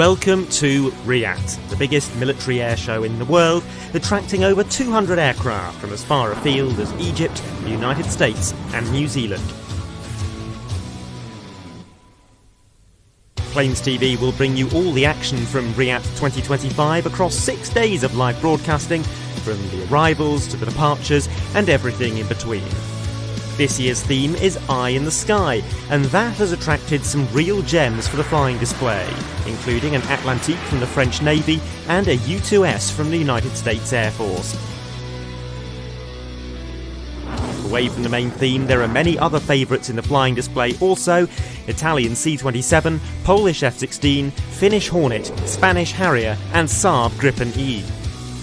Welcome to RIAT, the biggest military air show in the world, attracting over 200 aircraft from as far afield as Egypt, the United States and New Zealand. Planes TV will bring you all the action from RIAT 2025 across 6 days of live broadcasting, from the arrivals to the departures and everything in between. This year's theme is Eye in the Sky, and that has attracted some real gems for the flying display, including an Atlantique from the French Navy and a U-2S from the United States Air Force. Away from the main theme, there are many other favourites in the flying display also: Italian C-27, Polish F-16, Finnish Hornet, Spanish Harrier and Saab Gripen E.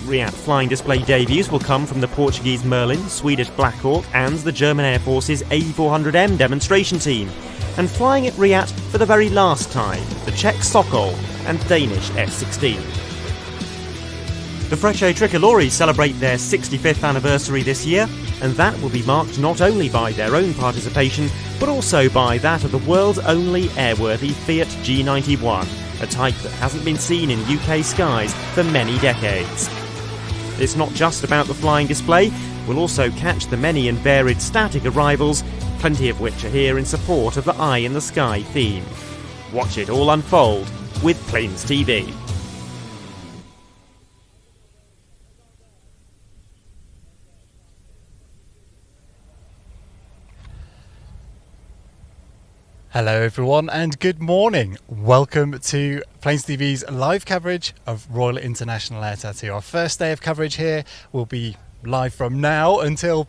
RIAT flying display debuts will come from the Portuguese Merlin, Swedish Blackhawk and the German Air Force's A400M demonstration team. And flying at RIAT for the very last time, the Czech Sokol and Danish F-16. The Frecce Tricolori celebrate their 65th anniversary this year, and that will be marked not only by their own participation, but also by that of the world's only airworthy Fiat G91, a type that hasn't been seen in UK skies for many decades. It's not just about the flying display, we'll also catch the many and varied static arrivals, plenty of which are here in support of the Eye in the Sky theme. Watch it all unfold with Planes TV. Hello everyone and good morning. Welcome to Planes TV's live coverage of Royal International Air Tattoo. Our first day of coverage here will be live from now until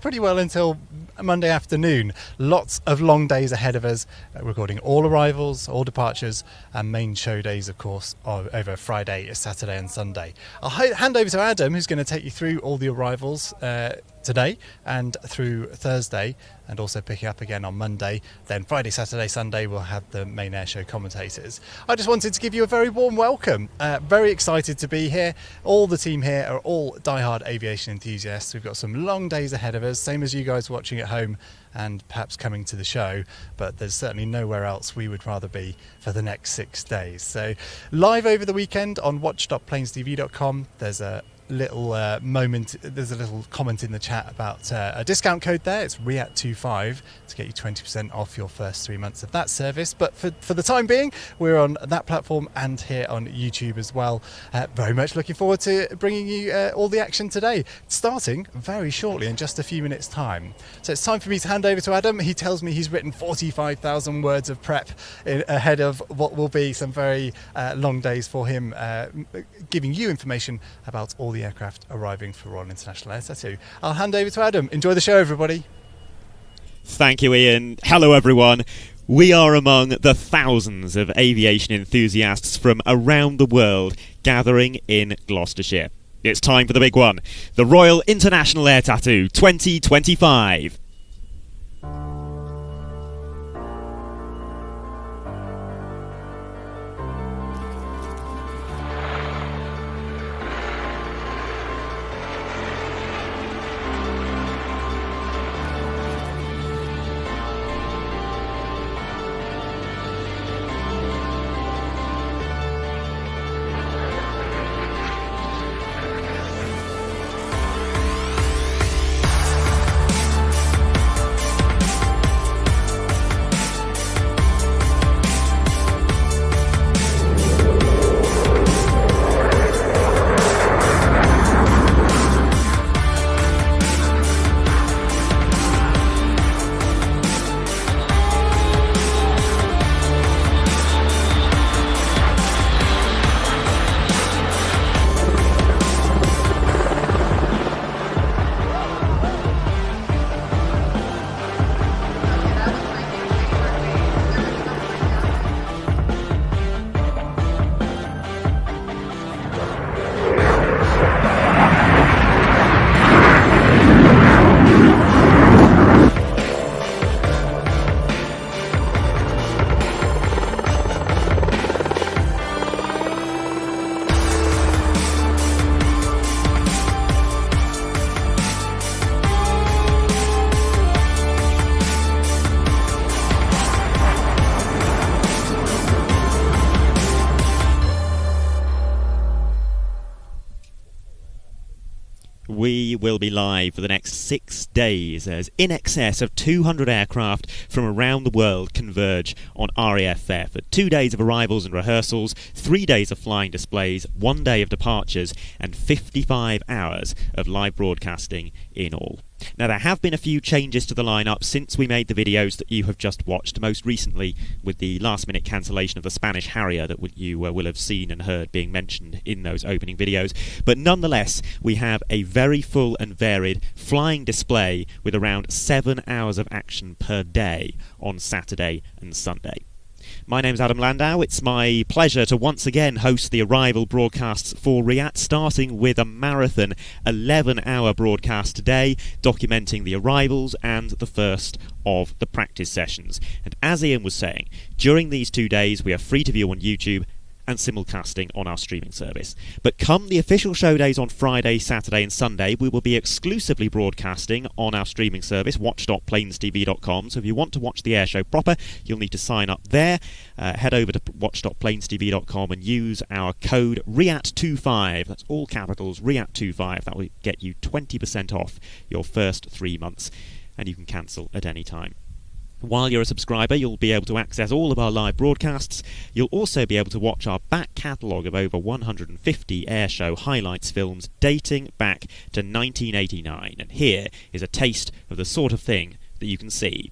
Monday afternoon. Lots of long days ahead of us, recording all arrivals, all departures and main show days of course over Friday, Saturday and Sunday. I'll hand over to Adam, who's going to take you through all the arrivals today and through Thursday, and also picking up again on Monday. Then Friday, Saturday, Sunday we'll have the main airshow commentators. I just wanted to give you a very warm welcome. Very excited to be here. All the team here are all die-hard aviation enthusiasts. We've got some long days ahead of us, same as you guys watching at home and perhaps coming to the show, but there's certainly nowhere else we would rather be for the next 6 days. So live over the weekend on watch.planestv.com, there's a little there's a little comment in the chat about a discount code there. It's RIAT25 to get you 20% off your first 3 months of that service. But for the time being, we're on that platform and here on YouTube as well. Very much looking forward to bringing you all the action today, starting very shortly in just a few minutes time. So it's time for me to hand over to Adam. He tells me he's written 45,000 words of prep ahead of what will be some very long days for him, giving you information about all the aircraft arriving for Royal International Air Tattoo. I'll hand over to Adam. Enjoy the show, everybody. Thank you, Ian. Hello, everyone. We are among the thousands of aviation enthusiasts from around the world gathering in Gloucestershire. It's time for the big one, the Royal International Air Tattoo 2025. We will be live for the next 6 days as in excess of 200 aircraft from around the world converge on RAF Fairford. 2 days of arrivals and rehearsals, 3 days of flying displays, 1 day of departures, and 55 hours of live broadcasting in all. Now, there have been a few changes to the lineup since we made the videos that you have just watched, most recently with the last-minute cancellation of the Spanish Harrier that you will have seen and heard being mentioned in those opening videos. But nonetheless, we have a very full and varied flying display with around 7 hours of action per day on Saturday and Sunday. My name's Adam Landau. It's my pleasure to once again host the Arrival broadcasts for RIAT, starting with a marathon 11-hour broadcast today, documenting the arrivals and the first of the practice sessions. And as Ian was saying, during these 2 days we are free to view on YouTube and simulcasting on our streaming service. But come the official show days on Friday, Saturday and Sunday, we will be exclusively broadcasting on our streaming service, watch.planestv.com. So if you want to watch the air show proper, you'll need to sign up there. Head over to watch.planestv.com and use our code RIAT25. That's all capitals, RIAT25. That will get you 20% off your first 3 months, and you can cancel at any time. While you're a subscriber, you'll be able to access all of our live broadcasts. You'll also be able to watch our back catalogue of over 150 airshow highlights films dating back to 1989. And here is a taste of the sort of thing that you can see.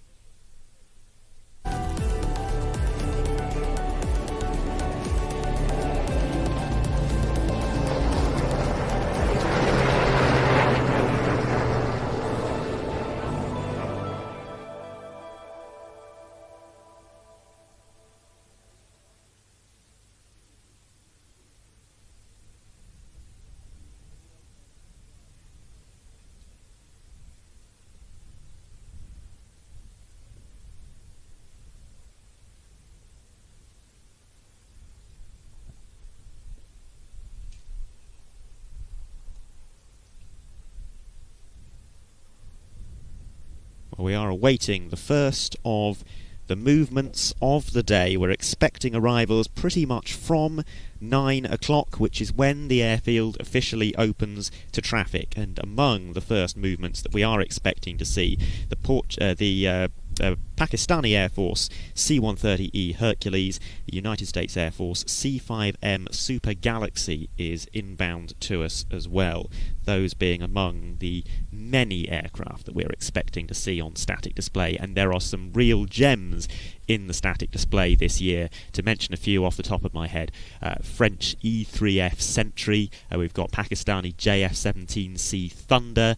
We are awaiting the first of the movements of the day. We're expecting arrivals pretty much from 9 o'clock, which is when the airfield officially opens to traffic. And among the first movements that we are expecting to see, the Pakistani Air Force C-130E Hercules, the United States Air Force C-5M Super Galaxy is inbound to us as well, those being among the many aircraft that we're expecting to see on static display. And there are some real gems in the static display this year. To mention a few off the top of my head, French E-3F Sentry, we've got Pakistani JF-17C Thunder,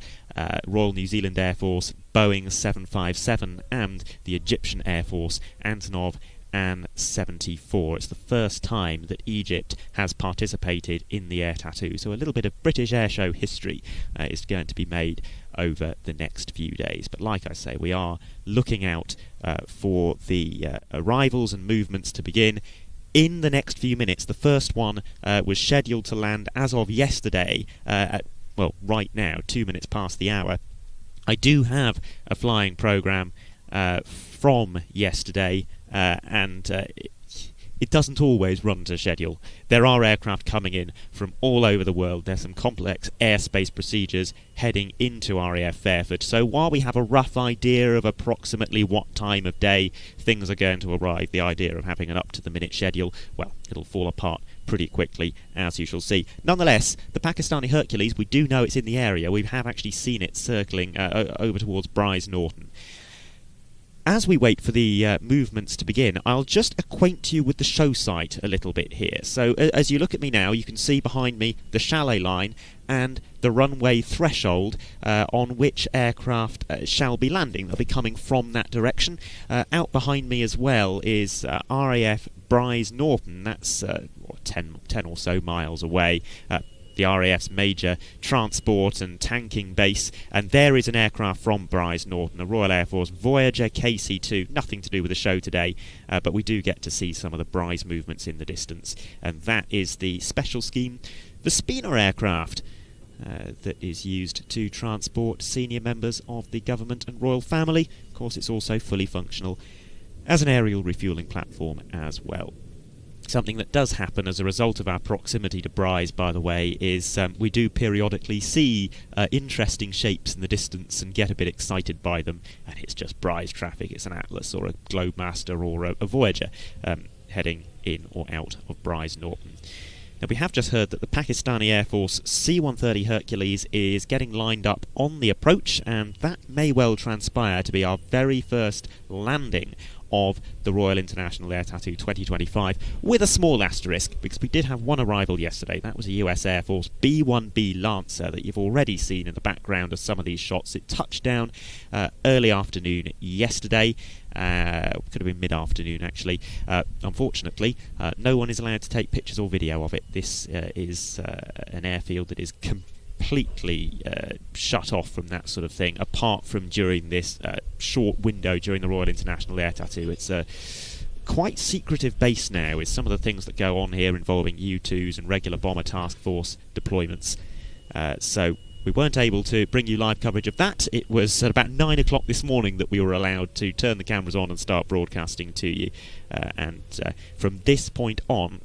Royal New Zealand Air Force Boeing 757, and the Egyptian Air Force Antonov An-74. It's the first time that Egypt has participated in the air tattoo, so a little bit of British airshow history is going to be made over the next few days. But like I say, we are looking out for the arrivals and movements to begin in the next few minutes. The first one was scheduled to land as of yesterday at, well, right now, 2 minutes past the hour. I do have a flying programme from yesterday, and it doesn't always run to schedule. There are aircraft coming in from all over the world. There's some complex airspace procedures heading into RAF Fairford. So while we have a rough idea of approximately what time of day things are going to arrive, the idea of having an up-to-the-minute schedule, well, it'll fall apart pretty quickly, as you shall see. Nonetheless, the Pakistani Hercules, we do know it's in the area. We have actually seen it circling over towards Bryce Norton. As we wait for the movements to begin, I'll just acquaint you with the show site a little bit here. So as you look at me now, you can see behind me the chalet line and the runway threshold on which aircraft shall be landing. They'll be coming from that direction. Out behind me as well is RAF Bryce Norton. That's 10 or so miles away. The RAF's major transport and tanking base, and there is an aircraft from Bryce Norton, a Royal Air Force Voyager KC-2, nothing to do with the show today, but we do get to see some of the Bryce movements in the distance, and that is the special scheme, the Spina aircraft, that is used to transport senior members of the government and royal family. Of course, it's also fully functional as an aerial refuelling platform as well. Something that does happen as a result of our proximity to Bryce, by the way, is we do periodically see interesting shapes in the distance and get a bit excited by them, and it's just Bryce traffic. It's an Atlas or a GlobeMaster or a Voyager heading in or out of Bryce Norton. Now, we have just heard that the Pakistani Air Force C-130 Hercules is getting lined up on the approach, and that may well transpire to be our very first landing of the Royal International Air Tattoo 2025, with a small asterisk, because we did have one arrival yesterday. That was a US Air Force B-1B Lancer that you've already seen in the background of some of these shots. It touched down early afternoon yesterday. Could have been mid-afternoon, actually. Unfortunately, no one is allowed to take pictures or video of it. This is an airfield that is completely shut off from that sort of thing, apart from during this short window during the Royal International Air Tattoo. It's a quite secretive base now, with some of the things that go on here involving U-2s and regular bomber task force deployments. So we weren't able to bring you live coverage of that. It was at about 9 o'clock this morning that we were allowed to turn the cameras on and start broadcasting to you. And from this point on,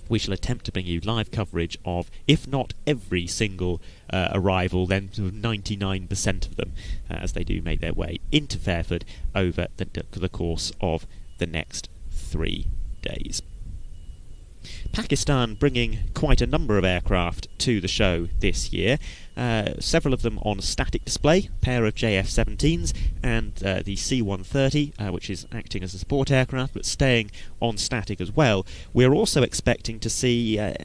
we shall attempt to bring you live coverage of, if not every single arrival, then 99% of them, as they do make their way into Fairford over the course of the next 3 days. Pakistan bringing quite a number of aircraft to the show this year, several of them on static display, a pair of JF-17s and the C-130, which is acting as a support aircraft but staying on static as well. We're also expecting to see an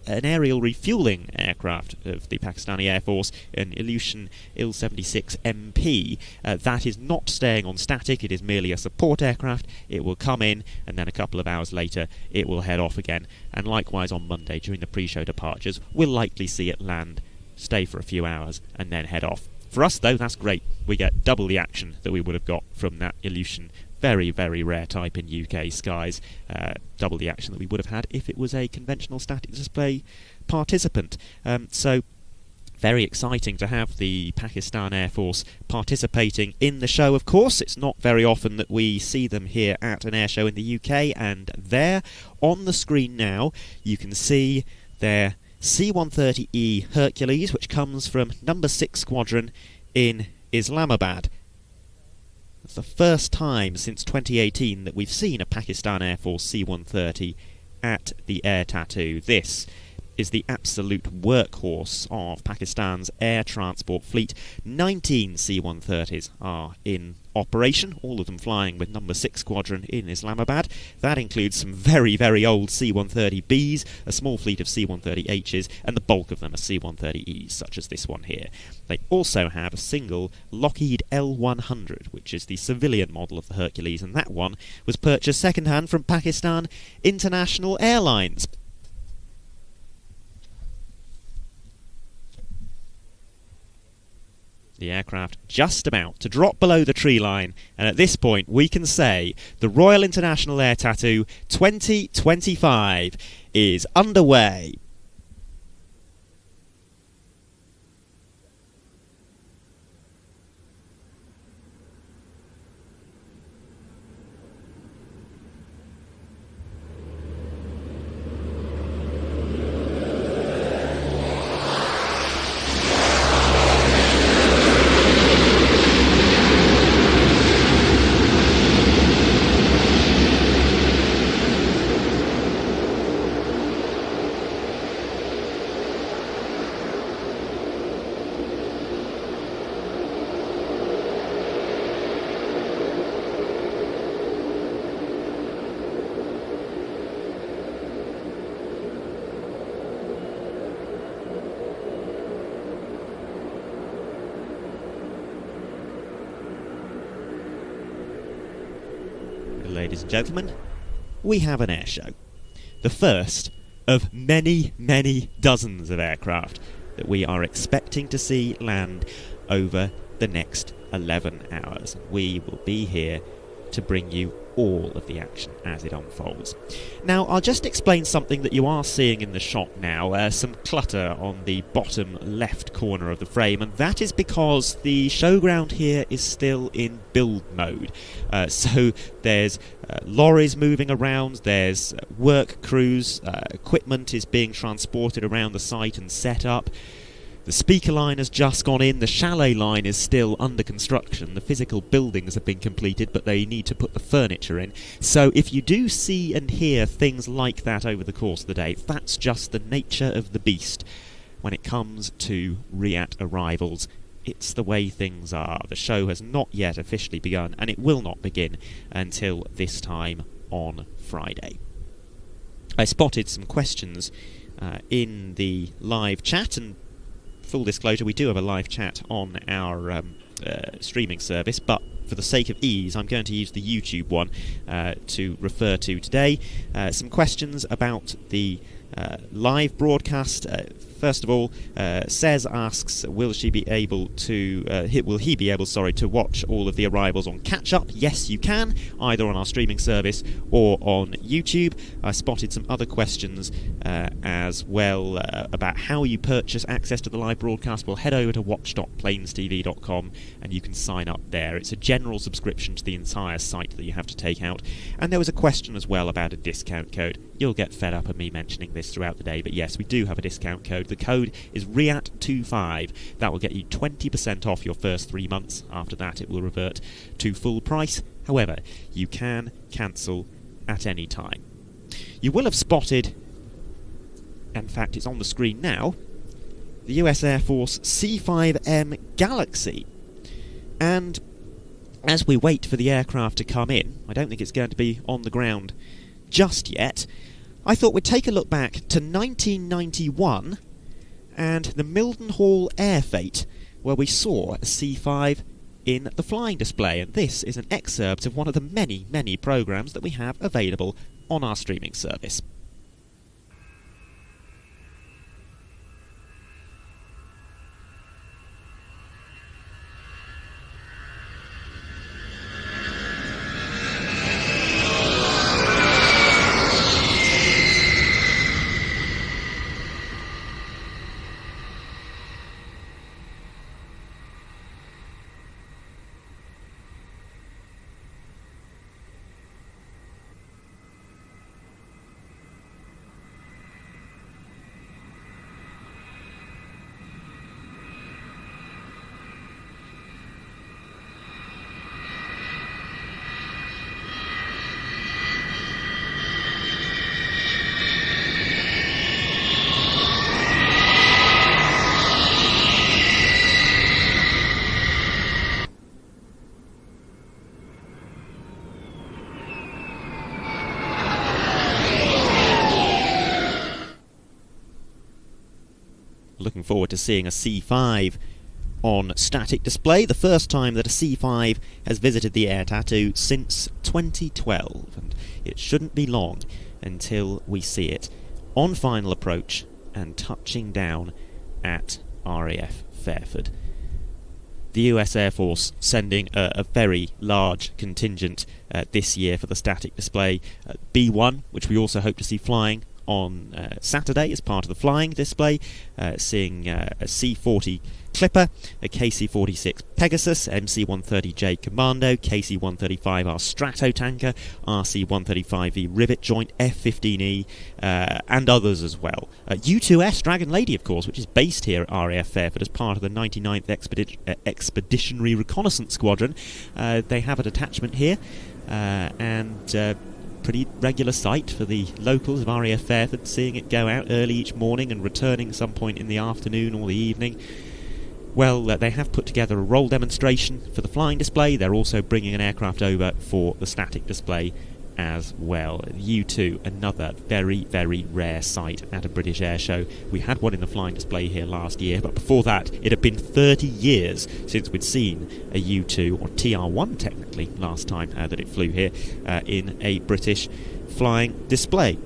aerial refuelling aircraft of the Pakistani Air Force, an Ilyushin Il-76 MP. That is not staying on static, it is merely a support aircraft. It will come in, and then a couple of hours later it will head off again. And likewise on Monday, during the pre-show departures, we'll likely see it land, stay for a few hours, and then head off. For us, though, that's great. We get double the action that we would have got from that Ilyushin, very, very rare type in UK skies. Double the action that we would have had if it was a conventional static display participant. So very exciting to have the Pakistan Air Force participating in the show, of course. It's not very often that we see them here at an air show in the UK, and there on the screen now you can see their C-130E Hercules, which comes from number 6 Squadron in Islamabad. It's the first time since 2018 that we've seen a Pakistan Air Force C-130 at the Air Tattoo. This is the absolute workhorse of Pakistan's air transport fleet. 19 C-130s are in operation, all of them flying with number 6 Squadron in Islamabad. That includes some very, very old C-130Bs, a small fleet of C-130Hs, and the bulk of them are C-130Es, such as this one here. They also have a single Lockheed L-100, which is the civilian model of the Hercules, and that one was purchased second-hand from Pakistan International Airlines. The aircraft just about to drop below the tree line, and at this point we can say the Royal International Air Tattoo 2025 is underway. Ladies and gentlemen, we have an air show. The first of many, many dozens of aircraft that we are expecting to see land over the next 11 hours. We will be here to bring you all of the action as it unfolds. Now, I'll just explain something that you are seeing in the shot now, some clutter on the bottom left corner of the frame, and that is because the showground here is still in build mode. So there's lorries moving around, there's work crews, equipment is being transported around the site and set up. The speaker line has just gone in, the chalet line is still under construction, the physical buildings have been completed but they need to put the furniture in. So if you do see and hear things like that over the course of the day, that's just the nature of the beast when it comes to RIAT arrivals. It's the way things are. The show has not yet officially begun and it will not begin until this time on Friday. I spotted some questions in the live chat, and full disclosure, we do have a live chat on our streaming service, but for the sake of ease, I'm going to use the YouTube one to refer to today. Some questions about the live broadcast. First of all, Cez asks, will he be able to watch all of the arrivals on catch-up? Yes, you can, either on our streaming service or on YouTube. I spotted some other questions as well about how you purchase access to the live broadcast. Well, head over to watch.planestv.com and you can sign up there. It's a general subscription to the entire site that you have to take out. And there was a question as well about a discount code. You'll get fed up of me mentioning this throughout the day, but yes, we do have a discount code. The code is RIAT25. That will get you 20% off your first 3 months. After that, it will revert to full price. However, you can cancel at any time. You will have spotted, in fact, it's on the screen now, the US Air Force C-5M Galaxy. And as we wait for the aircraft to come in, I don't think it's going to be on the ground just yet, I thought we'd take a look back to 1991 and the Mildenhall Air Fete, where we saw a C-5 in the flying display, and this is an excerpt of one of the many, many programmes that we have available on our streaming service. Looking forward to seeing a C-5 on static display, the first time that a C-5 has visited the air tattoo since 2012, and it shouldn't be long until we see it on final approach and touching down at RAF Fairford. The US Air Force sending a very large contingent this year for the static display. B-1, which we also hope to see flying on Saturday as part of the flying display, seeing a C-40 Clipper, a KC-46 Pegasus, MC-130J Commando, KC-135R Stratotanker, RC-135V Rivet Joint, F-15E, and others as well. U-2S Dragon Lady, of course, which is based here at RAF Fairford as part of the 99th Expeditionary Reconnaissance Squadron. They have a detachment here, and pretty regular sight for the locals of RAF Fairford, seeing it go out early each morning and returning some point in the afternoon or the evening. Well, they have put together a roll demonstration for the flying display. They're also bringing an aircraft over for the static display as well. U2, another very, very rare sight at a British air show. We had one in the flying display here last year, but before that it had been 30 years since we'd seen a U2, or TR1 technically, last time that it flew here in a British flying display.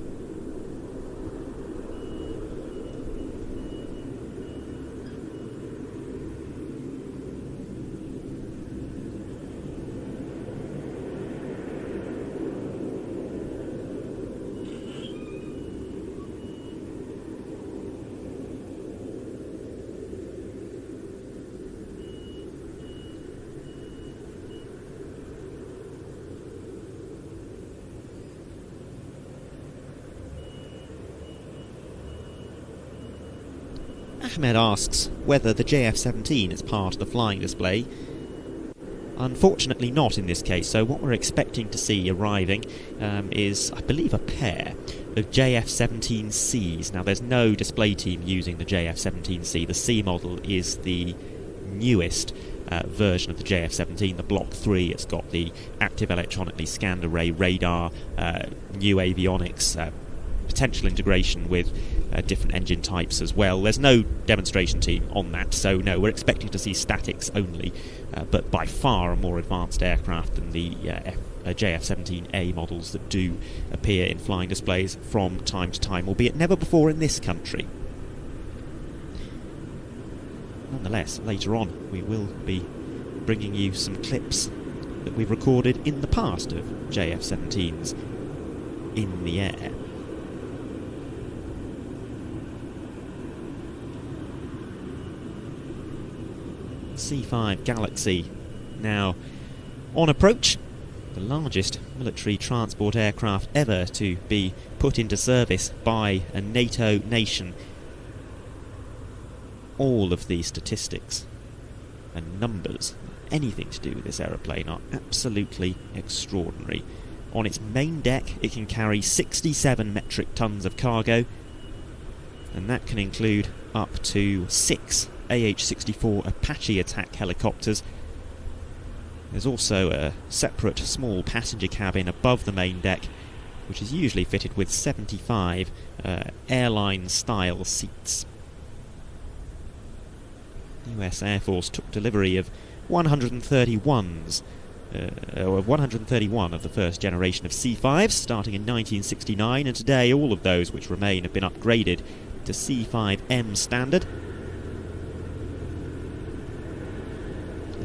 Ahmed asks whether the JF-17 is part of the flying display. Unfortunately not in this case, so what we're expecting to see arriving is, I believe, a pair of JF-17Cs. Now there's no display team using the JF-17C. The C model is the newest version of the JF-17, the Block 3. It's got the active electronically scanned array radar, new avionics, potential integration with different engine types as well. There's no demonstration team on that, so no, we're expecting to see statics only, but by far a more advanced aircraft than the JF-17A models that do appear in flying displays from time to time, albeit never before in this country. Nonetheless, later on we will be bringing you some clips that we've recorded in the past of JF-17s in the air. C-5 Galaxy now on approach, the largest military transport aircraft ever to be put into service by a NATO nation. All of these statistics and numbers, anything to do with this aeroplane, are absolutely extraordinary. On its main deck it can carry 67 metric tons of cargo, and that can include up to 6 AH-64 Apache attack helicopters. There's also a separate small passenger cabin above the main deck, which is usually fitted with 75 airline-style seats. The US Air Force took delivery of 131 of the first generation of C-5s, starting in 1969, and today all of those which remain have been upgraded to C-5M standard.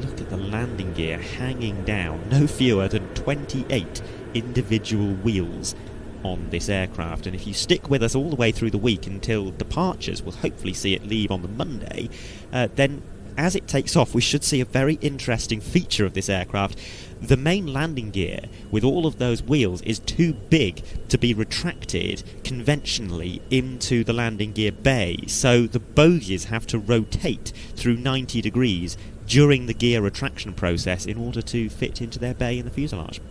Look at the landing gear hanging down, no fewer than 28 individual wheels on this aircraft, and if you stick with us all the way through the week until departures, we'll hopefully see it leave on the Monday, then as it takes off we should see a very interesting feature of this aircraft. The main landing gear with all of those wheels is too big to be retracted conventionally into the landing gear bay, so the bogies have to rotate through 90 degrees during the gear retraction process in order to fit into their bay in the fuselage.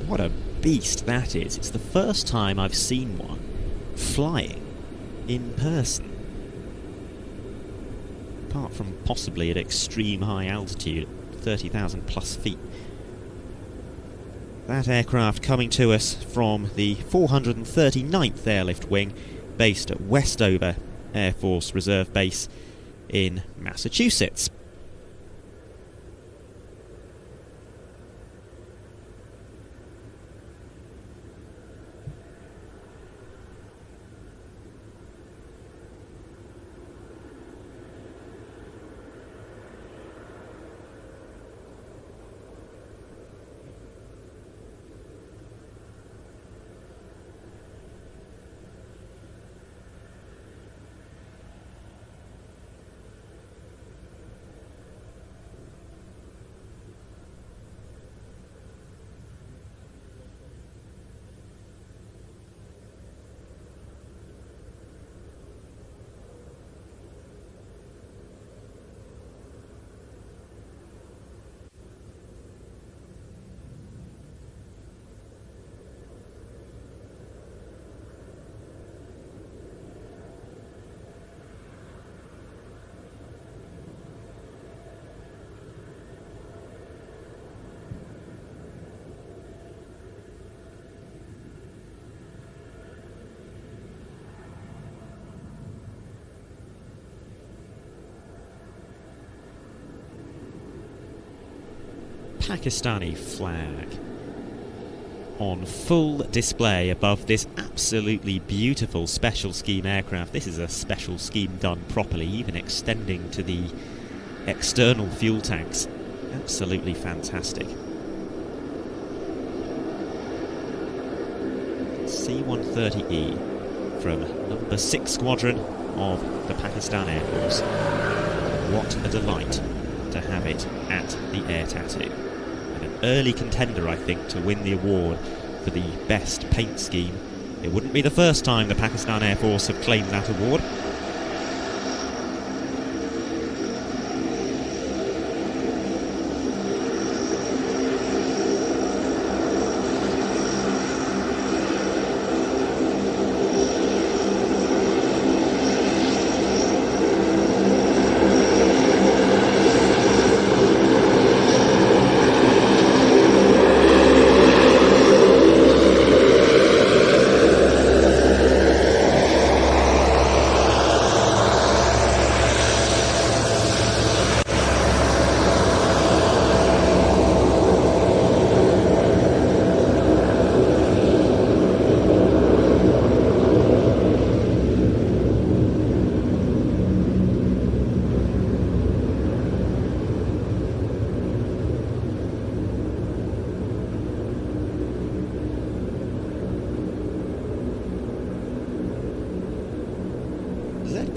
What a beast that is. It's the first time I've seen one flying in person. Apart from possibly at extreme high altitude, 30,000 plus feet. That aircraft coming to us from the 439th Airlift Wing, based at Westover Air Force Reserve Base in Massachusetts. Pakistani flag on full display above this absolutely beautiful special scheme aircraft. This is a special scheme done properly, even extending to the external fuel tanks. Absolutely fantastic. C-130E from number 6 Squadron of the Pakistan Air Force. What a delight to have it at the Air Tattoo. And an early contender, I think, to win the award for the best paint scheme. It wouldn't be the first time the Pakistan Air Force have claimed that award.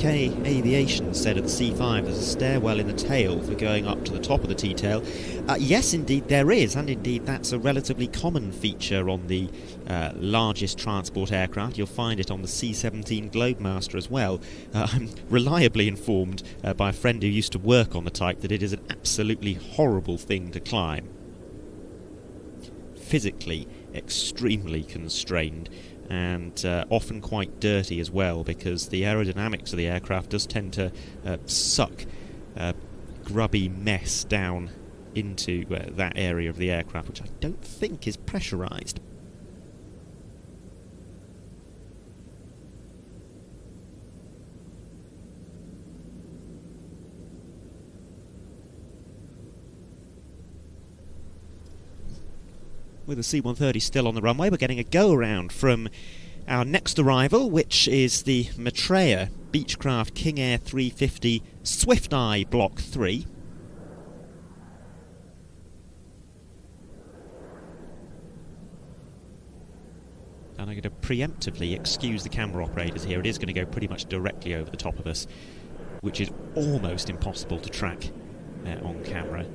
Aviation said of the C-5 there's a stairwell in the tail for going up to the top of the T-tail. Yes, indeed there is, and indeed that's a relatively common feature on the largest transport aircraft. You'll find it on the C-17 GlobeMaster as well. I'm reliably informed by a friend who used to work on the type that it is an absolutely horrible thing to climb. Physically extremely constrained, and often quite dirty as well, because the aerodynamics of the aircraft does tend to suck grubby mess down into that area of the aircraft, which I don't think is pressurised. With the C-130 still on the runway, we're getting a go-around from our next arrival, which is the Maitreya Beechcraft King Air 350 Swift Eye Block 3. And I'm going to preemptively excuse the camera operators here. It is going to go pretty much directly over the top of us, which is almost impossible to track on camera.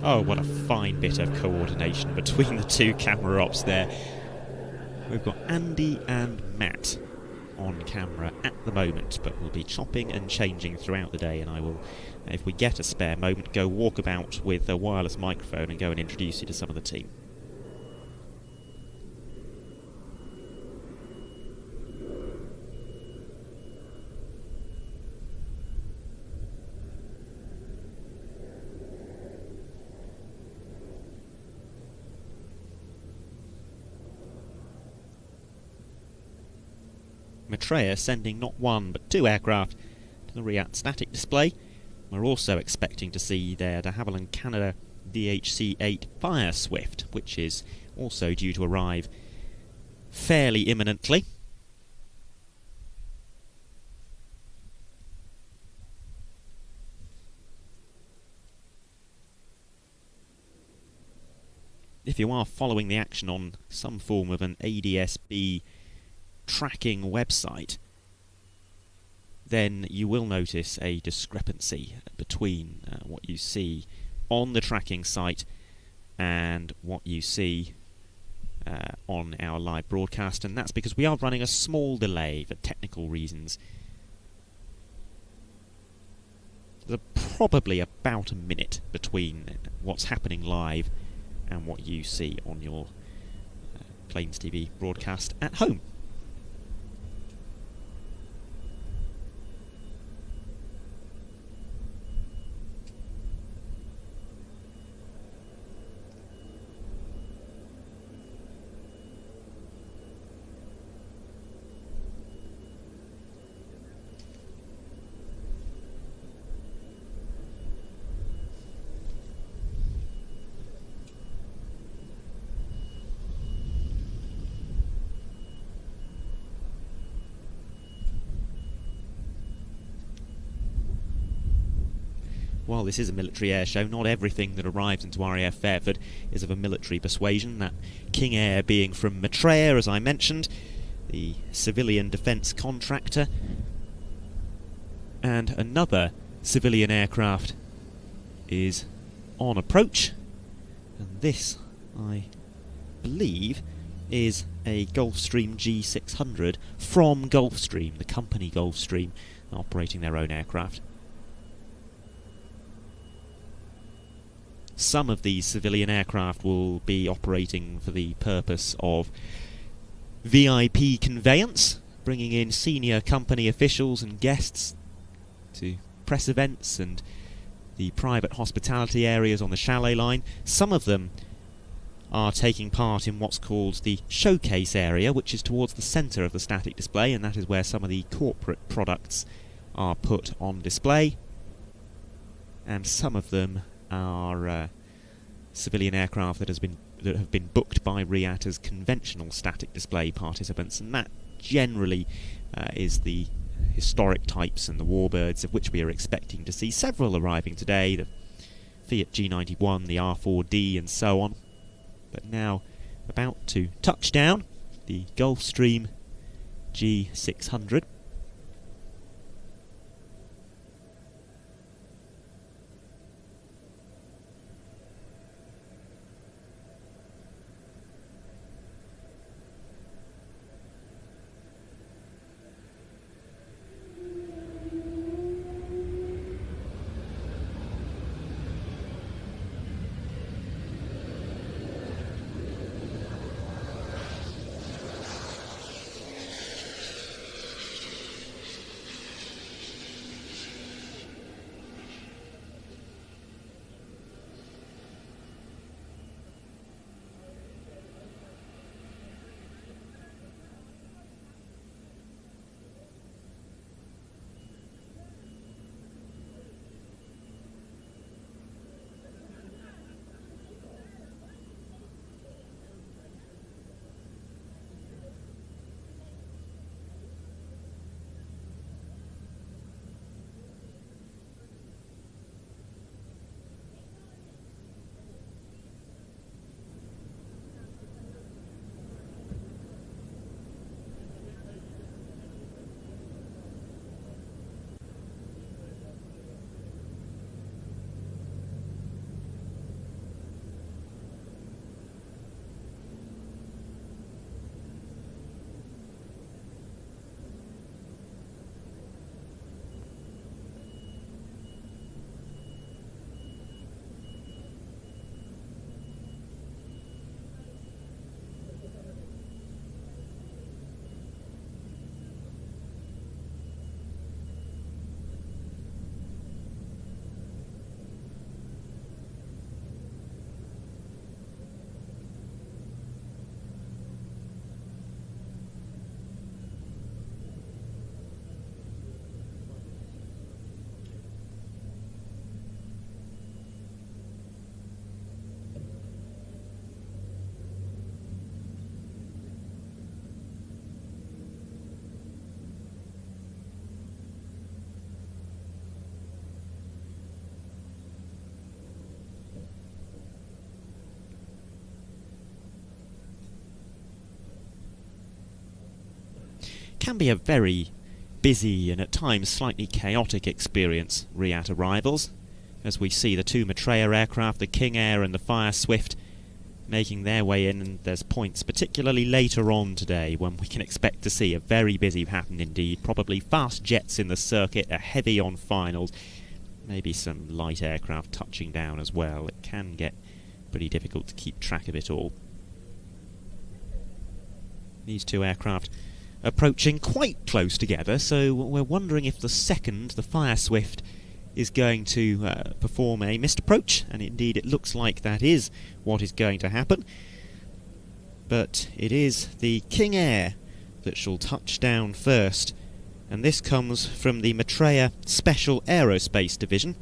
Oh, what a fine bit of coordination between the two camera ops there. We've got Andy and Matt on camera at the moment, but we'll be chopping and changing throughout the day, and I will, if we get a spare moment, go walk about with a wireless microphone and go and introduce you to some of the team. Maitreya sending not one but two aircraft to the RIAT static display. We're also expecting to see their de Havilland Canada DHC-8 Fire Swift, which is also due to arrive fairly imminently. If you are following the action on some form of an ADS-B tracking website, then you will notice a discrepancy between what you see on the tracking site and what you see on our live broadcast, and that's because we are running a small delay for technical reasons. There's probably about a minute between what's happening live and what you see on your Plains TV broadcast at home. while this is a military air show, not everything that arrives into RAF Fairford is of a military persuasion. That King Air being from Maitreya, as I mentioned, the civilian defence contractor, and another civilian aircraft is on approach, and this, I believe, is a Gulfstream G600 from Gulfstream, the company Gulfstream, operating their own aircraft. Some of these civilian aircraft will be operating for the purpose of VIP conveyance, bringing in senior company officials and guests to press events and the private hospitality areas on the chalet line. Some of them are taking part in what's called the showcase area, which is towards the centre of the static display, and that is where some of the corporate products are put on display. And some of them are civilian aircraft that have been booked by RIAT as conventional static display participants, and that generally is the historic types and the warbirds, of which we are expecting to see several arriving today, the Fiat G91, the R4D and so on. But now about to touch down, the Gulfstream G600. Can be a very busy and at times slightly chaotic experience, RIAT arrivals, as we see the two Maitreya aircraft, the King Air and the Fire Swift, making their way in, and there's points particularly later on today when we can expect to see a very busy pattern indeed, probably fast jets in the circuit, a heavy on finals, maybe some light aircraft touching down as well. It can get pretty difficult to keep track of it all. These two aircraft approaching quite close together, so we're wondering if the second, the Fire Swift, is going to perform a missed approach, and indeed it looks like that is what is going to happen. But it is the King Air that shall touch down first, and this comes from the Maitreya Special Aerospace Division.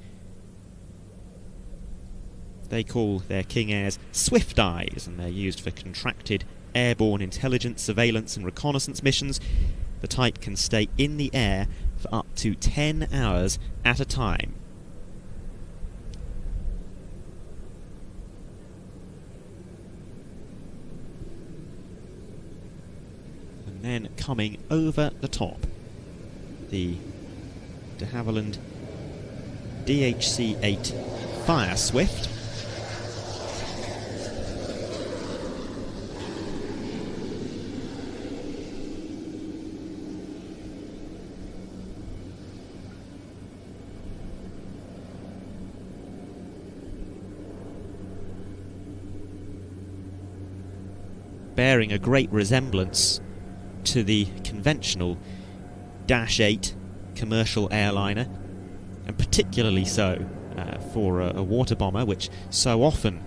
They call their King Airs Swift Eyes, and they're used for contracted airborne intelligence, surveillance and reconnaissance missions. The type can stay in the air for up to 10 hours at a time. And then coming over the top, the de Havilland DHC-8 Fire Swift. Bearing a great resemblance to the conventional Dash 8 commercial airliner, and particularly so for a water bomber, which so often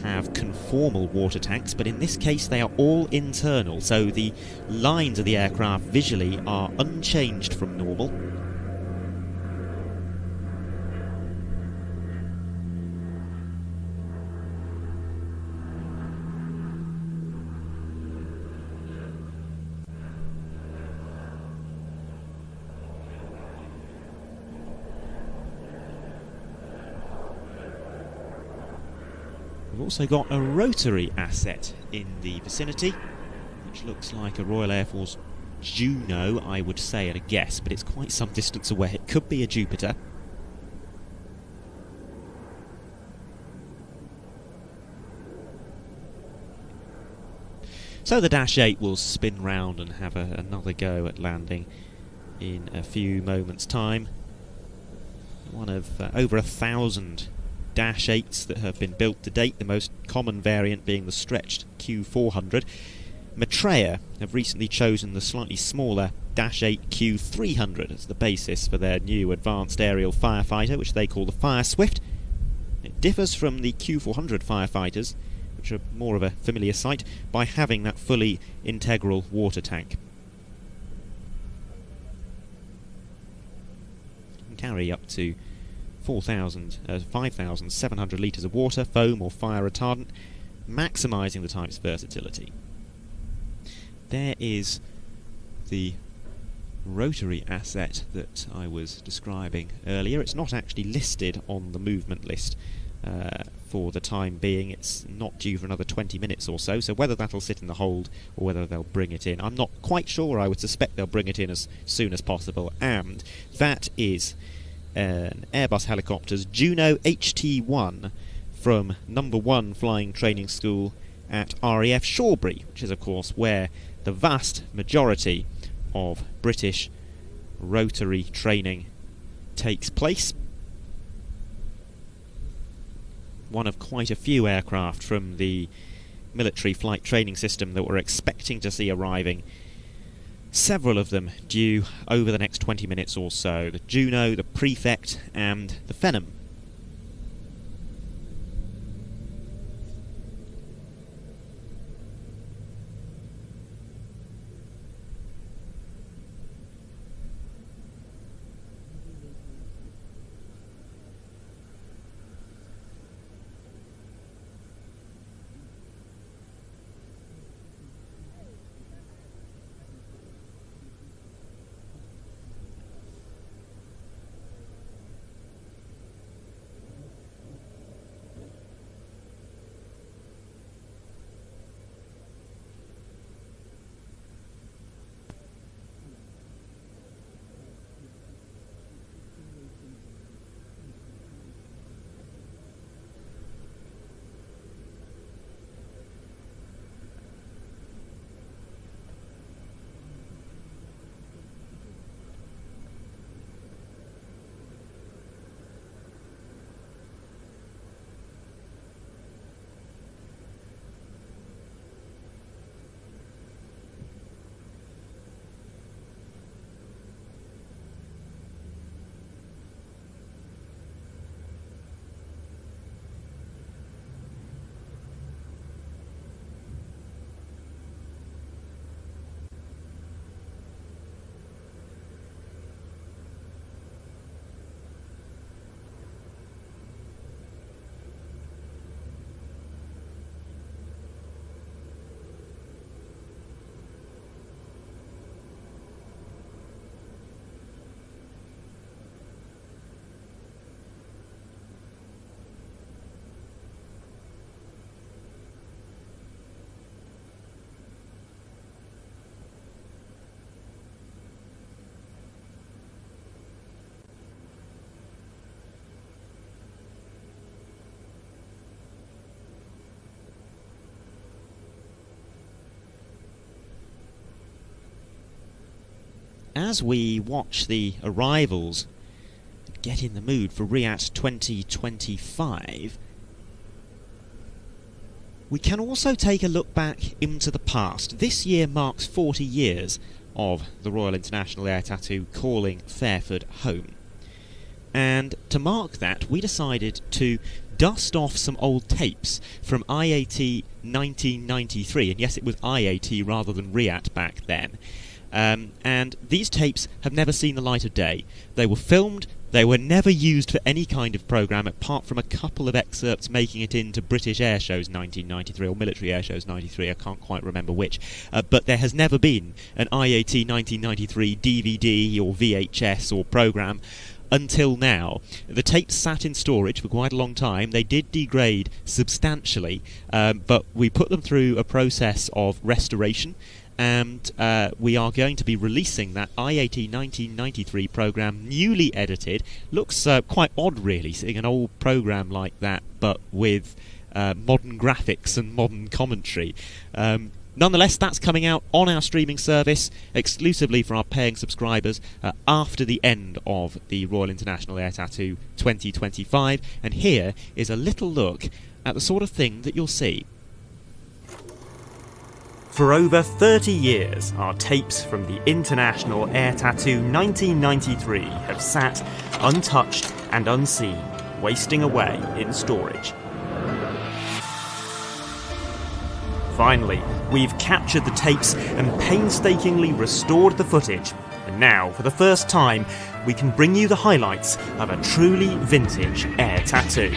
have conformal water tanks, but in this case they are all internal, so the lines of the aircraft visually are unchanged from normal. We've also got a rotary asset in the vicinity, which looks like a Royal Air Force Juno, I would say at a guess, but it's quite some distance away. It could be a Jupiter. So the Dash 8 will spin round and have another go at landing in a few moments' time. One of over 1,000 Dash 8s that have been built to date, the most common variant being the stretched Q400. Maitreya have recently chosen the slightly smaller Dash 8 Q300 as the basis for their new advanced aerial firefighter, which they call the Fire Swift. It differs from the Q400 firefighters, which are more of a familiar sight, by having that fully integral water tank. It can carry up to 5,700 litres of water, foam or fire retardant, maximising the type's versatility. There is the rotary asset that I was describing earlier. It's not actually listed on the movement list for the time being. It's not due for another 20 minutes or so, so whether that'll sit in the hold or whether they'll bring it in, I'm not quite sure. I would suspect they'll bring it in as soon as possible, and that is an Airbus Helicopters Juno HT1 from number 1 flying training school at RAF Shawbury, which is of course where the vast majority of British rotary training takes place. One of quite a few aircraft from the military flight training system that we're expecting to see arriving. Several of them due over the next 20 minutes or so. The Juno, the Prefect and the Phenom. as we watch the arrivals, get in the mood for RIAT 2025, we can also take a look back into the past. This year marks 40 years of the Royal International Air Tattoo calling Fairford home. And to mark that, we decided to dust off some old tapes from IAT 1993, and yes, it was IAT rather than RIAT back then. And these tapes have never seen the light of day. They were filmed, they were never used for any kind of programme apart from a couple of excerpts making it into British Air Shows 1993 or Military Air Shows 93, I can't quite remember which. But there has never been an IAT 1993 DVD or VHS or programme until now. The tapes sat in storage for quite a long time. They did degrade substantially, but we put them through a process of restoration, and we are going to be releasing that IAT 1993 programme newly edited. Looks quite odd really, seeing an old programme like that but with modern graphics and modern commentary. Nonetheless, that's coming out on our streaming service exclusively for our paying subscribers after the end of the Royal International Air Tattoo 2025, and here is a little look at the sort of thing that you'll see. For over 30 years, our tapes from the International Air Tattoo 1993 have sat untouched and unseen, wasting away in storage. Finally, we've captured the tapes and painstakingly restored the footage. And now, for the first time, we can bring you the highlights of a truly vintage air tattoo.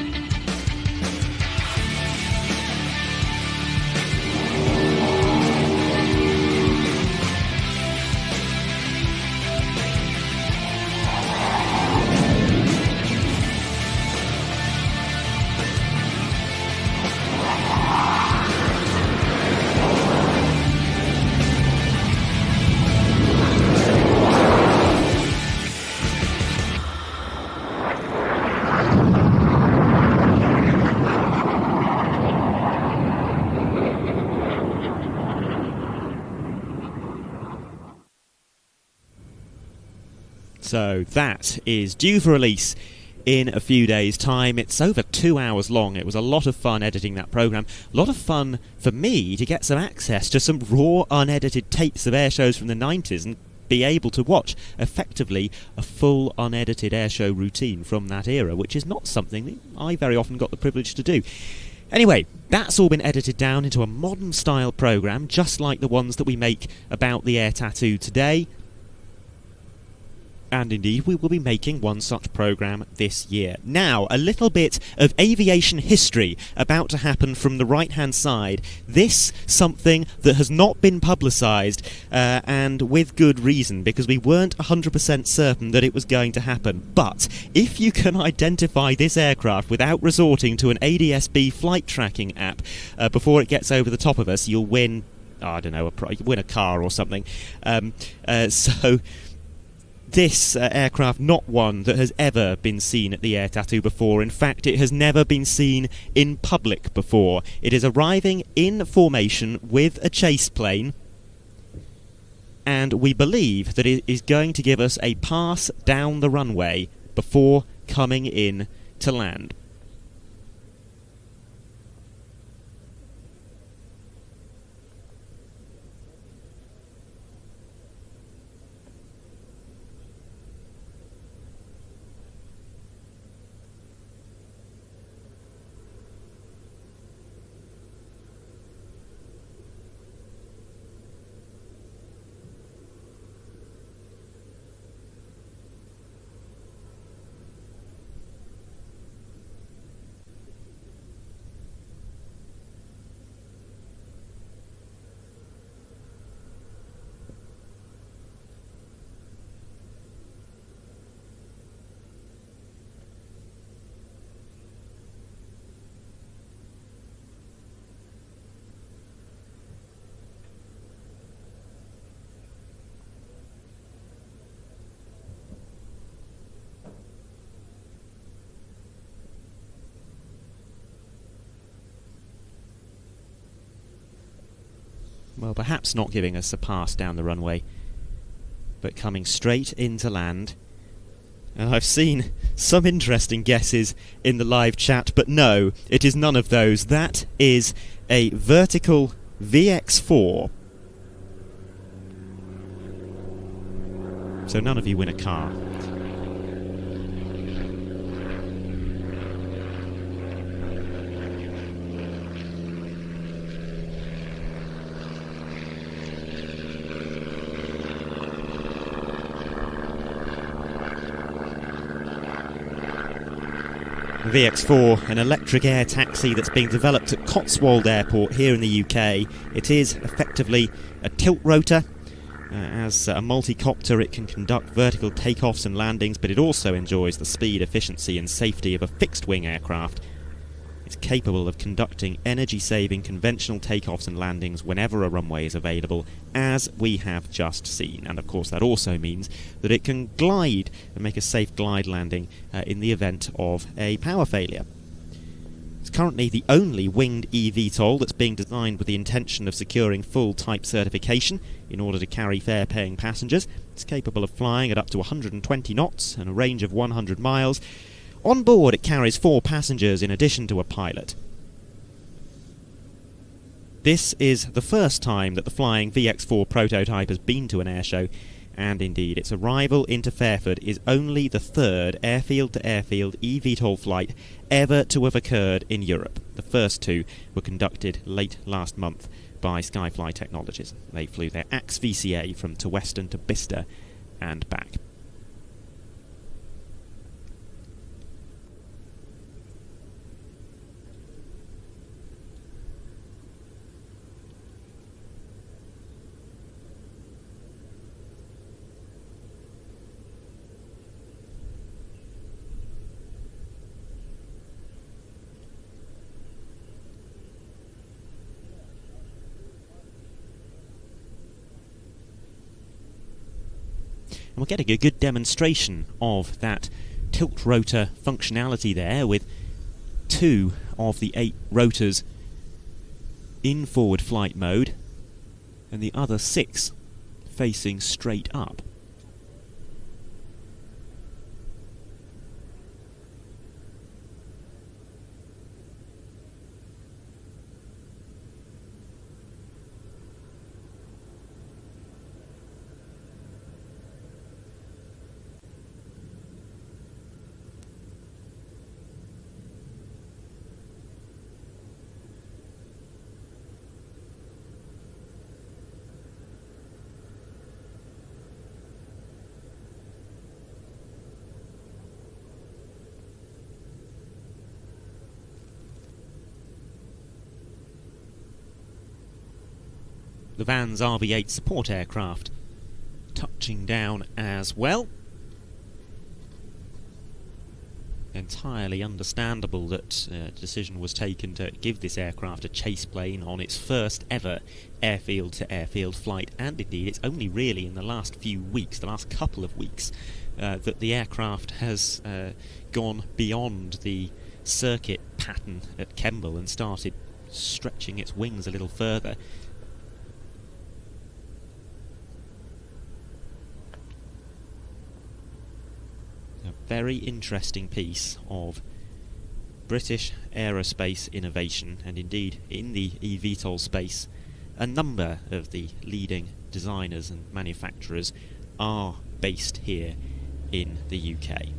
So that is due for release in a few days' time. It's over 2 hours long. It was a lot of fun editing that programme. A lot of fun for me to get some access to some raw, unedited tapes of air shows from the 90s and be able to watch, effectively, a full, unedited air show routine from that era, which is not something that I very often got the privilege to do. Anyway, that's all been edited down into a modern-style programme, just like the ones that we make about the air tattoo today. And indeed, we will be making one such programme this year. Now, a little bit of aviation history about to happen from the right-hand side. This, something that has not been publicised, and with good reason, because we weren't 100% certain that it was going to happen. But if you can identify this aircraft without resorting to an ADS-B flight tracking app before it gets over the top of us, you'll win, I don't know, win a car or something. So this aircraft, not one that has ever been seen at the Air Tattoo before. In fact, it has never been seen in public before. It is arriving in formation with a chase plane, and we believe that it is going to give us a pass down the runway before coming in to land. Well, perhaps not giving us a pass down the runway, but coming straight into land. And I've seen some interesting guesses in the live chat, but no, it is none of those. That is a vertical VX4. So none of you win a car. VX4, an electric air taxi that's being developed at Cotswold Airport here in the UK. It is effectively a tilt rotor. As a multi-copter, it can conduct vertical takeoffs and landings, but it also enjoys the speed, efficiency and safety of a fixed-wing aircraft. It's capable of conducting energy-saving conventional takeoffs and landings whenever a runway is available, as we have just seen. And of course that also means that it can glide and make a safe glide landing in the event of a power failure. It's currently the only winged eVTOL that's being designed with the intention of securing full type certification in order to carry fare-paying passengers. It's capable of flying at up to 120 knots and a range of 100 miles. On board, it carries 4 passengers in addition to a pilot. This is the first time that the flying VX4 prototype has been to an airshow, and indeed its arrival into Fairford is only the 3rd airfield-to-airfield eVTOL flight ever to have occurred in Europe. The first 2 were conducted late last month by Skyfly Technologies. They flew their AX VCA from Western to Bicester and back. And we're getting a good demonstration of that tilt rotor functionality there, with 2 of the 8 rotors in forward flight mode and the other 6 facing straight up. The Van's RV-8 support aircraft touching down as well. Entirely understandable that a decision was taken to give this aircraft a chase plane on its first ever airfield-to-airfield flight, and indeed it's only really in the last few weeks, the last couple of weeks, that the aircraft has gone beyond the circuit pattern at Kemble and started stretching its wings a little further. Very interesting piece of British aerospace innovation, and indeed in the eVTOL space a number of the leading designers and manufacturers are based here in the UK.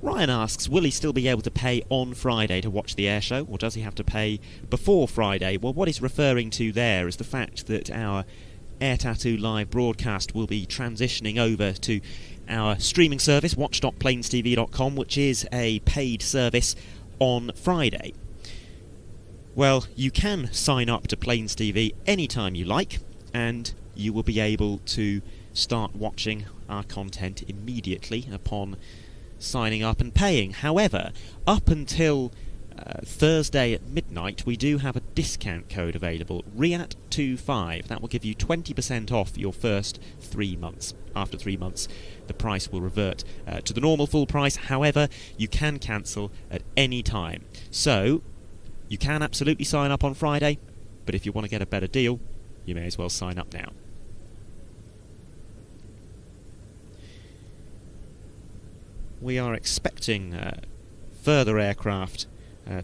Ryan asks, will he still be able to pay on Friday to watch the airshow, or does he have to pay before Friday? Well, what he's referring to there is the fact that our Air Tattoo live broadcast will be transitioning over to our streaming service, watch.planestv.com, which is a paid service on Friday. Well, you can sign up to Plains TV anytime you like, and you will be able to start watching our content immediately upon signing up and paying. However, up until Thursday at midnight, we do have a discount code available, RIAT C-5. That will give you 20% off your first 3 months. After 3 months, the price will revert to the normal full price. However, you can cancel at any time. So, you can absolutely sign up on Friday, but if you want to get a better deal, you may as well sign up now. We are expecting further aircraft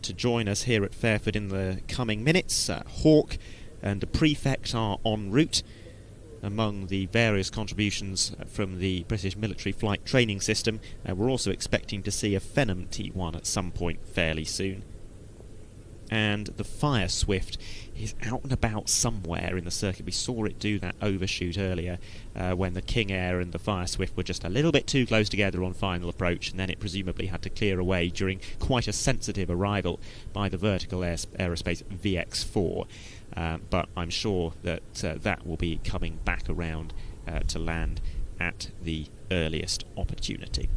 to join us here at Fairford in the coming minutes. Hawk and the Prefect are en route. Among the various contributions from the British military flight training system, we're also expecting to see a Phenom T1 at some point fairly soon. And the Fire Swift is out and about somewhere in the circuit. We saw it do that overshoot earlier when the King Air and the Fire Swift were just a little bit too close together on final approach, and then it presumably had to clear away during quite a sensitive arrival by the Vertical Aerospace VX4. But I'm sure that that will be coming back around to land at the earliest opportunity.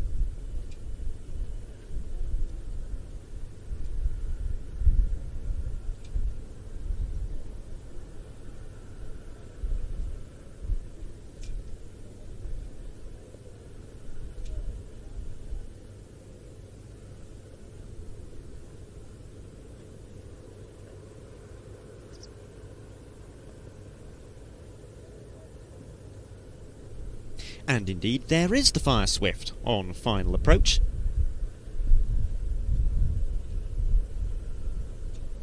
And indeed, there is the Fire Swift on final approach.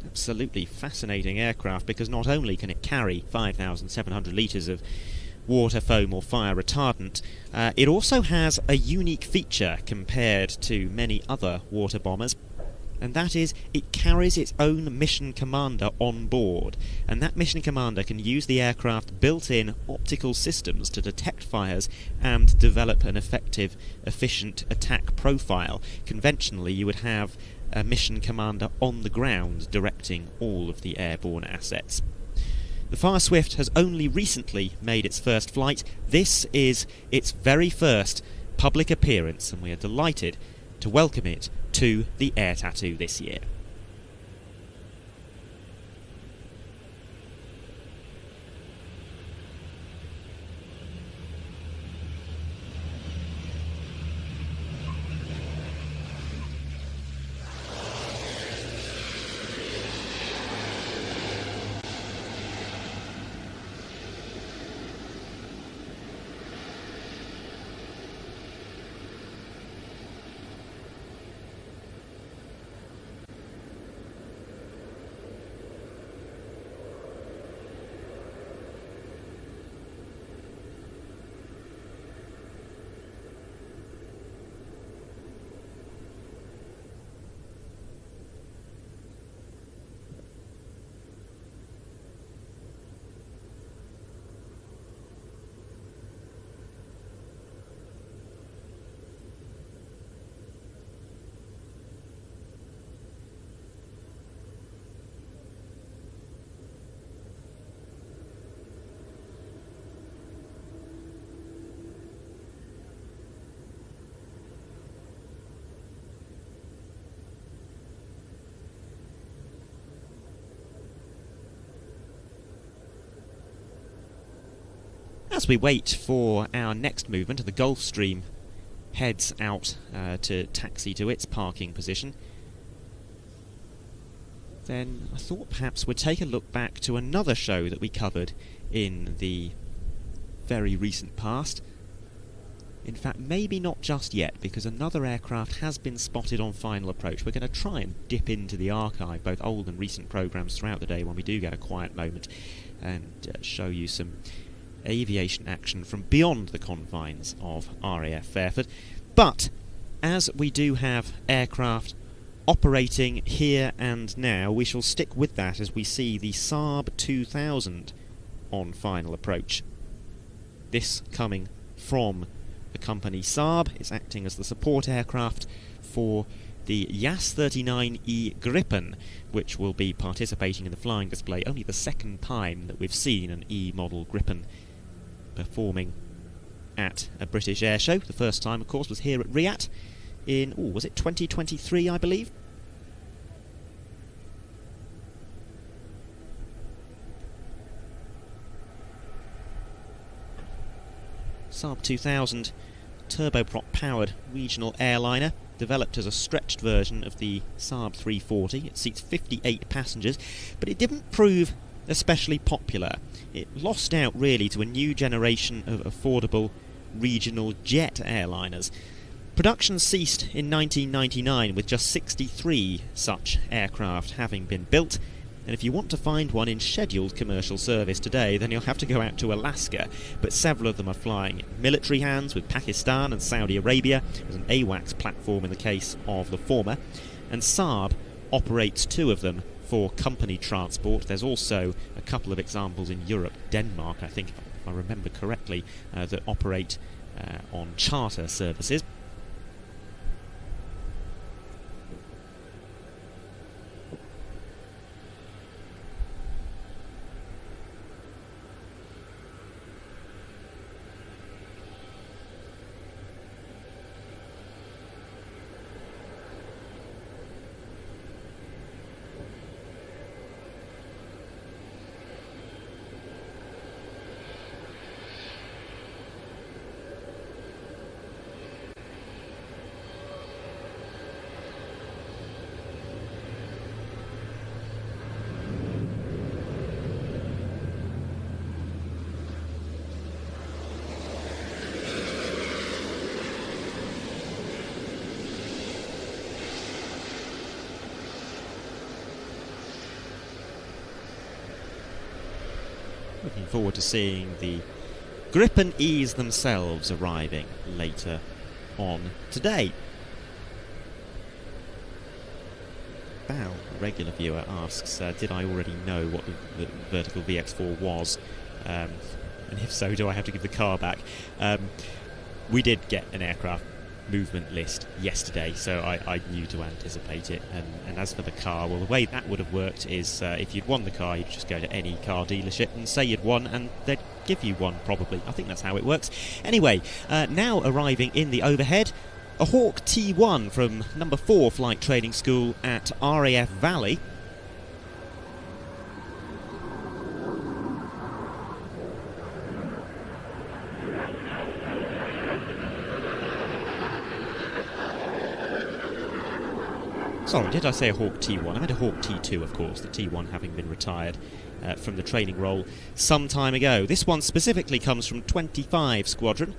Absolutely fascinating aircraft, because not only can it carry 5,700 litres of water, foam or fire retardant, it also has a unique feature compared to many other water bombers. And that is, it carries its own mission commander on board, and that mission commander can use the aircraft's built-in optical systems to detect fires and develop an effective, efficient attack profile. Conventionally, you would have a mission commander on the ground directing all of the airborne assets. The Fire Swift has only recently made its first flight. This is its very first public appearance, and we are delighted to welcome it to the Air Tattoo this year. As we wait for our next movement, the Gulfstream heads out to taxi to its parking position, then I thought perhaps we'd take a look back to another show that we covered in the very recent past. In fact, maybe not just yet, because another aircraft has been spotted on final approach. We're going to try and dip into the archive, both old and recent programmes, throughout the day when we do get a quiet moment, and show you some aviation action from beyond the confines of RAF Fairford. But as we do have aircraft operating here and now, we shall stick with that as we see the Saab 2000 on final approach. This coming from the company Saab. It's acting as the support aircraft for the JAS 39E Gripen, which will be participating in the flying display. Only the second time that we've seen an E-model Gripen performing at a British air show. The first time, of course, was here at RIAT in, was it 2023, I believe? Saab 2000 turboprop-powered regional airliner, developed as a stretched version of the Saab 340. It seats 58 passengers, but it didn't prove especially popular. It lost out really to a new generation of affordable regional jet airliners. Production ceased in 1999 with just 63 such aircraft having been built, and if you want to find one in scheduled commercial service today, then you'll have to go out to Alaska, but several of them are flying in military hands with Pakistan and Saudi Arabia. There's an AWACS platform in the case of the former, and Saab operates 2 of them for company transport. There's also a couple of examples in Europe, Denmark I think, if I remember correctly, that operate on charter services. Looking forward to seeing the Gripen E's themselves arriving later on today. Val, a regular viewer, asks, did I already know what the vertical VX4 was? And if so, do I have to give the car back? We did get an aircraft movement list yesterday, so I knew to anticipate it. And as for the car, well, the way that would have worked is if you'd won the car, you'd just go to any car dealership and say you'd won, and they'd give you one, probably. I think that's how it works. Anyway, now arriving in the overhead, a Hawk T1 from number 4 Flight Training School at RAF Valley. Sorry, did I say a Hawk T1? I meant a Hawk T2, of course, the T1 having been retired from the training role some time ago. This one specifically comes from 25 Squadron.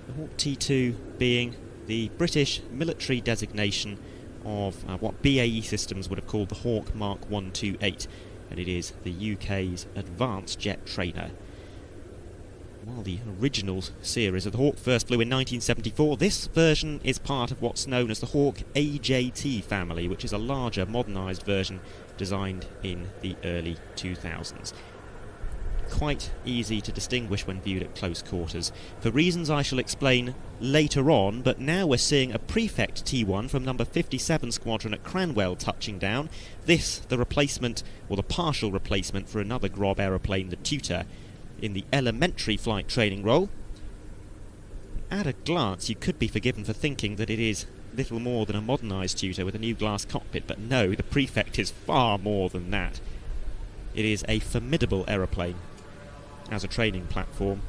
The Hawk T2 being the British military designation of what BAE Systems would have called the Hawk Mark 128, and it is the UK's advanced jet trainer. While the original series of the Hawk first flew in 1974, this version is part of what's known as the Hawk AJT family, which is a larger, modernised version designed in the early 2000s. Quite easy to distinguish when viewed at close quarters, for reasons I shall explain later on, but now we're seeing a Prefect T1 from number 57 Squadron at Cranwell touching down. This, the replacement, or the partial replacement for another Grob aeroplane, the Tutor, in the elementary flight training role. At a glance, you could be forgiven for thinking that it is little more than a modernised Tutor with a new glass cockpit, but no, the Prefect is far more than that. It is a formidable aeroplane as a training platform.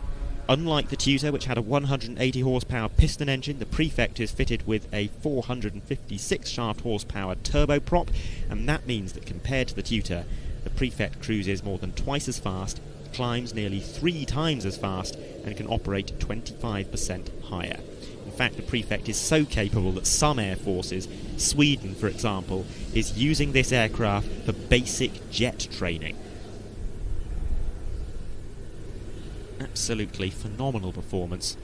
Unlike the Tutor, which had a 180 horsepower piston engine, the Prefect is fitted with a 456 shaft horsepower turboprop, and that means that compared to the Tutor, the Prefect cruises more than twice as fast, climbs nearly 3 times as fast, and can operate 25% higher. In fact, the Prefect is so capable that some air forces, Sweden for example, is using this aircraft for basic jet training. Absolutely phenomenal performance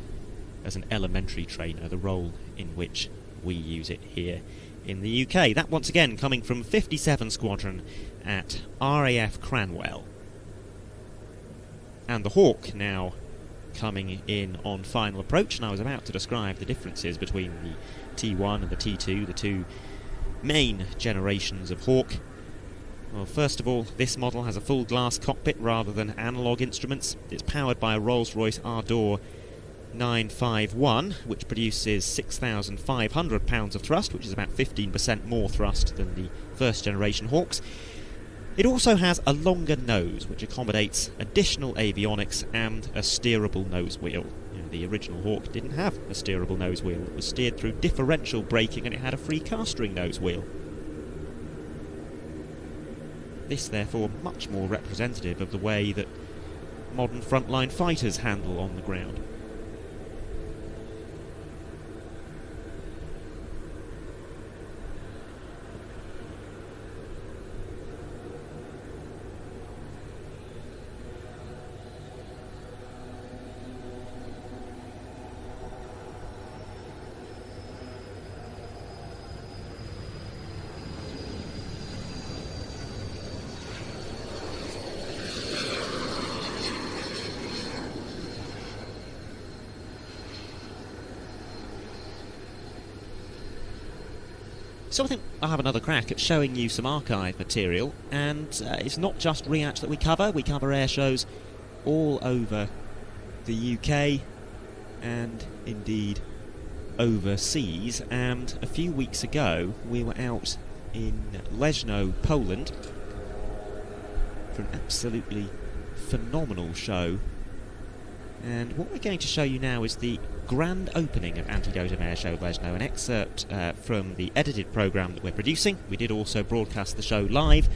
as an elementary trainer, the role in which we use it here in the UK. That once again coming from 57 Squadron at RAF Cranwell. And the Hawk now coming in on final approach, and I was about to describe the differences between the T1 and the T2, the two main generations of Hawk. Well, first of all, this model has a full glass cockpit rather than analogue instruments. It's powered by a Rolls-Royce Ardor 951, which produces 6,500 pounds of thrust, which is about 15% more thrust than the first generation Hawks. It also has a longer nose, which accommodates additional avionics and a steerable nose wheel. The original Hawk didn't have a steerable nose wheel. It was steered through differential braking and it had a free castering nose wheel. This, therefore, much more representative of the way that modern frontline fighters handle on the ground. So I think I'll have another crack at showing you some archive material, and it's not just RIAT that we cover air shows all over the UK and indeed overseas. And a few weeks ago we were out in Lesno, Poland for an absolutely phenomenal show, and what we're going to show you now is the grand opening of Anti-Dotum Air Show Lesno, an excerpt from the edited programme that we're producing. We did also broadcast the show live,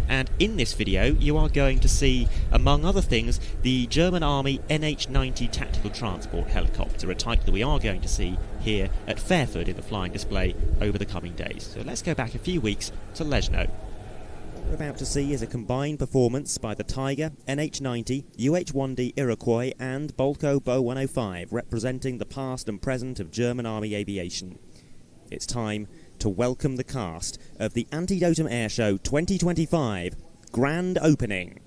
and in this video you are going to see, among other things, the German Army NH90 tactical transport helicopter, a type that we are going to see here at Fairford in the flying display over the coming days. So let's go back a few weeks to Lesno. What we're about to see is a combined performance by the Tiger, NH90, UH-1D Iroquois and Bolko Bo 105, representing the past and present of German Army aviation. It's time to welcome the cast of the Anti-Dotum Air Show 2025 Grand Opening.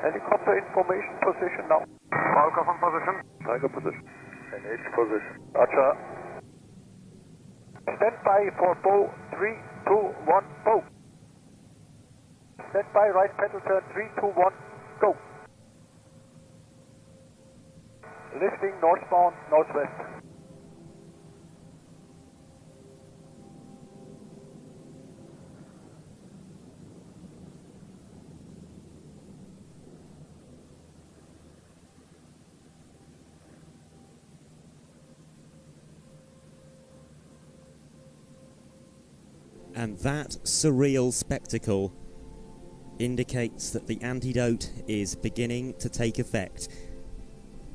Helicopter information position now. Falcon from position. Tiger position. NH position. Roger. Stand by for bow 3, 2, 1, bow. Stand by, right pedal turn 3, 2, 1, go. Lifting northbound, northwest. And that surreal spectacle indicates that the antidote is beginning to take effect,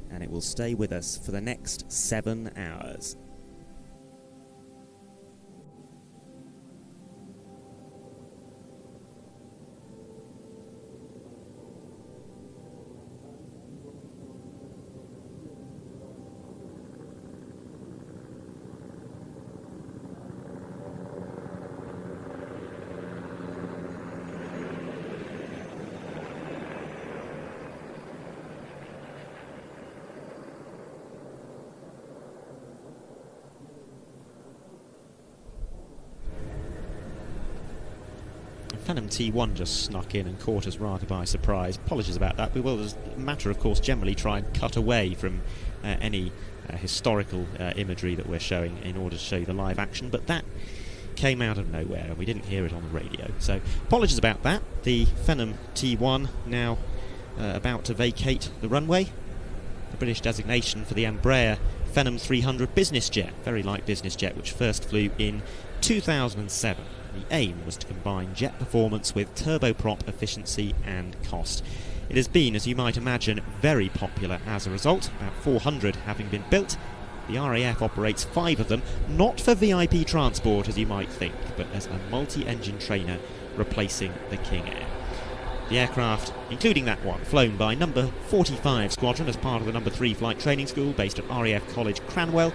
and it will stay with us for the next 7 hours. Phenom T1 just snuck in and caught us rather by surprise. Apologies about that. We will, as a matter of course, generally try and cut away from any historical imagery that we're showing in order to show you the live action, but that came out of nowhere and we didn't hear it on the radio. So apologies about that. The Phenom T1 now about to vacate the runway. The British designation for the Embraer Phenom 300 business jet, very light business jet, which first flew in 2007. The aim was to combine jet performance with turboprop efficiency and cost. It has been, as you might imagine, very popular as a result, about 400 having been built. The RAF operates 5 of them, not for VIP transport as you might think, but as a multi-engine trainer replacing the King Air. The aircraft, including that one, flown by number 45 Squadron as part of the number 3 Flight Training School based at RAF College Cranwell.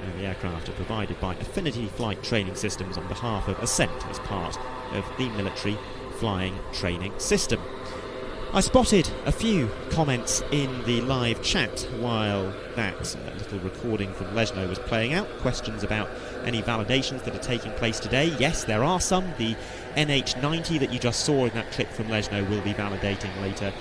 And the aircraft are provided by Affinity Flight Training Systems on behalf of Ascent as part of the military flying training system. I spotted a few comments in the live chat while that little recording from Lesno was playing out. Questions about any validations that are taking place today. Yes, there are some. The NH90 that you just saw in that clip from Lesno will be validating later.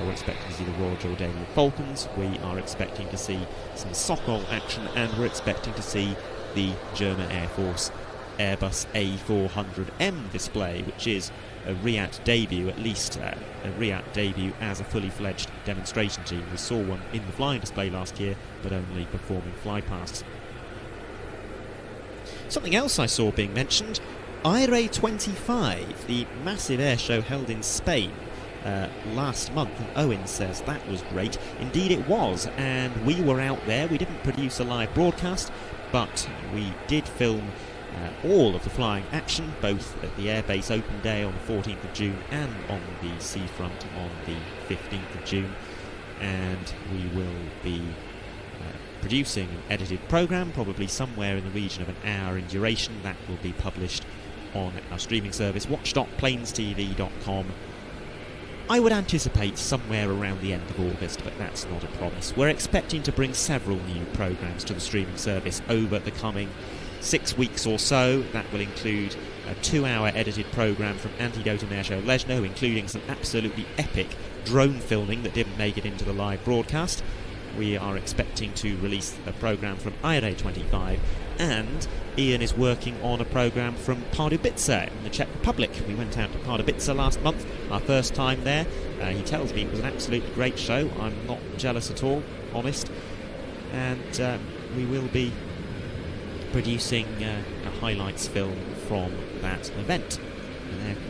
We're expecting to see the Royal Jordanian Falcons. We are expecting to see some Sokol action, and we're expecting to see the German Air Force Airbus A400M display, which is a RIAT debut, at least a RIAT debut as a fully fledged demonstration team. We saw one in the flying display last year, but only performing flypasts. Something else I saw being mentioned, IRA25, the massive air show held in Spain last month. Owen says that was great. Indeed it was, and we were out there. We didn't produce a live broadcast, but we did film all of the flying action, both at the Airbase Open Day on the 14th of June and on the seafront on the 15th of June. And we will be producing an edited programme, probably somewhere in the region of an hour in duration. That will be published on our streaming service, watch.planestv.com. I would anticipate somewhere around the end of August, but that's not a promise. We're expecting to bring several new programmes to the streaming service over the coming 6 weeks or so. That will include a 2-hour edited programme from Antidote and Airshow Lesno, including some absolutely epic drone filming that didn't make it into the live broadcast. We are expecting to release a programme from IRA25, and Ian is working on a programme from Pardubice in the Czech Republic. We went out to Pardubice last month, our first time there. He tells me it was an absolutely great show. I'm not jealous at all, honest. And we will be producing a highlights film from that event.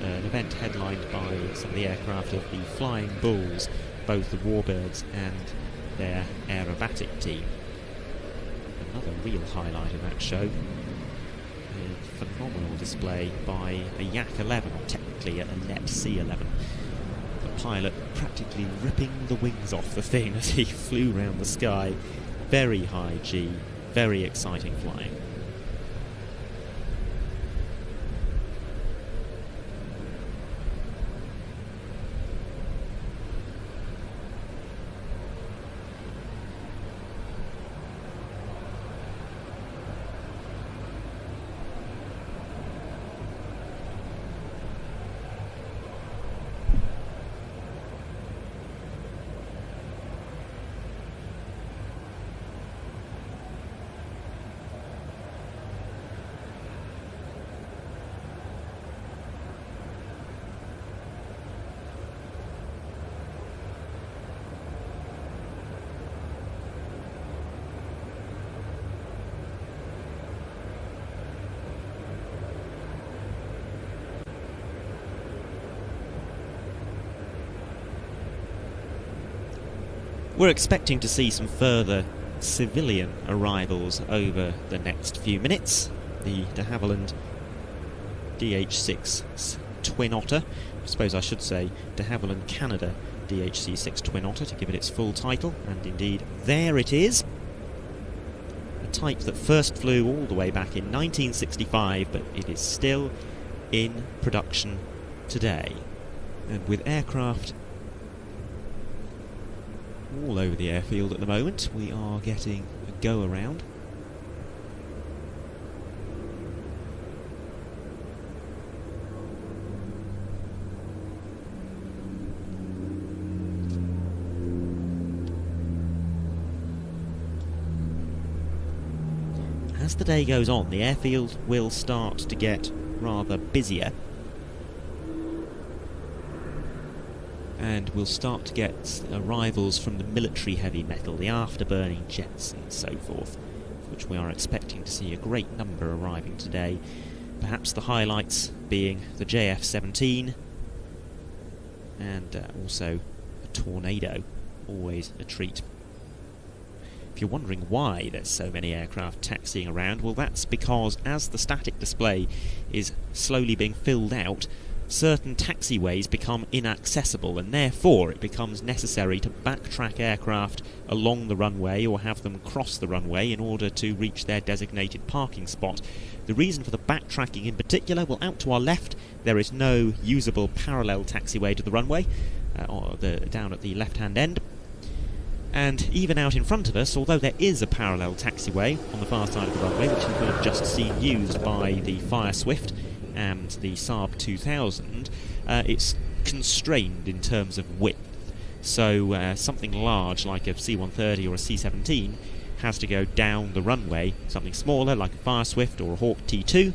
An event headlined by some of the aircraft of the Flying Bulls, both the Warbirds and their aerobatic team. Another real highlight of that show, a phenomenal display by a Yak 11, or technically a Let C-11. The pilot practically ripping the wings off the thing as he flew round the sky. Very high G, very exciting flying. We're expecting to see some further civilian arrivals over the next few minutes. The de Havilland DH6 Twin Otter, I suppose I should say de Havilland Canada DHC6 Twin Otter to give it its full title, and indeed there it is. A type that first flew all the way back in 1965, but it is still in production today. And with aircraft all over the airfield at the moment, we are getting a go around. As the day goes on, the airfield will start to get rather busier, and we'll start to get arrivals from the military heavy metal, the afterburning jets and so forth, which we are expecting to see a great number arriving today. Perhaps the highlights being the JF-17 and also a Tornado, always a treat. If you're wondering why there's so many aircraft taxiing around, well, that's because as the static display is slowly being filled out certain taxiways become inaccessible, and therefore it becomes necessary to backtrack aircraft along the runway or have them cross the runway in order to reach their designated parking spot. The reason for the backtracking in particular, well, out to our left there is no usable parallel taxiway to the runway, down at the left-hand end. And even out in front of us, although there is a parallel taxiway on the far side of the runway, which you could have just seen used by the Fire Swift and the Saab 2000, it's constrained in terms of width. So something large like a C-130 or a C-17 has to go down the runway. Something smaller like a Fire Swift or a Hawk T2,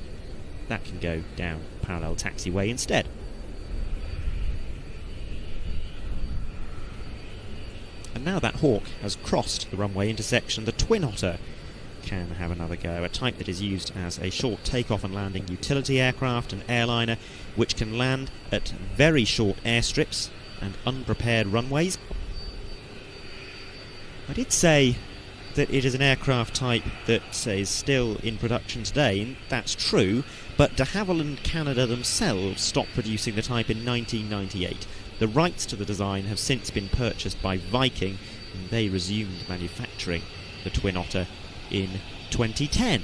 that can go down parallel taxiway instead. And now that Hawk has crossed the runway intersection, the Twin Otter can have another go, a type that is used as a short takeoff and landing utility aircraft and airliner, which can land at very short airstrips and unprepared runways. I did say that it is an aircraft type that is still in production today, and that's true, but de Havilland Canada themselves stopped producing the type in 1998. The rights to the design have since been purchased by Viking, and they resumed manufacturing the Twin Otter in 2010.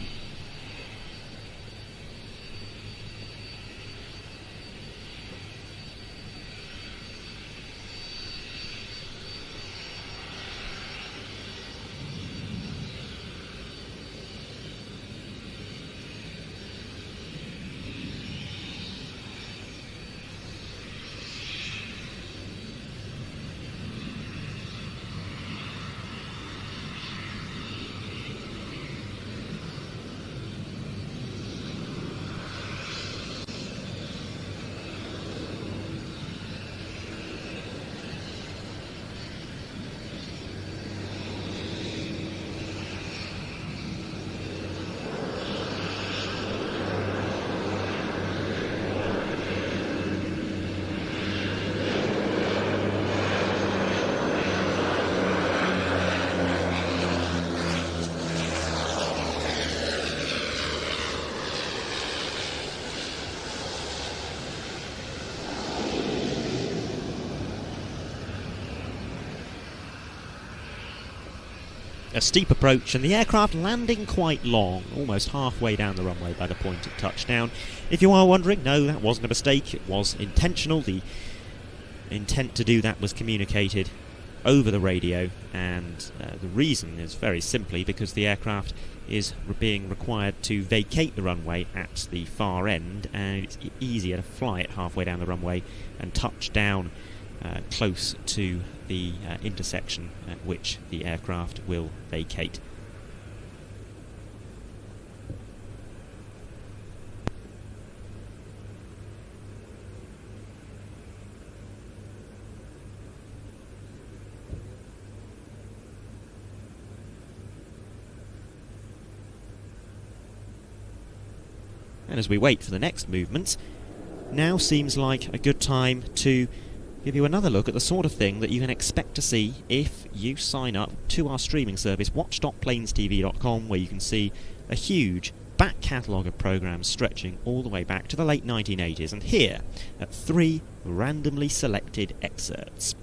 A steep approach and the aircraft landing quite long, almost halfway down the runway by the point of touchdown. If you are wondering, no, that wasn't a mistake, it was intentional. The intent to do that was communicated over the radio, and the reason is very simply because the aircraft is being required to vacate the runway at the far end, and it's easier to fly it halfway down the runway and touch down close to the intersection at which the aircraft will vacate. And as we wait for the next movements, now seems like a good time to give you another look at the sort of thing that you can expect to see if you sign up to our streaming service, watch.planestv.com, where you can see a huge back catalogue of programmes stretching all the way back to the late 1980s, and here are 3 randomly selected excerpts.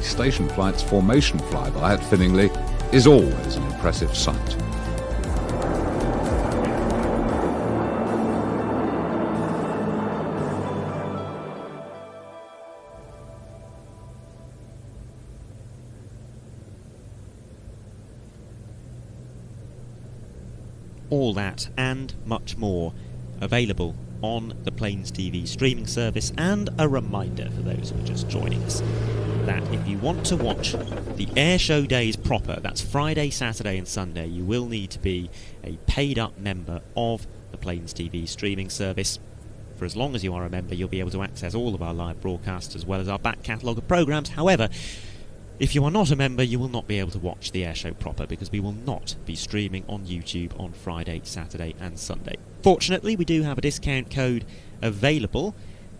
Station flight's formation flyby at Finningley is always an impressive sight. All that and much more available on the Plains TV streaming service. And a reminder for those who are just joining us that if you want to watch the air show days proper, that's Friday, Saturday and Sunday, you will need to be a paid up member of the Plains TV streaming service. For as long as you are a member, you'll be able to access all of our live broadcasts as well as our back catalogue of programmes. However, if you are not a member, you will not be able to watch the airshow proper, because we will not be streaming on YouTube on Friday, Saturday and Sunday. Fortunately, we do have a discount code available,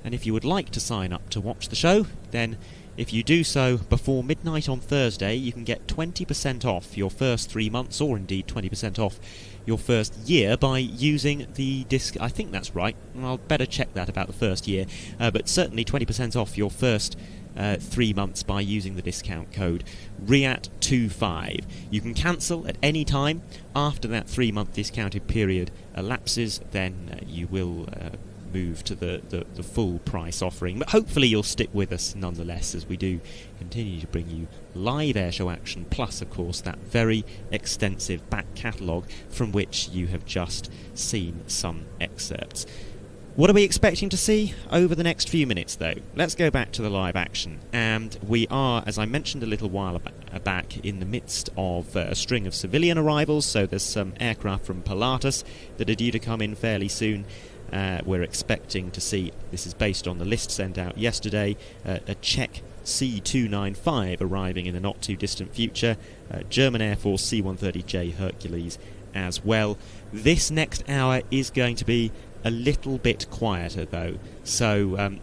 and if you would like to sign up to watch the show, then if you do so before midnight on Thursday, you can get 20% off your first 3 months, or indeed 20% off your first year, by using the disc. I think that's right, and I'll better check that about the first year, but certainly 20% off your first 3 months by using the discount code RIAT25. You can cancel at any time after that 3-month discounted period elapses. Then you will move to the full price offering, but hopefully you'll stick with us nonetheless, as we do continue to bring you live airshow action, plus of course that very extensive back catalogue from which you have just seen some excerpts. What are we expecting to see over the next few minutes, though? Let's go back to the live action. And we are, as I mentioned a little while back, in the midst of a string of civilian arrivals. So there's some aircraft from Pilatus that are due to come in fairly soon. We're expecting to see, this is based on the list sent out yesterday, a Czech C-295 arriving in the not too distant future, German Air Force C-130J Hercules as well. This next hour is going to be a little bit quieter though, so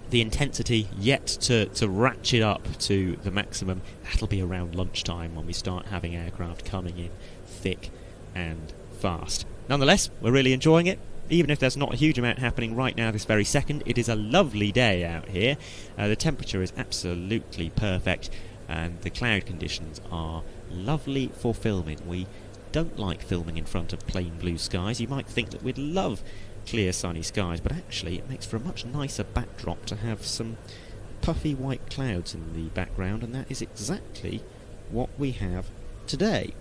the intensity yet to ratchet up to the maximum. That'll be around lunchtime when we start having aircraft coming in thick and fast. Nonetheless, we're really enjoying it. Even if there's not a huge amount happening right now this very second, it is a lovely day out here. The temperature is absolutely perfect and the cloud conditions are lovely for filming. We don't like filming in front of plain blue skies. You might think that we'd love clear sunny skies, but actually it makes for a much nicer backdrop to have some puffy white clouds in the background, and that is exactly what we have today.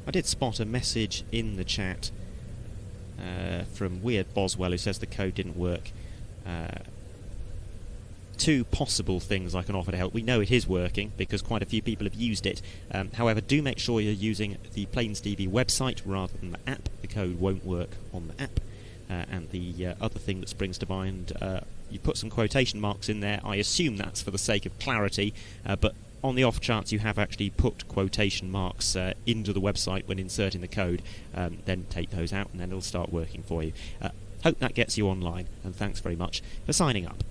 I did spot a message in the chat from Weird Boswell, who says the code didn't work. Two possible things I can offer to help. We know it is working because quite a few people have used it. However, do make sure you're using the Plains TV website rather than the app. The code won't work on the app. And the other thing that springs to mind, you put some quotation marks in there. I assume that's for the sake of clarity, but on the off chance you have actually put quotation marks into the website when inserting the code, then take those out and then it'll start working for you. Hope that gets you online, and thanks very much for signing up.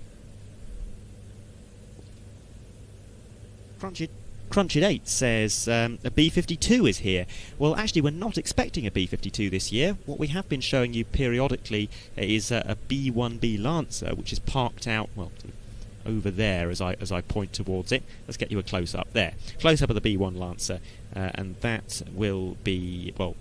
Crunchit8 says a B-52 is here. Well, actually, we're not expecting a B-52 this year. What we have been showing you periodically is a B-1B Lancer, which is parked out, well, over there as I point towards it. Let's get you a close-up there. Close-up of the B-1 Lancer, and that will be, well,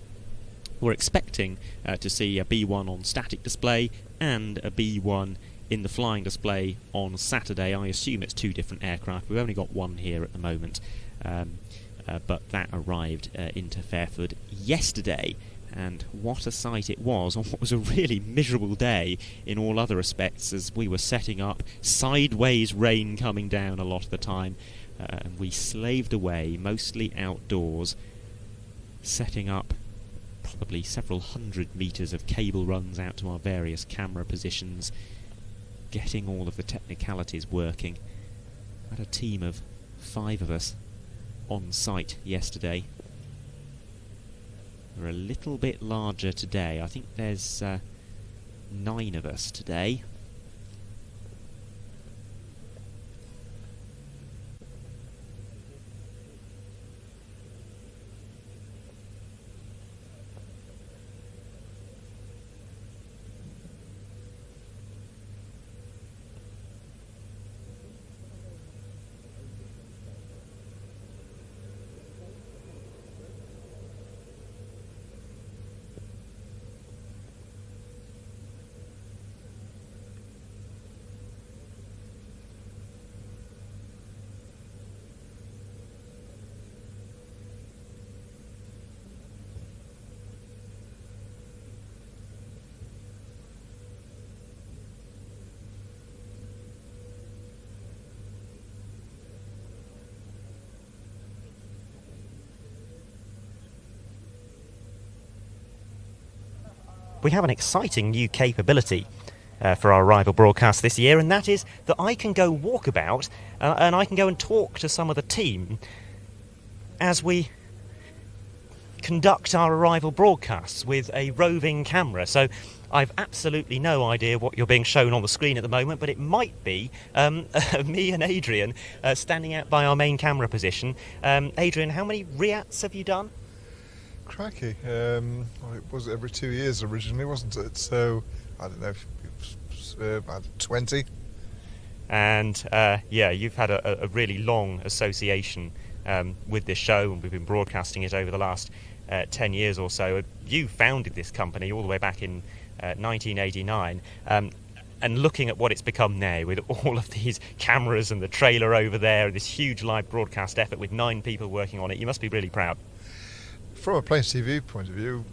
we're expecting to see a B-1 on static display and a B-1 in the flying display on Saturday. I assume it's two different aircraft. We've only got one here at the moment, but that arrived into Fairford yesterday, And what a sight it was on what was a really miserable day in all other respects, as we were setting up, sideways rain coming down a lot of the time, and we slaved away, mostly outdoors, setting up probably several hundred metres of cable runs out to our various camera positions, getting all of the technicalities working. We had a team of 5 of us on site yesterday. We're a little bit larger today. I think there's 9 of us today. We have an exciting new capability for our Arrival broadcast this year, and that is that I can go walkabout and I can go and talk to some of the team as we conduct our Arrival broadcasts with a roving camera. So I've absolutely no idea what you're being shown on the screen at the moment, but it might be me and Adrian standing out by our main camera position. Adrian, how many RIATs have you done? Crikey. Well, it was every 2 years originally, wasn't it? So, I don't know, about 20. And yeah, you've had a really long association with this show, and we've been broadcasting it over the last 10 years or so. You founded this company all the way back in 1989. And looking at what it's become now, with all of these cameras and the trailer over there, this huge live broadcast effort with 9 people working on it, you must be really proud. From a Plains TV point of view,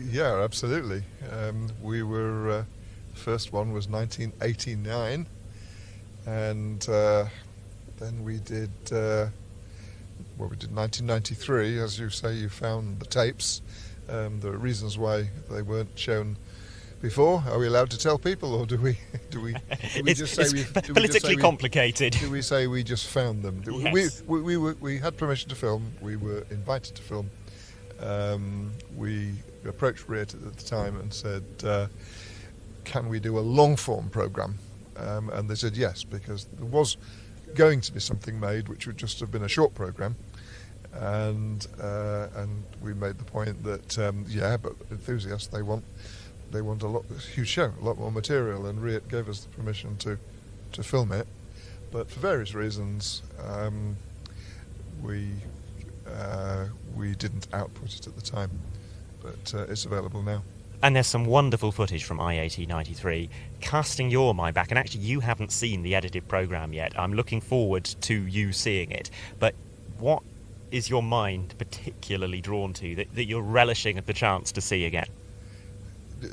yeah, absolutely. We were, the first one was 1989, and then we did, well, we did 1993. As you say, you found the tapes. There are reasons why they weren't shown before. Are we allowed to tell people, or do we just say we politically complicated? Do we say we just found them? Yes. We had permission to film. We were invited to film. We approached RIAT at the time and said, can we do a long-form programme? And they said yes, because there was going to be something made which would just have been a short programme. And we made the point that, yeah, but enthusiasts, they want a huge show, a lot more material, and RIAT gave us the permission to film it. But for various reasons, we didn't output it at the time, but it's available now. And there's some wonderful footage from IAT 93, casting your mind back, and actually you haven't seen the edited programme yet. I'm looking forward to you seeing it, but what is your mind particularly drawn to that you're relishing the chance to see again?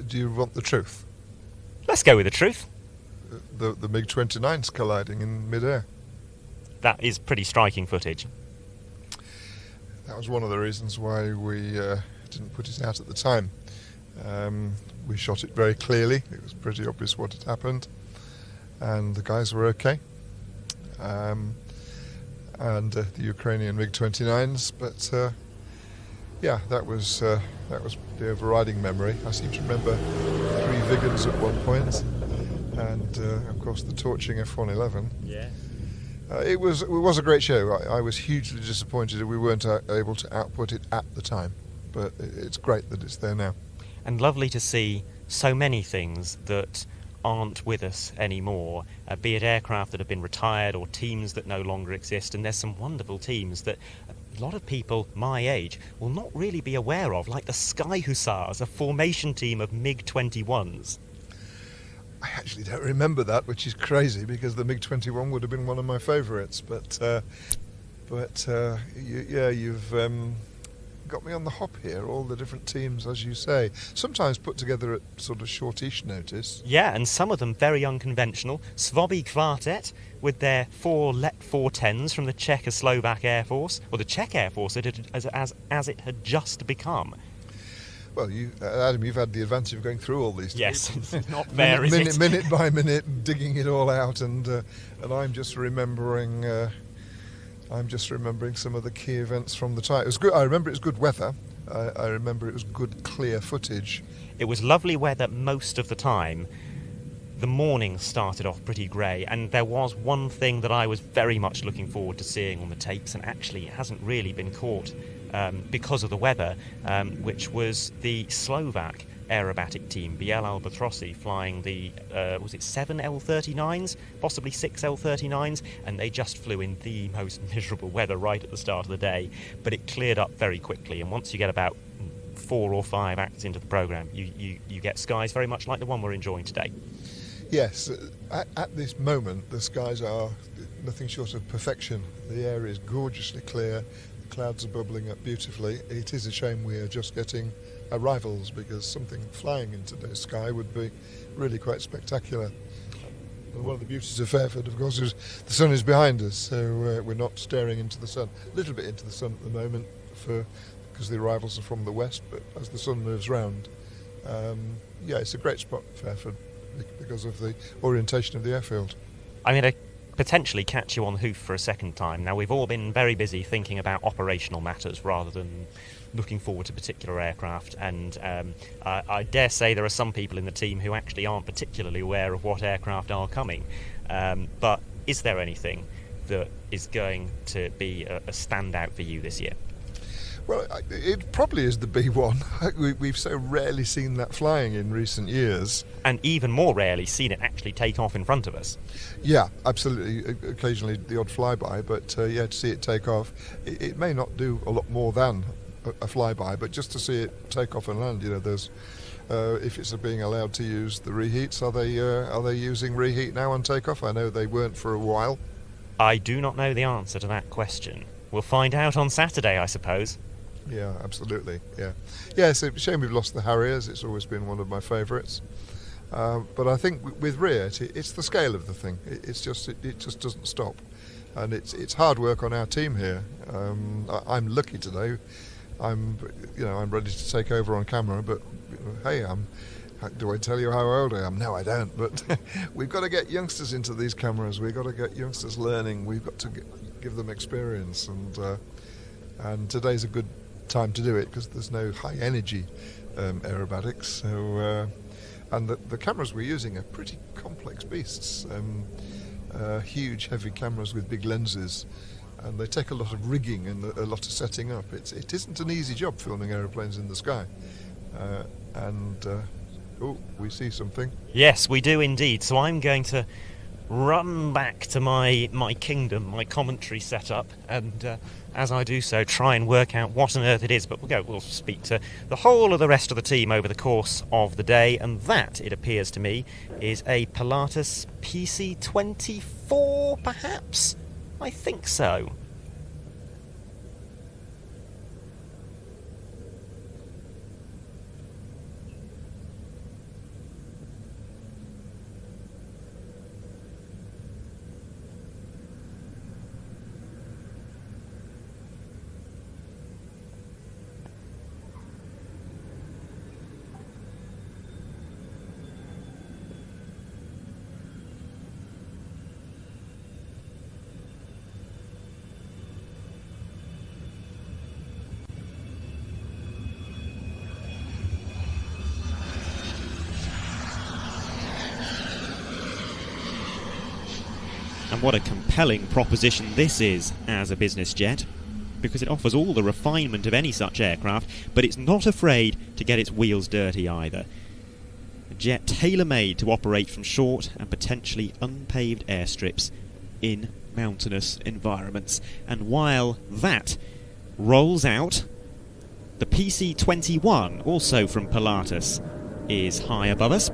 Do you want the truth? Let's go with the truth. The MiG-29's colliding in mid-air. That is pretty striking footage. That was one of the reasons why we didn't put it out at the time. We shot it very clearly. It was pretty obvious what had happened, and the guys were okay. And the Ukrainian MiG-29s, but yeah, that was the overriding memory. I seem to remember 3 Vigans at one point, and of course the torching F-111. Yeah. It was a great show. I was hugely disappointed that we weren't able to output it at the time, but it's great that it's there now. And lovely to see so many things that aren't with us anymore, be it aircraft that have been retired or teams that no longer exist. And there's some wonderful teams that a lot of people my age will not really be aware of, like the Sky Hussars, a formation team of MiG-21s. I actually don't remember that, which is crazy, because the MiG-21 would have been one of my favourites. But yeah, you've got me on the hop here, all the different teams, as you say, sometimes put together at sort of shortish notice. Yeah, and some of them very unconventional. Svoby Quartet with their 4 Let 410s from the Czechoslovak Air Force, or the Czech Air Force as it had just become. Well, Adam, you've had the advantage of going through all these. Yes, not fair, is it? Minute by minute, digging it all out, and I'm just remembering. Some of the key events from the time. It was good. I remember it was good weather. I remember it was good, clear footage. It was lovely weather most of the time. The morning started off pretty grey, and there was one thing that I was very much looking forward to seeing on the tapes, and actually it hasn't really been caught because of the weather, which was the Slovak aerobatic team, Biel Albatrossi, flying the, was it 7 L-39s, possibly 6 L-39s, and they just flew in the most miserable weather right at the start of the day, but it cleared up very quickly, and once you get about 4 or 5 acts into the programme, you get skies very much like the one we're enjoying today. Yes, at this moment the skies are nothing short of perfection. The air is gorgeously clear, the clouds are bubbling up beautifully. It is a shame we are just getting arrivals, because something flying in today's sky would be really quite spectacular. And one of the beauties of Fairford, of course, is the sun is behind us, so we're not staring into the sun. A little bit into the sun at the moment, because the arrivals are from the west, but as the sun moves round, it's a great spot, Fairford, because of the orientation of the airfield. I'm going to potentially catch you on the hoof for a second time. Now, we've all been very busy thinking about operational matters rather than looking forward to particular aircraft, and I dare say there are some people in the team who actually aren't particularly aware of what aircraft are coming. But is there anything that is going to be a standout for you this year? Well, it probably is the B1. We've so rarely seen that flying in recent years. And even more rarely seen it actually take off in front of us. Yeah, absolutely. Occasionally the odd flyby, but to see it take off, it may not do a lot more than a flyby, but just to see it take off and land, there's if it's being allowed to use the reheats, are they using reheat now on takeoff? I know they weren't for a while. I do not know the answer to that question. We'll find out on Saturday, I suppose. Yeah, absolutely. Yeah, it's a shame we've lost the Harriers. It's always been one of my favourites. But I think with RIAT, it's the scale of the thing. It just doesn't stop, and it's hard work on our team here. I'm lucky today. I'm ready to take over on camera, but hey, do I tell you how old I am? No, I don't. But we've got to get youngsters into these cameras. We've got to get youngsters learning. We've got to give them experience, and today's a good time to do it because there's no high energy aerobatics. So and the cameras we're using are pretty complex beasts. Huge, heavy cameras with big lenses. And they take a lot of rigging and a lot of setting up. It isn't an easy job filming aeroplanes in the sky. We see something. Yes, we do indeed. So I'm going to run back to my kingdom, my commentary setup, and as I do so, try and work out what on earth it is. But we'll speak to the whole of the rest of the team over the course of the day, and that, it appears to me, is a Pilatus PC-24, perhaps? I think so. And what a compelling proposition this is as a business jet, because it offers all the refinement of any such aircraft, but it's not afraid to get its wheels dirty either. A jet tailor-made to operate from short and potentially unpaved airstrips in mountainous environments. And while that rolls out, the PC-21, also from Pilatus, is high above us.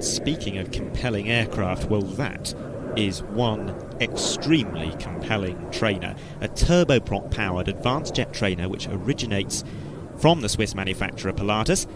speaking of compelling aircraft, well, that is one extremely compelling trainer. A turboprop-powered advanced jet trainer which originates from the Swiss manufacturer Pilatus,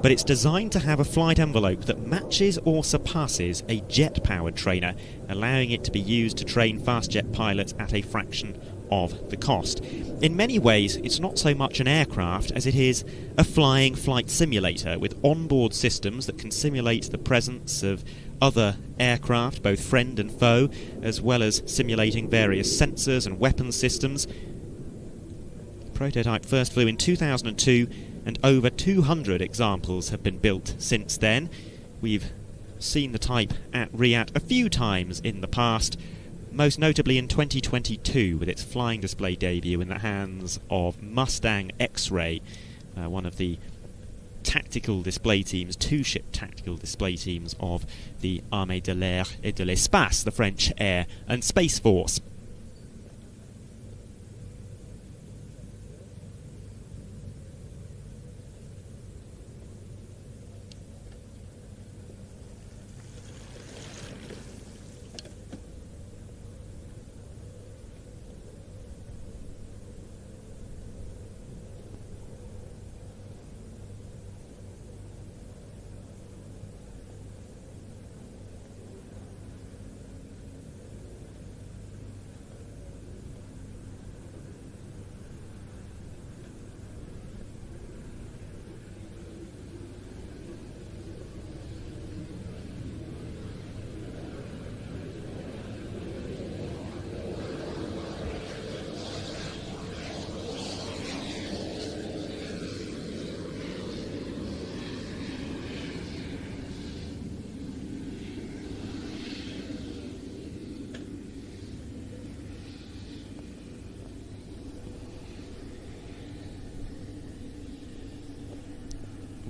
but it's designed to have a flight envelope that matches or surpasses a jet-powered trainer, allowing it to be used to train fast jet pilots at a fraction of the cost. In many ways, it's not so much an aircraft as it is a flying flight simulator with onboard systems that can simulate the presence of other aircraft, both friend and foe, as well as simulating various sensors and weapons systems. The prototype first flew in 2002, and over 200 examples have been built since then. We've seen the type at RIAT a few times in the past, most notably in 2022 with its flying display debut in the hands of Mustang X-Ray, one of the tactical display teams, two-ship tactical display teams of the Armée de l'Air et de l'Espace, the French Air and Space Force.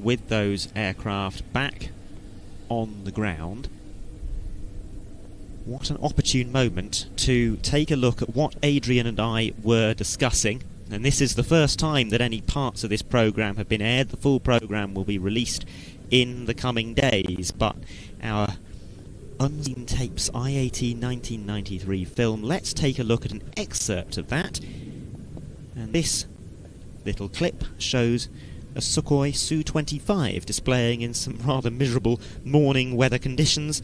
With those aircraft back on the ground, what an opportune moment to take a look at what Adrian and I were discussing. And this is the first time that any parts of this programme have been aired. The full programme will be released in the coming days, but our Unseen Tapes IAT 1993 film, let's take a look at an excerpt of that. And this little clip shows a Sukhoi Su-25 displaying in some rather miserable morning weather conditions,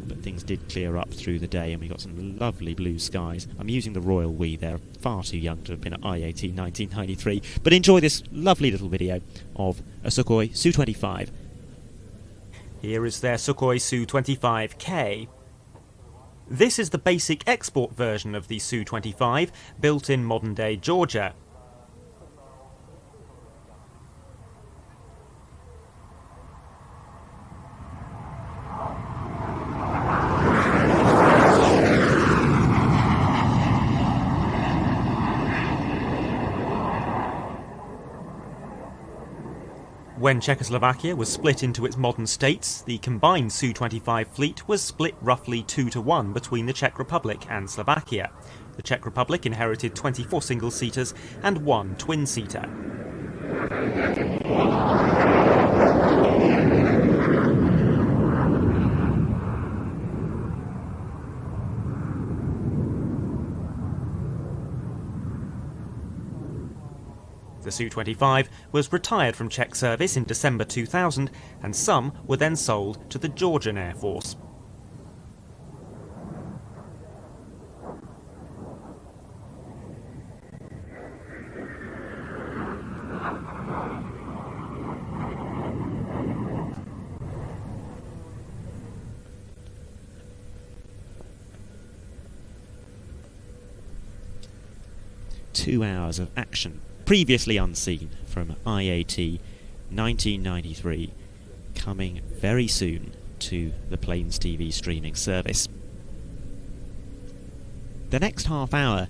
but things did clear up through the day and we got some lovely blue skies. I'm using the royal we, they're far too young to have been at IAT 1993, but enjoy this lovely little video of a Sukhoi Su-25. Here is their Sukhoi Su-25K. This is the basic export version of the Su-25, built in modern-day Georgia. When Czechoslovakia was split into its modern states, the combined Su-25 fleet was split roughly 2-1 between the Czech Republic and Slovakia. The Czech Republic inherited 24 single-seaters and 1 twin-seater. The Su-25 was retired from Czech service in December 2000, and some were then sold to the Georgian Air Force. Two hours of action previously unseen from IAT 1993, coming very soon to the Plains TV streaming service. The next half hour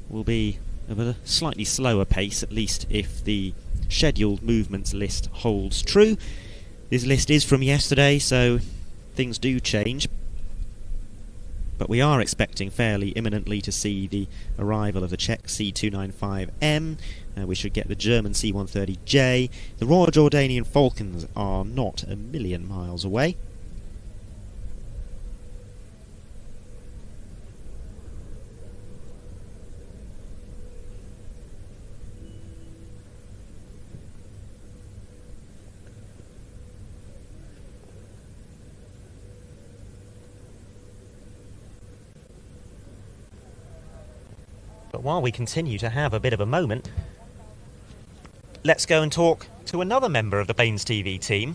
will be of a slightly slower pace, at least if the scheduled movements list holds true. This list is from yesterday, so things do change. but we are expecting fairly imminently to see the arrival of the Czech C295M. We should get the German C130J. The Royal Jordanian Falcons are not a million miles away. But while we continue to have a bit of a moment, let's go and talk to another member of the Plains TV team.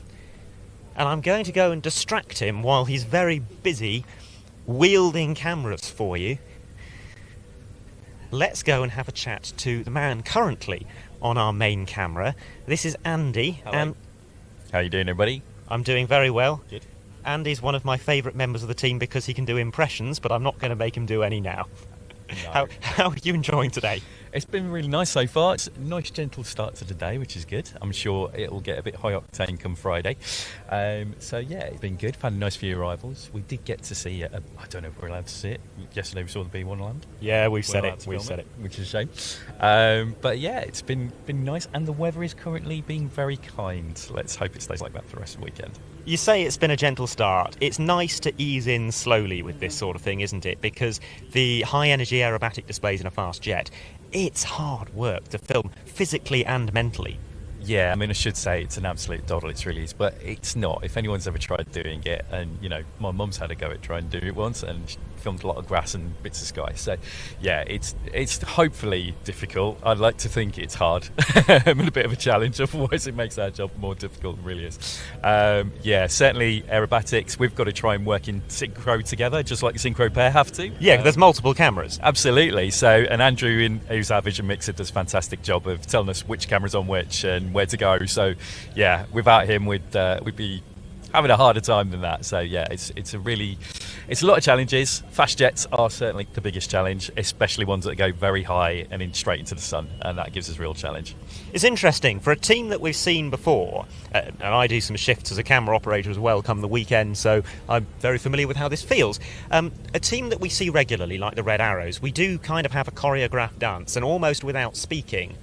And I'm going to go and distract him while he's very busy wielding cameras for you. Let's go and have a chat to the man currently on our main camera. This is Andy. Hello. And how are you doing, everybody? I'm doing very well. Good. Andy's one of my favourite members of the team because he can do impressions, but I'm not going to make him do any now. No. How are you enjoying today? It's been really nice so far. It's a nice gentle start to the day, which is good. I'm sure it will get a bit high octane come Friday. So yeah, it's been good. We've had a nice few arrivals. We did get to see, I don't know if we're allowed to see it. Yesterday we saw the B1 land. Yeah, we've We're said allowed it. to We've film said it. Which is a shame. But yeah, it's been nice, and the weather is currently being very kind. Let's hope it stays like that for the rest of the weekend. You say it's been a gentle start. It's nice to ease in slowly with this sort of thing, isn't it? Because the high-energy aerobatic displays in a fast jet, it's hard work to film physically and mentally. Yeah, I mean, I should say it's an absolute doddle, it really is, but it's not. If anyone's ever tried doing it, and, you know, my mum's had a go at trying to do it once, and she filmed a lot of grass and bits of sky. So, yeah, it's hopefully difficult. I'd like to think it's hard and a bit of a challenge, otherwise it makes our job more difficult than it really is. Yeah, certainly aerobatics, we've got to try and work in synchro together, just like the synchro pair have to. Yeah, there's multiple cameras. Absolutely. So, and Andrew, who's our vision mixer, does a fantastic job of telling us which camera's on which and where to go. So, yeah, without him, we'd be having a harder time than that. So, yeah, it's a lot of challenges. Fast jets are certainly the biggest challenge, especially ones that go very high and in straight into the sun, and that gives us a real challenge. It's interesting, for a team that we've seen before, and I do some shifts as a camera operator as well come the weekend, so I'm very familiar with how this feels. A team that we see regularly, like the Red Arrows, we do kind of have a choreographed dance, and almost without speaking,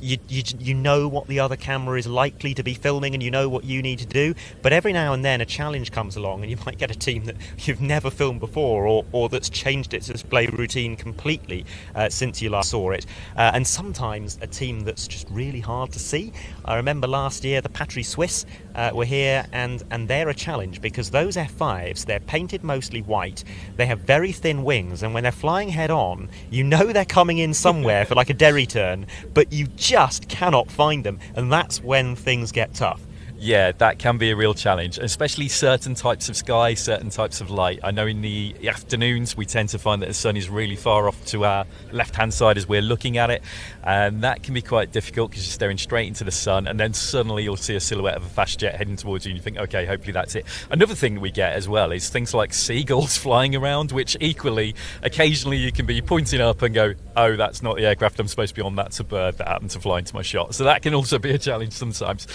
you know what the other camera is likely to be filming, and you know what you need to do, but every now and then a challenge comes along and you might get a team that you've never filmed before, or that's changed its display routine completely since you last saw it, and sometimes a team that's just really hard to see. I remember last year the Patrie Swiss were here, and they're a challenge because those F5s, they're painted mostly white, they have very thin wings, and when they're flying head on, you know they're coming in somewhere for like a derry turn, but you just cannot find them, and that's when things get tough. Yeah, that can be a real challenge, especially certain types of sky, certain types of light. I know in the afternoons we tend to find that the sun is really far off to our left-hand side as we're looking at it, and that can be quite difficult because you're staring straight into the sun, and then suddenly you'll see a silhouette of a fast jet heading towards you and you think, okay, hopefully that's it. Another thing that we get as well is things like seagulls flying around, which equally, occasionally you can be pointing up and go, oh, that's not the aircraft I'm supposed to be on, that's a bird that happened to fly into my shot. So that can also be a challenge sometimes.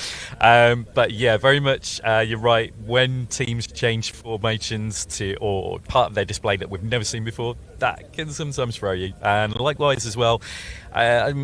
But yeah, very much you're right. When teams change formations or part of their display that we've never seen before, that can sometimes throw you. And likewise as well, I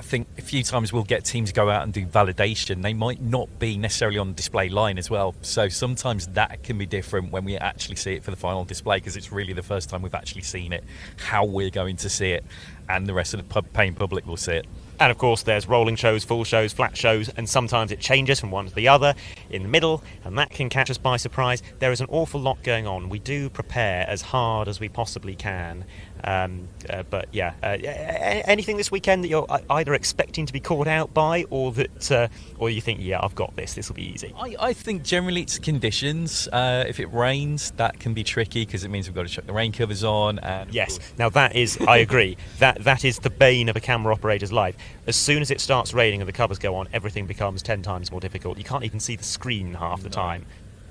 think a few times we'll get teams go out and do validation. They might not be necessarily on the display line as well. So sometimes that can be different when we actually see it for the final display, because it's really the first time we've actually seen it, how we're going to see it, and the rest of the paying public will see it. And of course there's rolling shows, full shows, flat shows, and sometimes it changes from one to the other in the middle, and that can catch us by surprise. There is an awful lot going on. We do prepare as hard as we possibly can. But yeah, anything this weekend that you're either expecting to be caught out by, or that, or you think, yeah, I've got this will be easy? I think generally it's conditions. If it rains, that can be tricky because it means we've got to chuck the rain covers on. And yes, now that is, I agree, that is the bane of a camera operator's life. As soon as it starts raining and the covers go on, everything becomes 10 times more difficult. You can't even see the screen half the time.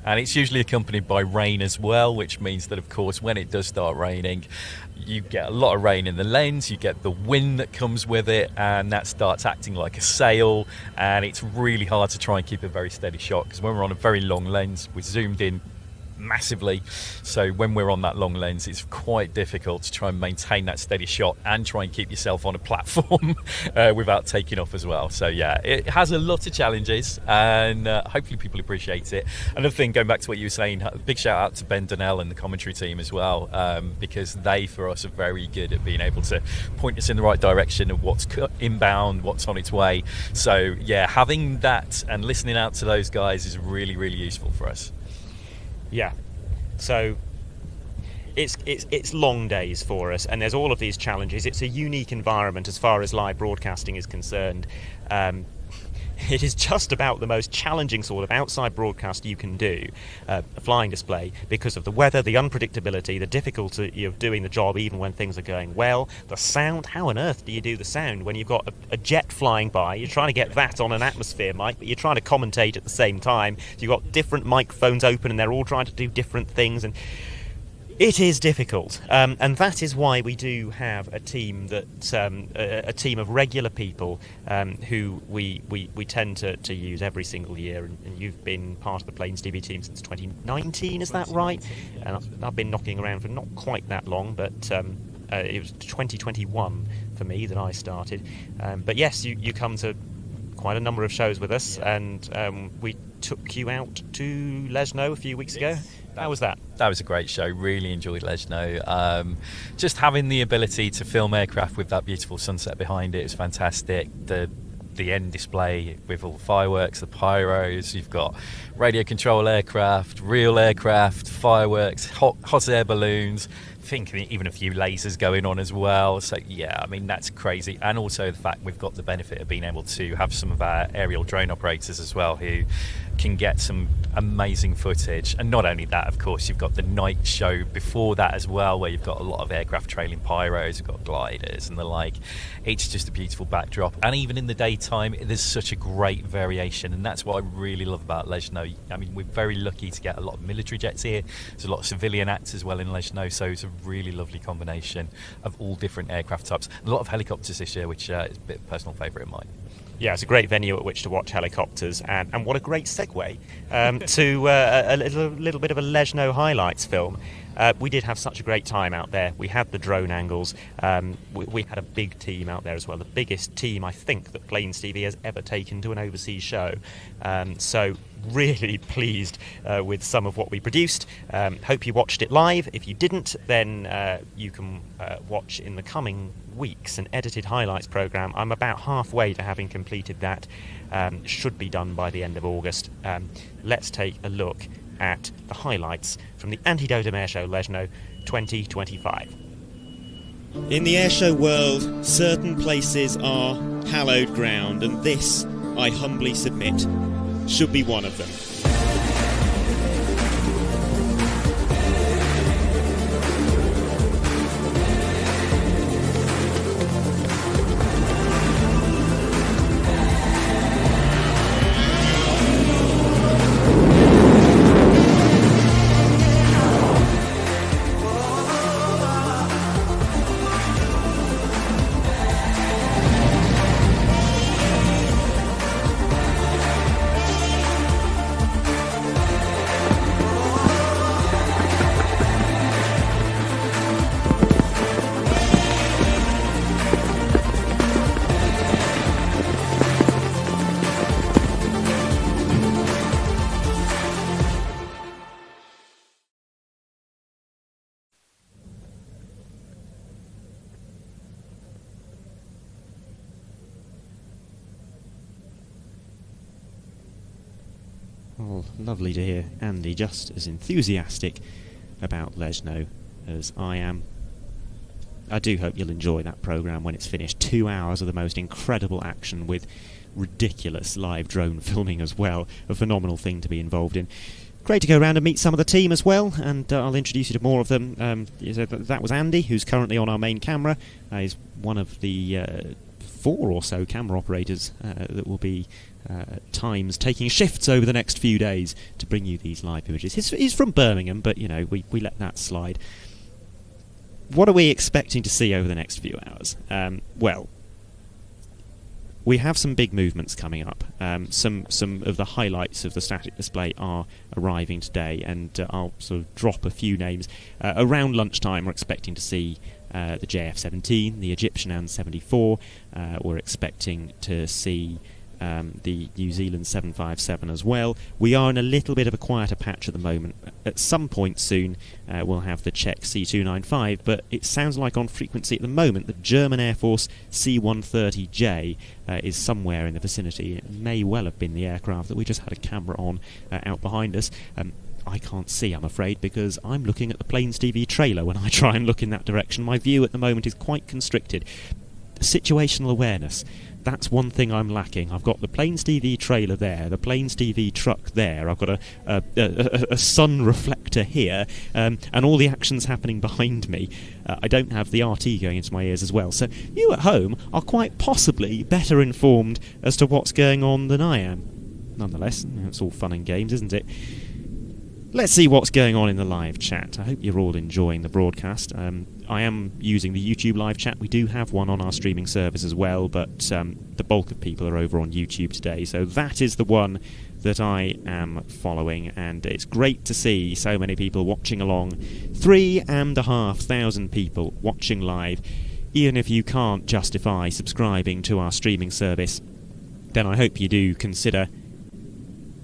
And it's usually accompanied by rain as well, which means that, of course, when it does start raining, you get a lot of rain in the lens, you get the wind that comes with it, and that starts acting like a sail, and it's really hard to try and keep a very steady shot, because when we're on a very long lens, we're zoomed in massively. So when we're on that long lens, it's quite difficult to try and maintain that steady shot and try and keep yourself on a platform without taking off as well. So yeah, it has a lot of challenges, and hopefully people appreciate it. Another thing, going back to what you were saying, a big shout out to Ben Donnell and the commentary team as well, because they for us are very good at being able to point us in the right direction of what's inbound, what's on its way. So yeah, having that and listening out to those guys is really, really useful for us. Yeah, so it's long days for us, and there's all of these challenges. It's a unique environment as far as live broadcasting is concerned. It is just about the most challenging sort of outside broadcast you can do, a flying display, because of the weather, the unpredictability, the difficulty of doing the job even when things are going well, the sound. How on earth do you do the sound when you've got a jet flying by? You're trying to get that on an atmosphere mic, but you're trying to commentate at the same time. So you've got different microphones open and they're all trying to do different things, and it is difficult, and that is why we do have a team a team of regular people who we tend to use every single year. And you've been part of the Plains TV team since 2019, is that right? And I've been knocking around for not quite that long, but it was 2021 for me that I started. But yes, you come to quite a number of shows with us, and we took you out to Lesno a few weeks ago. How was that? That was a great show. Really enjoyed Lesno. Just having the ability to film aircraft with that beautiful sunset behind it was fantastic. The end display with all the fireworks, the pyros. You've got radio control aircraft, real aircraft, fireworks, hot air balloons. I think even a few lasers going on as well. So yeah, I mean, that's crazy. And also the fact we've got the benefit of being able to have some of our aerial drone operators as well who can get some amazing footage. And not only that, of course, you've got the night show before that as well, where you've got a lot of aircraft trailing pyros, you've got gliders and the like. It's just a beautiful backdrop. And even in the daytime, there's such a great variation, and that's what I really love about Lesno. I mean, we're very lucky to get a lot of military jets here. There's a lot of civilian acts as well in Lesno, so it's a really lovely combination of all different aircraft types. A lot of helicopters this year, which is a bit of a personal favourite of mine. Yeah, it's a great venue at which to watch helicopters, and what a great segue to a little bit of a Lesno highlights film. We did have such a great time out there. We had the drone angles. We had a big team out there as well, the biggest team I think that Plains TV has ever taken to an overseas show. So really pleased with some of what we produced. Hope you watched it live. If you didn't, then you can watch in the coming weeks an edited highlights programme. I'm about halfway to having completed that. Should be done by the end of August. Let's take a look at the highlights from the Anti-Dotum Air Show Lesno 2025. In the airshow world, certain places are hallowed ground, and this, I humbly submit, should be one of them. Oh, lovely to hear Andy just as enthusiastic about Lesno as I am. I do hope you'll enjoy that programme when it's finished. 2 hours of the most incredible action with ridiculous live drone filming as well. A phenomenal thing to be involved in. Great to go around and meet some of the team as well, and I'll introduce you to more of them. That was Andy, who's currently on our main camera. He's one of the 4 or so camera operators that will be at times taking shifts over the next few days to bring you these live images. He's from Birmingham, but you know, we let that slide. What are we expecting to see over the next few hours? Well, we have some big movements coming up. Some of the highlights of the static display are arriving today, and I'll sort of drop a few names. Around lunchtime, we're expecting to see the JF-17, the Egyptian AN-74. We're expecting to see the New Zealand 757 as well. We are in a little bit of a quieter patch at the moment. At some point soon we'll have the Czech C-295, but it sounds like on frequency at the moment the German Air Force C-130J is somewhere in the vicinity. It may well have been the aircraft that we just had a camera on out behind us. I can't see, I'm afraid, because I'm looking at the Plains TV trailer when I try and look in that direction. My view at the moment is quite constricted. Situational awareness. That's one thing I'm lacking. I've got the Plains TV trailer there, the Plains TV truck there, I've got a sun reflector here, and all the action's happening behind me. I don't have the RT going into my ears as well. So you at home are quite possibly better informed as to what's going on than I am. Nonetheless, it's all fun and games, isn't it? Let's see what's going on in the live chat. I hope you're all enjoying the broadcast. I am using the YouTube live chat. We do have one on our streaming service as well, but the bulk of people are over on YouTube today, so that is the one that I am following, and it's great to see so many people watching along. 3,500 people watching live. Even if you can't justify subscribing to our streaming service, then I hope you do consider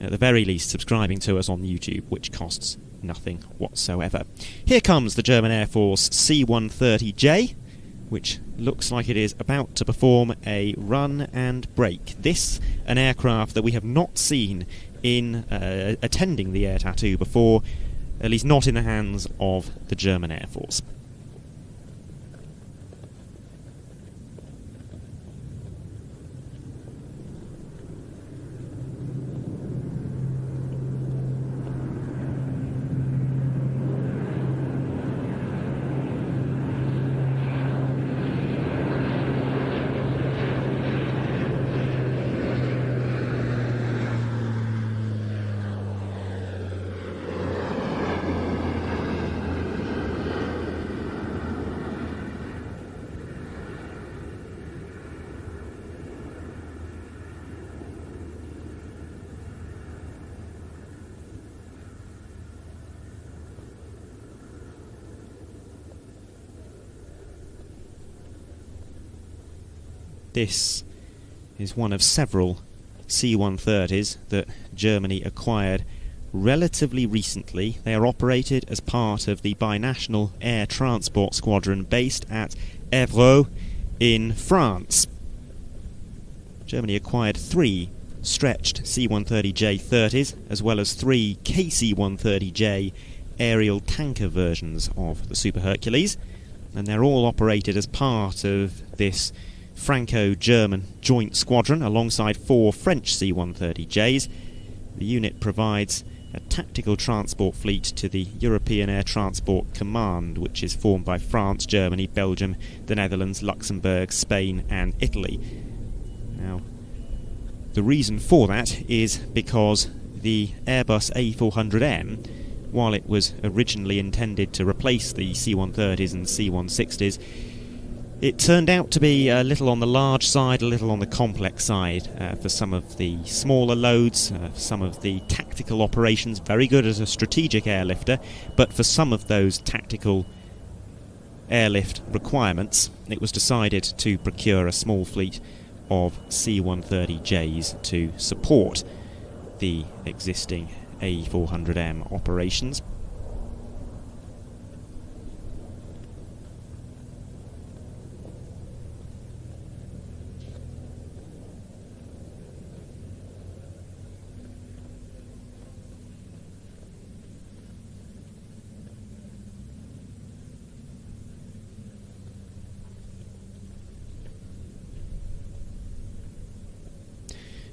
at the very least subscribing to us on YouTube, which costs nothing whatsoever. Here comes the German Air Force C-130J, which looks like it is about to perform a run and break. This, an aircraft that we have not seen in attending the air tattoo before, at least not in the hands of the German Air Force. This is one of several C-130s that Germany acquired relatively recently. They are operated as part of the binational air transport squadron based at Évreux in France. Germany acquired 3 stretched C-130J-30s as well as 3 KC-130J aerial tanker versions of the Super Hercules, and they're all operated as part of this Franco-German joint squadron alongside 4 French C-130Js. The unit provides a tactical transport fleet to the European Air Transport Command, which is formed by France, Germany, Belgium, the Netherlands, Luxembourg, Spain and Italy. Now, the reason for that is because the Airbus A400M, while it was originally intended to replace the C-130s and C-160s, it turned out to be a little on the large side, a little on the complex side for some of the smaller loads, for some of the tactical operations, very good as a strategic airlifter, but for some of those tactical airlift requirements, it was decided to procure a small fleet of C-130Js to support the existing A400M operations.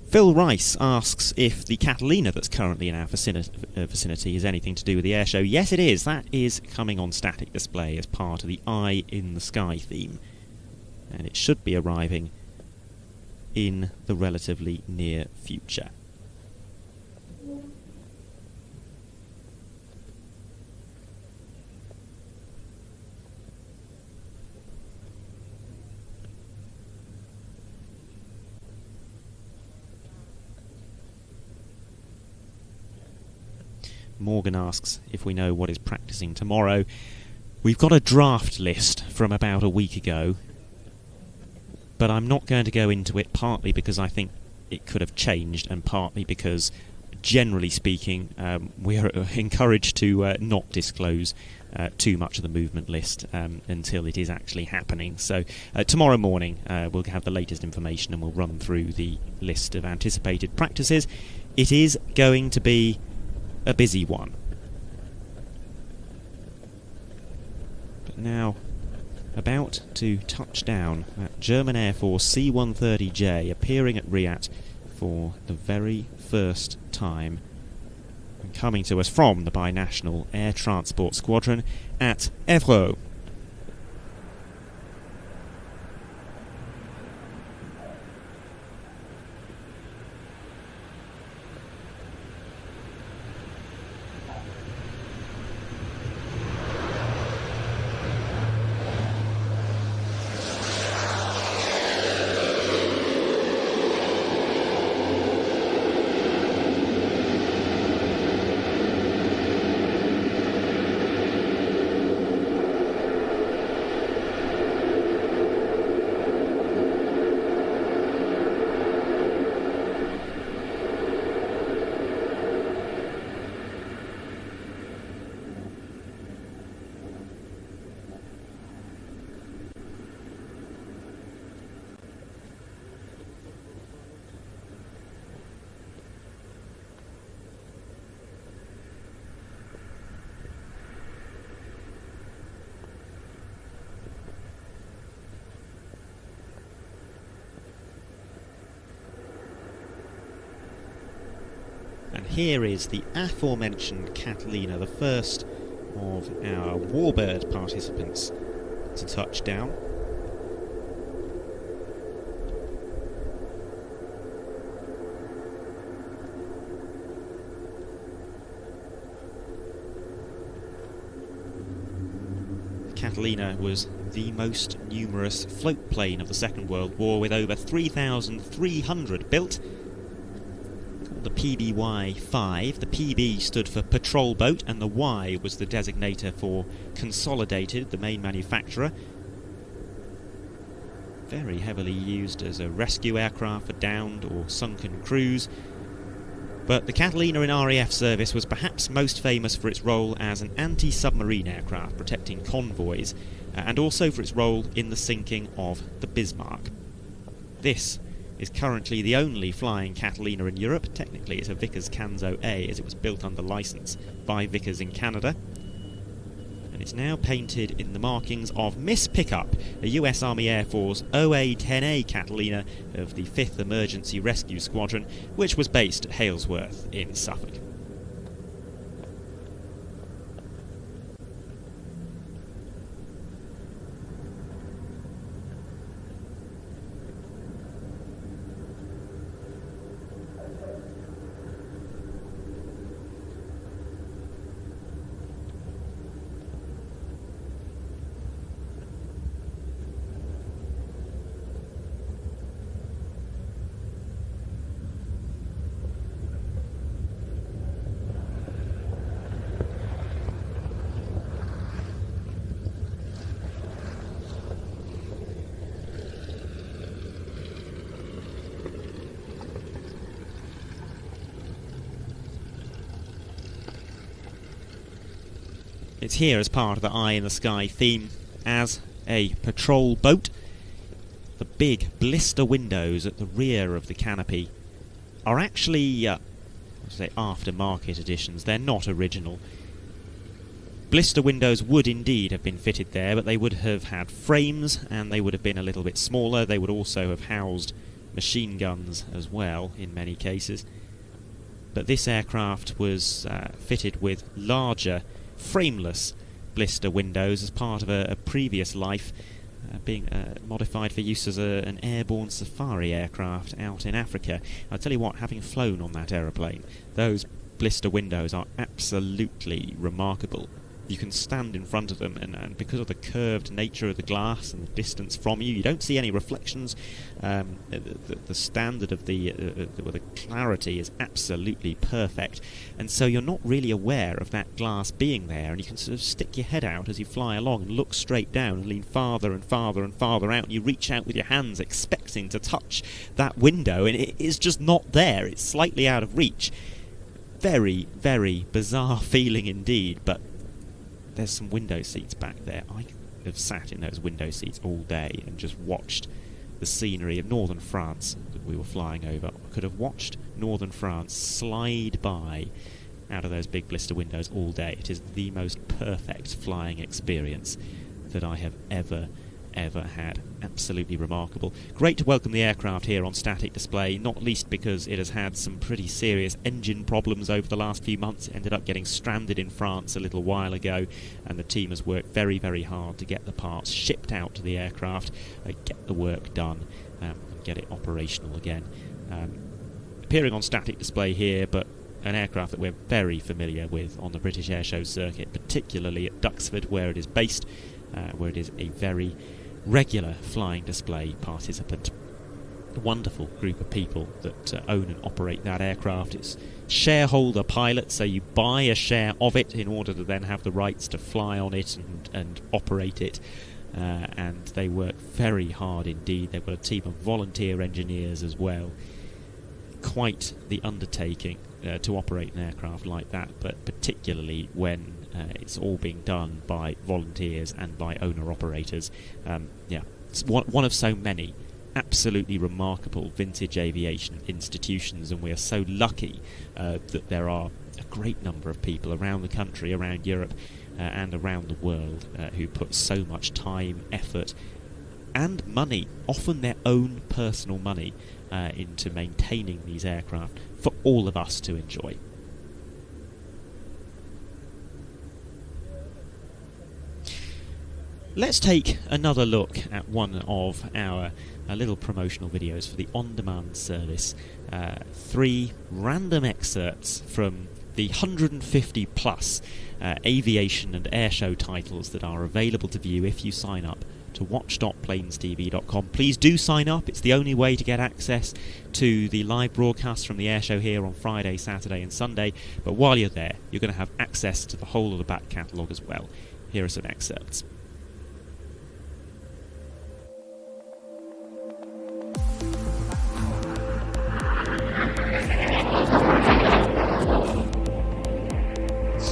Phil Rice asks if the Catalina that's currently in our vicinity is anything to do with the air show. Yes, it is. That is coming on static display as part of the Eye in the Sky theme. And it should be arriving in the relatively near future. Morgan asks if we know what is practicing tomorrow. We've got a draft list from about a week ago, but I'm not going to go into it, partly because I think it could have changed, and partly because, generally speaking, we are encouraged to not disclose too much of the movement list until it is actually happening. So tomorrow morning we'll have the latest information and we'll run through the list of anticipated practices. It is going to be a busy one. But now, about to touch down, that German Air Force C-130J appearing at RIAT for the very first time, and coming to us from the binational Air Transport Squadron at Évreux. And here is the aforementioned Catalina, the first of our Warbird participants to touch down. Catalina was the most numerous float plane of the Second World War, with over 3,300 built. The PBY-5. The PB stood for Patrol Boat, and the Y was the designator for Consolidated, the main manufacturer. Very heavily used as a rescue aircraft for downed or sunken crews. But the Catalina in RAF service was perhaps most famous for its role as an anti-submarine aircraft protecting convoys, and also for its role in the sinking of the Bismarck. This is currently the only flying Catalina in Europe. Technically it's a Vickers Canzo A, as it was built under licence by Vickers in Canada. And it's now painted in the markings of Miss Pickup, a US Army Air Force OA-10A Catalina of the 5th Emergency Rescue Squadron, which was based at Halesworth in Suffolk. It's here as part of the Eye in the Sky theme as a patrol boat. The big blister windows at the rear of the canopy are actually, aftermarket editions. They're not original. Blister windows would indeed have been fitted there, but they would have had frames and they would have been a little bit smaller. They would also have housed machine guns as well in many cases. But this aircraft was fitted with larger frameless blister windows as part of a previous life, being modified for use as an airborne safari aircraft out in Africa. I'll tell you what, having flown on that aeroplane, those blister windows are absolutely remarkable. you can stand in front of them, and because of the curved nature of the glass and the distance from you, you don't see any reflections. The standard of the clarity is absolutely perfect, and so you're not really aware of that glass being there, and you can sort of stick your head out as you fly along and look straight down and lean farther and farther and farther out, and you reach out with your hands expecting to touch that window, and it is just not there. It's slightly out of reach. Very, very bizarre feeling indeed, but there's some window seats back there. I have sat in those window seats all day and just watched the scenery of northern France that we were flying over. I could have watched northern France slide by out of those big blister windows all day. It is the most perfect flying experience that I have ever had. Absolutely remarkable. Great to welcome the aircraft here on static display, not least because it has had some pretty serious engine problems over the last few months. It ended up getting stranded in France a little while ago, and the team has worked very, very hard to get the parts shipped out to the aircraft, get the work done, and get it operational again. Appearing on static display here, but an aircraft that we're very familiar with on the British Air Show circuit, particularly at Duxford, where it is based, where it is a very regular flying display participant. A wonderful group of people that own and operate that aircraft. It's shareholder pilot, so you buy a share of it in order to then have the rights to fly on it and operate it. And they work very hard indeed. They've got a team of volunteer engineers as well. Quite the undertaking to operate an aircraft like that, but particularly when it's all being done by volunteers and by owner-operators. It's one of so many absolutely remarkable vintage aviation institutions, and we are so lucky that there are a great number of people around the country, around Europe and around the world who put so much time, effort and money, often their own personal money, into maintaining these aircraft for all of us to enjoy. Let's take another look at one of our little promotional videos for the on-demand service. 3 random excerpts from the 150 plus aviation and airshow titles that are available to view if you sign up to watch.planestv.com. Please do sign up. It's the only way to get access to the live broadcast from the airshow here on Friday, Saturday and Sunday. But while you're there, you're going to have access to the whole of the back catalogue as well. Here are some excerpts.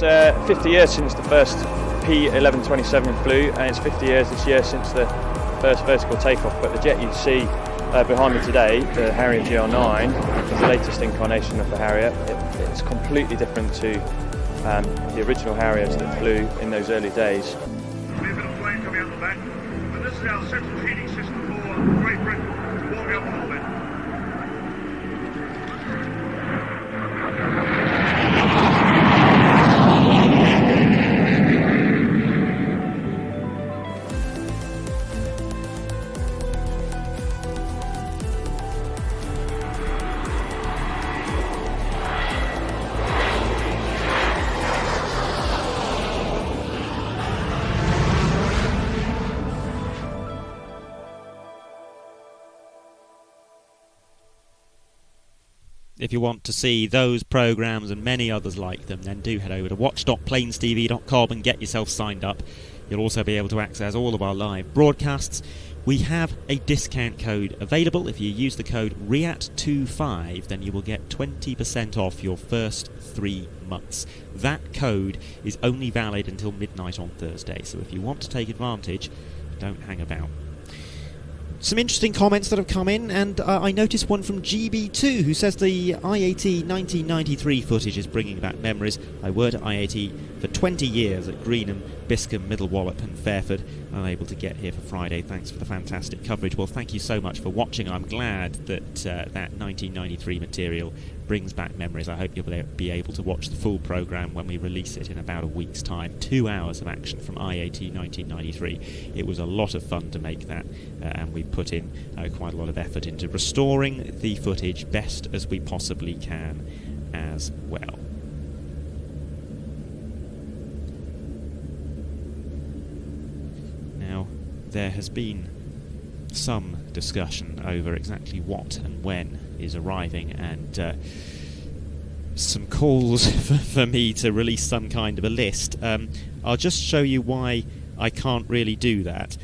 It's 50 years since the first P1127 flew, and it's 50 years this year since the first vertical takeoff. But the jet you see behind me today, the Harrier GR9, is the latest incarnation of the Harrier. It's completely different to the original Harriers that flew in those early days. A bit of flame coming out the back, and this is our central heating system for Great Britain to warm you up a little bit. If you want to see those programmes and many others like them, then do head over to watch.planestv.com and get yourself signed up. You'll also be able to access all of our live broadcasts. We have a discount code available. If you use the code RIAT25, then you will get 20% off your first 3 months. That code is only valid until midnight on Thursday, so if you want to take advantage, don't hang about. Some interesting comments that have come in, and I noticed one from GB2 who says the IAT 1993 footage is bringing back memories. I worked at IAT for 20 years at Greenham, Biscombe, Middle Wallop and Fairford. Unable to get here for Friday. Thanks for the fantastic coverage. Well, thank you so much for watching. I'm glad that that 1993 material brings back memories. I hope you'll be able to watch the full programme when we release it in about a week's time. 2 hours of action from IAT 1993. It was a lot of fun to make that, and we put in quite a lot of effort into restoring the footage best as we possibly can as well. there has been some discussion over exactly what and when is arriving, and some calls for me to release some kind of a list. I'll just show you why I can't really do that.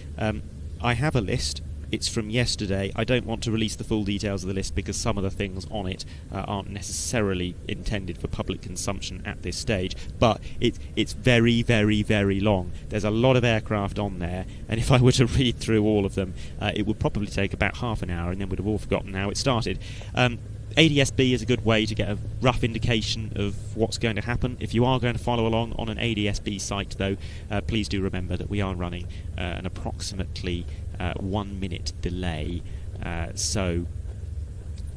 I have a list. It's from yesterday. I don't want to release the full details of the list because some of the things on it aren't necessarily intended for public consumption at this stage, but it's very, very, very long. There's a lot of aircraft on there, and if I were to read through all of them, it would probably take about half an hour, and then we'd have all forgotten how it started. ADS-B is a good way to get a rough indication of what's going to happen. If you are going to follow along on an ADS-B site, though, please do remember that we are running an approximately 1 minute delay. So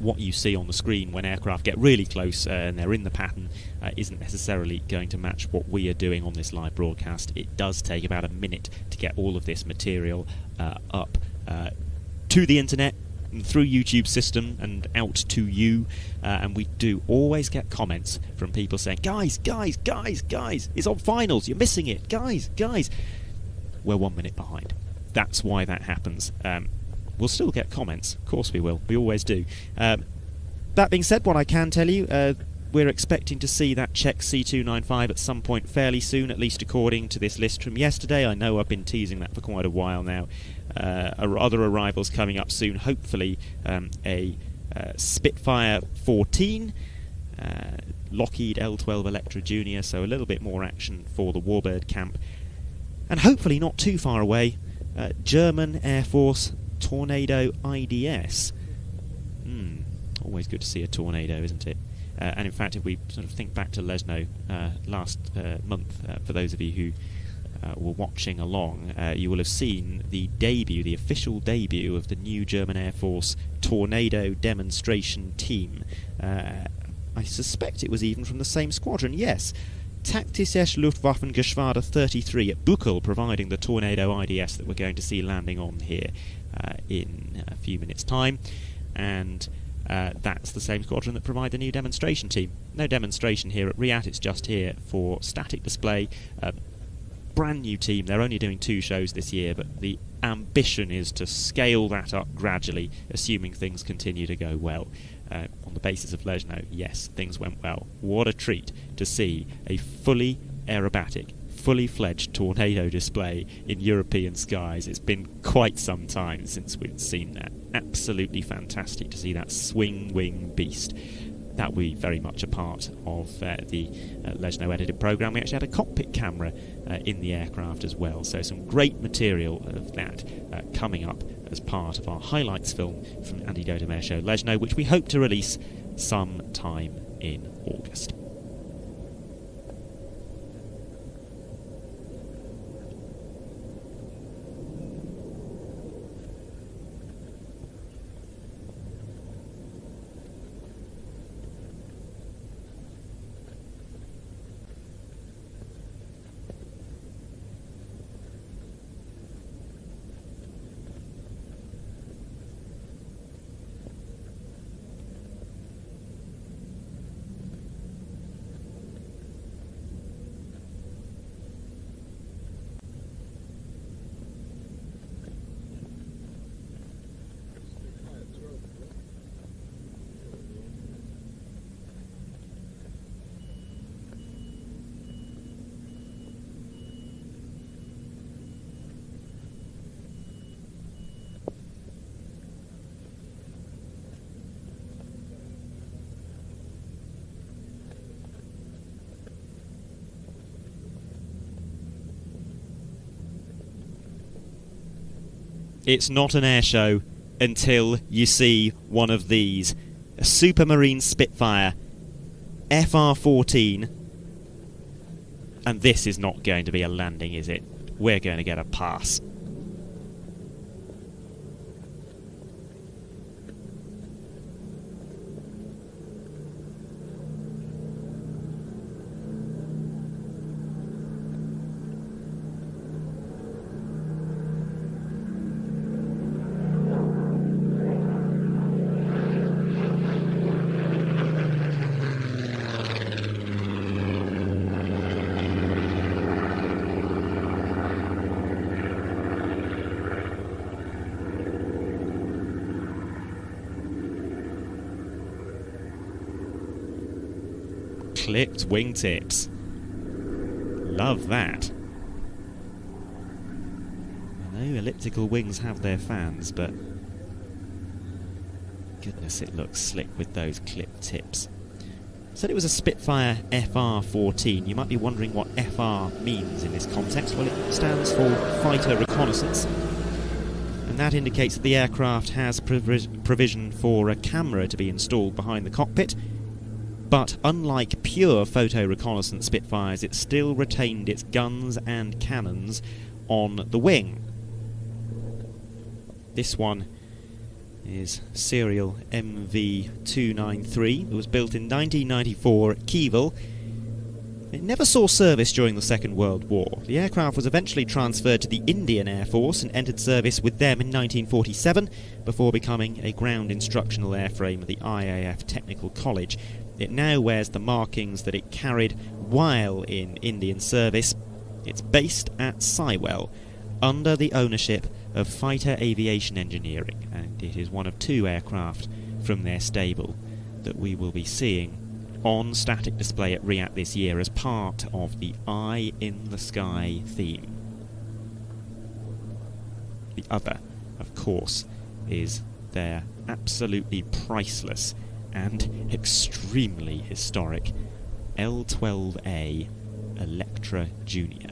what you see on the screen when aircraft get really close and they're in the pattern isn't necessarily going to match what we are doing on this live broadcast. It does take about a minute to get all of this material up to the internet, through YouTube system and out to you, and we do always get comments from people saying, guys, it's on finals, you're missing it, guys. We're 1 minute behind. That's why that happens. We'll still get comments, of course we will, we always do. That being said, what I can tell you, we're expecting to see that Czech C295 at some point fairly soon, at least according to this list from yesterday. I know I've been teasing that for quite a while now. Other arrivals coming up soon, hopefully a Spitfire 14, Lockheed L12 Electra Junior, so a little bit more action for the Warbird camp. And hopefully not too far away, German Air Force Tornado IDS. Always good to see a Tornado, isn't it? And in fact, if we sort of think back to Lesno last month, for those of you who were watching along, you will have seen the official debut of the new German Air Force Tornado demonstration team. I suspect it was even from the same squadron, yes. Taktisches Luftwaffengeschwader 33 at Buchel, providing the Tornado IDS that we're going to see landing on here in a few minutes' time. And that's the same squadron that provide the new demonstration team. No demonstration here at RIAT, it's just here for static display. Brand new team. They're only doing 2 shows this year, but the ambition is to scale that up gradually, assuming things continue to go well. On the basis of Lesno, yes, things went well. What a treat to see a fully aerobatic, fully fledged Tornado display in European skies. It's been quite some time since we've seen that. Absolutely fantastic to see that swing wing beast. That will be very much a part of the Lesno edited programme. We actually had a cockpit camera in the aircraft as well, so some great material of that coming up as part of our highlights film from Andy GlobeMaster Air Show Lesno, which we hope to release sometime in August. It's not an air show until you see one of these. A Supermarine Spitfire FR-14. And this is not going to be a landing, is it? We're going to get a pass. clipped wingtips. Love that. I know elliptical wings have their fans, but goodness, it looks slick with those clipped tips. Said it was a Spitfire FR-14. You might be wondering what FR means in this context. Well, it stands for Fighter Reconnaissance. And that indicates that the aircraft has provision for a camera to be installed behind the cockpit. But unlike pure photo reconnaissance Spitfires, it still retained its guns and cannons on the wing. This one is serial MV293. It was built in 1994 at Archival. It never saw service during the Second World War. The aircraft was eventually transferred to the Indian Air Force and entered service with them in 1947 before becoming a ground instructional airframe at the IAF Technical College. It now wears the markings that it carried while in Indian service. It's based at Sywell, under the ownership of Fighter Aviation Engineering, and it is one of 2 aircraft from their stable that we will be seeing on static display at RIAT this year as part of the Eye in the Sky theme. The other, of course, is their absolutely priceless and extremely historic L-12A Electra Junior.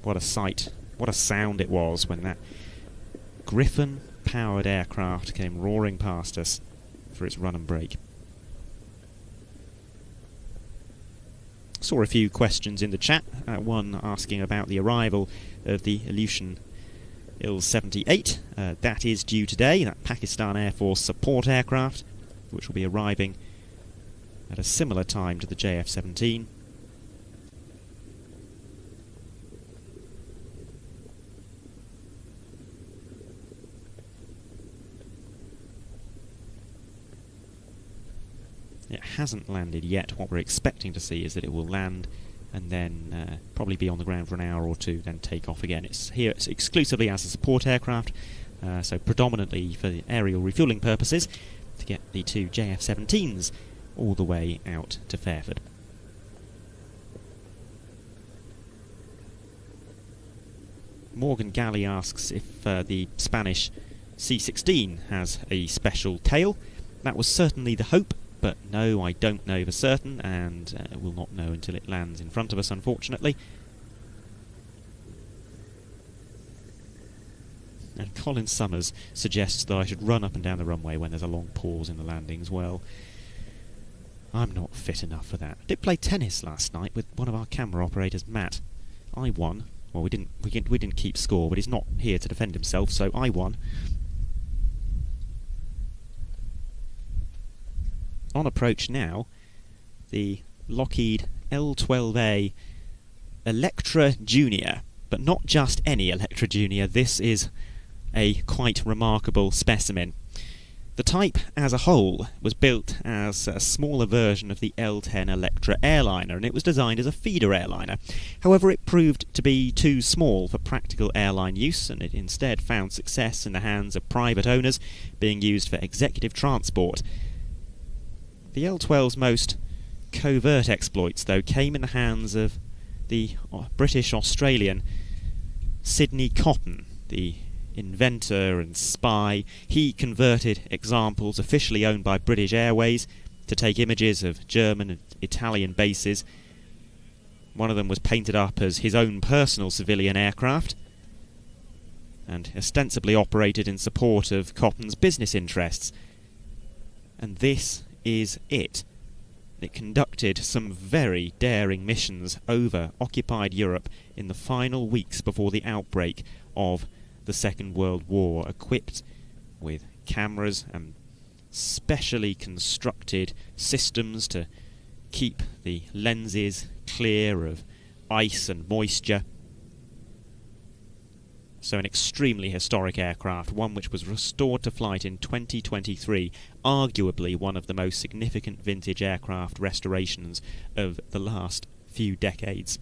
What a sight, what a sound it was when that Griffon-powered aircraft came roaring past us for its run and brake. Saw a few questions in the chat, one asking about the arrival of the Ilyushin Il-78. That is due today, that Pakistan Air Force support aircraft, which will be arriving at a similar time to the JF-17. It hasn't landed yet. What we're expecting to see is that it will land and then probably be on the ground for an hour or two, then take off again. It's here exclusively as a support aircraft, so predominantly for the aerial refuelling purposes, to get the 2 JF-17s all the way out to Fairford. Morgan Galley asks if the Spanish C-16 has a special tail. That was certainly the hope. But no, I don't know for certain, and will not know until it lands in front of us, unfortunately. And Colin Summers suggests that I should run up and down the runway when there's a long pause in the landings. Well, I'm not fit enough for that. I did play tennis last night with one of our camera operators, Matt. I won. Well, we didn't keep score, but he's not here to defend himself, so I won. On approach now, the Lockheed L-12A Electra Junior, but not just any Electra Junior. This is a quite remarkable specimen. The type as a whole was built as a smaller version of the L-10 Electra airliner, and it was designed as a feeder airliner. However, it proved to be too small for practical airline use, and it instead found success in the hands of private owners, being used for executive transport. The L-12's most covert exploits, though, came in the hands of the British-Australian Sidney Cotton, the inventor and spy. He converted examples officially owned by British Airways to take images of German and Italian bases. One of them was painted up as his own personal civilian aircraft and ostensibly operated in support of Cotton's business interests. And this is it. It conducted some very daring missions over occupied Europe in the final weeks before the outbreak of the Second World War, equipped with cameras and specially constructed systems to keep the lenses clear of ice and moisture. So an extremely historic aircraft, one which was restored to flight in 2023, arguably one of the most significant vintage aircraft restorations of the last few decades.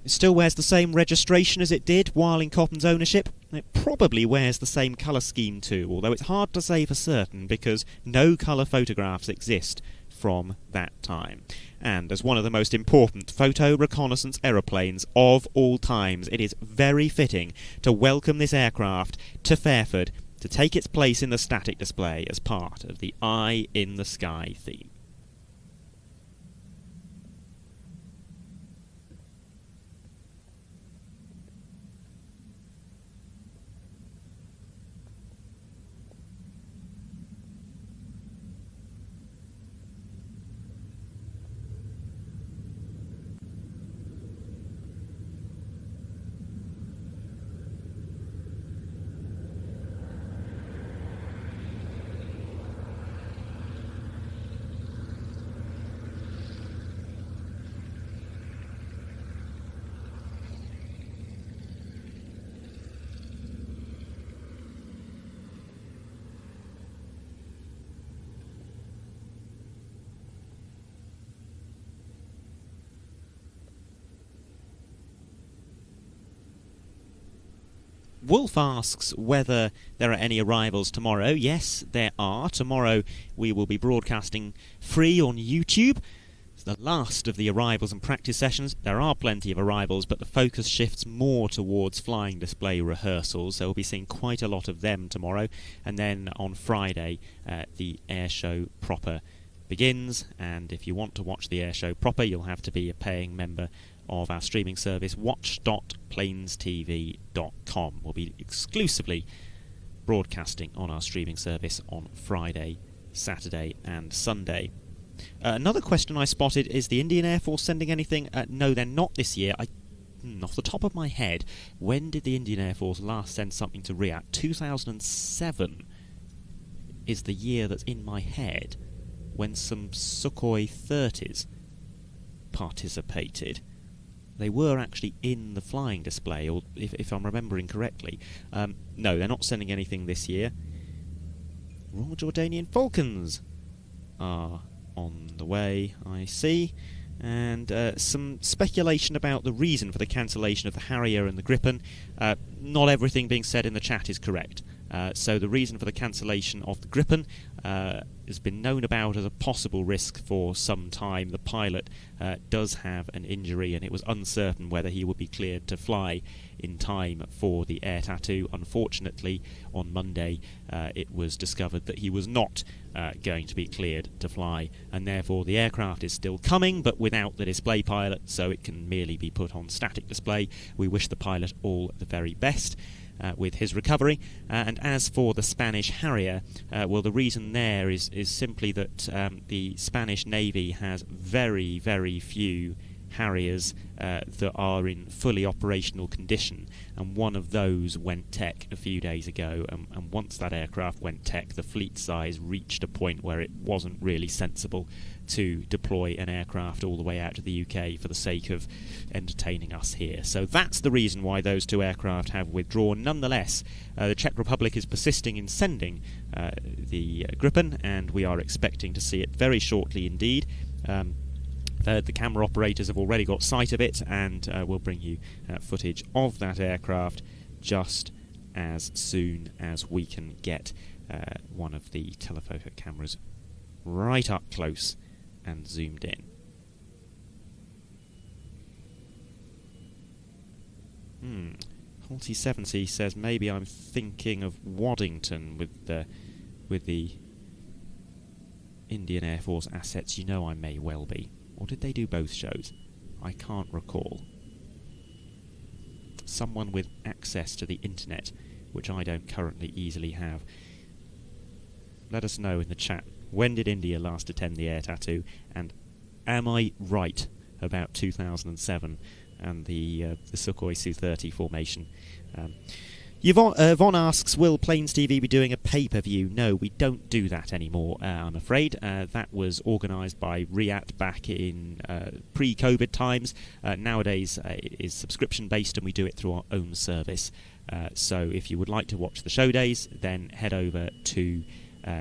It still wears the same registration as it did while in Cotton's ownership. It probably wears the same colour scheme too, although it's hard to say for certain because no colour photographs exist from that time. And as one of the most important photo reconnaissance aeroplanes of all times, it is very fitting to welcome this aircraft to Fairford to take its place in the static display as part of the Eye in the Sky theme. Wolf asks whether there are any arrivals tomorrow. Yes, there are. Tomorrow we will be broadcasting free on YouTube. It's the last of the arrivals and practice sessions. There are plenty of arrivals, but the focus shifts more towards flying display rehearsals, so we'll be seeing quite a lot of them tomorrow. And then on Friday, the air show proper begins, and if you want to watch the air show proper, you'll have to be a paying member of our streaming service, watch.planestv.com. We'll be exclusively broadcasting on our streaming service on Friday, Saturday and Sunday. Another question I spotted is the Indian Air Force sending anything? No, they're not this year. Off the top of my head, when did the Indian Air Force last send something to RIAT? 2007 is the year that's in my head, when some Sukhoi 30s participated. They were actually in the flying display, or if I'm remembering correctly. No, they're not sending anything this year. Royal Jordanian Falcons are on the way, I see. And some speculation about the reason for the cancellation of the Harrier and the Gripen. Not everything being said in the chat is correct. So the reason for the cancellation of the Gripen has been known about as a possible risk for some time. The pilot does have an injury, and it was uncertain whether he would be cleared to fly in time for the air tattoo. Unfortunately, on Monday it was discovered that he was not going to be cleared to fly, and therefore the aircraft is still coming, but without the display pilot, so it can merely be put on static display. We wish the pilot all the very best with his recovery. And as for the Spanish Harrier, well, the reason there is simply that the Spanish Navy has very, very few Harriers that are in fully operational condition, and one of those went tech a few days ago, and once that aircraft went tech, the fleet size reached a point where it wasn't really sensible to deploy an aircraft all the way out to the UK for the sake of entertaining us here. So that's the reason why those 2 aircraft have withdrawn. Nonetheless, the Czech Republic is persisting in sending the Gripen, and we are expecting to see it very shortly indeed. The camera operators have already got sight of it, and we'll bring you footage of that aircraft just as soon as we can get one of the telephoto cameras right up close and zoomed in. Horty70 says maybe I'm thinking of Waddington with the Indian Air Force assets. You know I may well be. Or did they do both shows? I can't recall. Someone with access to the internet, which I don't currently easily have. Let us know in the chat. When did India last attend the Air Tattoo? And am I right about 2007 and the Sukhoi Su-30 formation? Yvonne asks, will Plains TV be doing a pay-per-view? No, we don't do that anymore, I'm afraid. That was organised by RIAT back in pre-COVID times. Nowadays it is subscription-based, and we do it through our own service. So if you would like to watch the show days, then head over to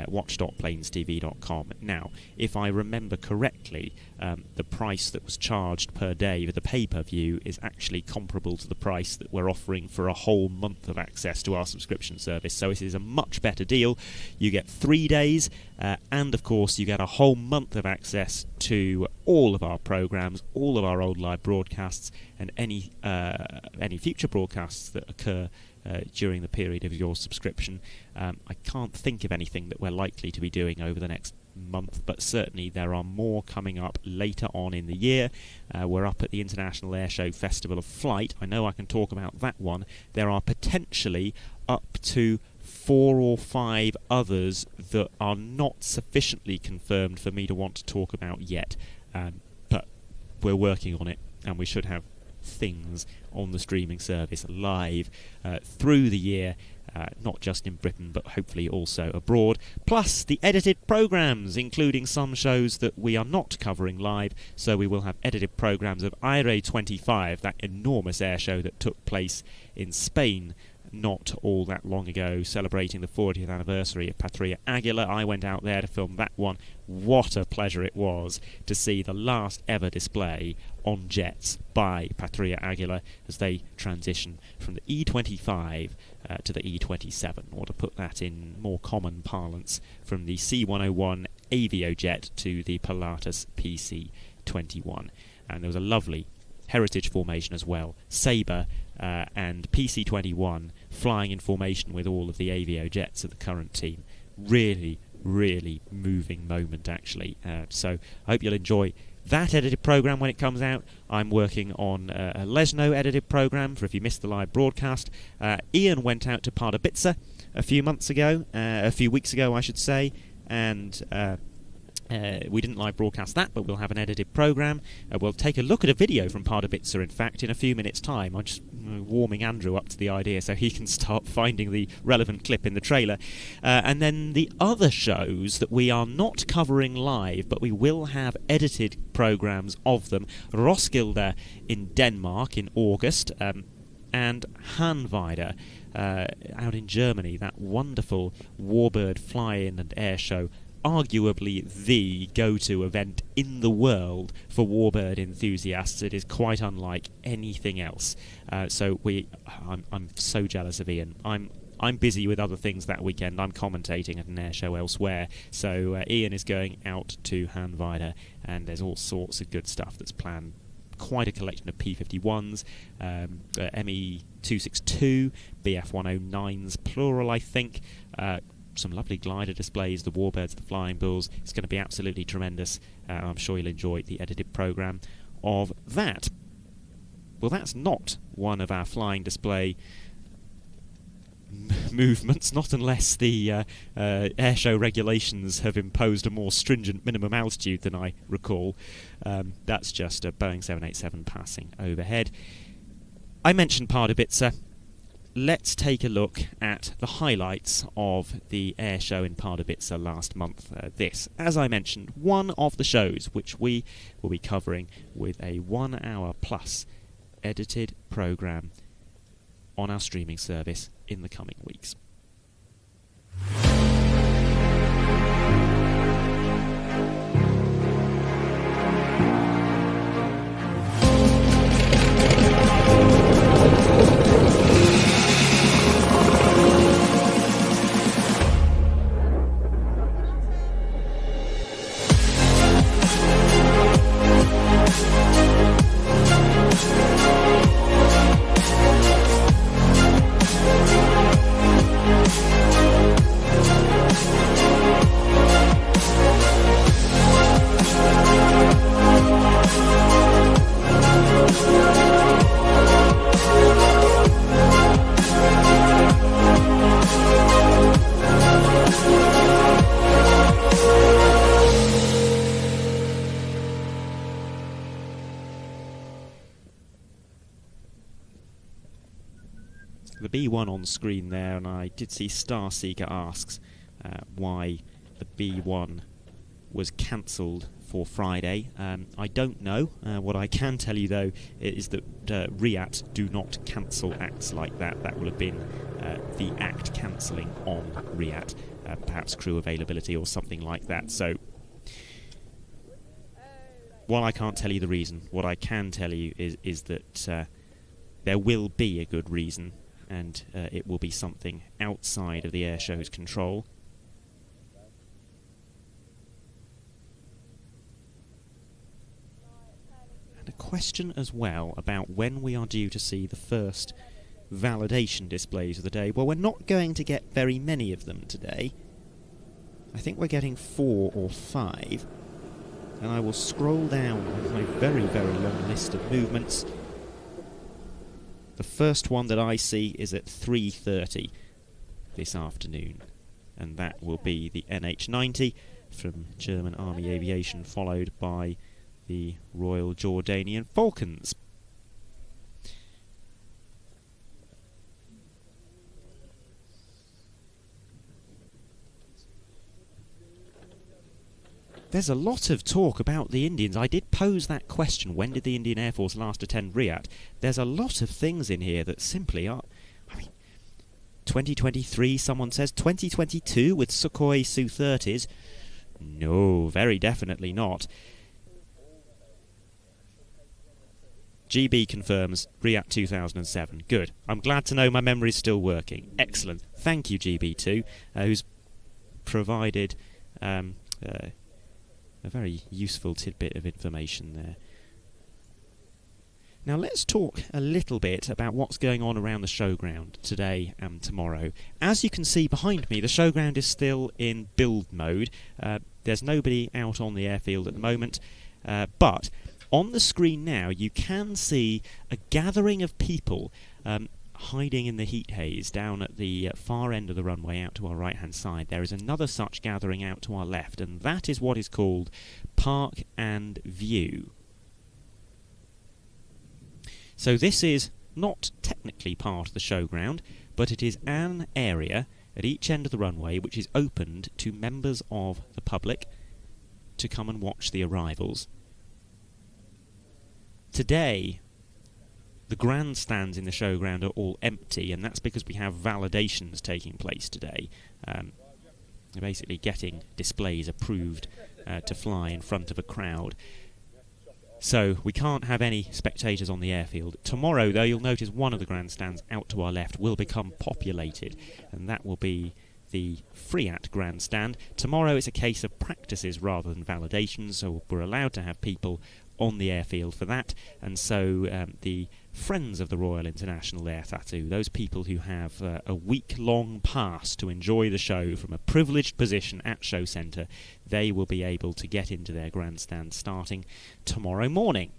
watch.plainstv.com. Now, if I remember correctly, the price that was charged per day for the pay-per-view is actually comparable to the price that we're offering for a whole month of access to our subscription service. So it is a much better deal. You get 3 days, and of course you get a whole month of access to all of our programs, all of our old live broadcasts, and any future broadcasts that occur during the period of your subscription. I can't think of anything that we're likely to be doing over the next month, but certainly there are more coming up later on in the year. We're up at the International Air Show Festival of Flight. I know I can talk about that one. There are potentially up to 4 or 5 others that are not sufficiently confirmed for me to want to talk about yet, but we're working on it, and we should have things on the streaming service live through the year, not just in Britain but hopefully also abroad, plus the edited programs, including some shows that we are not covering live. So we will have edited programs of Aire 25, that enormous air show that took place in Spain not all that long ago, celebrating the 40th anniversary of Patria Aguila. I went out there to film that one. What a pleasure it was to see the last ever display on jets by Patria Aguila as they transition from the E25 to the E27, or to put that in more common parlance, from the C-101 Avio jet to the Pilatus PC-21. And there was a lovely heritage formation as well. Sabre and PC-21 flying in formation with all of the Avio jets of the current team. Really, really moving moment, actually. So I hope you'll enjoy that edited program when it comes out. I'm working on a Lesno edited program for if you missed the live broadcast. Ian went out to Pardubice a few weeks ago, I should say, and we didn't live broadcast that, but we'll have an edited program. We'll take a look at a video from Pardubice, in fact, in a few minutes' time. I'm just warming Andrew up to the idea so he can start finding the relevant clip in the trailer. And then the other shows that we are not covering live, but we will have edited programs of them. Roskilde in Denmark in August, and Hanweide out in Germany, that wonderful warbird fly-in and air show, arguably the go-to event in the world for warbird enthusiasts. It is quite unlike anything else. So I'm so jealous of Ian. I'm busy with other things that weekend. I'm commentating at an air show elsewhere. So Ian is going out to Hanweide, and there's all sorts of good stuff that's planned. Quite a collection of P-51s, ME-262, BF-109s, plural, I think. Some lovely glider displays, the warbirds, the flying bulls. It's going to be absolutely tremendous. I'm sure you'll enjoy the edited program of that. Well, that's not one of our flying display movements, not unless the airshow regulations have imposed a more stringent minimum altitude than I recall. That's just a Boeing 787 passing overhead. I mentioned Pardubice. Let's take a look at the highlights of the air show in Pardubice last month. This, as I mentioned, one of the shows which we will be covering with a 1 hour plus edited programme on our streaming service in the coming weeks. The B1 on screen there, and I did see Starseeker asks why the B1 was cancelled for Friday. I don't know. What I can tell you though is that RIAT do not cancel acts like that. That will have been the act cancelling on RIAT, perhaps crew availability or something like that. So while I can't tell you the reason, what I can tell you is that there will be a good reason, and it will be something outside of the air show's control. And a question as well about when we are due to see the first validation displays of the day. Well, we're not going to get very many of them today. I think we're getting 4 or 5. And I will scroll down my very, very long list of movements. The first one that I see is at 3:30 this afternoon, and that will be the NH90 from German Army Aviation, followed by the Royal Jordanian Falcons. There's a lot of talk about the Indians. I did pose that question, when did the Indian Air Force last attend RIAT? There's a lot of things in here that simply are... I mean, 2023, someone says. 2022 with Sukhoi Su-30s? No, very definitely not. GB confirms RIAT 2007. Good. I'm glad to know my memory's still working. Excellent. Thank you, GB2, who's provided... a very useful tidbit of information there. Now let's talk a little bit about what's going on around the showground today and tomorrow. As you can see behind me, the showground is still in build mode. There's nobody out on the airfield at the moment, but on the screen now you can see a gathering of people hiding in the heat haze down at the far end of the runway out to our right hand side. There is another such gathering out to our left, and that is what is called Park and View. So this is not technically part of the showground, but it is an area at each end of the runway which is opened to members of the public to come and watch the arrivals. Today, the grandstands in the showground are all empty, and that's because we have validations taking place today. They're basically getting displays approved to fly in front of a crowd. So we can't have any spectators on the airfield. Tomorrow, though, you'll notice one of the grandstands out to our left will become populated, and that will be the FRIAT grandstand. Tomorrow it's a case of practices rather than validations, so we're allowed to have people on the airfield for that, and so the friends of the Royal International Air Tattoo, those people who have a week-long pass to enjoy the show from a privileged position at Show Centre, they will be able to get into their grandstand starting tomorrow morning.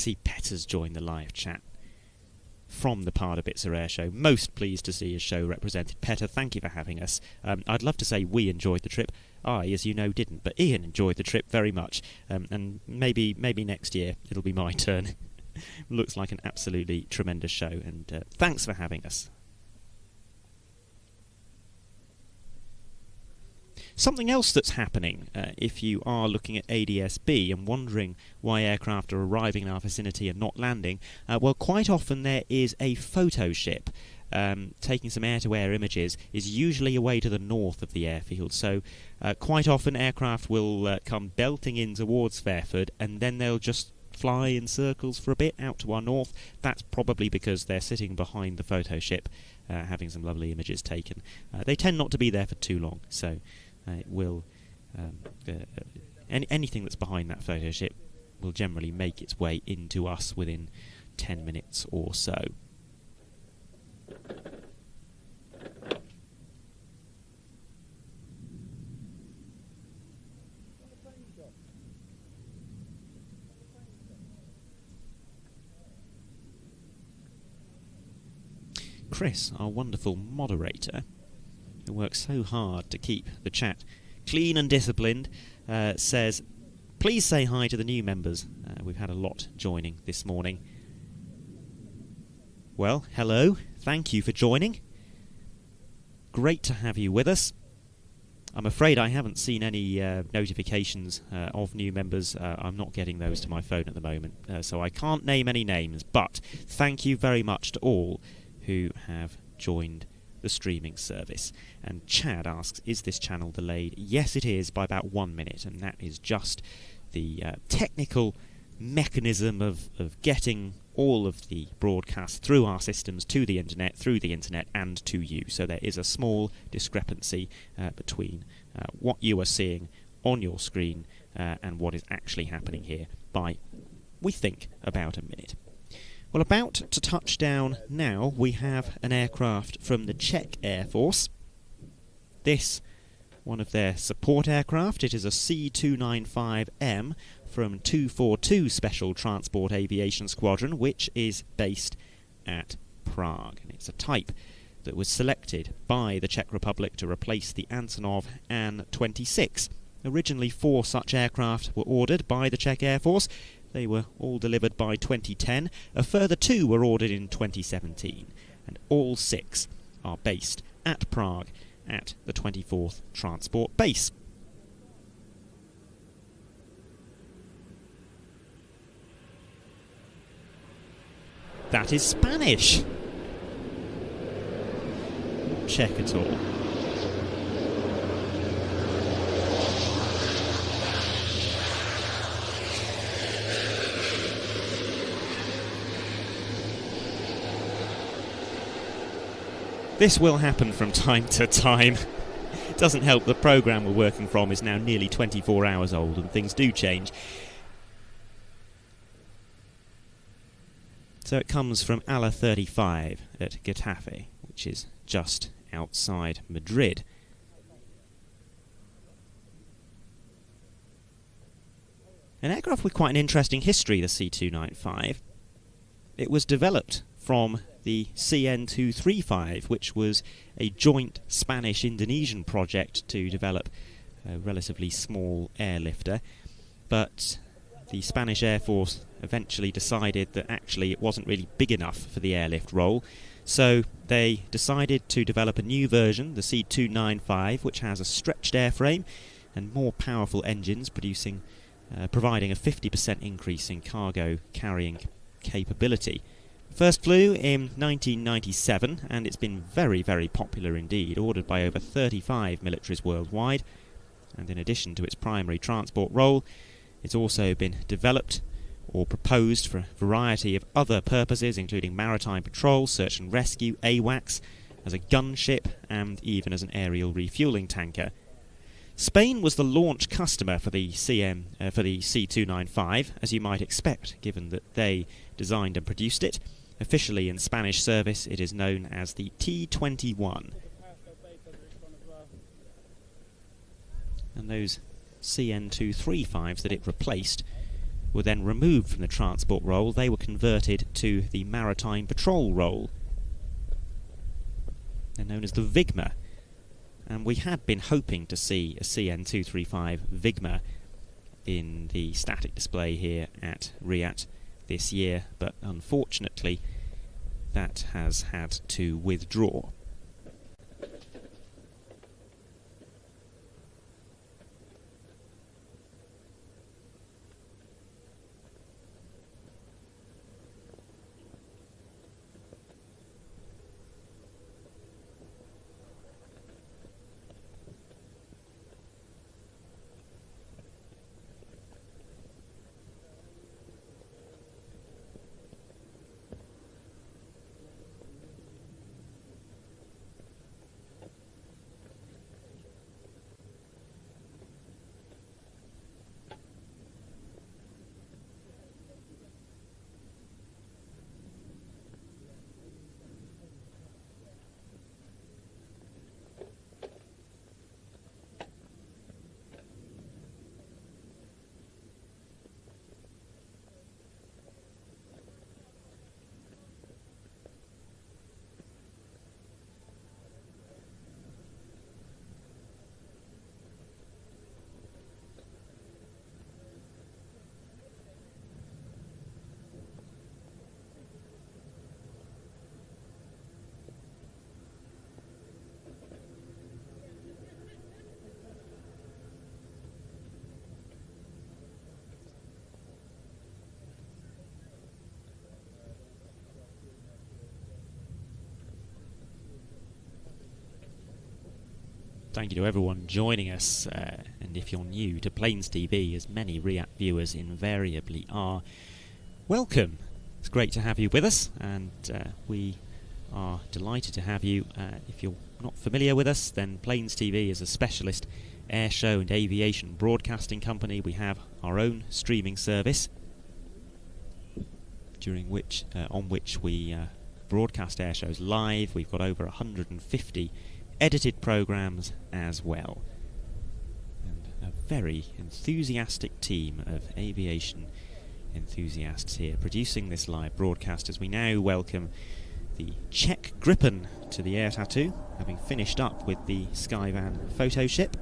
see Petter's joined the live chat from the Pilatus Air Show. Most pleased to see a show represented. Petter, thank you for having us. I'd love to say we enjoyed the trip. I, as you know, didn't, but Ian enjoyed the trip very much. And maybe next year it'll be my turn. Looks like an absolutely tremendous show, and thanks for having us. Something else that's happening, if you are looking at ADS-B and wondering why aircraft are arriving in our vicinity and not landing, well, quite often there is a photo ship taking some air-to-air images, is usually away to the north of the airfield. So quite often aircraft will come belting in towards Fairford, and then they'll just fly in circles for a bit out to our north. That's probably because they're sitting behind the photo ship, having some lovely images taken. They tend not to be there for too long, so it will anything that's behind that photo ship will generally make its way into us within 10 minutes or so. Chris, our wonderful moderator, who works so hard to keep the chat clean and disciplined, says, please say hi to the new members. We've had a lot joining this morning. Well, hello. Thank you for joining. Great to have you with us. I'm afraid I haven't seen any notifications of new members. I'm not getting those to my phone at the moment, so I can't name any names, but thank you very much to all who have joined the streaming service. And Chad asks, is this channel delayed? Yes, it is, by about 1 minute, and that is just the technical mechanism of getting all of the broadcasts through our systems to the internet, through the internet, and to you. So there is a small discrepancy between what you are seeing on your screen and what is actually happening here by, we think, about a minute. Well, about to touch down now, we have an aircraft from the Czech Air Force. This, one of their support aircraft. It is a C-295M from 242 Special Transport Aviation Squadron, which is based at Prague. And it's a type that was selected by the Czech Republic to replace the Antonov An-26. Originally 4 such aircraft were ordered by the Czech Air Force. They were all delivered by 2010. A further 2 were ordered in 2017. And all 6 are based at Prague at the 24th Transport Base. That is Spanish. Not Czech at all. This will happen from time to time. It doesn't help the program we're working from is now nearly 24 hours old and things do change. So it comes from ALA 35 at Getafe, which is just outside Madrid. An aircraft with quite an interesting history, the C-295. It was developed from the CN-235, which was a joint Spanish-Indonesian project to develop a relatively small airlifter. But the Spanish Air Force eventually decided that actually it wasn't really big enough for the airlift role. So they decided to develop a new version, the C-295, which has a stretched airframe and more powerful engines, providing a 50% increase in cargo carrying capability. First flew in 1997, and it's been very, very popular indeed, ordered by over 35 militaries worldwide. And in addition to its primary transport role, it's also been developed or proposed for a variety of other purposes, including maritime patrol, search and rescue, AWACS, as a gunship, and even as an aerial refueling tanker. Spain was the launch customer for the C-295, as you might expect, given that they designed and produced it. Officially in Spanish service, it is known as the T-21. And those CN-235s that it replaced were then removed from the transport role. They were converted to the maritime patrol role. They're known as the Vigma, and we had been hoping to see a CN235 Vigma in the static display here at RIAT this year, but unfortunately that has had to withdraw. Thank you to everyone joining us, and if you're new to Plains TV, as many RIAT viewers invariably are, welcome. It's great to have you with us, and we are delighted to have you. If you're not familiar with us, then Plains TV is a specialist air show and aviation broadcasting company. We have our own streaming service, on which we broadcast air shows live. We've got over 150 edited programs as well, and a very enthusiastic team of aviation enthusiasts here producing this live broadcast, as we now welcome the Czech Gripen to the air tattoo, having finished up with the Skyvan photo ship.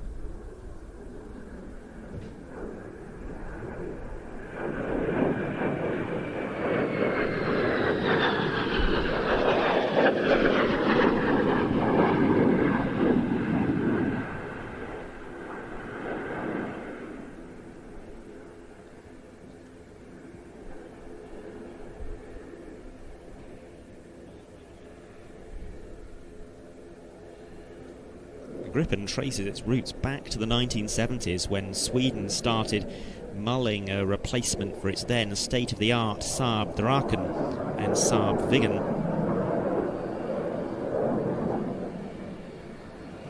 Gripen traces its roots back to the 1970s, when Sweden started mulling a replacement for its then state-of-the-art Saab Draken and Saab Viggen.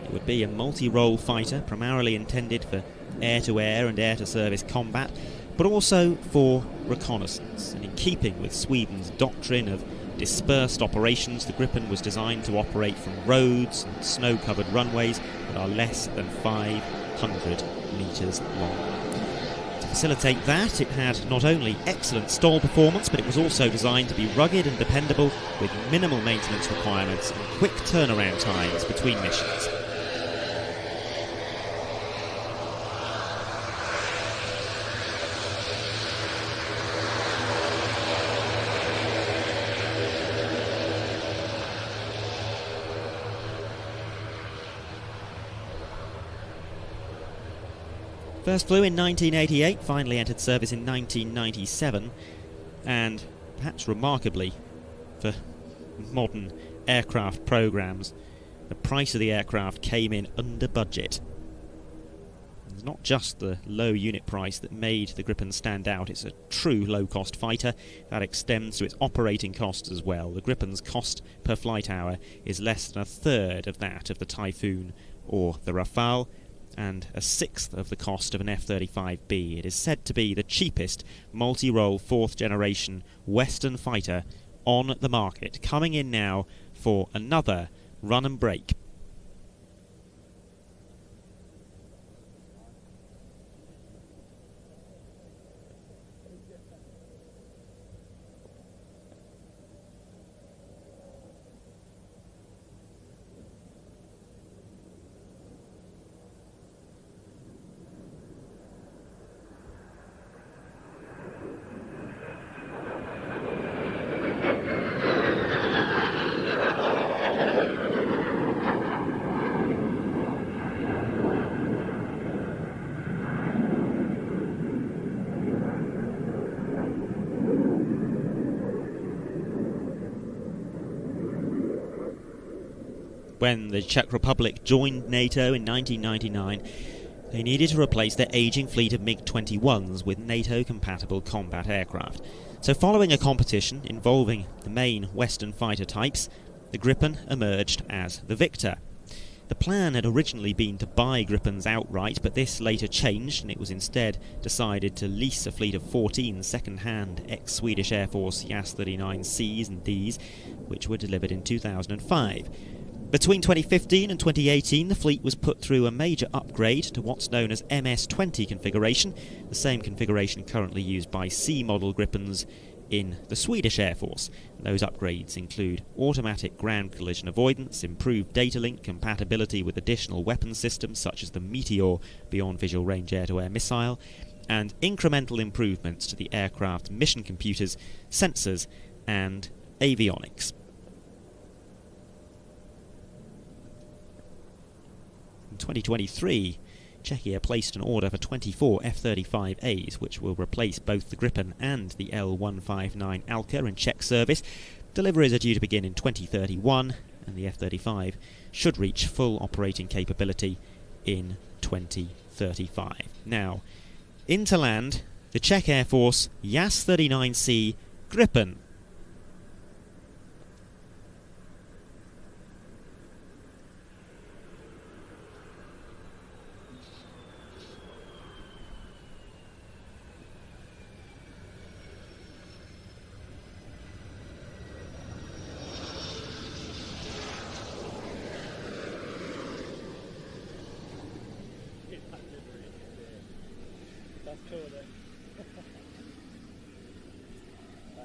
It would be a multi-role fighter, primarily intended for air-to-air and air-to-service combat, but also for reconnaissance. And in keeping with Sweden's doctrine of dispersed operations, the Gripen was designed to operate from roads and snow-covered runways that are less than 500 metres long. To facilitate that, it had not only excellent stall performance, but it was also designed to be rugged and dependable, with minimal maintenance requirements and quick turnaround times between missions. First flew in 1988, finally entered service in 1997, and perhaps remarkably for modern aircraft programs, the price of the aircraft came in under budget. It's not just the low unit price that made the Gripen stand out, it's a true low-cost fighter that extends to its operating costs as well. The Gripen's cost per flight hour is less than a third of that of the Typhoon or the Rafale, and a sixth of the cost of an F-35B. It is said to be the cheapest multi-role fourth-generation Western fighter on the market, coming in now for another run and break. When the Czech Republic joined NATO in 1999, they needed to replace their ageing fleet of MiG-21s with NATO-compatible combat aircraft. So following a competition involving the main Western fighter types, the Gripen emerged as the victor. The plan had originally been to buy Gripens outright, but this later changed, and it was instead decided to lease a fleet of 14 second-hand ex-Swedish Air Force JAS-39Cs and Ds, which were delivered in 2005. Between 2015 and 2018, the fleet was put through a major upgrade to what's known as MS-20 configuration, the same configuration currently used by C-model Gripens in the Swedish Air Force. Those upgrades include automatic ground collision avoidance, improved data link, compatibility with additional weapon systems such as the Meteor beyond visual range air-to-air missile, and incremental improvements to the aircraft's mission computers, sensors and avionics. In 2023, Czechia placed an order for 24 F-35As, which will replace both the Gripen and the L-159 Alka in Czech service. Deliveries are due to begin in 2031, and the F-35 should reach full operating capability in 2035. Now, into land, the Czech Air Force JAS-39C Gripen.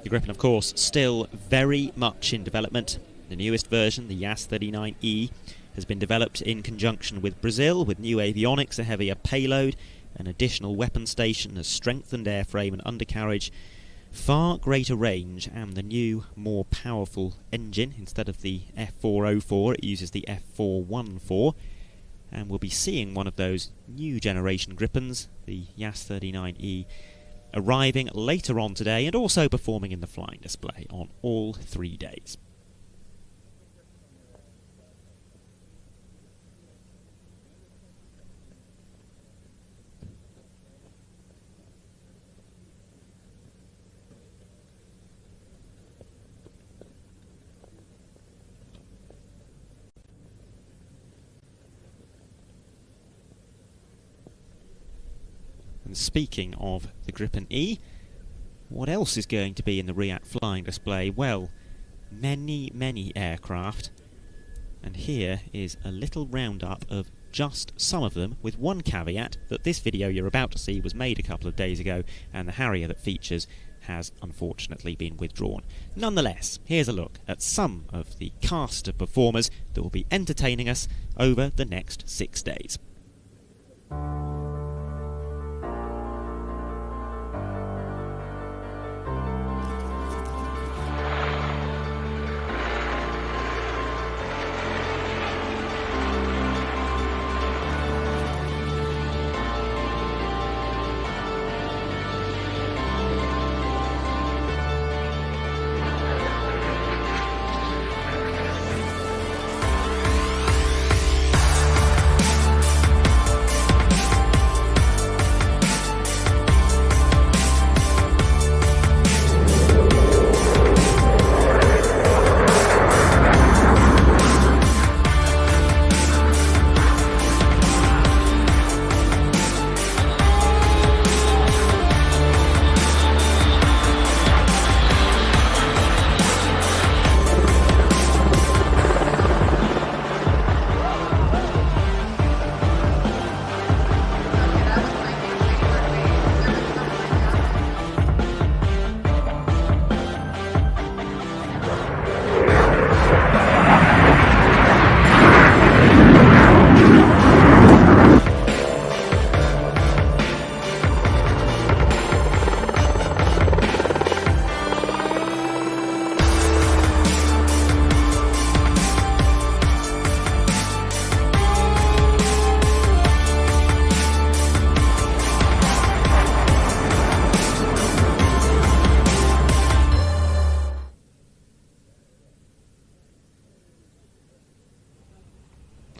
The Gripen, of course, still very much in development. The newest version, the JAS-39E, has been developed in conjunction with Brazil, with new avionics, a heavier payload, an additional weapon station, a strengthened airframe and undercarriage, far greater range, and the new, more powerful engine. Instead of the F404, it uses the F414, and we'll be seeing one of those new generation Gripens, the JAS-39E, arriving later on today and also performing in the flying display on all 3 days. And speaking of the Gripen E, what else is going to be in the RIAT flying display? Well, many aircraft. And here is a little roundup of just some of them, with one caveat that this video you're about to see was made a couple of days ago, and the Harrier that features has unfortunately been withdrawn. Nonetheless, here's a look at some of the cast of performers that will be entertaining us over the next 6 days.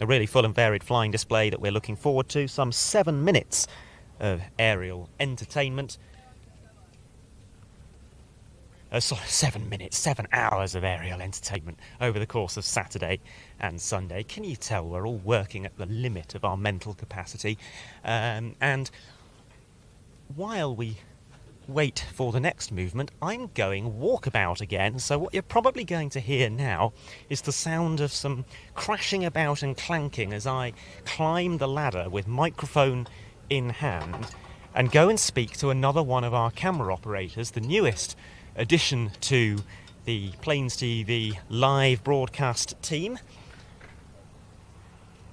A really full and varied flying display that we're looking forward to. Some 7 minutes of aerial entertainment. 7 hours of aerial entertainment over the course of Saturday and Sunday. Can you tell we're all working at the limit of our mental capacity? And while we wait for the next movement, I'm going walkabout again. So what you're probably going to hear now is the sound of some crashing about and clanking as I climb the ladder with microphone in hand and go and speak to another one of our camera operators, the newest addition to the Plains TV live broadcast team,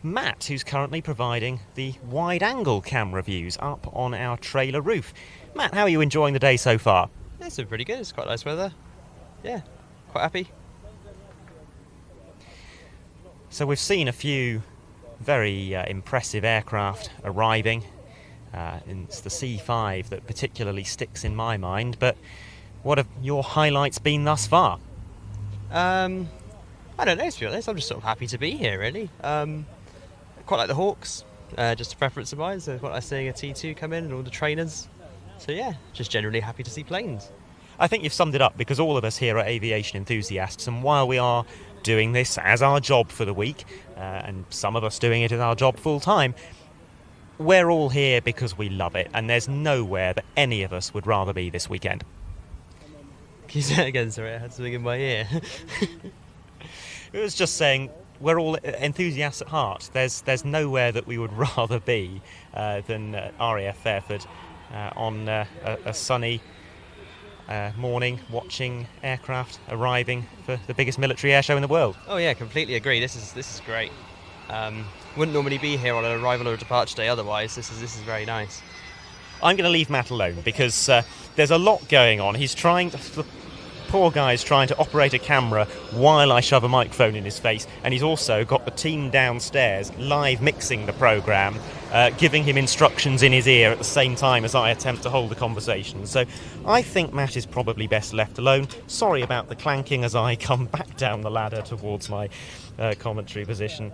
Matt, who's currently providing the wide-angle camera views up on our trailer roof. Matt, how are you enjoying the day so far? Yeah, it's been pretty good. It's quite nice weather. Yeah, quite happy. So we've seen a few very impressive aircraft arriving. It's the C-5 that particularly sticks in my mind, but what have your highlights been thus far? I don't know, to be honest. I'm just sort of happy to be here, really. Quite like the Hawks, just a preference of mine. So quite like seeing a T2 come in and all the trainers. So yeah, just generally happy to see planes. I think you've summed it up, because all of us here are aviation enthusiasts, and while we are doing this as our job for the week, and some of us doing it as our job full time, we're all here because we love it, and there's nowhere that any of us would rather be this weekend. Can you say that again? Sorry, I had something in my ear. It was just saying we're all enthusiasts at heart. There's nowhere that we would rather be than RAF Fairford on a sunny morning, watching aircraft arriving for the biggest military air show in the world. Oh yeah, completely agree. This is great. Wouldn't normally be here on an arrival or a departure day otherwise. This is very nice. I'm going to leave Matt alone because there's a lot going on. The poor guy's trying to operate a camera while I shove a microphone in his face, and he's also got the team downstairs live mixing the programme, giving him instructions in his ear at the same time as I attempt to hold the conversation. So I think Matt is probably best left alone. Sorry about the clanking as I come back down the ladder towards my commentary position.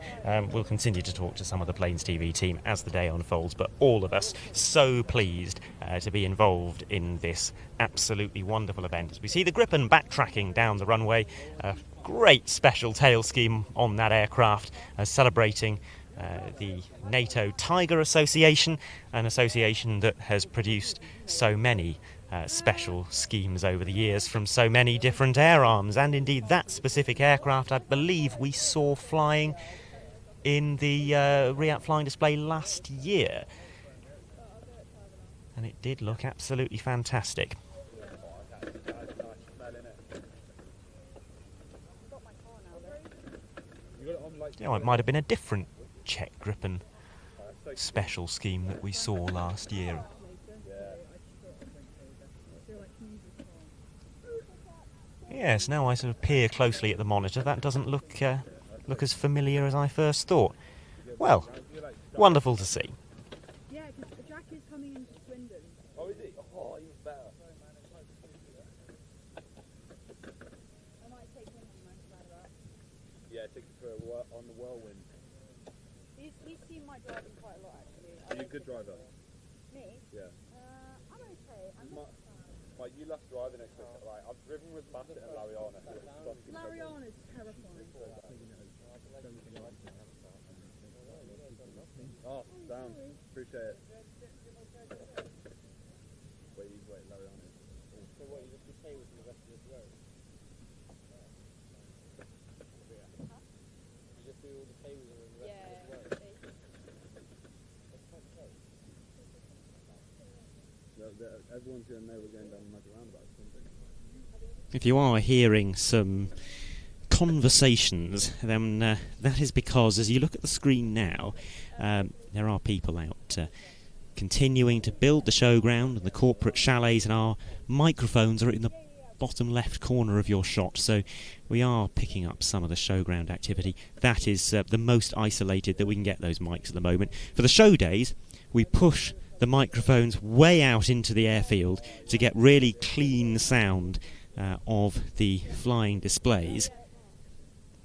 We'll continue to talk to some of the Plains TV team as the day unfolds, but all of us so pleased to be involved in this absolutely wonderful event. As we see the Gripen backtracking down the runway, a great special tail scheme on that aircraft, celebrating the NATO Tiger Association, an association that has produced so many special schemes over the years from so many different air arms, and indeed that specific aircraft I believe we saw flying in the RIAT flying display last year, and it did look absolutely fantastic. It might have been a different Czech Gripen special scheme that we saw last year. Yes, now I sort of peer closely at the monitor. That doesn't look as familiar as I first thought. Well, wonderful to see. Yeah, because Jack is coming into Swindon. Oh, is he? Oh, even better. I might take him on my ladder. Yeah, take him for on the whirlwind. He's seen my driving quite a lot, actually. Are you a good driver? Me? Yeah. I'm okay. I'm not. Like, you last driving experience, like, I've driven with Bassett and Lariana. Lariana's terrifying. Oh, damn. Appreciate it. Wait, Lariana. So what, you just be staying with the rest of this road? Huh? You just do all the tables and the rest of this road? Everyone's going to know we're going down the roundabout or something. If you are hearing some conversations, then that is because, as you look at the screen now, there are people out continuing to build the showground and the corporate chalets, and our microphones are in the bottom left corner of your shot, so we are picking up some of the showground activity. That is the most isolated that we can get those mics at the moment. For the show days, we push the microphones way out into the airfield to get really clean sound of the flying displays.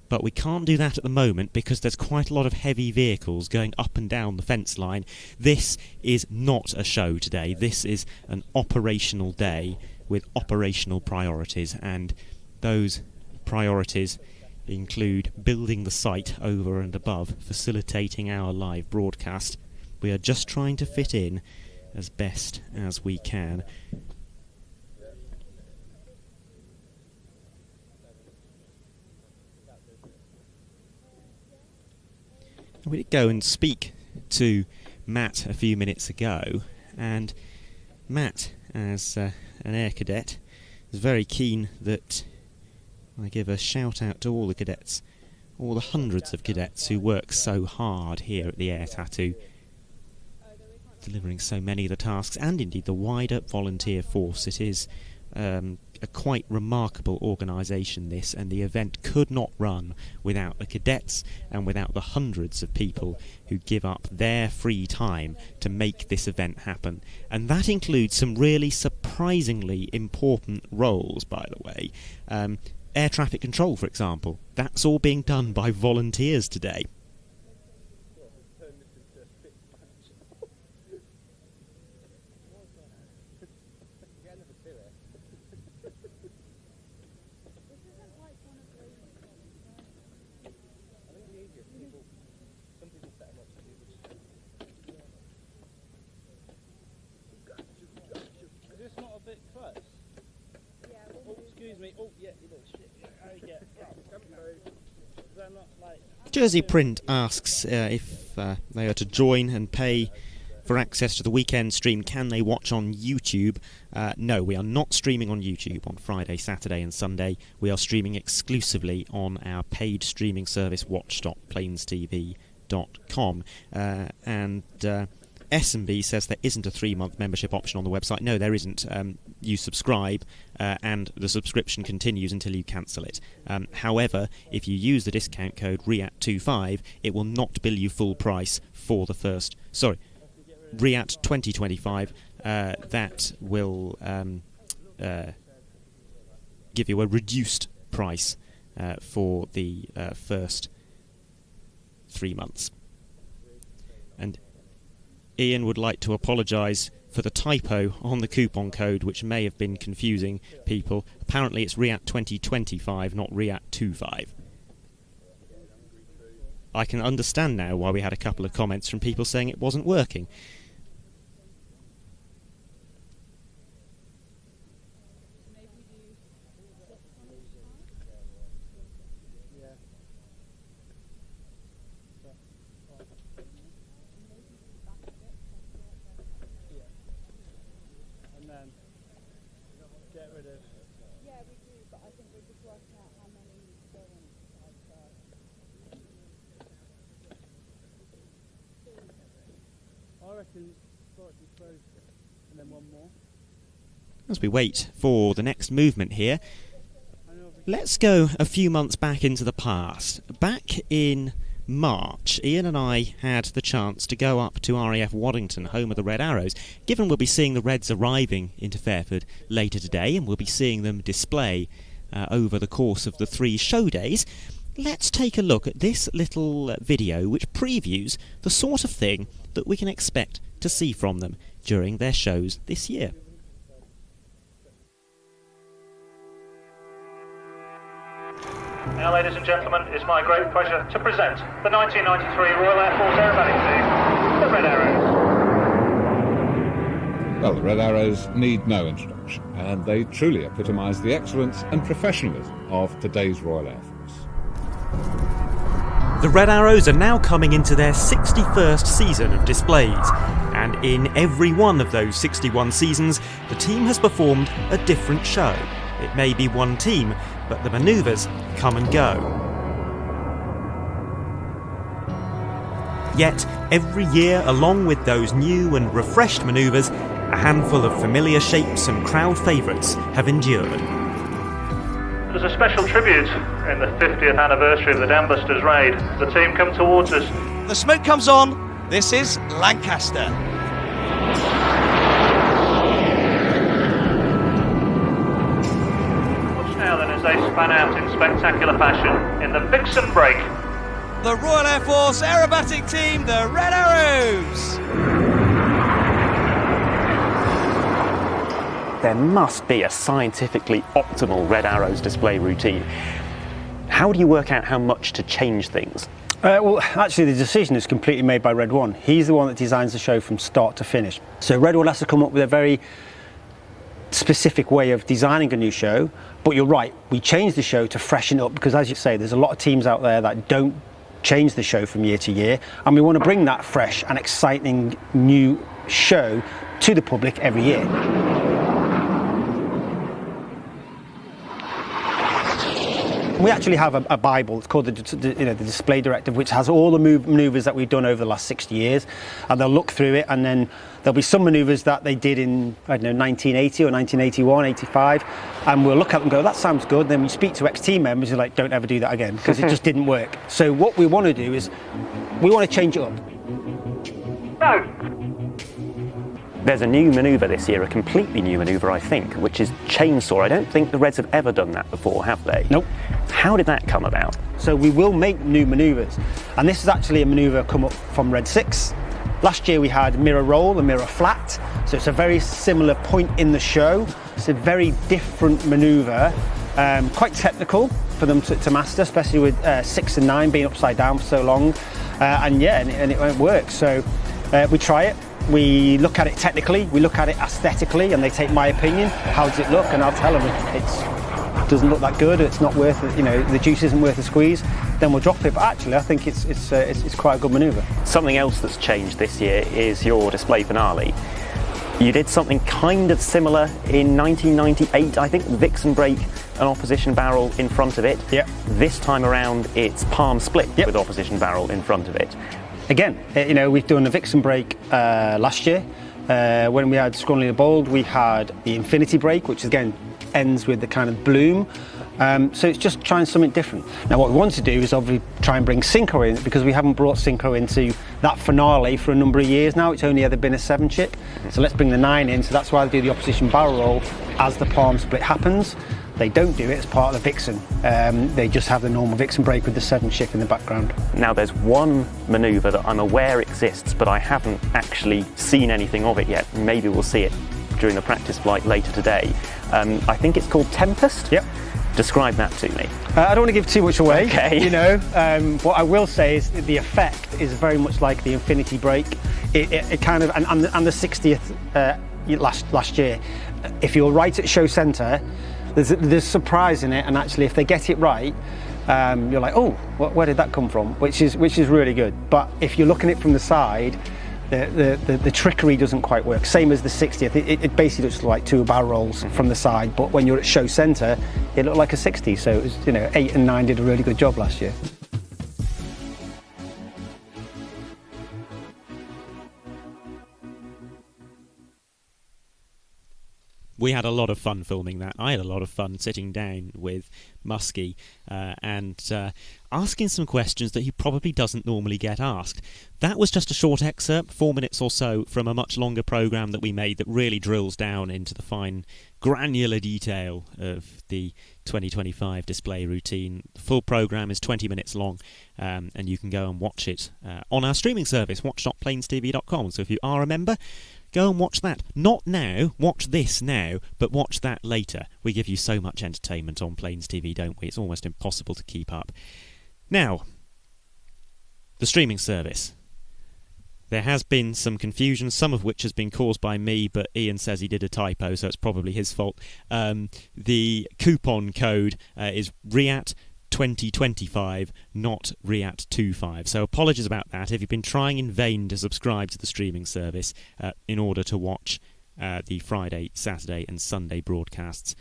but we can't do that at the moment because there's quite a lot of heavy vehicles going up and down the fence line. This is not a show today. This is an operational day with operational priorities, and those priorities include building the site over and above, facilitating our live broadcast. We are just trying to fit in as best as we can. We did go and speak to Matt a few minutes ago, and Matt, as an air cadet, is very keen that I give a shout out to all the cadets, all the hundreds of cadets who work so hard here at the Air Tattoo, delivering so many of the tasks, and indeed the wider volunteer force. It is a quite remarkable organisation, this, and the event could not run without the cadets and without the hundreds of people who give up their free time to make this event happen. And that includes some really surprisingly important roles, by the way. Air traffic control, for example. That's all being done by volunteers today. Jersey Print asks if they are to join and pay for access to the weekend stream, can they watch on YouTube? No, we are not streaming on YouTube on Friday, Saturday and Sunday. We are streaming exclusively on our paid streaming service, watch.plainstv.com. And S&B says there isn't a 3-month membership option on the website. No, there isn't. You subscribe and the subscription continues until you cancel it. However, if you use the discount code RIAT25, it will not bill you full price for the first... Sorry, RIAT 2025. That will give you a reduced price for the first 3 months. And Ian would like to apologise for the typo on the coupon code, which may have been confusing people. Apparently it's RIAT 2025, not RIAT 25. I can understand now why we had a couple of comments from people saying it wasn't working. As we wait for the next movement here, let's go a few months back into the past. Back in March, Ian and I had the chance to go up to RAF Waddington, home of the Red Arrows. Given we'll be seeing the Reds arriving into Fairford later today, and we'll be seeing them display over the course of the 3 show days, let's take a look at this little video which previews the sort of thing that we can expect to see from them during their shows this year. Now, ladies and gentlemen, it's my great pleasure to present the 1993 Royal Air Force Aerobatic Team, the Red Arrows. Well, the Red Arrows need no introduction, and they truly epitomise the excellence and professionalism of today's Royal Air Force. The Red Arrows are now coming into their 61st season of displays, and in every one of those 61 seasons, the team has performed a different show. It may be one team, but the manoeuvres come and go. Yet, every year, along with those new and refreshed manoeuvres, a handful of familiar shapes and crowd favourites have endured. As a special tribute, in the 50th anniversary of the Dambusters raid, the team come towards us. The smoke comes on. This is Lancaster. Watch now then as they fan out in spectacular fashion in the Vixen break. The Royal Air Force aerobatic team, the Red Arrows. There must be a scientifically optimal Red Arrows display routine. How do you work out how much to change things? Well, actually, the decision is completely made by Red One. He's the one that designs the show from start to finish. So Red One has to come up with a very specific way of designing a new show. But you're right, we changed the show to freshen up because, as you say, there's a lot of teams out there that don't change the show from year to year, and we want to bring that fresh and exciting new show to the public every year. We actually have a Bible. It's called the Display Directive, which has all the manoeuvres that we've done over the last 60 years, and they'll look through it, and then there'll be some manoeuvres that they did in, I don't know, 1980 or 1981, 85, and we'll look at them and go, that sounds good. Then we speak to ex-team members who are like, don't ever do that again, because it just didn't work. So what we want to do is we want to change it up. No. There's a new manoeuvre this year, a completely new manoeuvre, I think, which is chainsaw. I don't think the Reds have ever done that before, have they? Nope. How did that come about? So we will make new manoeuvres, and this is actually a manoeuvre come up from Red 6. Last year we had mirror roll and mirror flat, so it's a very similar point in the show. It's a very different manoeuvre, quite technical for them to master, especially with 6 and 9 being upside down for so long, and it works. So we try it. We look at it technically, we look at it aesthetically, and they take my opinion. How does it look? And I'll tell them it doesn't look that good. It's not worth it. You know, the juice isn't worth the squeeze. Then we'll drop it. But actually, I think it's quite a good manoeuvre. Something else that's changed this year is your display finale. You did something kind of similar in 1998, I think. Vixen brake, an opposition barrel in front of it. Yep. This time around, it's palm split with opposition barrel in front of it. Again, you know, we've done the Vixen brake last year. When we had Scrunley the Bold, we had the Infinity brake, which again ends with the kind of bloom. So it's just trying something different. Now what we want to do is obviously try and bring Synchro in, because we haven't brought Synchro into that finale for a number of years now. It's only ever been a 7 chip. So let's bring the 9 in. So that's why I do the opposition barrel roll as the palm split happens. They don't do it as part of the Vixen. They just have the normal Vixen brake with the 7 chip in the background. Now there's one manoeuvre that I'm aware exists, but I haven't actually seen anything of it yet. Maybe we'll see it during the practice flight later today. I think it's called Tempest. Yep. Describe that to me. I don't want to give too much away. Okay. You know, what I will say is the effect is very much like the Infinity brake. It kind of, and the 60th last year. If you're right at show centre, there's surprise in it, and actually if they get it right, you're like, oh, where did that come from? Which is really good. But if you're looking at it from the side, the trickery doesn't quite work. Same as the 60th, it basically looks like 2 barrel rolls from the side, but when you're at show centre, it looked like a 60. So it was, you know, 8 and 9 did a really good job last year. We had a lot of fun filming that. I had a lot of fun sitting down with Muskie and asking some questions that he probably doesn't normally get asked. That was just a short excerpt, 4 minutes or so, from a much longer programme that we made that really drills down into the fine granular detail of the 2025 display routine. The full programme is 20 minutes long, and you can go and watch it on our streaming service, watch.planestv.com. So if you are a member, go and watch that. Not now, watch this now, but watch that later. We give you so much entertainment on Planes TV, don't we? It's almost impossible to keep up. Now, the streaming service. There has been some confusion, some of which has been caused by me, but Ian says he did a typo, so it's probably his fault. The coupon code is RIAT 2025, not RIAT 25. So apologies about that. If you've been trying in vain to subscribe to the streaming service in order to watch the Friday, Saturday and Sunday broadcasts.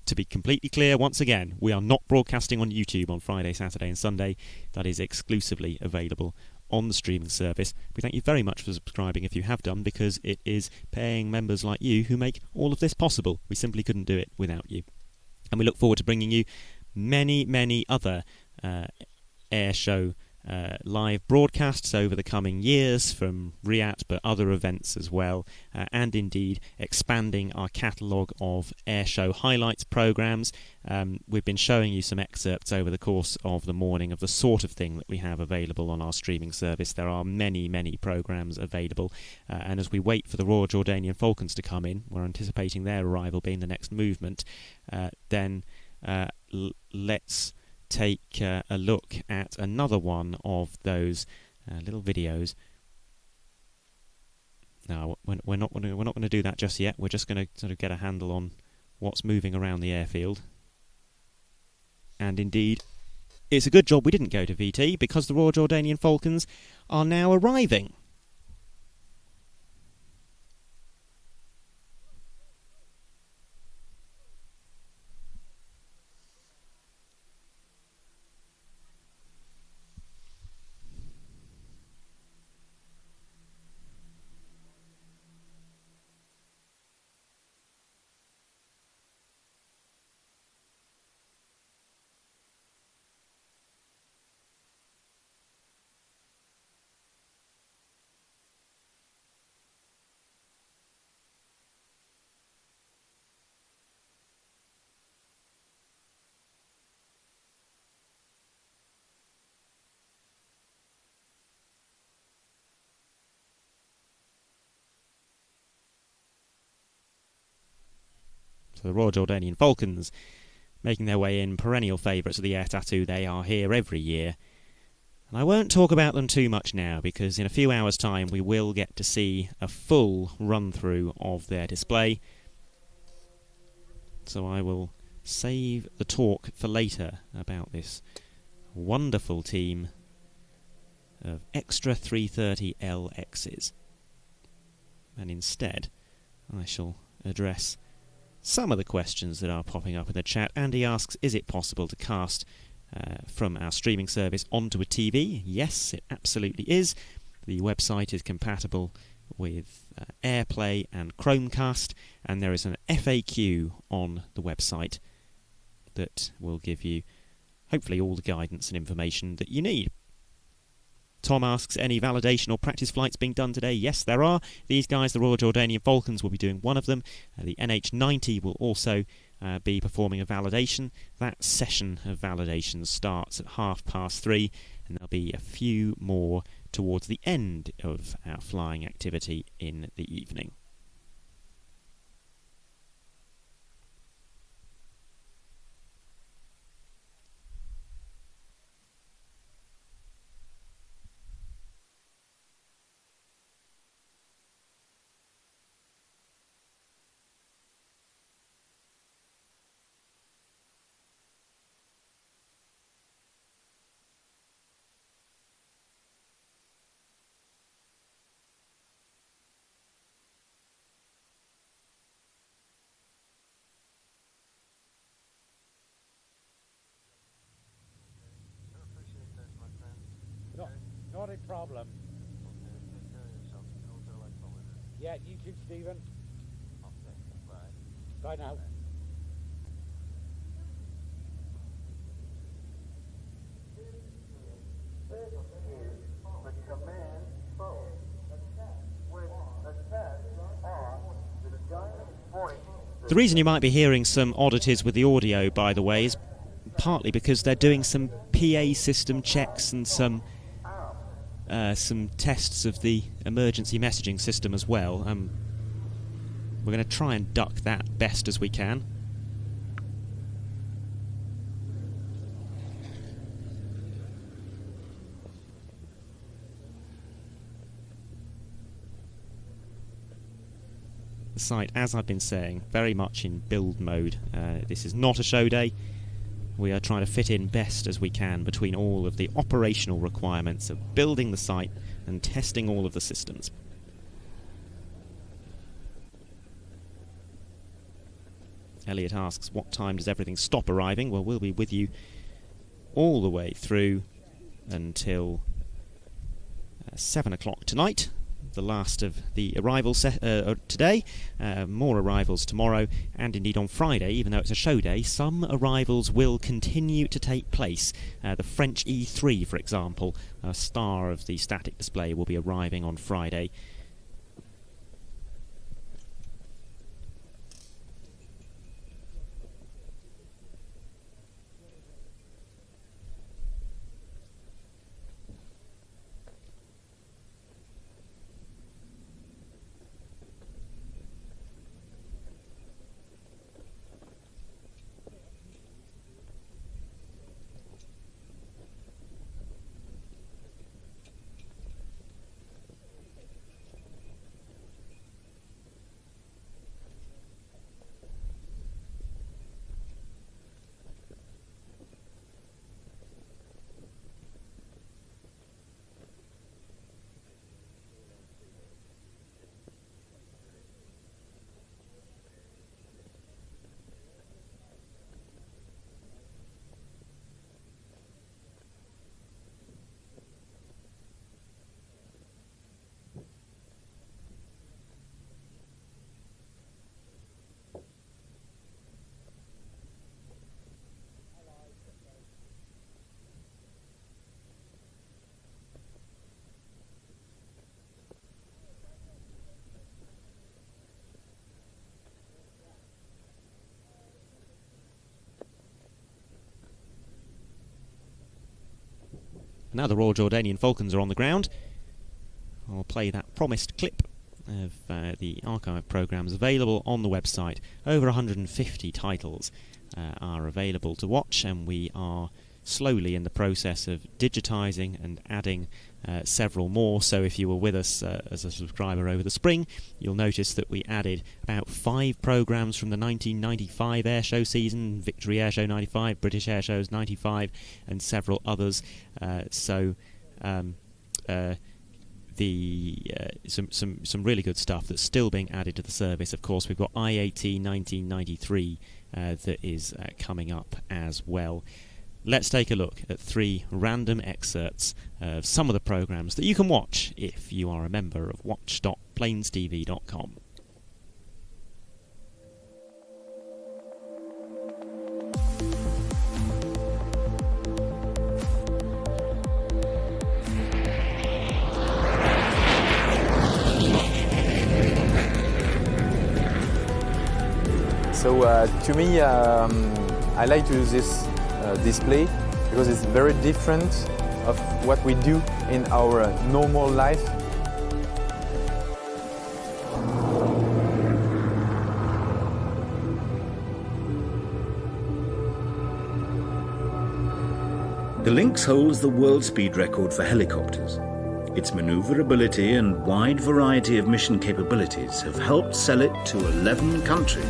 To be completely clear, once again, we are not broadcasting on YouTube on Friday, Saturday and Sunday. That is exclusively available on the streaming service. We thank you very much for subscribing if you have done, because it is paying members like you who make all of this possible. We simply couldn't do it without you. And we look forward to bringing you many, many other air show live broadcasts over the coming years from RIAT, but other events as well, and indeed expanding our catalogue of airshow highlights programmes. We've been showing you some excerpts over the course of the morning of the sort of thing that we have available on our streaming service. There are many, many programmes available, and as we wait for the Royal Jordanian Falcons to come in, we're anticipating their arrival being the next movement, then let's take a look at another one of those little videos. No, we're not going to do that just yet. We're just going to sort of get a handle on what's moving around the airfield. And indeed, it's a good job we didn't go to VT, because the Royal Jordanian Falcons are now arriving. So the Royal Jordanian Falcons making their way in, perennial favourites of the Air Tattoo. They are here every year. And I won't talk about them too much now, because in a few hours' time we will get to see a full run-through of their display. So I will save the talk for later about this wonderful team of extra 330LXs. And instead, I shall address some of the questions that are popping up in the chat. Andy asks, is it possible to cast from our streaming service onto a TV? Yes, it absolutely is. The website is compatible with AirPlay and Chromecast, and there is an FAQ on the website that will give you hopefully all the guidance and information that you need. Tom asks, any validation or practice flights being done today? Yes, there are. These guys, the Royal Jordanian Falcons, will be doing one of them. The NH90 will also be performing a validation. That session of validation starts at 3:30, and there'll be a few more towards the end of our flying activity in the evening. Not a problem. Yeah, you too, Stephen. Bye now. The reason you might be hearing some oddities with the audio, by the way, is partly because they're doing some PA system checks and some tests of the emergency messaging system as well. We're going to try and duck that best as we can. The site, as I've been saying, very much in build mode. This is not a show day. We are trying to fit in best as we can between all of the operational requirements of building the site and testing all of the systems. Elliot asks, what time does everything stop arriving? Well, we'll be with you all the way through until 7 o'clock tonight. the last of the arrivals today. More arrivals tomorrow, and indeed on Friday, even though it's a show day, some arrivals will continue to take place. The French E3, for example, a star of the static display, will be arriving on Friday. Now the Royal Jordanian Falcons are on the ground. I'll play that promised clip of the archive programmes available on the website. Over 150 titles are available to watch, and we are slowly in the process of digitising and adding several more. So if you were with us as a subscriber over the spring, you'll notice that we added about 5 programmes from the 1995 Air Show season, Victory Air Show 95, British Air Shows 95, and several others. Some really good stuff that's still being added to the service. Of course, we've got IAT 1993 that is coming up as well. Let's take a look at 3 random excerpts of some of the programmes that you can watch if you are a member of watch.planestv.com. So to me, I like to use this display because it's very different of what we do in our normal life. The Lynx holds the world speed record for helicopters. Its maneuverability and wide variety of mission capabilities have helped sell it to 11 countries.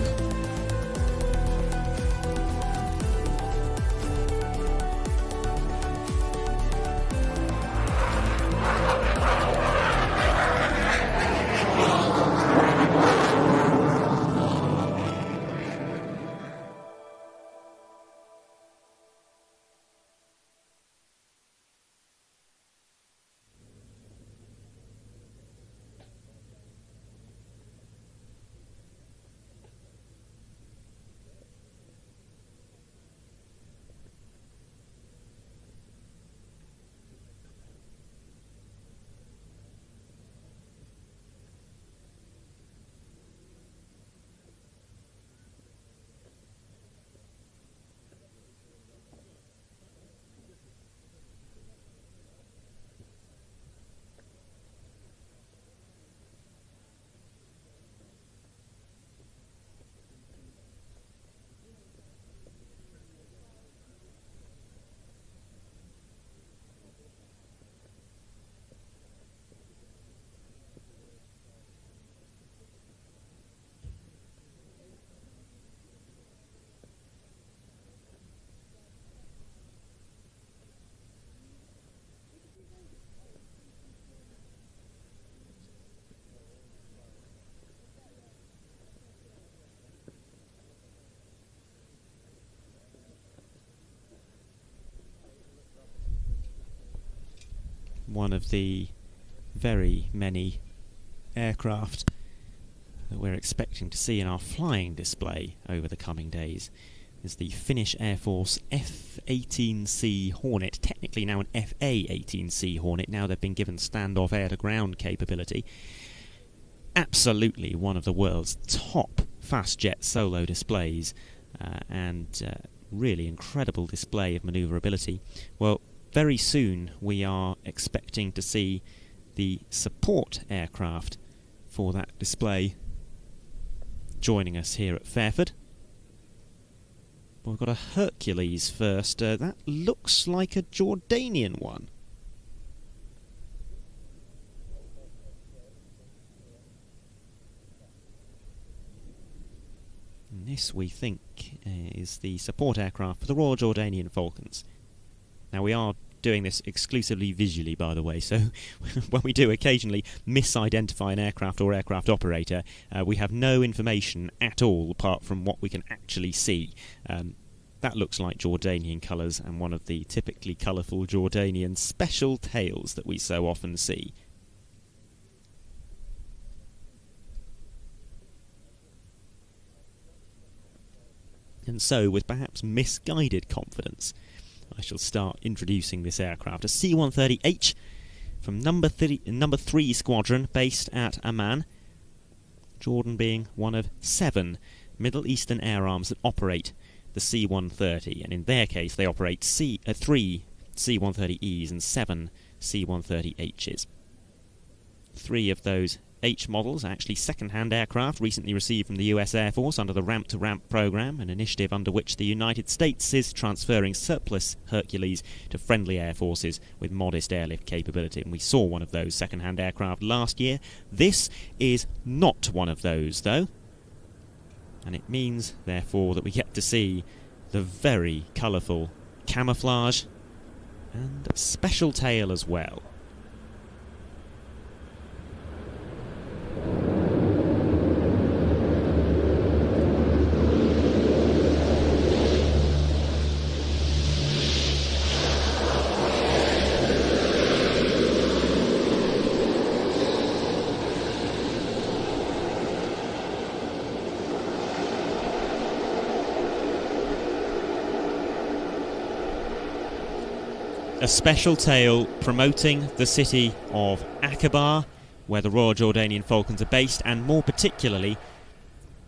One of the very many aircraft that we're expecting to see in our flying display over the coming days is the Finnish Air Force F-18C Hornet, technically now an FA-18C Hornet. Now they've been given standoff air-to-ground capability. Absolutely one of the world's top fast jet solo displays, and really incredible display of manoeuvrability. Well, very soon we are expecting to see the support aircraft for that display joining us here at Fairford. We've got a Hercules first. That looks like a Jordanian one. And this, we think, is the support aircraft for the Royal Jordanian Falcons. Now, we are doing this exclusively visually, by the way, so when we do occasionally misidentify an aircraft or aircraft operator, we have no information at all apart from what we can actually see. That looks like Jordanian colours and one of the typically colourful Jordanian special tails that we so often see. And so, with perhaps misguided confidence, I shall start introducing this aircraft. A C-130H from number 3 Squadron based at Amman. Jordan being one of 7 Middle Eastern air arms that operate the C-130, and in their case they operate 3 C-130Es and 7 C-130Hs. 3 of those H models are actually second-hand aircraft recently received from the US Air Force under the Ramp-to-Ramp program, an initiative under which the United States is transferring surplus Hercules to friendly air forces with modest airlift capability. And we saw one of those second-hand aircraft last year. This is not one of those, though. And it means, therefore, that we get to see the very colourful camouflage and special tail as well. A special tail promoting the city of Aqaba, where the Royal Jordanian Falcons are based, and more particularly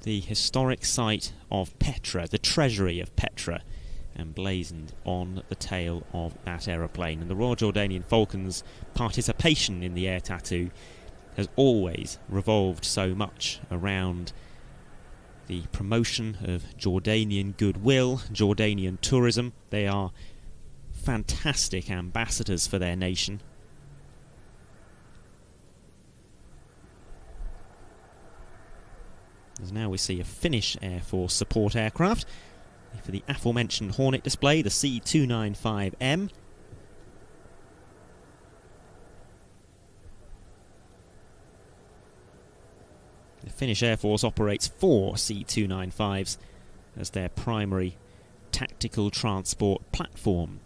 the historic site of Petra, the treasury of Petra, emblazoned on the tail of that aeroplane. And the Royal Jordanian Falcons' participation in the air tattoo has always revolved so much around the promotion of Jordanian goodwill, Jordanian tourism. They are fantastic ambassadors for their nation. As now we see a Finnish Air Force support aircraft for the aforementioned Hornet display, the C-295M. The Finnish Air Force operates 4 C-295s as their primary tactical transport platform.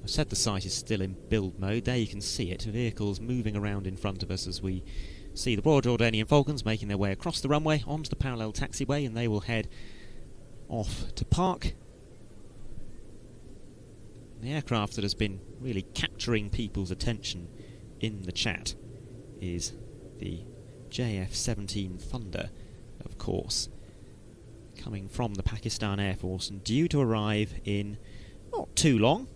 I said the site is still in build mode. There you can see it, vehicles moving around in front of us as we see the Royal Jordanian Falcons making their way across the runway onto the parallel taxiway, and they will head off to park. The aircraft that has been really capturing people's attention in the chat is the JF-17 Thunder, of course, coming from the Pakistan Air Force and due to arrive in not too long.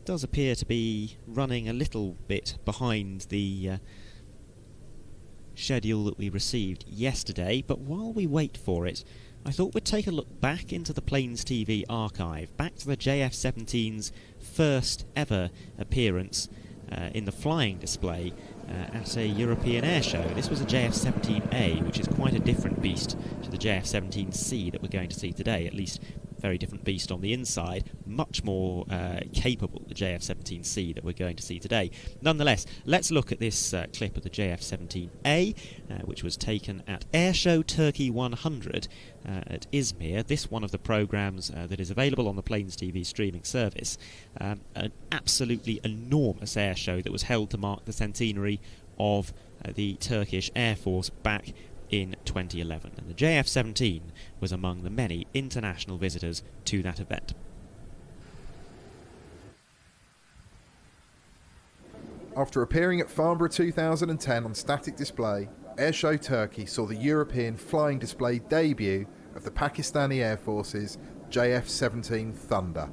Does appear to be running a little bit behind the schedule that we received yesterday, but while we wait for it, I thought we'd take a look back into the Plains TV archive, back to the JF-17's first ever appearance in the flying display at a European air show. This was a JF-17A, which is quite a different beast to the JF-17C that we're going to see today, at least very different beast on the inside, much more capable, the JF-17C that we're going to see today. Nonetheless, let's look at this clip of the JF-17A, which was taken at Airshow Turkey 100 at Izmir. This one of the programmes that is available on the Plains TV streaming service. An absolutely enormous air show that was held to mark the centenary of the Turkish Air Force back in 2011, and the JF-17 was among the many international visitors to that event. After appearing at Farnborough 2010 on static display, Airshow Turkey saw the European flying display debut of the Pakistani Air Force's JF-17 Thunder.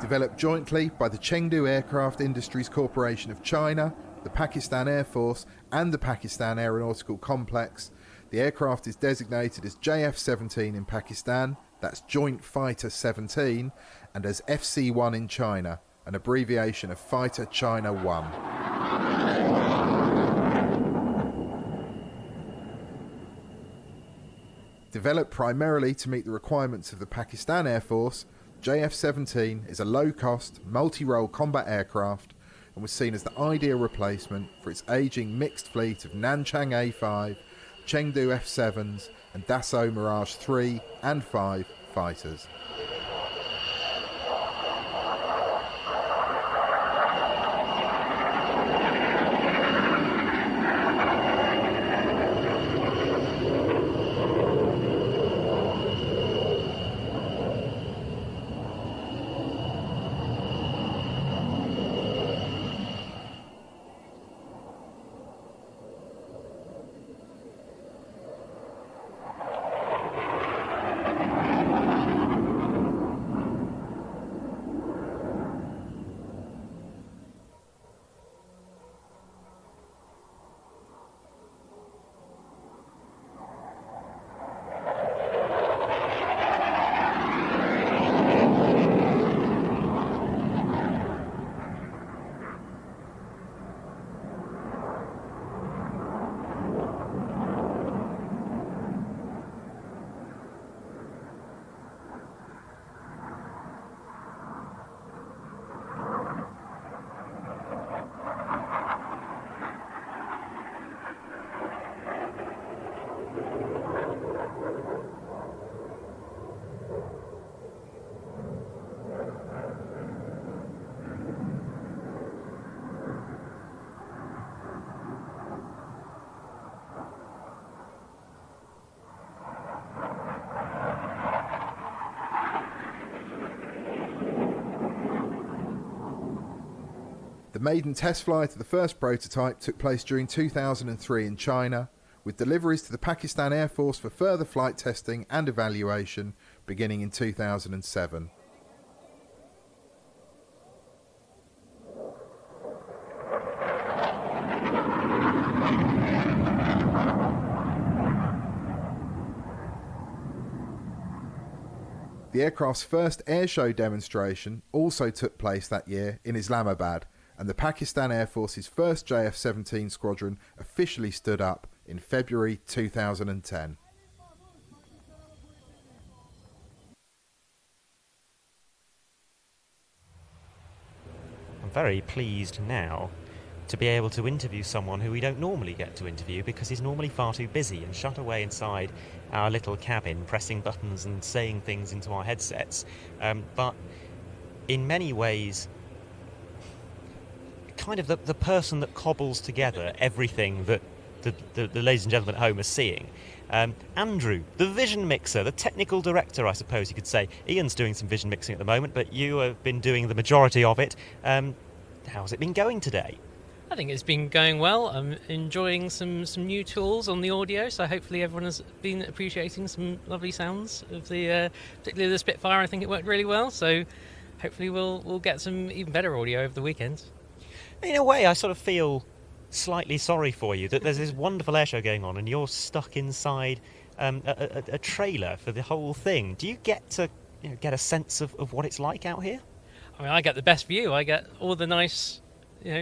Developed jointly by the Chengdu Aircraft Industries Corporation of China, the Pakistan Air Force and the Pakistan Aeronautical Complex, the aircraft is designated as JF-17 in Pakistan, that's Joint Fighter 17, and as FC-1 in China, an abbreviation of Fighter China 1. Developed primarily to meet the requirements of the Pakistan Air Force, JF-17 is a low-cost, multi-role combat aircraft and was seen as the ideal replacement for its ageing mixed fleet of Nanchang A-5, Chengdu F-7s and Dassault Mirage 3 and 5 fighters. The maiden test flight of the first prototype took place during 2003 in China, with deliveries to the Pakistan Air Force for further flight testing and evaluation beginning in 2007. The aircraft's first airshow demonstration also took place that year in Islamabad, and the Pakistan Air Force's first JF-17 squadron officially stood up in February 2010. I'm very pleased now to be able to interview someone who we don't normally get to interview because he's normally far too busy and shut away inside our little cabin pressing buttons and saying things into our headsets. But in many ways, kind of the person that cobbles together everything that the ladies and gentlemen at home are seeing. Andrew, the vision mixer, the technical director, I suppose you could say. Ian's doing some vision mixing at the moment, but you have been doing the majority of it. How's it been going today? I think it's been going well. I'm enjoying some new tools on the audio, so hopefully everyone has been appreciating some lovely sounds of the, particularly the Spitfire. I think it worked really well, so hopefully we'll get some even better audio over the weekend. In a way, I sort of feel slightly sorry for you that there's this wonderful air show going on and you're stuck inside a trailer for the whole thing. Do you get to get a sense of what it's like out here? I mean, I get the best view. I get all the nice,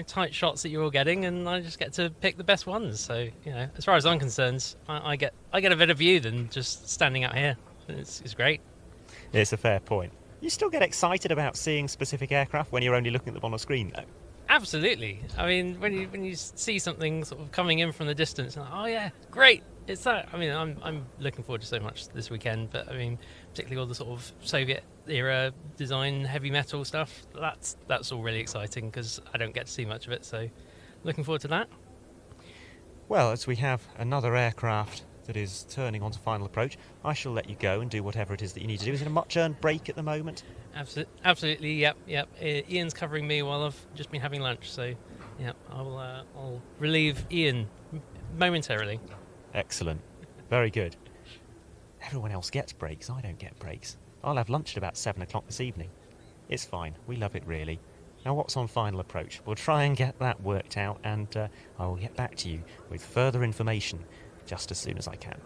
tight shots that you're all getting, and I just get to pick the best ones. So, as far as I'm concerned, I get a better view than just standing out here. It's great. It's a fair point. You still get excited about seeing specific aircraft when you're only looking at them on a screen, though? Absolutely. I mean, when you see something sort of coming in from the distance, like, oh yeah, great, it's that. I mean, I'm looking forward to so much this weekend, but I mean, particularly all the sort of Soviet era design heavy metal stuff. That's all really exciting because I don't get to see much of it. So, looking forward to that. Well, as we have another aircraft that is turning onto final approach, I shall let you go and do whatever it is that you need to do. Is it a much-earned break at the moment? Absolutely, yep. Ian's covering me while I've just been having lunch, so yep, I'll relieve Ian momentarily. Excellent, very good. Everyone else gets breaks, I don't get breaks. I'll have lunch at about 7 o'clock this evening. It's fine, we love it really. Now what's on final approach? We'll try and get that worked out, and I will get back to you with further information just as soon as I can.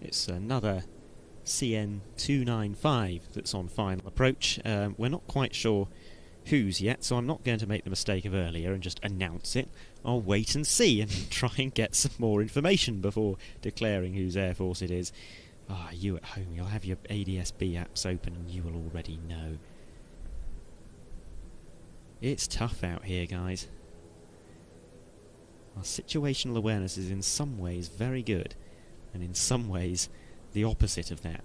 It's another CN295 that's on final approach. We're not quite sure whose yet, so I'm not going to make the mistake of earlier and just announce it. I'll wait and see and try and get some more information before declaring whose Air Force it is. You at home, you'll have your ADSB apps open and you will already know. It's tough out here, guys. Our situational awareness is in some ways very good, and in some ways the opposite of that.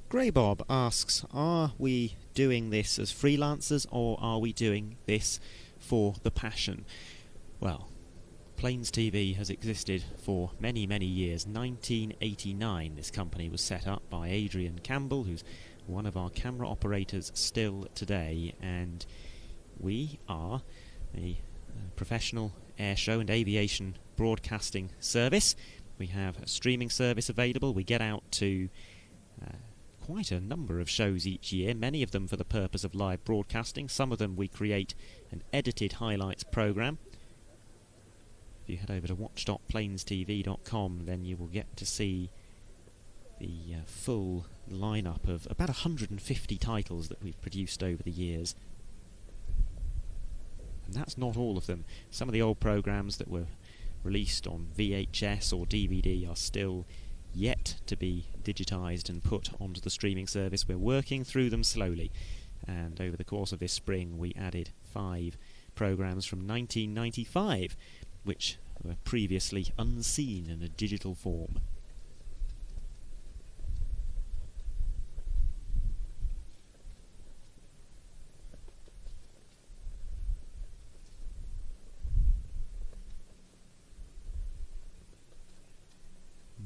Grey Bob asks, are we doing this as freelancers or are we doing this for the passion? Well, Plains TV has existed for many, many years. 1989 this company was set up by Adrian Campbell, who's one of our camera operators still today, and we are a professional air show and aviation broadcasting service. We have a streaming service available. We get out to quite a number of shows each year, many of them for the purpose of live broadcasting. Some of them we create an edited highlights programme. If you head over to watch.planestv.com, then you will get to see the full lineup of about 150 titles that we've produced over the years. And that's not all of them. Some of the old programmes that were released on VHS or DVD are still yet to be digitised and put onto the streaming service. We're working through them slowly, and over the course of this spring we added 5 programmes from 1995 which were previously unseen in a digital form.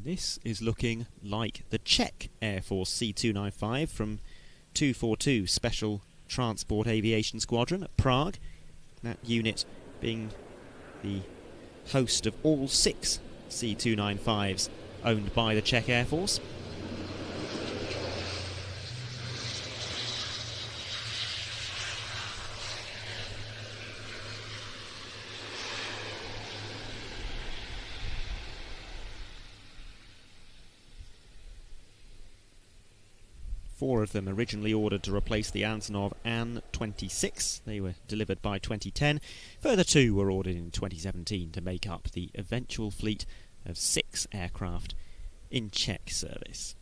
This is looking like the Czech Air Force C-295 from 242 Special Transport Aviation Squadron at Prague. That unit being the host of all 6 C-295s owned by the Czech Air Force. Four of them originally ordered to replace the Antonov An-26. They were delivered by 2010. Further 2 were ordered in 2017 to make up the eventual fleet of 6 aircraft in Czech service.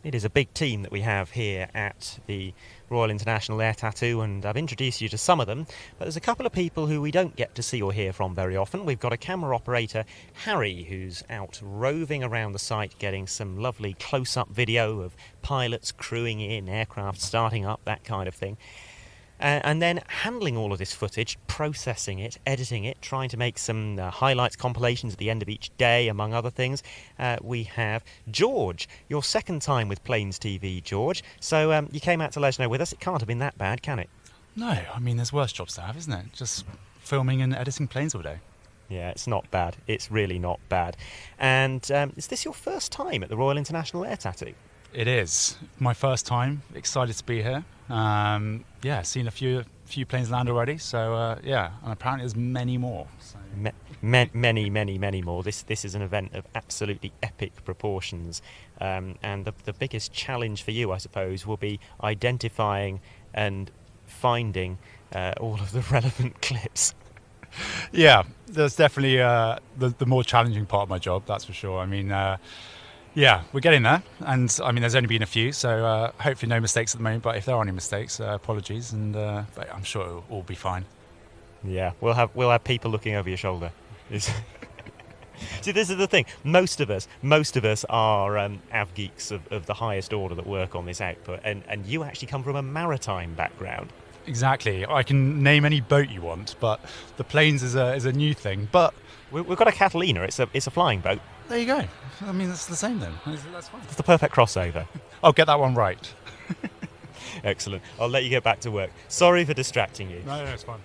It is a big team that we have here at the Royal International Air Tattoo, and I've introduced you to some of them, but there's a couple of people who we don't get to see or hear from very often. We've got a camera operator, Harry, who's out roving around the site getting some lovely close-up video of pilots crewing in, aircraft starting up, that kind of thing. And then handling all of this footage, processing it, editing it, trying to make some highlights compilations at the end of each day, among other things. We have George, your second time with Planes TV, George. So you came out to Lesno with us. It can't have been that bad, can it? No, I mean, there's worse jobs to have, isn't it? Just filming and editing planes all day. Yeah, it's not bad. It's really not bad. And is this your first time at the Royal International Air Tattoo? It is. My first time. Excited to be here. Yeah, seen a few planes land already. So, yeah, and apparently there's many more. So. Many more. This is an event of absolutely epic proportions. And the biggest challenge for you, I suppose, will be identifying and finding all of the relevant clips. Yeah, that's definitely the more challenging part of my job, that's for sure. I mean, yeah, we're getting there, and I mean, there's only been a few, so hopefully no mistakes at the moment. But if there are any mistakes, apologies, and but I'm sure it'll all be fine. Yeah, we'll have people looking over your shoulder. See, this is the thing. Most of us are av geeks of the highest order that work on this output, and you actually come from a maritime background. Exactly. I can name any boat you want, but the planes is a new thing. But we've got a Catalina. It's a flying boat. There you go. I mean, that's the same then. That's fine. It's the perfect crossover. I'll get that one right. Excellent. I'll let you get back to work. Sorry for distracting you. No, it's fine.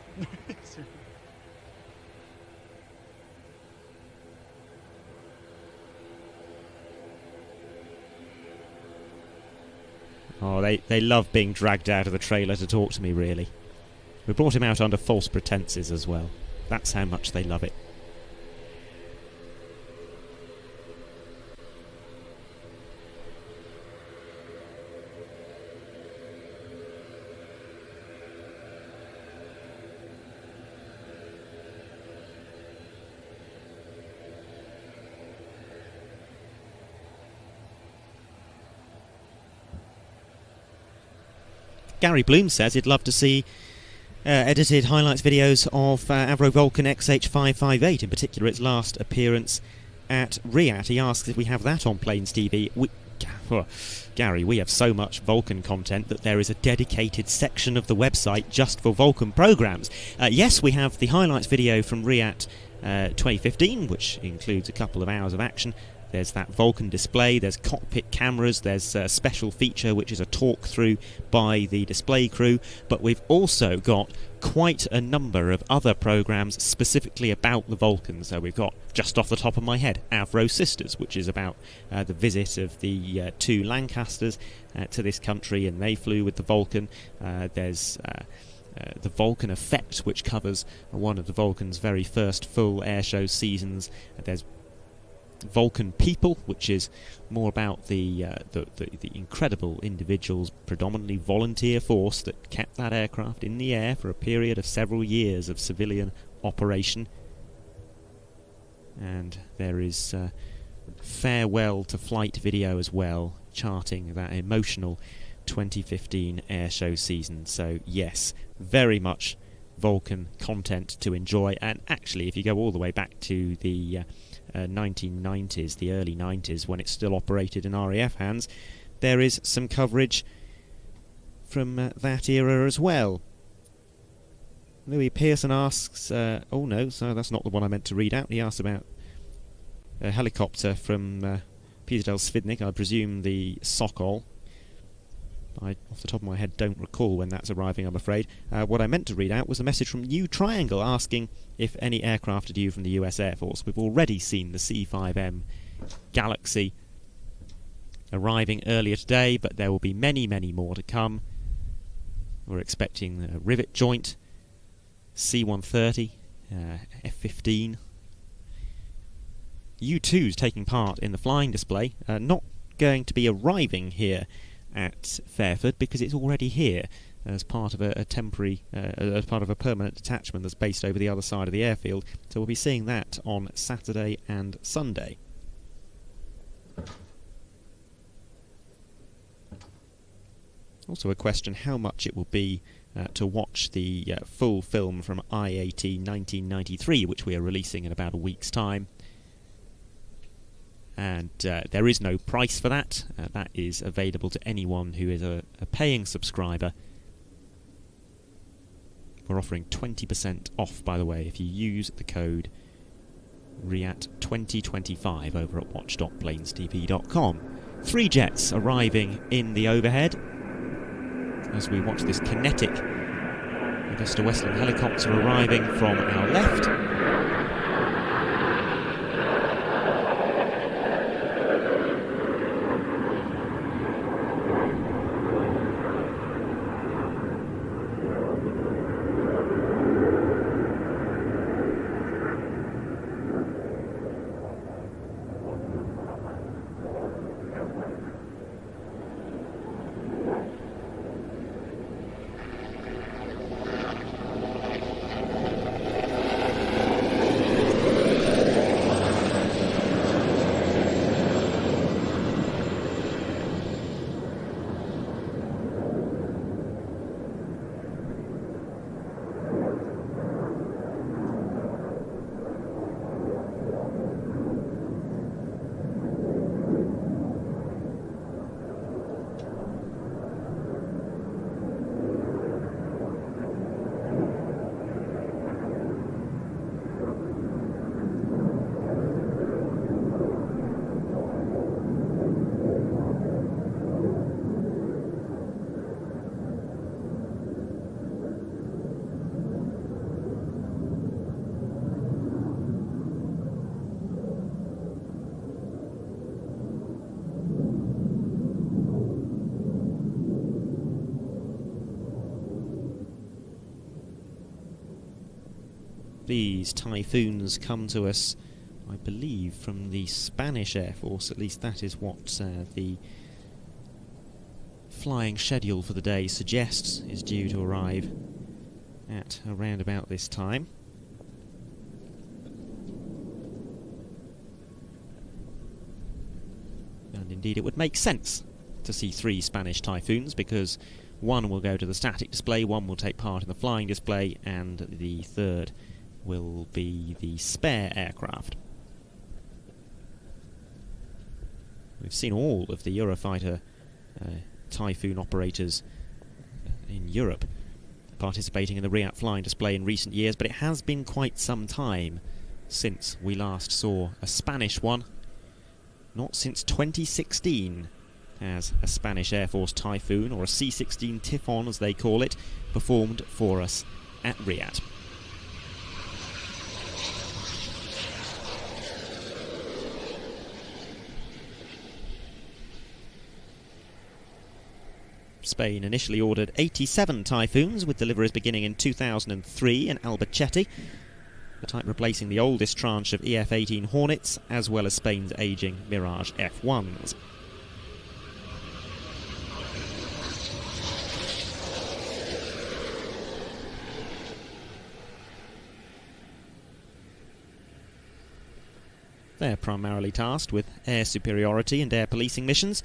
Oh, they love being dragged out of the trailer to talk to me, really. We brought him out under false pretenses as well. That's how much they love it. Gary Bloom says he'd love to see edited highlights videos of Avro Vulcan XH558, in particular its last appearance at RIAT. He asks if we have that on Planes TV. Gary, we have so much Vulcan content that there is a dedicated section of the website just for Vulcan programs. Yes, we have the highlights video from RIAT 2015, which includes a couple of hours of action. There's that Vulcan display, there's cockpit cameras, there's a special feature which is a talk through by the display crew, but we've also got quite a number of other programs specifically about the Vulcan. So we've got, just off the top of my head, Avro Sisters, which is about the visit of the two Lancasters to this country, and they flew with the Vulcan. There's the Vulcan Effect, which covers one of the Vulcan's very first full airshow seasons. There's Vulcan People, which is more about the incredible individuals, predominantly volunteer force, that kept that aircraft in the air for a period of several years of civilian operation. And there is farewell to flight video as well, charting that emotional 2015 airshow season. So yes, very much Vulcan content to enjoy. And actually, if you go all the way back to the 1990s, the early 90s, when it still operated in RAF hands, there is some coverage from that era as well. Louis Pearson asks, oh no, so that's not the one I meant to read out. He asked about a helicopter from Peter Del Svidnik, I presume the Sokol. I, off the top of my head, don't recall when that's arriving, I'm afraid. What I meant to read out was a message from New Triangle asking if any aircraft are due from the US Air Force. We've already seen the C-5M Galaxy arriving earlier today, but there will be many, many more to come. We're expecting a rivet joint, C-130, F-15. U-2's taking part in the flying display, not going to be arriving here at Fairford because it's already here as part of a temporary, as part of a permanent detachment that's based over the other side of the airfield. So we'll be seeing that on Saturday and Sunday. Also a question how much it will be to watch the full film from IAT 1993, which we are releasing in about a week's time. And there is no price for that. That is available to anyone who is a paying subscriber. We're offering 20% off, by the way, if you use the code RIAT 2025 over at watch.planestv.com. 3 jets arriving in the overhead as we watch this kinetic Augusta Westland helicopter arriving from our left. These Typhoons come to us, I believe, from the Spanish Air Force. At least that is what the flying schedule for the day suggests is due to arrive at around about this time. And indeed it would make sense to see 3 Spanish Typhoons, because one will go to the static display, one will take part in the flying display, and the third will be the spare aircraft. We've seen all of the Eurofighter Typhoon operators in Europe participating in the RIAT flying display in recent years, but it has been quite some time since we last saw a Spanish one. Not since 2016 has a Spanish Air Force Typhoon, or a C-16 Typhon as they call it, performed for us at RIAT. Spain initially ordered 87 Typhoons, with deliveries beginning in 2003 in Albacete, the type replacing the oldest tranche of EF-18 Hornets, as well as Spain's ageing Mirage F1s. They're primarily tasked with air superiority and air policing missions,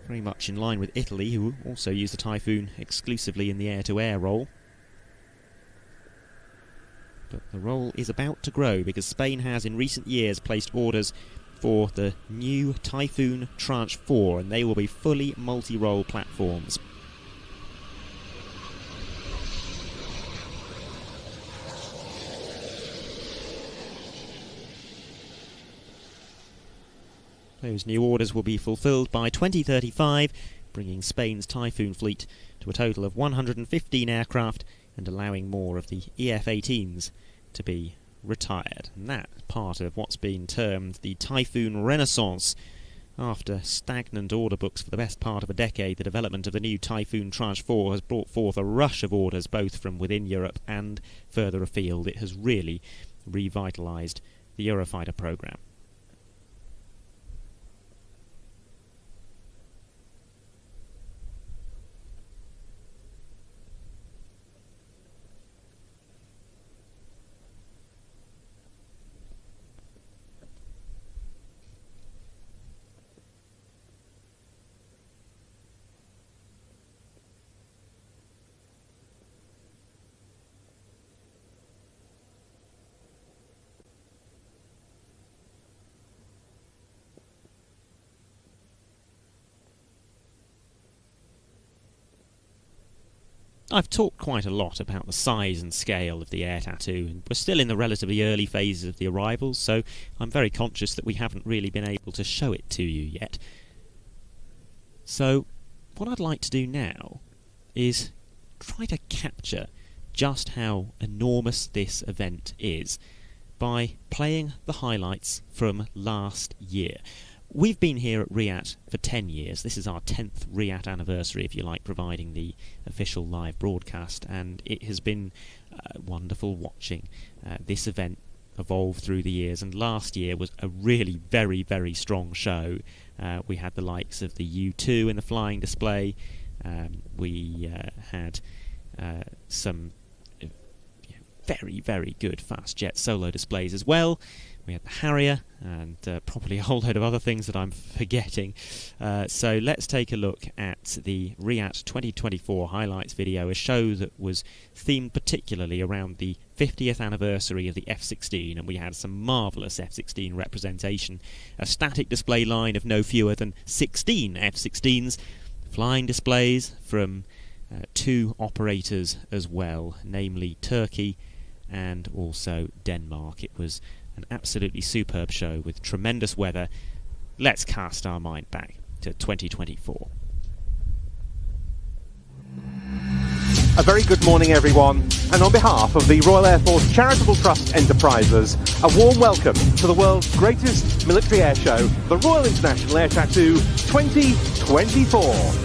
very much in line with Italy, who also use the Typhoon exclusively in the air-to-air role. But the role is about to grow, because Spain has in recent years placed orders for the new Typhoon Tranche 4, and they will be fully multi-role platforms. Those new orders will be fulfilled by 2035, bringing Spain's Typhoon fleet to a total of 115 aircraft and allowing more of the EF-18s to be retired. And that's part of what's been termed the Typhoon Renaissance. After stagnant order books for the best part of a decade, the development of the new Typhoon Tranche 4 has brought forth a rush of orders both from within Europe and further afield. It has really revitalised the Eurofighter programme. I've talked quite a lot about the size and scale of the air tattoo, and we're still in the relatively early phases of the arrivals, so I'm very conscious that we haven't really been able to show it to you yet. So what I'd like to do now is try to capture just how enormous this event is by playing the highlights from last year. We've been here at RIAT for 10 years. This is our 10th RIAT anniversary, if you like, providing the official live broadcast, and it has been wonderful watching this event evolve through the years. And last year was a really very, very strong show. We had the likes of the U2 in the flying display. We had some very, very good fast jet solo displays as well. We had the Harrier and probably a whole load of other things that I'm forgetting. So let's take a look at the RIAT 2024 highlights video, a show that was themed particularly around the 50th anniversary of the F-16, and we had some marvellous F-16 representation, a static display line of no fewer than 16 F-16s, flying displays from 2 operators as well, namely Turkey and also Denmark. It was an absolutely superb show with tremendous weather. Let's cast our mind back to 2024. A very good morning, everyone, and on behalf of the Royal Air Force Charitable Trust Enterprises, a warm welcome to the world's greatest military air show, the Royal International Air Tattoo 2024.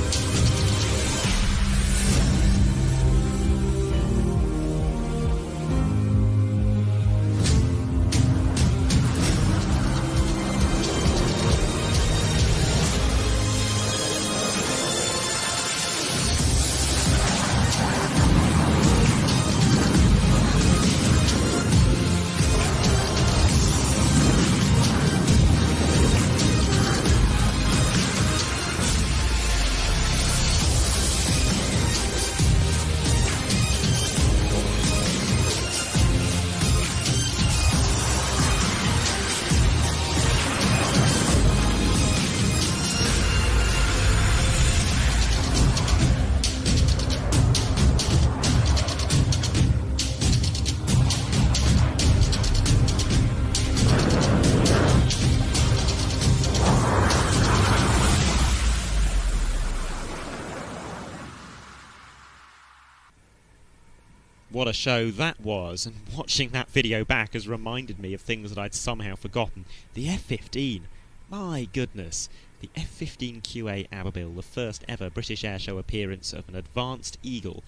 What a show that was, and watching that video back has reminded me of things that I'd somehow forgotten. The F-15, my goodness. The F-15 QA Aberbill, the first ever British airshow appearance of an advanced Eagle.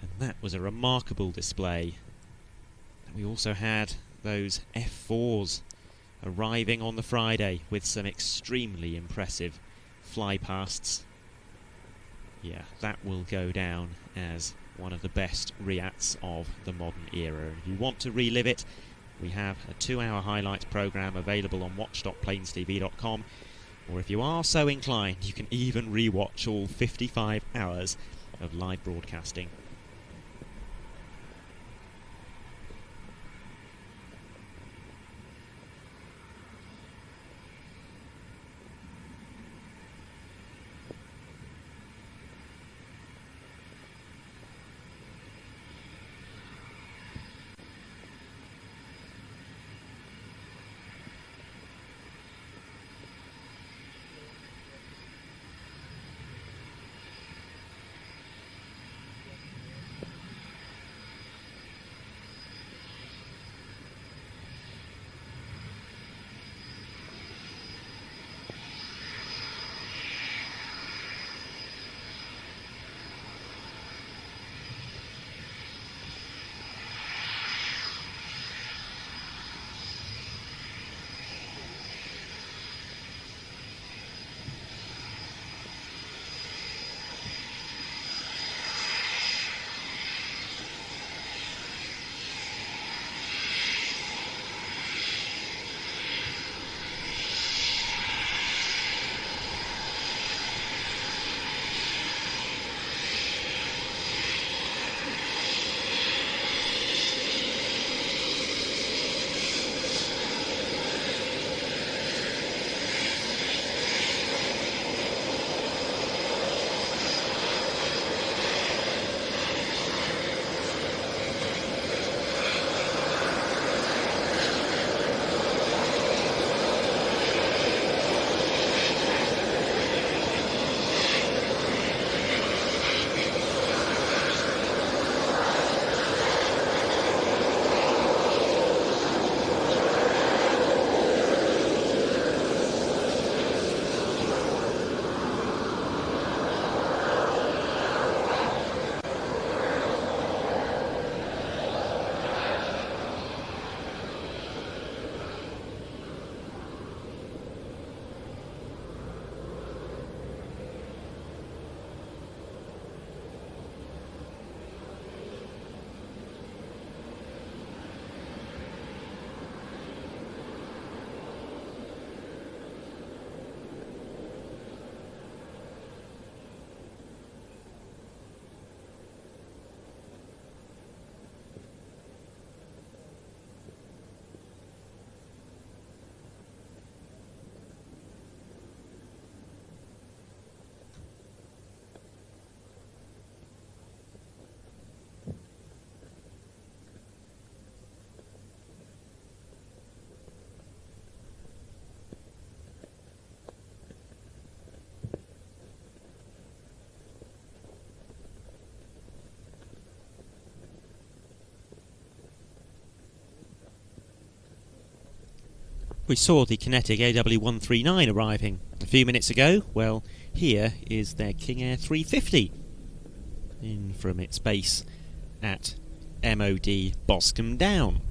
And that was a remarkable display. And we also had those F-4s arriving on the Friday with some extremely impressive flypasts. Yeah, that will go down as one of the best RIATs of the modern era. If you want to relive it, we have a 2-hour highlights programme available on watch.planestv.com, or if you are so inclined, you can even re-watch all 55 hours of live broadcasting. We saw the Kinetic AW139 arriving a few minutes ago. Well, here is their King Air 350 in from its base at MOD Boscombe Down.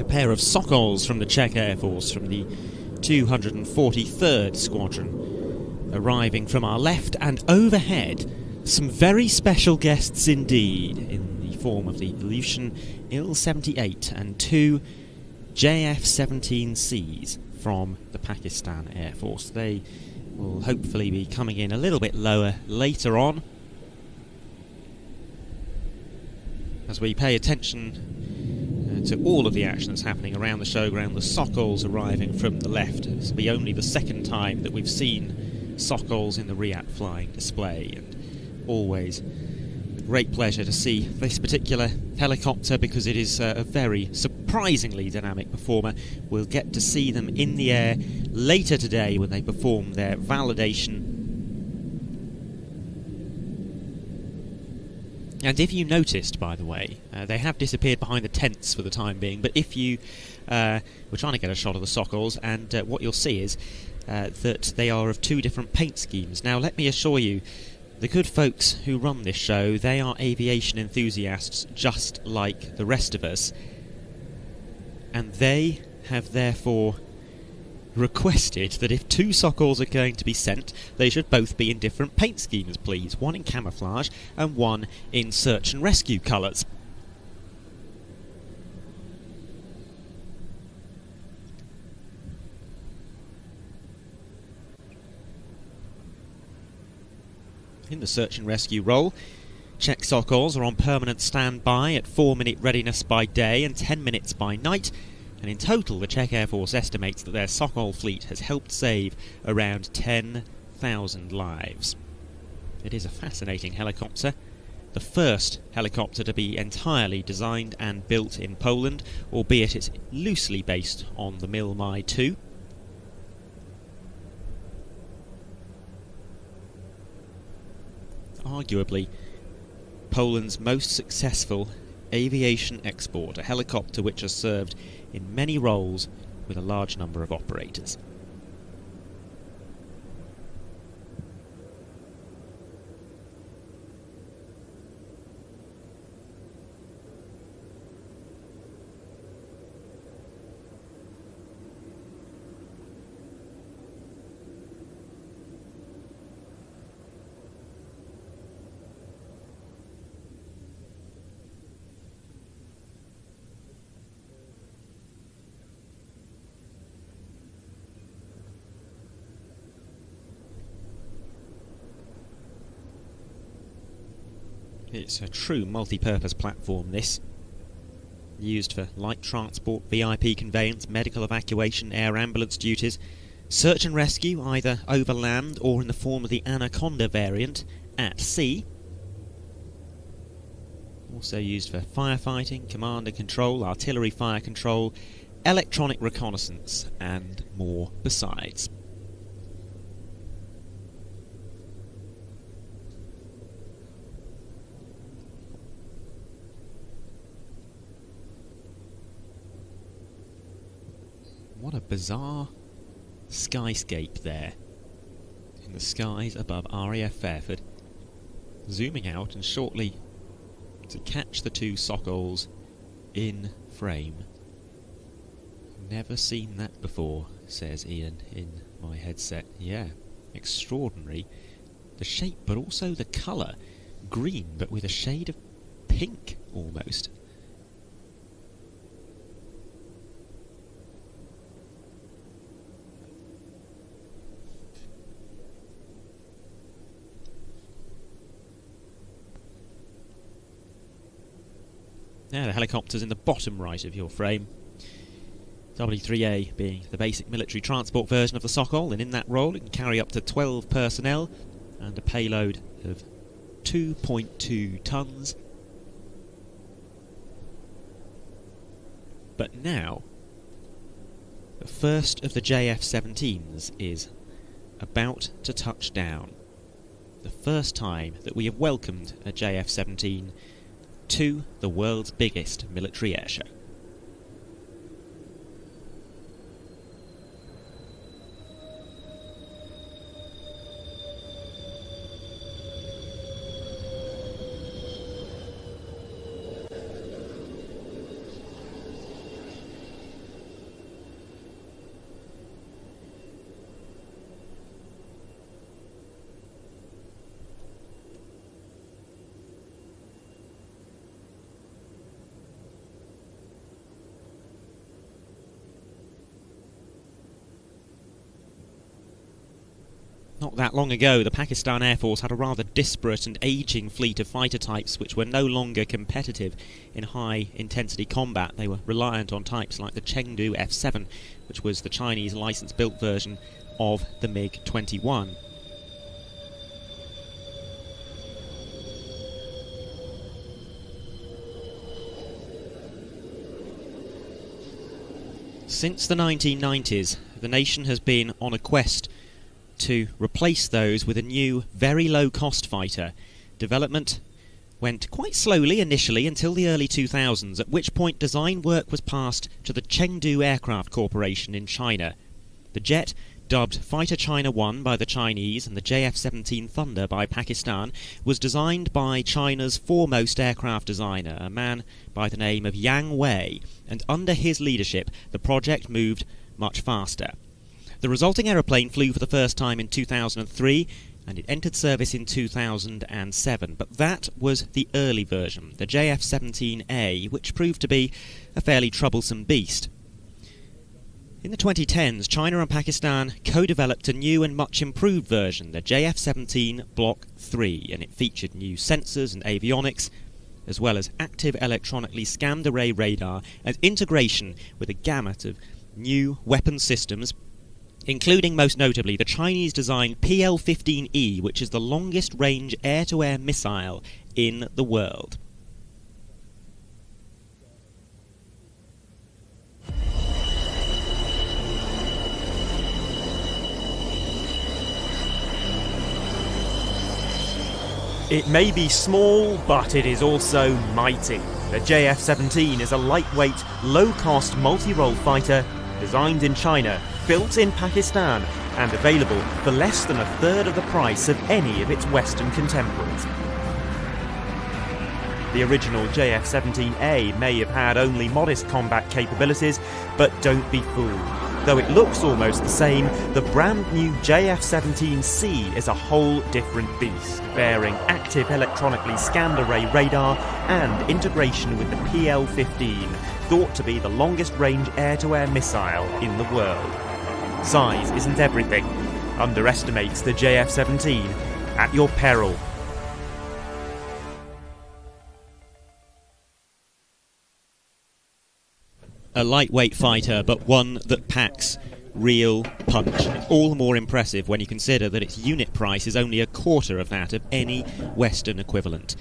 pair of Sokols from the Czech Air Force from the 243rd Squadron arriving from our left, and overhead some very special guests indeed in the form of the Ilyushin Il-78 and two JF-17Cs from the Pakistan Air Force. They will hopefully be coming in a little bit lower later on as we pay attention to all of the action that's happening around the showground. The Sokols arriving from the left. This will be only the second time that we've seen Sokols in the RIAT flying display, and always a great pleasure to see this particular helicopter because it is a very surprisingly dynamic performer. We'll get to see them in the air later today when they perform their validation. And if you noticed, by the way, they have disappeared behind the tents for the time being, but if you... we're trying to get a shot of the Sokols, and what you'll see is that they are of two different paint schemes. Now, let me assure you, the good folks who run this show, they are aviation enthusiasts just like the rest of us, and they have therefore requested that if two Sokols are going to be sent, they should both be in different paint schemes, please. One in camouflage and one in search and rescue colours. In the search and rescue role, Czech Sokols are on permanent standby at 4-minute readiness by day and 10 minutes by night. And in total, the Czech Air Force estimates that their Sokol fleet has helped save around 10,000 lives. It is a fascinating helicopter. The first helicopter to be entirely designed and built in Poland, albeit it's loosely based on the Mil-Mi 2. Arguably Poland's most successful aviation export, a helicopter which has served in many roles with a large number of operators. It's a true multi-purpose platform, this. Used for light transport, VIP conveyance, medical evacuation, air ambulance duties, search and rescue, either over land or in the form of the Anaconda variant, at sea. Also used for firefighting, command and control, artillery fire control, electronic reconnaissance, and more besides. What a bizarre skyscape there in the skies above RAF Fairford, zooming out and shortly to catch the two Sokols in frame. Never seen that before, says Ian in my headset. Yeah, extraordinary. The shape, but also the colour. Green, but with a shade of pink almost. Now the helicopter's in the bottom right of your frame. W3A being the basic military transport version of the Sokol, and in that role it can carry up to 12 personnel and a payload of 2.2 tons. But now, the first of the JF-17s is about to touch down. The first time that we have welcomed a JF-17 to the world's biggest military air show. not that long ago, the Pakistan Air Force had a rather disparate and ageing fleet of fighter types which were no longer competitive in high-intensity combat. They were reliant on types like the Chengdu F-7, which was the Chinese license-built version of the MiG-21. Since the 1990s, the nation has been on a quest to replace those with a new, very low-cost fighter. Development went quite slowly initially until the early 2000s, at which point design work was passed to the Chengdu Aircraft Corporation in China. The jet, dubbed Fighter China 1 by the Chinese and the JF-17 Thunder by Pakistan, was designed by China's foremost aircraft designer, a man by the name of Yang Wei, and under his leadership the project moved much faster. The resulting aeroplane flew for the first time in 2003, and it entered service in 2007, but that was the early version, the JF-17A, which proved to be a fairly troublesome beast. In the 2010s, China and Pakistan co-developed a new and much improved version, the JF-17 Block 3, and it featured new sensors and avionics, as well as active electronically scanned array radar and integration with a gamut of new weapon systems, including most notably the Chinese-designed PL-15E, which is the longest-range air-to-air missile in the world. It may be small, but it is also mighty. The JF-17 is a lightweight, low-cost multi-role fighter designed in China, built in Pakistan, and available for less than a third of the price of any of its Western contemporaries. The original JF-17A may have had only modest combat capabilities, but don't be fooled. Though it looks almost the same, the brand new JF-17C is a whole different beast, bearing active electronically scanned array radar and integration with the PL-15, thought to be the longest-range air-to-air missile in the world. Size isn't everything. Underestimates the JF-17 at your peril. A lightweight fighter, but one that packs real punch. It's all the more impressive when you consider that its unit price is only a quarter of that of any Western equivalent.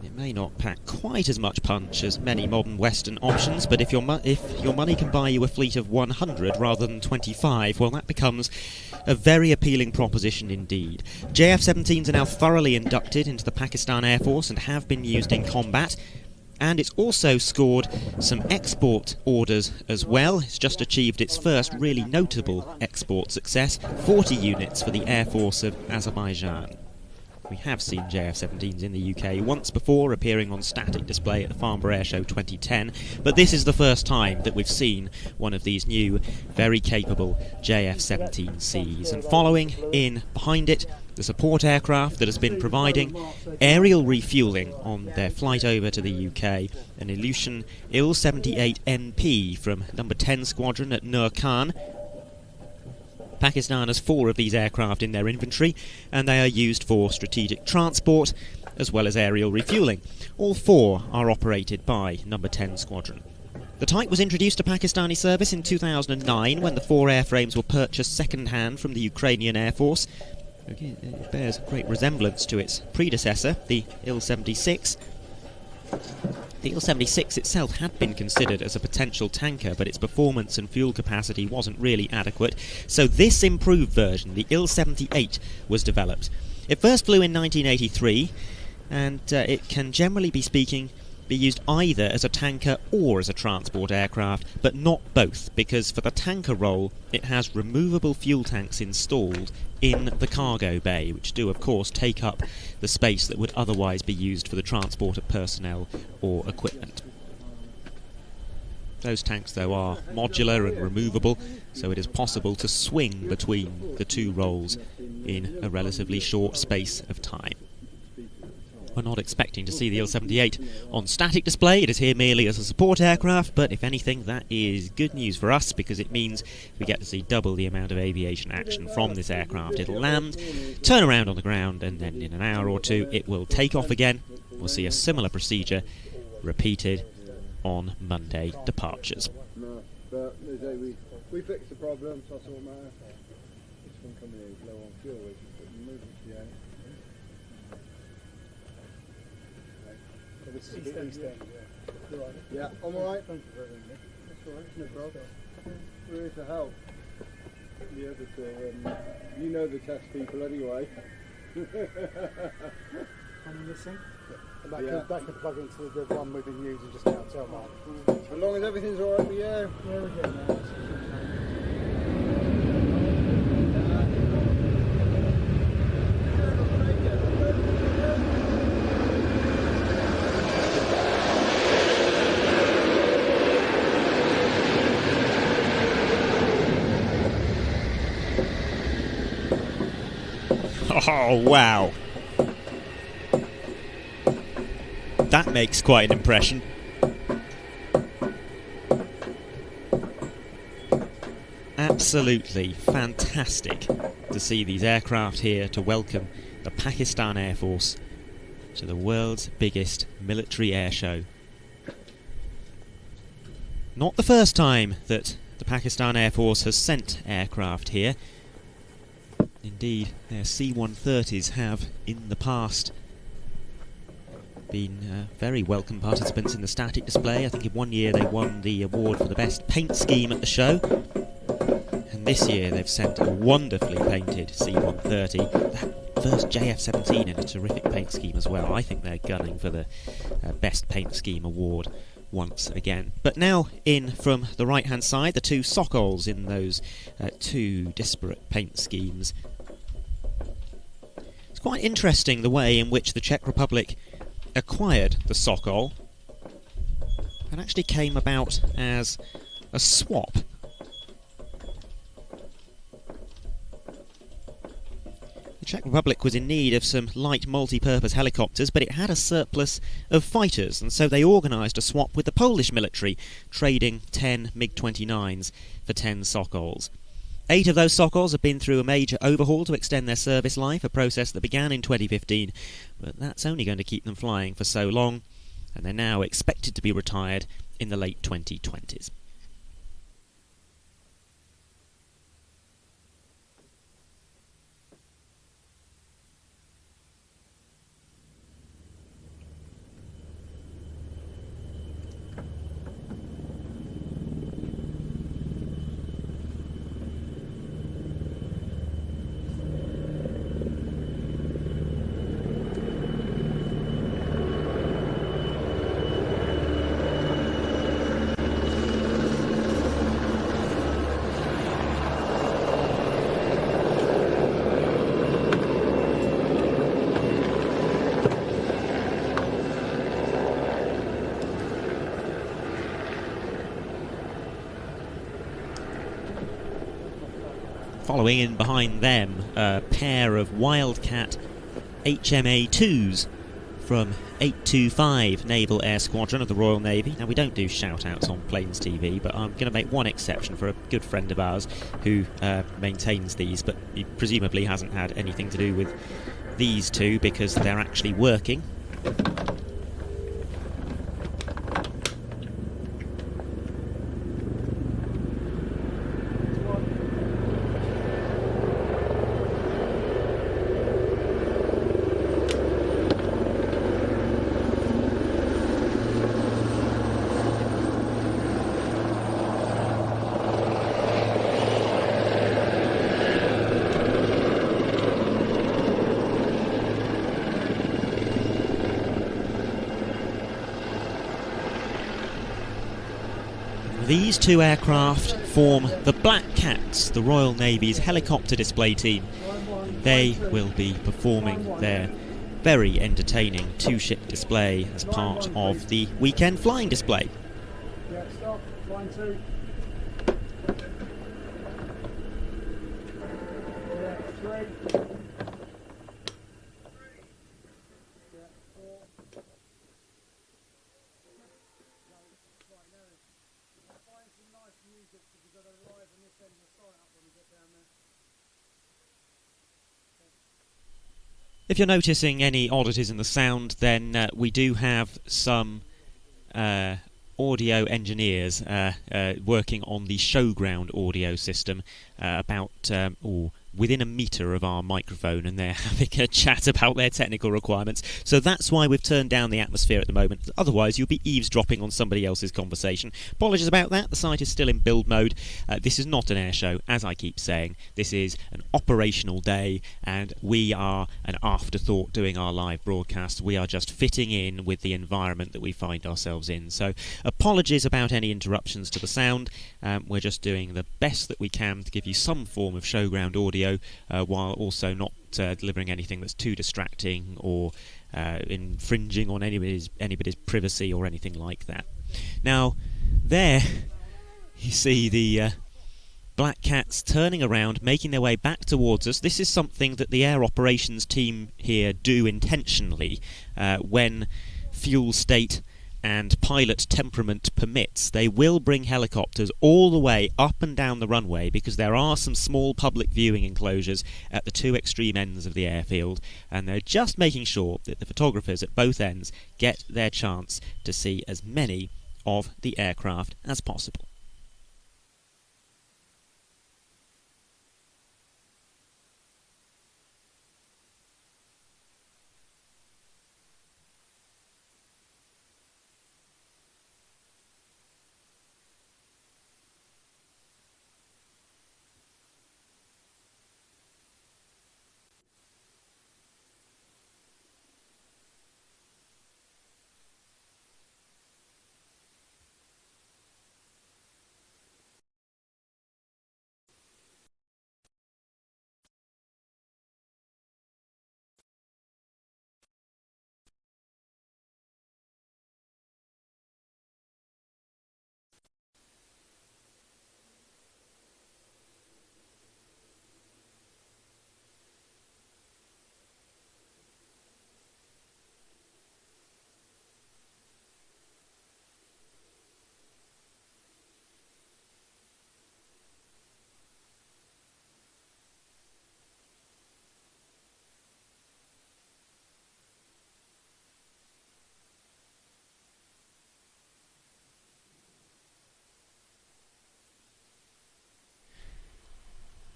It may not pack quite as much punch as many modern Western options, but if your money can buy you a fleet of 100 rather than 25, well, that becomes a very appealing proposition indeed. JF-17s are now thoroughly inducted into the Pakistan Air Force and have been used in combat. And it's also scored some export orders as well. It's just achieved its first really notable export success, 40 units for the Air Force of Azerbaijan. We have seen JF-17s in the UK once before, appearing on static display at the Farnborough Air Show 2010, but this is the first time that we've seen one of these new, very capable JF-17Cs. And following in behind it, the support aircraft that has been providing aerial refuelling on their flight over to the UK, an Ilyushin Il-78NP from number 10 Squadron at Nur Khan. Pakistan has 4 of these aircraft in their inventory, and they are used for strategic transport as well as aerial refuelling. All 4 are operated by number 10 Squadron. The type was introduced to Pakistani service in 2009 when the 4 airframes were purchased second-hand from the Ukrainian Air Force. It bears great resemblance to its predecessor, the Il-76. The Il-76 itself had been considered as a potential tanker, but its performance and fuel capacity wasn't really adequate, so this improved version, the Il-78, was developed. It first flew in 1983, and it can, generally speaking, be used either as a tanker or as a transport aircraft, but not both, because for the tanker role it has removable fuel tanks installed in the cargo bay, which do of course take up the space that would otherwise be used for the transport of personnel or equipment. Those tanks though are modular and removable, so it is possible to swing between the 2 roles in a relatively short space of time. We're not expecting to see the Il-78 on static display. It is here merely as a support aircraft, but if anything, that is good news for us because it means we get to see double the amount of aviation action from this aircraft. It'll land, turn around on the ground, and then in an hour or two it will take off again. We'll see a similar procedure repeated on Monday departures. No, but we fixed the problem, so that's all that matters. This one coming in is low on fuel, we can put the emergency out. Yeah, I'm alright. Thank you very much. That's alright, no problem. We're here to help. Yeah, but you know the test people anyway. And this thing? That can plug into the one we've been using just now, tell Mark. As long as everything's alright with you. Yeah, we're getting there. Oh, wow. That makes quite an impression. Absolutely fantastic to see these aircraft here to welcome the Pakistan Air Force to the world's biggest military air show. Not the first time that the Pakistan Air Force has sent aircraft here. Indeed, their C-130s have, in the past, been very welcome participants in the static display. I think in one year they won the award for the best paint scheme at the show. And this year they've sent a wonderfully painted C-130. That first JF-17 in a terrific paint scheme as well. I think they're gunning for the best paint scheme award once again. But now in from the right hand side, the two Sokols in those two disparate paint schemes. It's quite interesting the way in which the Czech Republic acquired the Sokol. It actually came about as a swap. The Czech Republic was in need of some light multi-purpose helicopters, but it had a surplus of fighters, and so they organised a swap with the Polish military, trading 10 MiG-29s for 10 Sokols. 8 of those Sokols have been through a major overhaul to extend their service life, a process that began in 2015, but that's only going to keep them flying for so long, and they're now expected to be retired in the late 2020s. Following in behind them, a pair of Wildcat HMA-2s from 825 Naval Air Squadron of the Royal Navy. Now, we don't do shout-outs on Planes TV, but I'm going to make one exception for a good friend of ours who maintains these, but he presumably hasn't had anything to do with these two because they're actually working. These two aircraft form the Black Cats, the Royal Navy's helicopter display team. They will be performing their very entertaining two-ship display as part of the weekend flying display. Yeah, stop. Flying 2. Yeah, 3. Yeah, 4. If you're noticing any oddities in the sound, then we do have some audio engineers working on the showground audio system within a metre of our microphone, and they're having a chat about their technical requirements. So that's why we've turned down the atmosphere at the moment. Otherwise, you'll be eavesdropping on somebody else's conversation. Apologies about that. The site is still in build mode. This is not an air show, as I keep saying. This is an operational day, and we are an afterthought doing our live broadcast. We are just fitting in with the environment that we find ourselves in. So apologies about any interruptions to the sound. We're just doing the best that we can to give you some form of showground audio, while also not delivering anything that's too distracting or infringing on anybody's privacy or anything like that. Now, there you see the Black Cats turning around, making their way back towards us. This is something that the air operations team here do intentionally when fuel state and pilot temperament permits. They will bring helicopters all the way up and down the runway because there are some small public viewing enclosures at the two extreme ends of the airfield, and they're just making sure that the photographers at both ends get their chance to see as many of the aircraft as possible.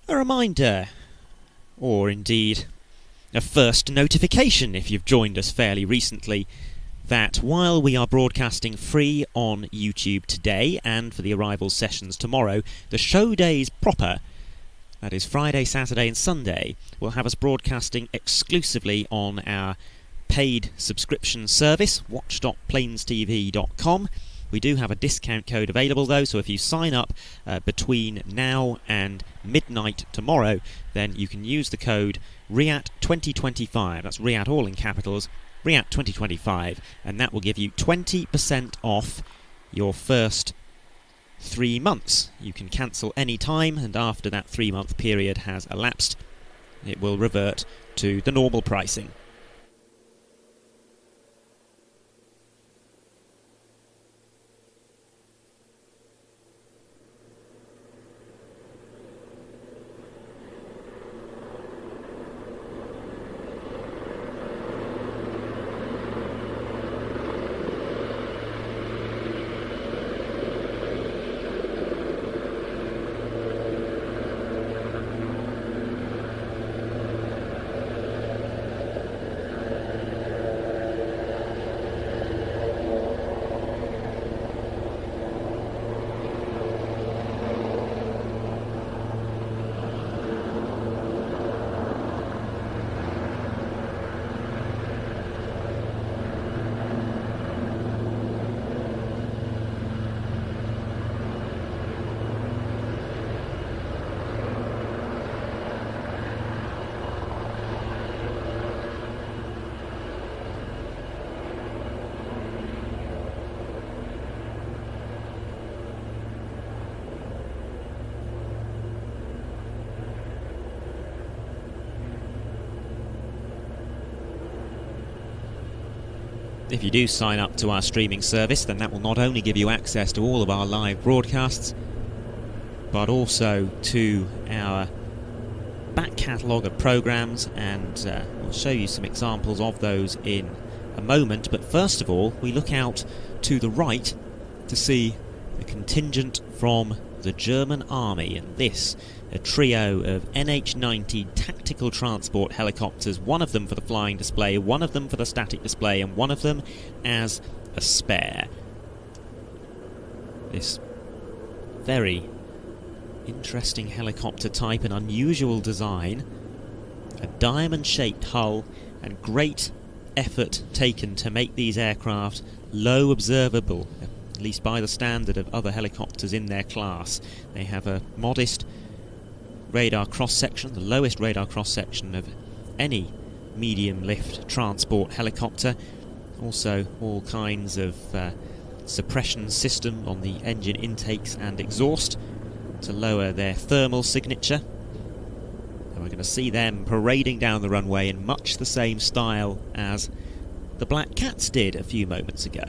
A reminder, or indeed a first notification if you've joined us fairly recently, that while we are broadcasting free on YouTube today and for the arrival sessions tomorrow, the show days proper, that is Friday, Saturday and Sunday, will have us broadcasting exclusively on our paid subscription service, watch.planestv.com. We do have a discount code available though, so if you sign up between now and midnight tomorrow, then you can use the code RIAT 2025, that's RIAT all in capitals, RIAT 2025, and that will give you 20% off your first 3 months. You can cancel any time, and after that 3-month period has elapsed, it will revert to the normal pricing. If you do sign up to our streaming service, then that will not only give you access to all of our live broadcasts, but also to our back catalogue of programmes, and we'll show you some examples of those in a moment. But first of all, we look out to the right to see a contingent from the German Army, and this a trio of NH90 tactical transport helicopters, one of them for the flying display, one of them for the static display, and one of them as a spare. This very interesting helicopter type, an unusual design, a diamond-shaped hull, and great effort taken to make these aircraft low observable, at least by the standard of other helicopters in their class. They have a modest radar cross-section, the lowest radar cross-section of any medium-lift transport helicopter. Also all kinds of suppression system on the engine intakes and exhaust to lower their thermal signature. And we're going to see them parading down the runway in much the same style as the Black Cats did a few moments ago.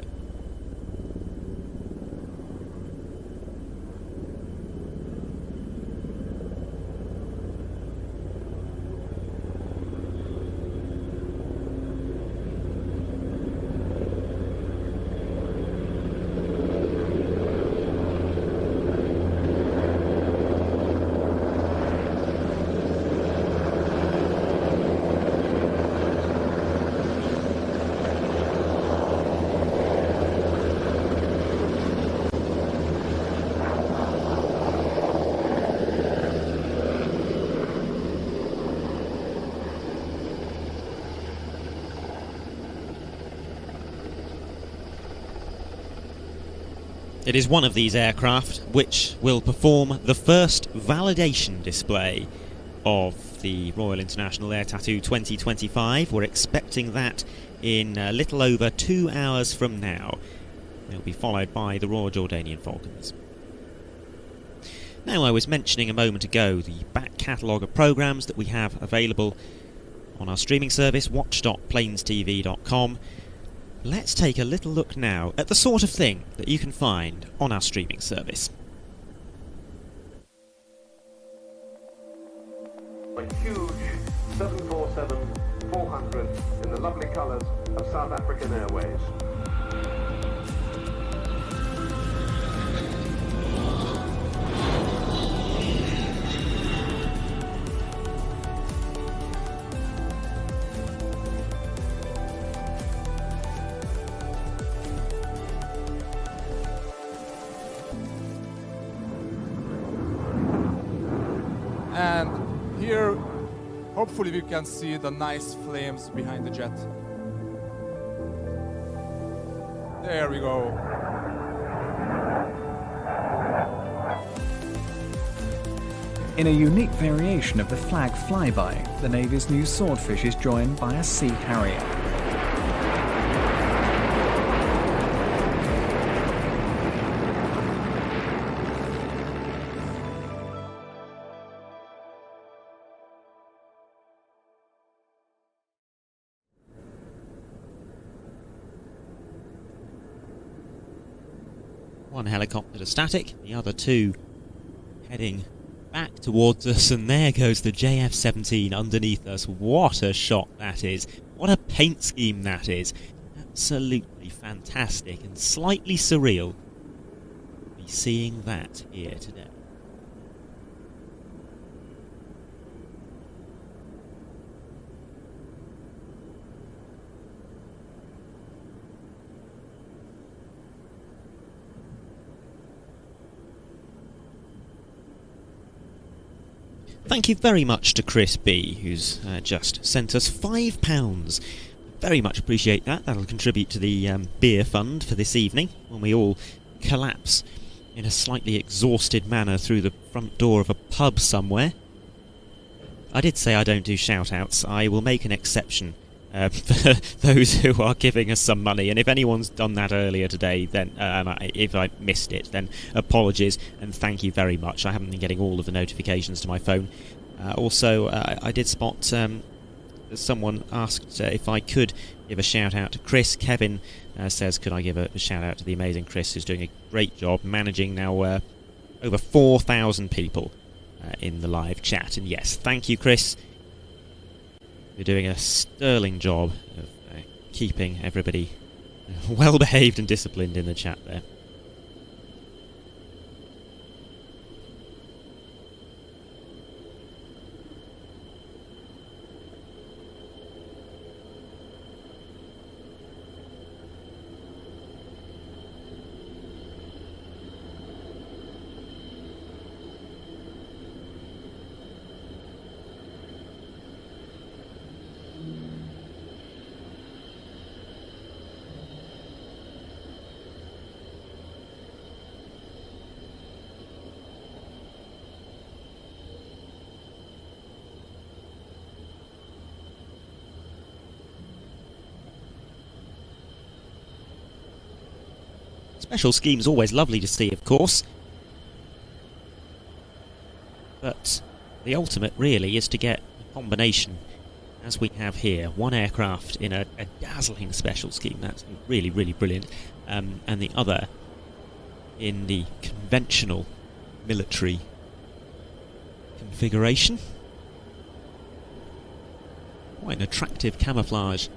It is one of these aircraft which will perform the first validation display of the Royal International Air Tattoo 2025. We're expecting that in a little over 2 hours from now. It'll be followed by the Royal Jordanian Falcons. Now, I was mentioning a moment ago the back catalogue of programmes that we have available on our streaming service, watch.planestv.com. Let's take a little look now at the sort of thing that you can find on our streaming service. A huge 747-400 in the lovely colours of South African Airways. And here, hopefully we can see the nice flames behind the jet. There we go. In a unique variation of the flag flyby, the Navy's new Swordfish is joined by a Sea Harrier. One helicopter to static, the other two heading back towards us, and there goes the JF-17 underneath us. What a shot that is. What a paint scheme that is. Absolutely fantastic and slightly surreal to be seeing that here today. Thank you very much to Chris B, who's just sent us £5. Very much appreciate that. That'll contribute to the beer fund for this evening, when we all collapse in a slightly exhausted manner through the front door of a pub somewhere. I did say I don't do shout-outs. I will make an exception for those who are giving us some money, and if anyone's done that earlier today, then if I missed it, then apologies and thank you very much. I haven't been getting all of the notifications to my phone. Also, I did spot someone asked if I could give a shout out to Chris. Kevin says, could I give a shout out to the amazing Chris, who's doing a great job managing now over 4,000 people in the live chat. And yes, thank you, Chris. You're doing a sterling job of keeping everybody well behaved and disciplined in the chat there. Special scheme's always lovely to see, of course. But the ultimate, really, is to get a combination, as we have here. One aircraft in a dazzling special scheme. That's really, really brilliant. And the other in the conventional military configuration. Quite an attractive camouflage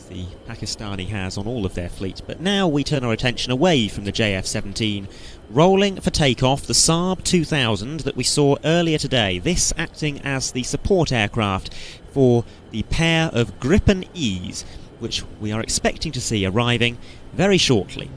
the Pakistani has on all of their fleet. But now we turn our attention away from the JF-17, rolling for takeoff the Saab 2000 that we saw earlier today, this acting as the support aircraft for the pair of Gripen Es, which we are expecting to see arriving very shortly.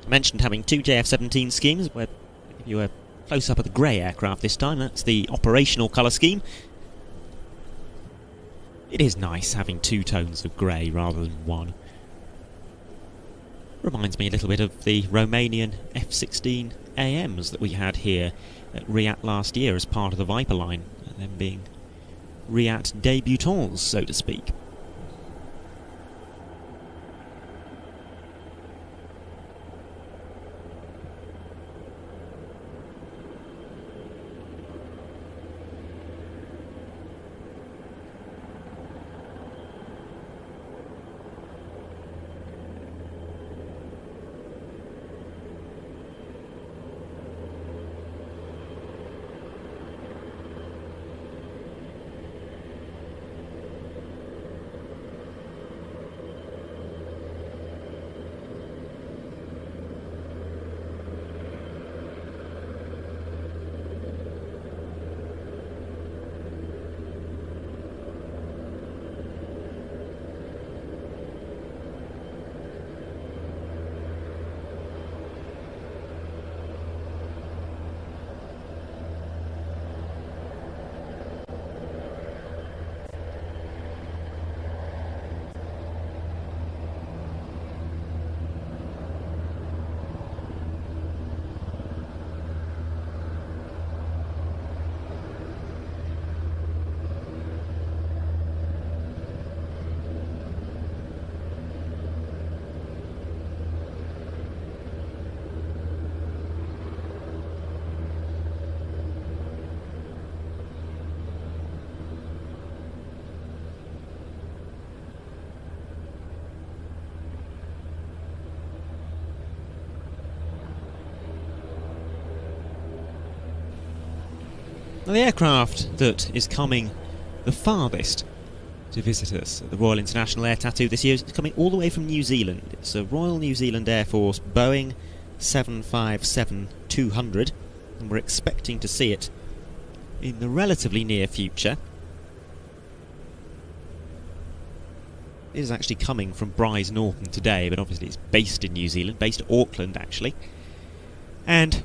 Mentioned having two JF-17 schemes. We'll give you a close-up of the grey aircraft this time. That's the operational colour scheme. It is nice having two tones of grey rather than one. Reminds me a little bit of the Romanian F-16 AMs that we had here at RIAT last year as part of the Viper line, them being RIAT debutants, so to speak. Now, the aircraft that is coming the farthest to visit us at the Royal International Air Tattoo this year is coming all the way from New Zealand. It's a Royal New Zealand Air Force Boeing 757-200, and we're expecting to see it in the relatively near future. It is actually coming from Bryce Norton today, but obviously it's based in New Zealand, based at Auckland actually. And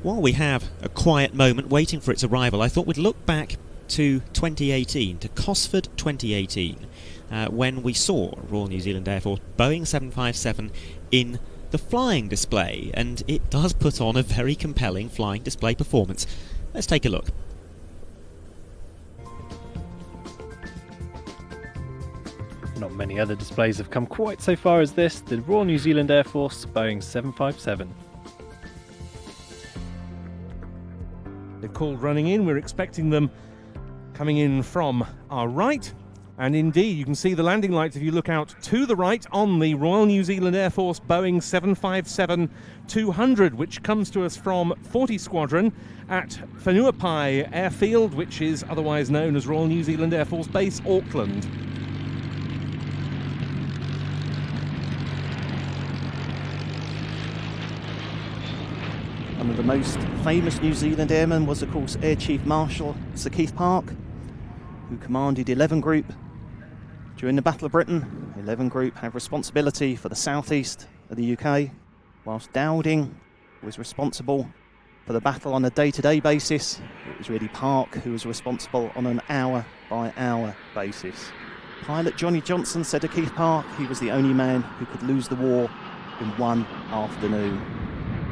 while we have a quiet moment waiting for its arrival, I thought we'd look back to 2018, to Cosford 2018, when we saw Royal New Zealand Air Force Boeing 757 in the flying display, and it does put on a very compelling flying display performance. Let's take a look. Not many other displays have come quite so far as this, the Royal New Zealand Air Force Boeing 757. They've called running in, we're expecting them coming in from our right. And indeed, you can see the landing lights if you look out to the right on the Royal New Zealand Air Force Boeing 757-200, which comes to us from 40 Squadron at Whenuapai Airfield, which is otherwise known as Royal New Zealand Air Force Base, Auckland. One of the most famous New Zealand airmen was, of course, Air Chief Marshal Sir Keith Park, who commanded 11 Group during the Battle of Britain. 11 Group have responsibility for the southeast of the UK, whilst Dowding was responsible for the battle on a day-to-day basis. It was really Park who was responsible on an hour-by-hour basis. Pilot Johnny Johnson said of Keith Park he was the only man who could lose the war in one afternoon.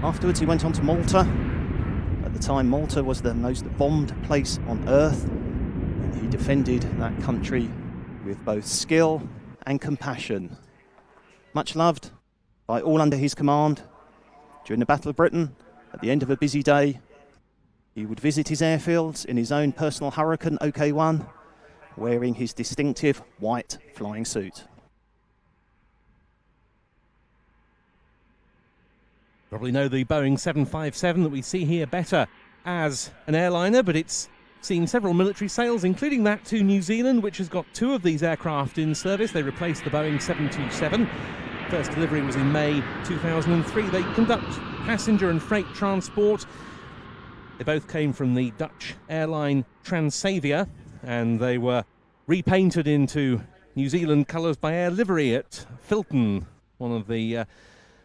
Afterwards he went on to Malta. At the time Malta was the most bombed place on earth, and he defended that country with both skill and compassion. Much loved by all under his command. During the Battle of Britain, at the end of a busy day, he would visit his airfields in his own personal Hurricane OK-1, wearing his distinctive white flying suit. Probably know the Boeing 757 that we see here better as an airliner, but it's seen several military sales, including that to New Zealand, which has got 2 of these aircraft in service. They replaced the Boeing 727. First delivery was in May 2003. They conduct passenger and freight transport. They both came from the Dutch airline Transavia, and they were repainted into New Zealand colours by Air Livery at Filton, one of the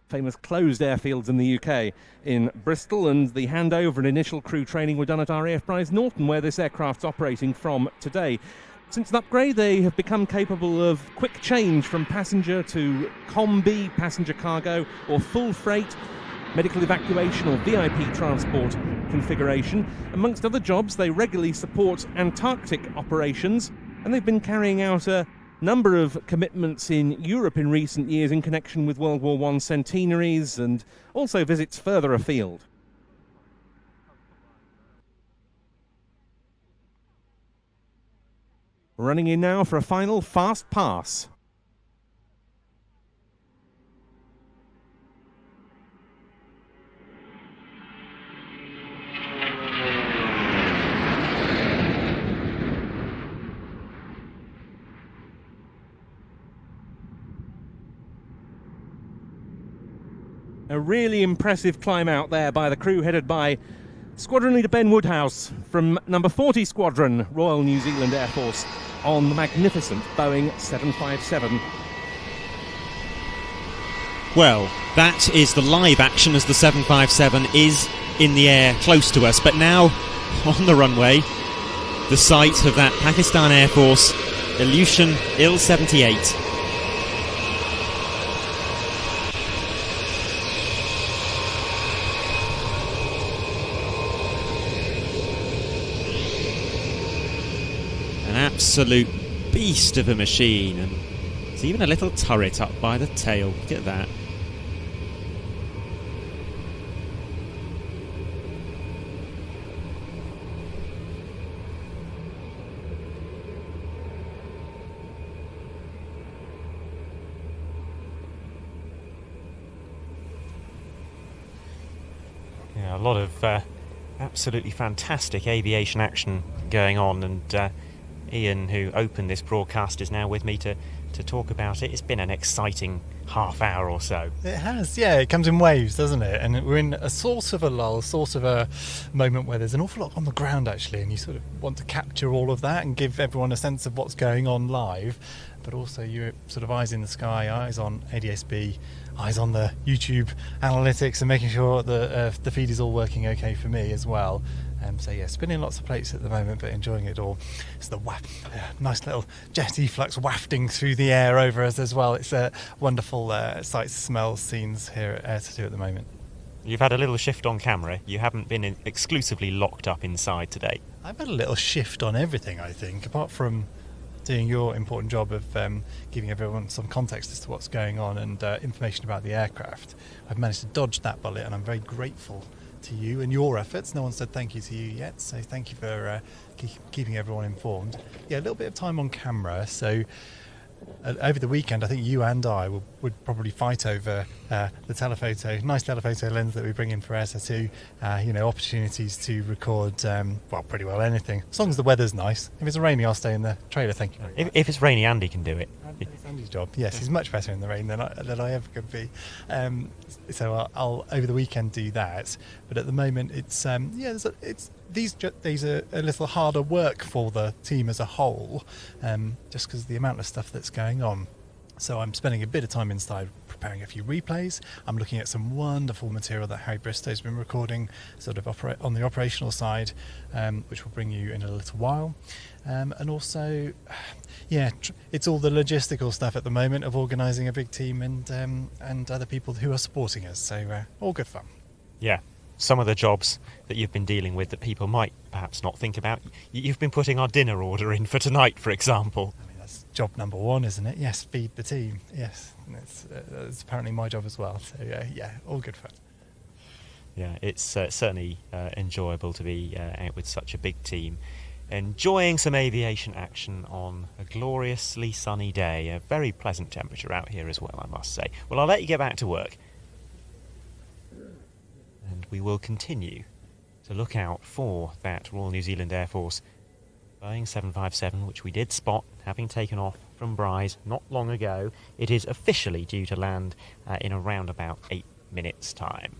famous closed airfields in the UK in Bristol, and the handover and initial crew training were done at RAF Prize Norton, where this aircraft's operating from today. Since an upgrade, they have become capable of quick change from passenger to combi, passenger cargo, or full freight, medical evacuation or VIP transport configuration. Amongst other jobs, they regularly support Antarctic operations, and they've been carrying out a number of commitments in Europe in recent years in connection with World War I centenaries, and also visits further afield. Running in now for a final fast pass. A really impressive climb out there by the crew headed by Squadron Leader Ben Woodhouse from number 40 Squadron, Royal New Zealand Air Force, on the magnificent Boeing 757. Well, that is the live action as the 757 is in the air close to us, but now on the runway, the site of that Pakistan Air Force Ilyushin Il-78. Absolute beast of a machine, and there's even a little turret up by the tail. Look at that. Yeah, a lot of absolutely fantastic aviation action going on, and Ian, who opened this broadcast, is now with me to talk about it. It's been an exciting half hour or so. It has, yeah. It comes in waves, doesn't it? And we're in a sort of a lull, sort of a moment where there's an awful lot on the ground, actually, and you sort of want to capture all of that and give everyone a sense of what's going on live. But also you're sort of eyes in the sky, eyes on ADSB, eyes on the YouTube analytics, and making sure that the feed is all working okay for me as well. So yeah, spinning lots of plates at the moment, but enjoying it all. It's the nice little jet efflux wafting through the air over us as well. It's a wonderful sights, smells, scenes here at Air Tattoo at the moment. You've had a little shift on camera. You haven't been exclusively locked up inside today. I've had a little shift on everything, I think, apart from doing your important job of giving everyone some context as to what's going on and information about the aircraft. I've managed to dodge that bullet, and I'm very grateful to you and your efforts. No one said thank you to you yet, so thank you for keeping everyone informed. Yeah, a little bit of time on camera, so over the weekend I think you and I would probably fight over the telephoto, nice telephoto lens that we bring in for AirShow 2, opportunities to record pretty well anything, as long as the weather's nice. If it's raining, I'll stay in the trailer, thank you. If it's rainy, Andy can do it. It's Andy's job. Yes, he's much better in the rain than I ever could be. So I'll over the weekend do that. But at the moment, it's these days are a little harder work for the team as a whole, just because of the amount of stuff that's going on. So I'm spending a bit of time inside preparing a few replays. I'm looking at some wonderful material that Harry Bristow's been recording, sort of on the operational side, which will bring you in a little while. And also, it's all the logistical stuff at the moment of organising a big team and other people who are supporting us. So all good fun. Yeah. Some of the jobs that you've been dealing with that people might perhaps not think about. You've been putting our dinner order in for tonight, for example. I mean, that's job number one, isn't it? Yes, feed the team. Yes, it's apparently my job as well. So all good fun. Yeah, it's certainly enjoyable to be out with such a big team, enjoying some aviation action on a gloriously sunny day. A very pleasant temperature out here as well, I must say. Well, I'll let you get back to work. And we will continue to look out for that Royal New Zealand Air Force Boeing 757, which we did spot having taken off from Bryce not long ago. It is officially due to land in around about 8 minutes' time.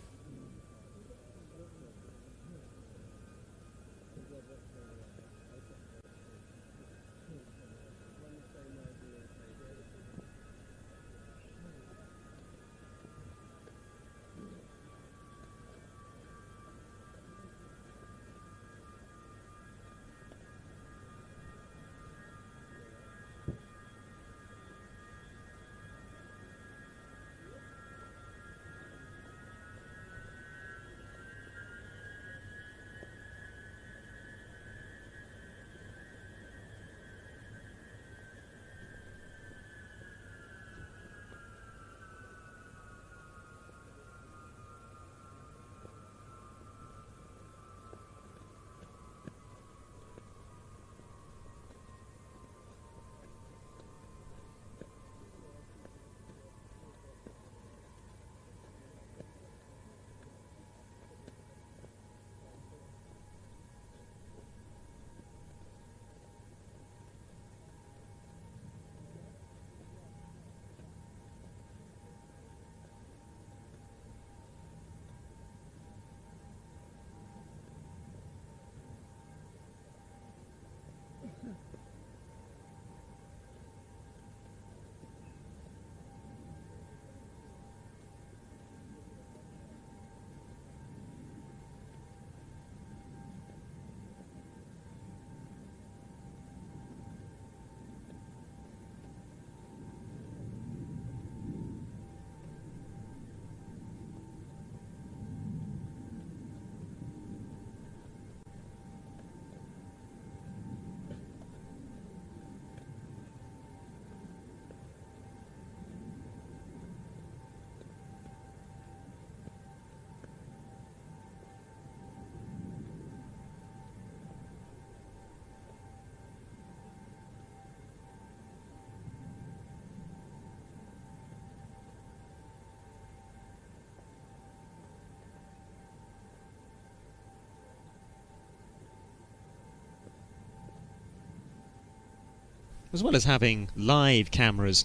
As well as having live cameras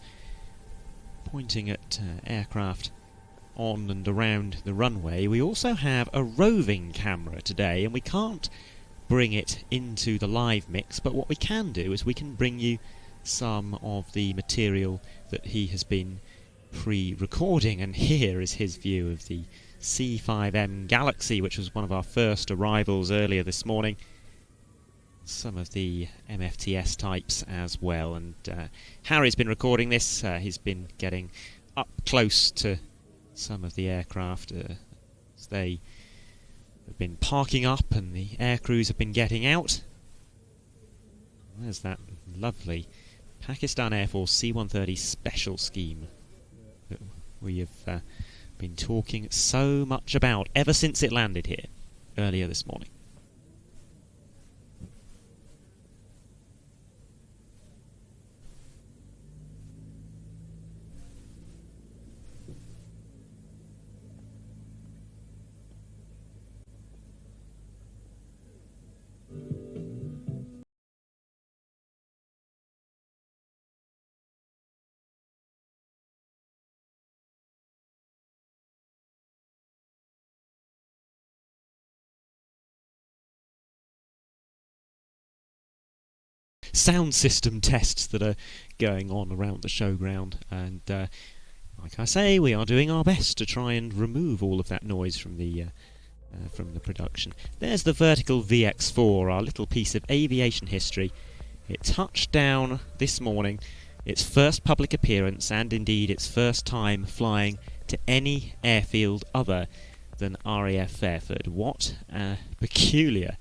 pointing at aircraft on and around the runway, we also have a roving camera today, and we can't bring it into the live mix, but what we can do is we can bring you some of the material that he has been pre-recording, and here is his view of the C-5M Galaxy, which was one of our first arrivals earlier this morning. Some of the MFTS types as well, and Harry's been recording this. He's been getting up close to some of the aircraft as they have been parking up and the air crews have been getting out. There's that lovely Pakistan Air Force C-130 special scheme that we have been talking so much about ever since it landed here earlier this morning. Sound system tests that are going on around the showground, and like I say, we are doing our best to try and remove all of that noise from the production. There's the vertical VX4, our little piece of aviation history. It touched down this morning, its first public appearance, and indeed its first time flying to any airfield other than RAF Fairford. What a peculiar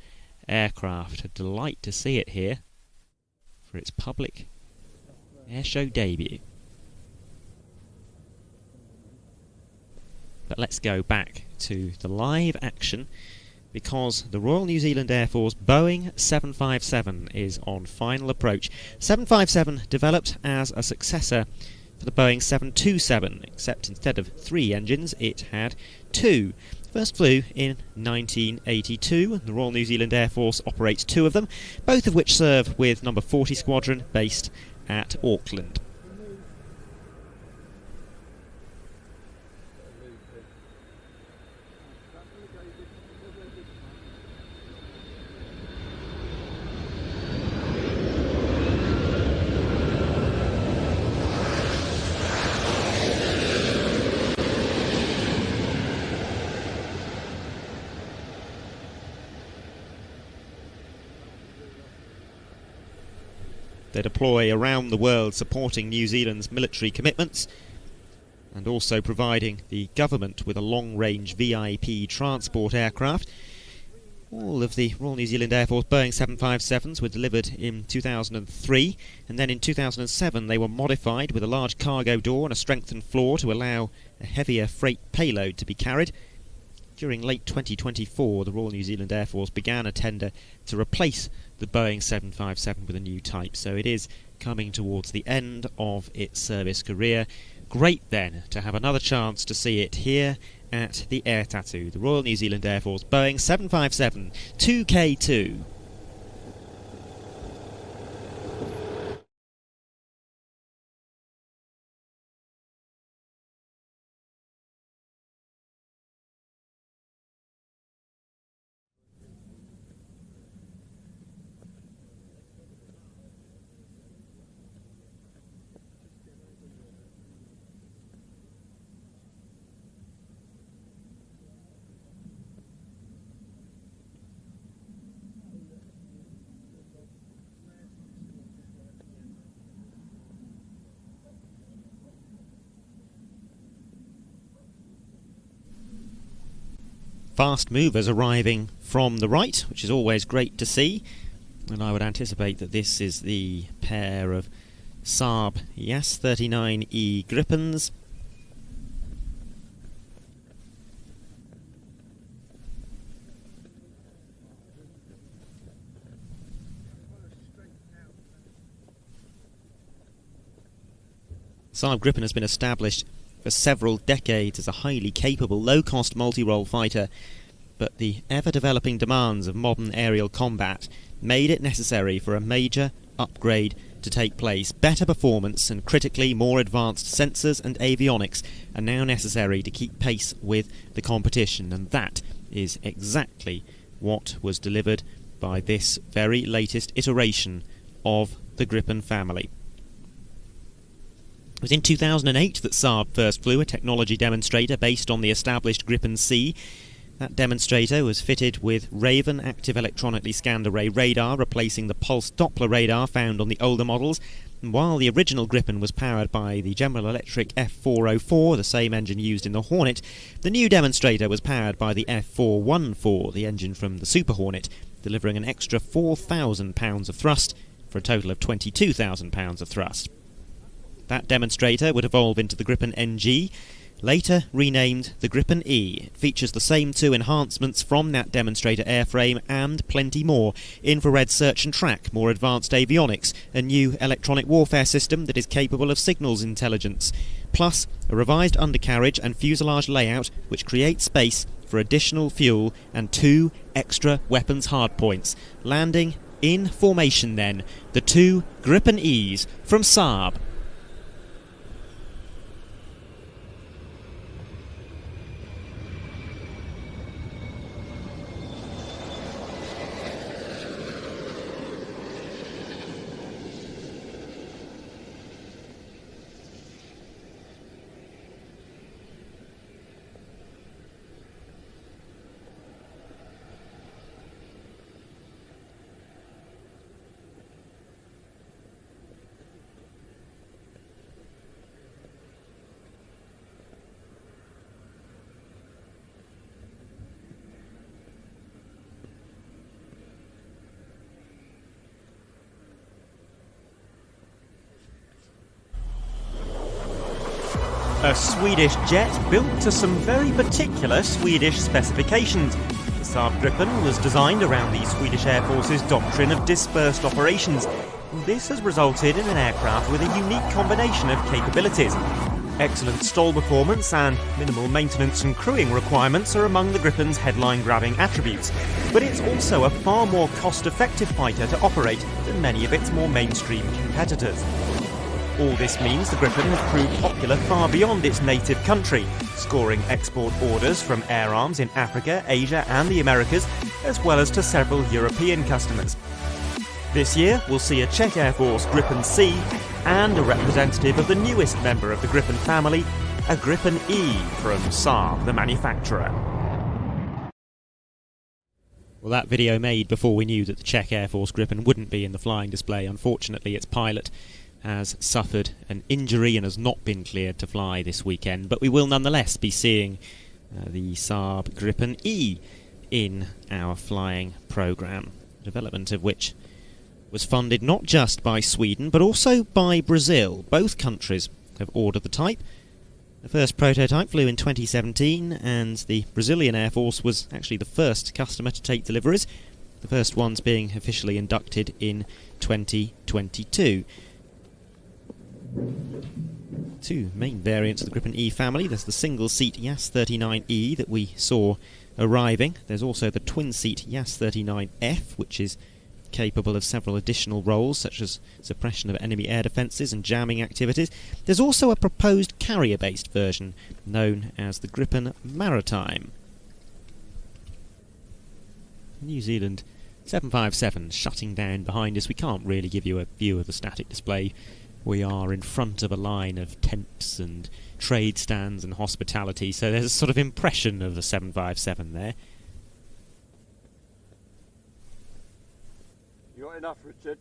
aircraft. A delight to see it here for its public airshow debut. But let's go back to the live action, because the Royal New Zealand Air Force Boeing 757 is on final approach. 757 developed as a successor for the Boeing 727, except instead of 3 engines it had 2. First flew in 1982. The Royal New Zealand Air Force operates 2 of them, both of which serve with number 40 Squadron based at Auckland. They deploy around the world supporting New Zealand's military commitments and also providing the government with a long-range VIP transport aircraft. All of the Royal New Zealand Air Force Boeing 757s were delivered in 2003, and then in 2007 they were modified with a large cargo door and a strengthened floor to allow a heavier freight payload to be carried. During late 2024, the Royal New Zealand Air Force began a tender to replace the Boeing 757 with a new type, so it is coming towards the end of its service career. Great then to have another chance to see it here at the Air Tattoo, the Royal New Zealand Air Force Boeing 757 2K2. Fast movers arriving from the right, which is always great to see, and I would anticipate that this is the pair of Saab YAS-39E Gripens. Saab Gripen has been established for several decades as a highly capable, low-cost multi-role fighter, but the ever-developing demands of modern aerial combat made it necessary for a major upgrade to take place. Better performance and critically more advanced sensors and avionics are now necessary to keep pace with the competition, and that is exactly what was delivered by this very latest iteration of the Gripen family. It was in 2008 that Saab first flew a technology demonstrator based on the established Gripen C. That demonstrator was fitted with Raven active electronically scanned array radar, replacing the pulse Doppler radar found on the older models. And while the original Gripen was powered by the General Electric F404, the same engine used in the Hornet, the new demonstrator was powered by the F414, the engine from the Super Hornet, delivering an extra 4,000 pounds of thrust for a total of £22,000 of thrust. That demonstrator would evolve into the Gripen NG, later renamed the Gripen E. It features the same two enhancements from that demonstrator airframe and plenty more: infrared search and track, more advanced avionics, a new electronic warfare system that is capable of signals intelligence, plus a revised undercarriage and fuselage layout which creates space for additional fuel and 2 extra weapons hardpoints. Landing in formation then, the 2 Gripen E's from Saab. A Swedish jet built to some very particular Swedish specifications. The Saab Gripen was designed around the Swedish Air Force's doctrine of dispersed operations. This has resulted in an aircraft with a unique combination of capabilities. Excellent stall performance and minimal maintenance and crewing requirements are among the Gripen's headline-grabbing attributes, but it's also a far more cost-effective fighter to operate than many of its more mainstream competitors. All this means the Gripen has proved popular far beyond its native country, scoring export orders from air arms in Africa, Asia and the Americas, as well as to several European customers. This year we'll see a Czech Air Force Gripen C and a representative of the newest member of the Gripen family, a Gripen E from Saab, the manufacturer. Well, that video made before we knew that the Czech Air Force Gripen wouldn't be in the flying display. Unfortunately, its pilot has suffered an injury and has not been cleared to fly this weekend, but we will nonetheless be seeing the Saab Gripen E in our flying programme, development of which was funded not just by Sweden but also by Brazil. Both countries have ordered the type. The first prototype flew in 2017 and the Brazilian Air Force was actually the first customer to take deliveries, the first ones being officially inducted in 2022. 2 main variants of the Gripen E family. There's the single-seat JAS-39E that we saw arriving. There's also the twin-seat JAS-39F, which is capable of several additional roles, such as suppression of enemy air defences and jamming activities. There's also a proposed carrier-based version, known as the Gripen Maritime. New Zealand 757 shutting down behind us. We can't really give you a view of the static display. We are in front of a line of tents and trade stands and hospitality, so there's a sort of impression of the 757 there. You got enough, Richard?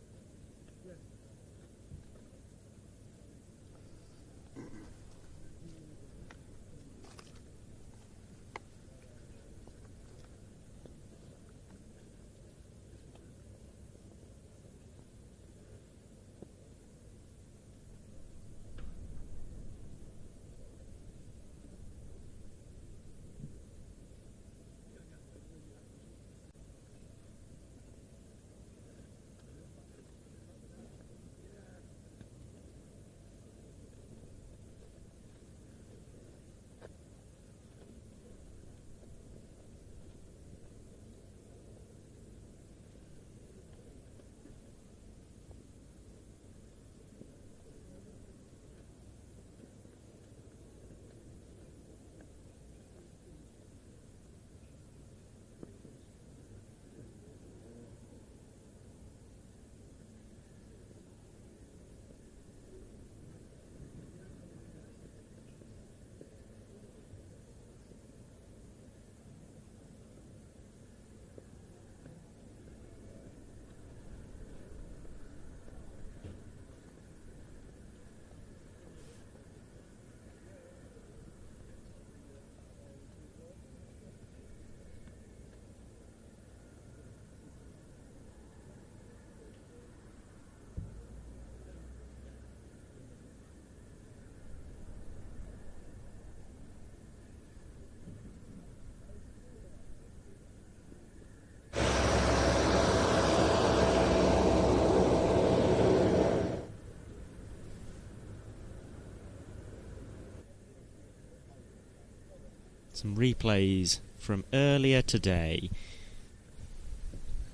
some replays from earlier today.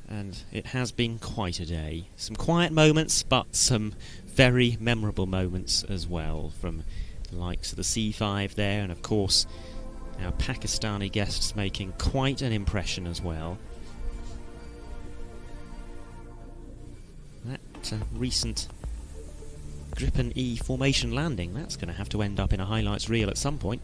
And it has been quite a day. Some quiet moments, but some very memorable moments as well, from the likes of the C-5 there, and of course our Pakistani guests making quite an impression as well. That recent Gripen E formation landing, that's going to have to end up in a highlights reel at some point.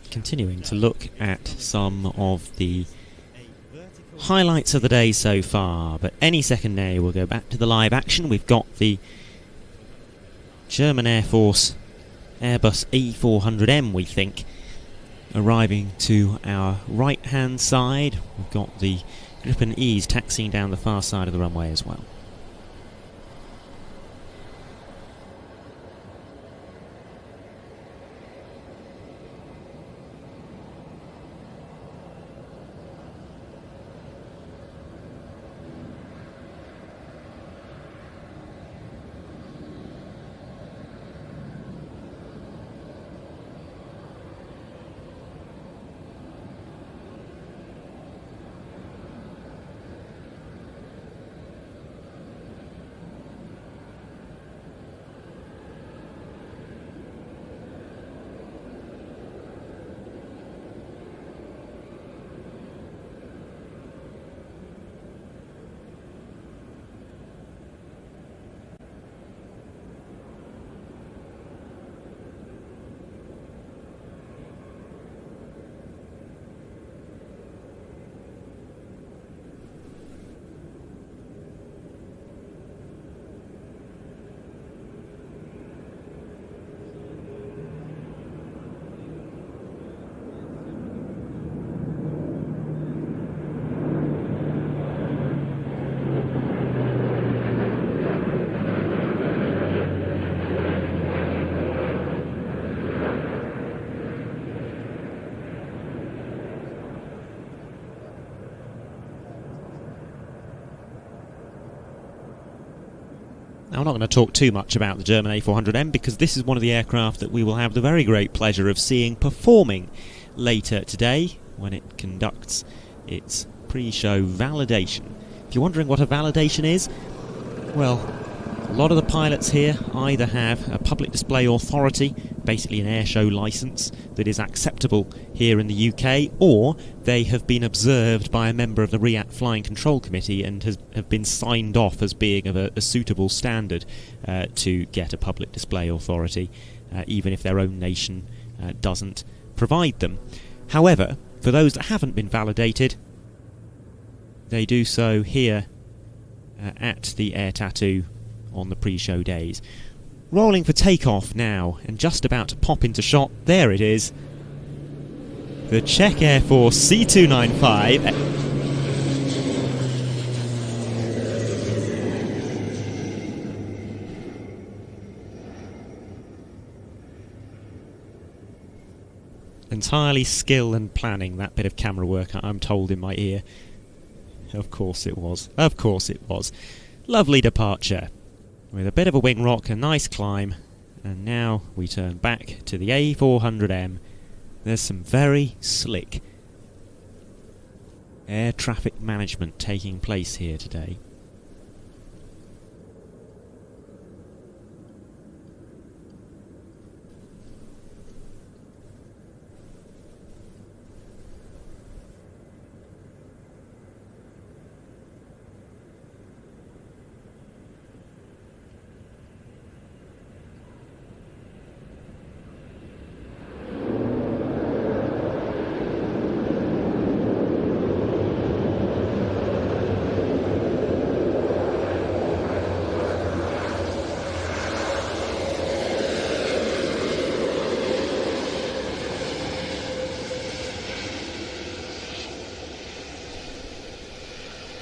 Continuing to look at some of the highlights of the day so far, but any second now we'll go back to the live action. We've got the German Air Force Airbus E400M, we think, arriving to our right hand side. We've got the Gripen E's taxiing down the far side of the runway as well. Now, I'm not going to talk too much about the German A400M because this is one of the aircraft that we will have the very great pleasure of seeing performing later today when it conducts its pre-show validation. If you're wondering what a validation is, well, a lot of the pilots here either have a public display authority, basically an airshow licence that is acceptable here in the UK, or they have been observed by a member of the RIAT Flying Control Committee and have been signed off as being of a suitable standard to get a public display authority. even if their own nation doesn't provide them. However, for those that haven't been validated, they do so here at the Air Tattoo on the pre-show days. Rolling for takeoff now, and just about to pop into shot. There it is. The Czech Air Force C-295. Entirely skill and planning, that bit of camera work, I'm told in my ear. Of course it was. Of course it was. Lovely departure. With a bit of a wing rock, a nice climb, and now we turn back to the A400M. There's some very slick air traffic management taking place here today.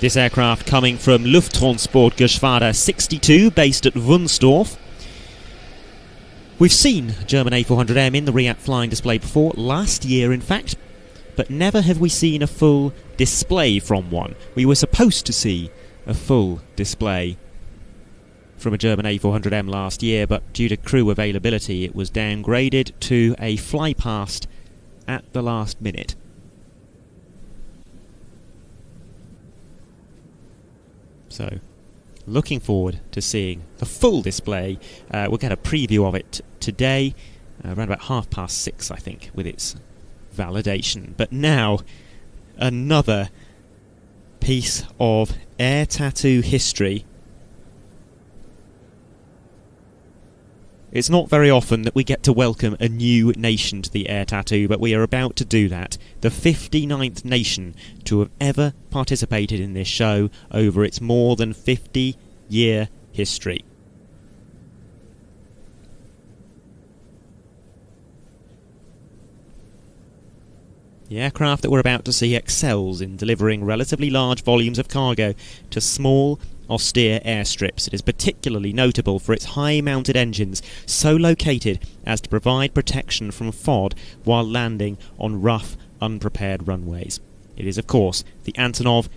This aircraft coming from Lufttransportgeschwader 62, based at Wunstorf. We've seen German A400M in the RIAT flying display before, last year in fact, but never have we seen a full display from one. We were supposed to see a full display from a German A400M last year, but due to crew availability it was downgraded to a fly past at the last minute. So, looking forward to seeing the full display. We'll get a preview of it today, around about 6:30, I think, with its validation. But now, another piece of air tattoo history. It's not very often that we get to welcome a new nation to the Air Tattoo, but we are about to do that. The 59th nation to have ever participated in this show over its more than 50-year history. The aircraft that we're about to see excels in delivering relatively large volumes of cargo to small, austere airstrips. It is particularly notable for its high-mounted engines, so located as to provide protection from FOD while landing on rough, unprepared runways. It is, of course, the Antonov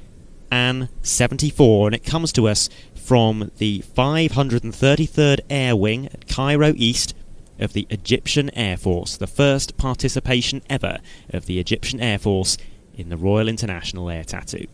An-74, and it comes to us from the 533rd Air Wing at Cairo East of the Egyptian Air Force, the first participation ever of the Egyptian Air Force in the Royal International Air Tattoo.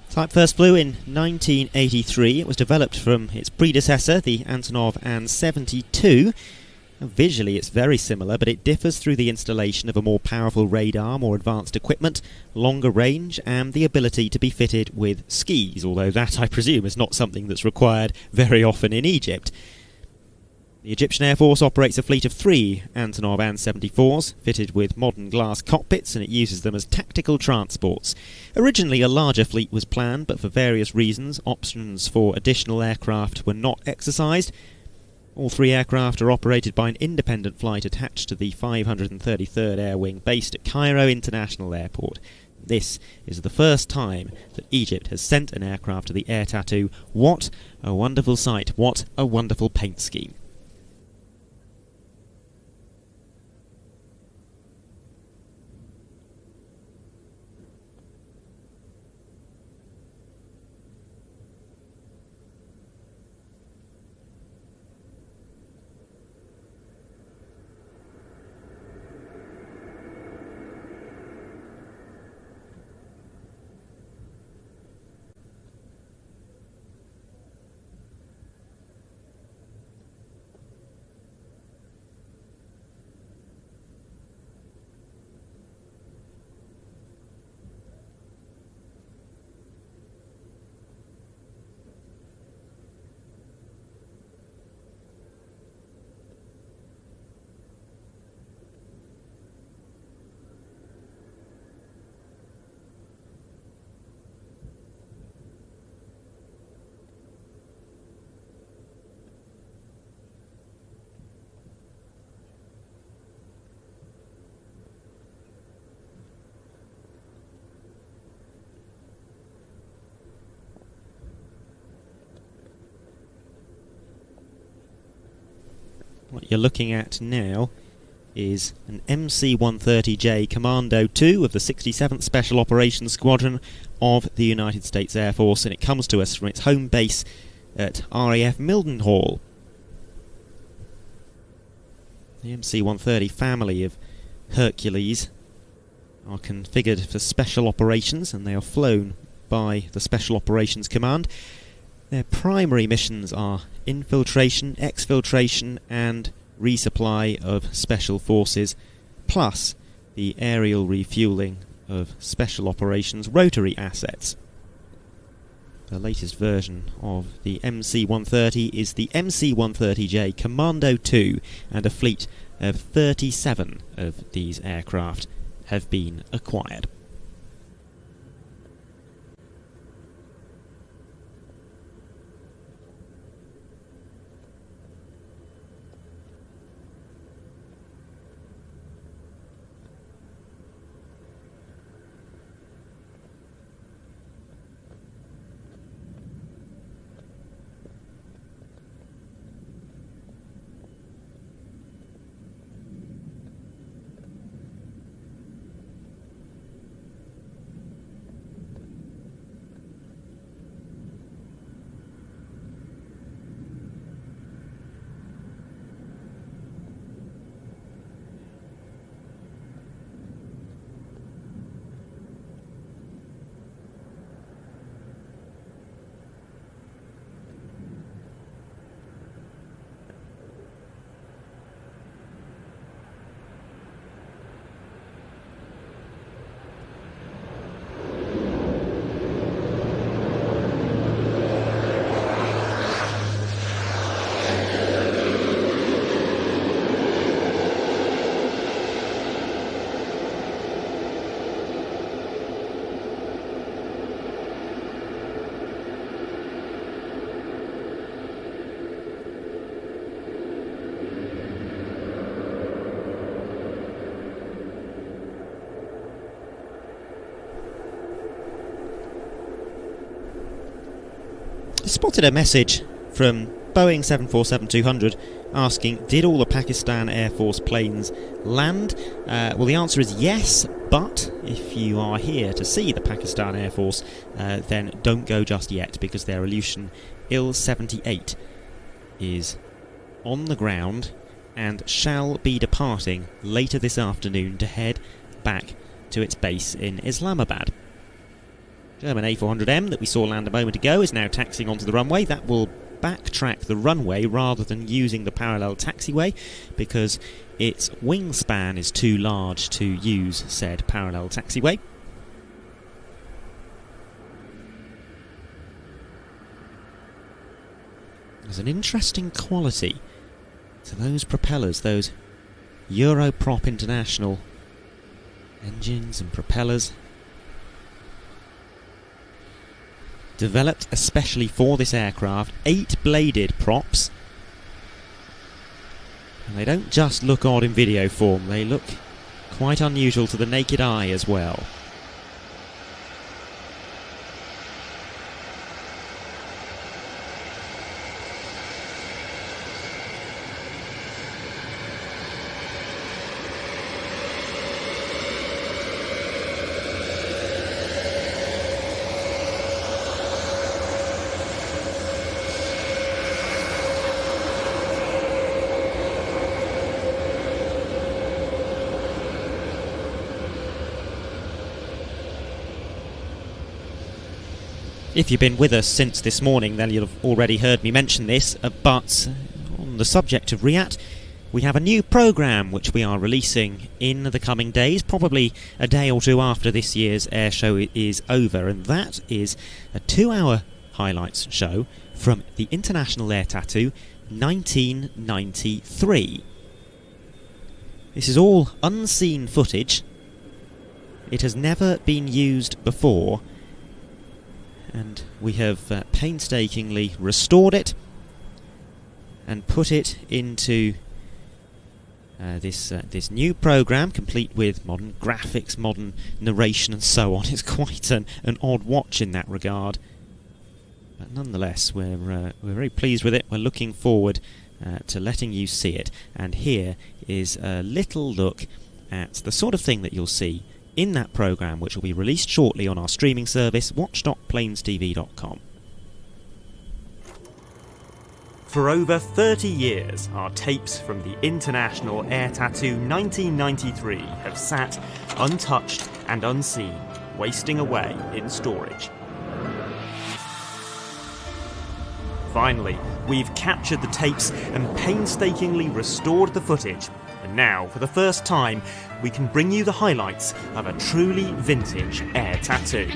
Type first flew in 1983. It was developed from its predecessor, the Antonov An-72. Visually it's very similar, but it differs through the installation of a more powerful radar, more advanced equipment, longer range, and the ability to be fitted with skis, although that, I presume, is not something that's required very often in Egypt. The Egyptian Air Force operates a fleet of 3 Antonov An-74s, fitted with modern glass cockpits, and it uses them as tactical transports. Originally a larger fleet was planned, but for various reasons, options for additional aircraft were not exercised. All 3 aircraft are operated by an independent flight attached to the 533rd Air Wing based at Cairo International Airport. This is the first time that Egypt has sent an aircraft to the air tattoo. What a wonderful sight, what a wonderful paint scheme. What you're looking at now is an MC-130J Commando 2 of the 67th Special Operations Squadron of the United States Air Force, and it comes to us from its home base at RAF Mildenhall. The MC-130 family of Hercules are configured for special operations, and they are flown by the Special Operations Command. Their primary missions are infiltration, exfiltration and resupply of special forces, plus the aerial refuelling of special operations rotary assets. The latest version of the MC-130 is the MC-130J Commando 2, and a fleet of 37 of these aircraft have been acquired. I spotted a message from Boeing 747-200 asking, did all the Pakistan Air Force planes land? Well, the answer is yes, but if you are here to see the Pakistan Air Force, then don't go just yet, because their Ilyushin Il-78 is on the ground and shall be departing later this afternoon to head back to its base in Islamabad. German A400M that we saw land a moment ago is now taxiing onto the runway. That will backtrack the runway rather than using the parallel taxiway, because its wingspan is too large to use said parallel taxiway. There's an interesting quality to those propellers, those Europrop International engines and propellers, developed especially for this aircraft, 8-bladed props. And they don't just look odd in video form, they look quite unusual to the naked eye as well. If you've been with us since this morning, then you'll have already heard me mention this, but on the subject of RIAT, we have a new programme which we are releasing in the coming days, probably a day or two after this year's air show is over, and that is a 2-hour highlights show from the International Air Tattoo 1993. This is all unseen footage. It has never been used before, and we have painstakingly restored it and put it into this new programme, complete with modern graphics, modern narration and so on. It's quite an odd watch in that regard, but nonetheless we're very pleased with it. We're looking forward to letting you see it, and here is a little look at the sort of thing that you'll see in that programme, which will be released shortly on our streaming service, watch.planestv.com. For over 30 years, our tapes from the International Air Tattoo 1993 have sat untouched and unseen, wasting away in storage. Finally, we've captured the tapes and painstakingly restored the footage, and now, for the first time, we can bring you the highlights of a truly vintage air tattoo.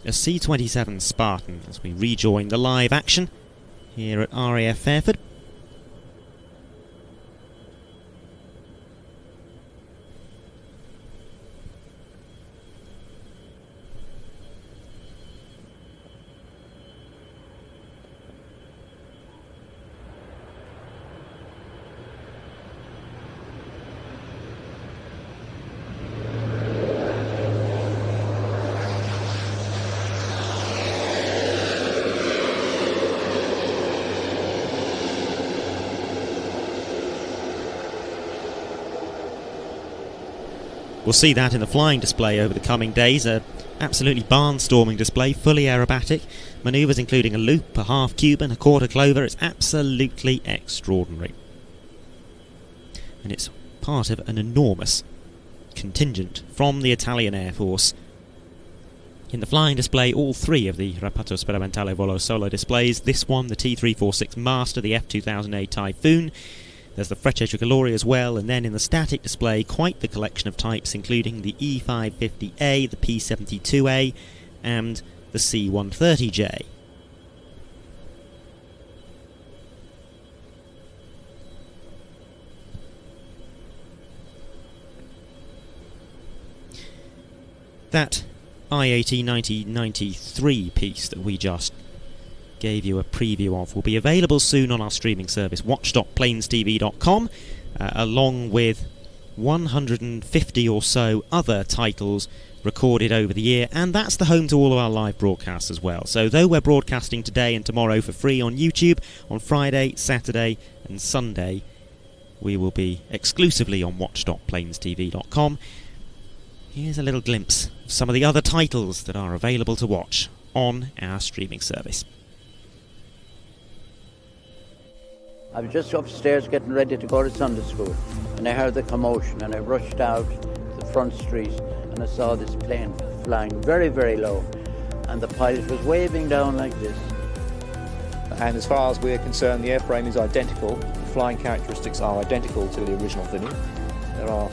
A C-27 Spartan as we rejoin the live action here at RAF Fairford. We'll see that in the flying display over the coming days, a absolutely barnstorming display, fully aerobatic, manoeuvres including a loop, a half Cuban, a quarter clover. It's absolutely extraordinary. And it's part of an enormous contingent from the Italian Air Force. In the flying display, all three of the Reparto Sperimentale Volo Solo displays, this one, the T346 Master, the F2000A Typhoon, there's the Frecce Tricolori as well, and then in the static display, quite the collection of types, including the E550A, the P72A, and the C130J. That IAT 9093 piece that we just gave you a preview of will be available soon on our streaming service, watch.planestv.com, along with 150 or so other titles recorded over the year, and that's the home to all of our live broadcasts as well. So though we're broadcasting today and tomorrow for free on YouTube, on Friday, Saturday and Sunday we will be exclusively on watch.planestv.com. Here's a little glimpse of some of the other titles that are available to watch on our streaming service. I was just upstairs getting ready to go to Sunday school, and I heard the commotion, and I rushed out the front street, and I saw this plane flying very, very low, and the pilot was waving down like this. And as far as we're concerned, the airframe is identical. The flying characteristics are identical to the original Phenom. There are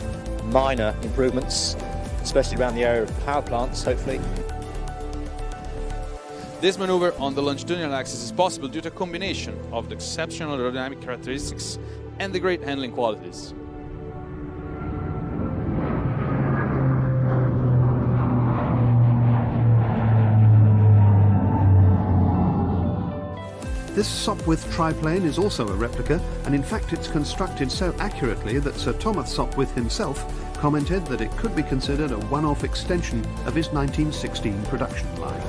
minor improvements, especially around the area of power plants, hopefully. This maneuver on the longitudinal axis is possible due to a combination of the exceptional aerodynamic characteristics and the great handling qualities. This Sopwith triplane is also a replica, and in fact it's constructed so accurately that Sir Thomas Sopwith himself commented that it could be considered a one-off extension of his 1916 production line.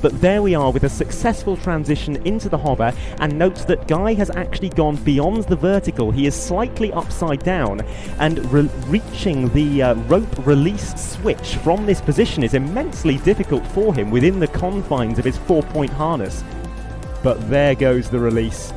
But there we are with a successful transition into the hover, and note that Guy has actually gone beyond the vertical. He is slightly upside down, and reaching the rope release switch from this position is immensely difficult for him within the confines of his 4-point harness. But there goes the release.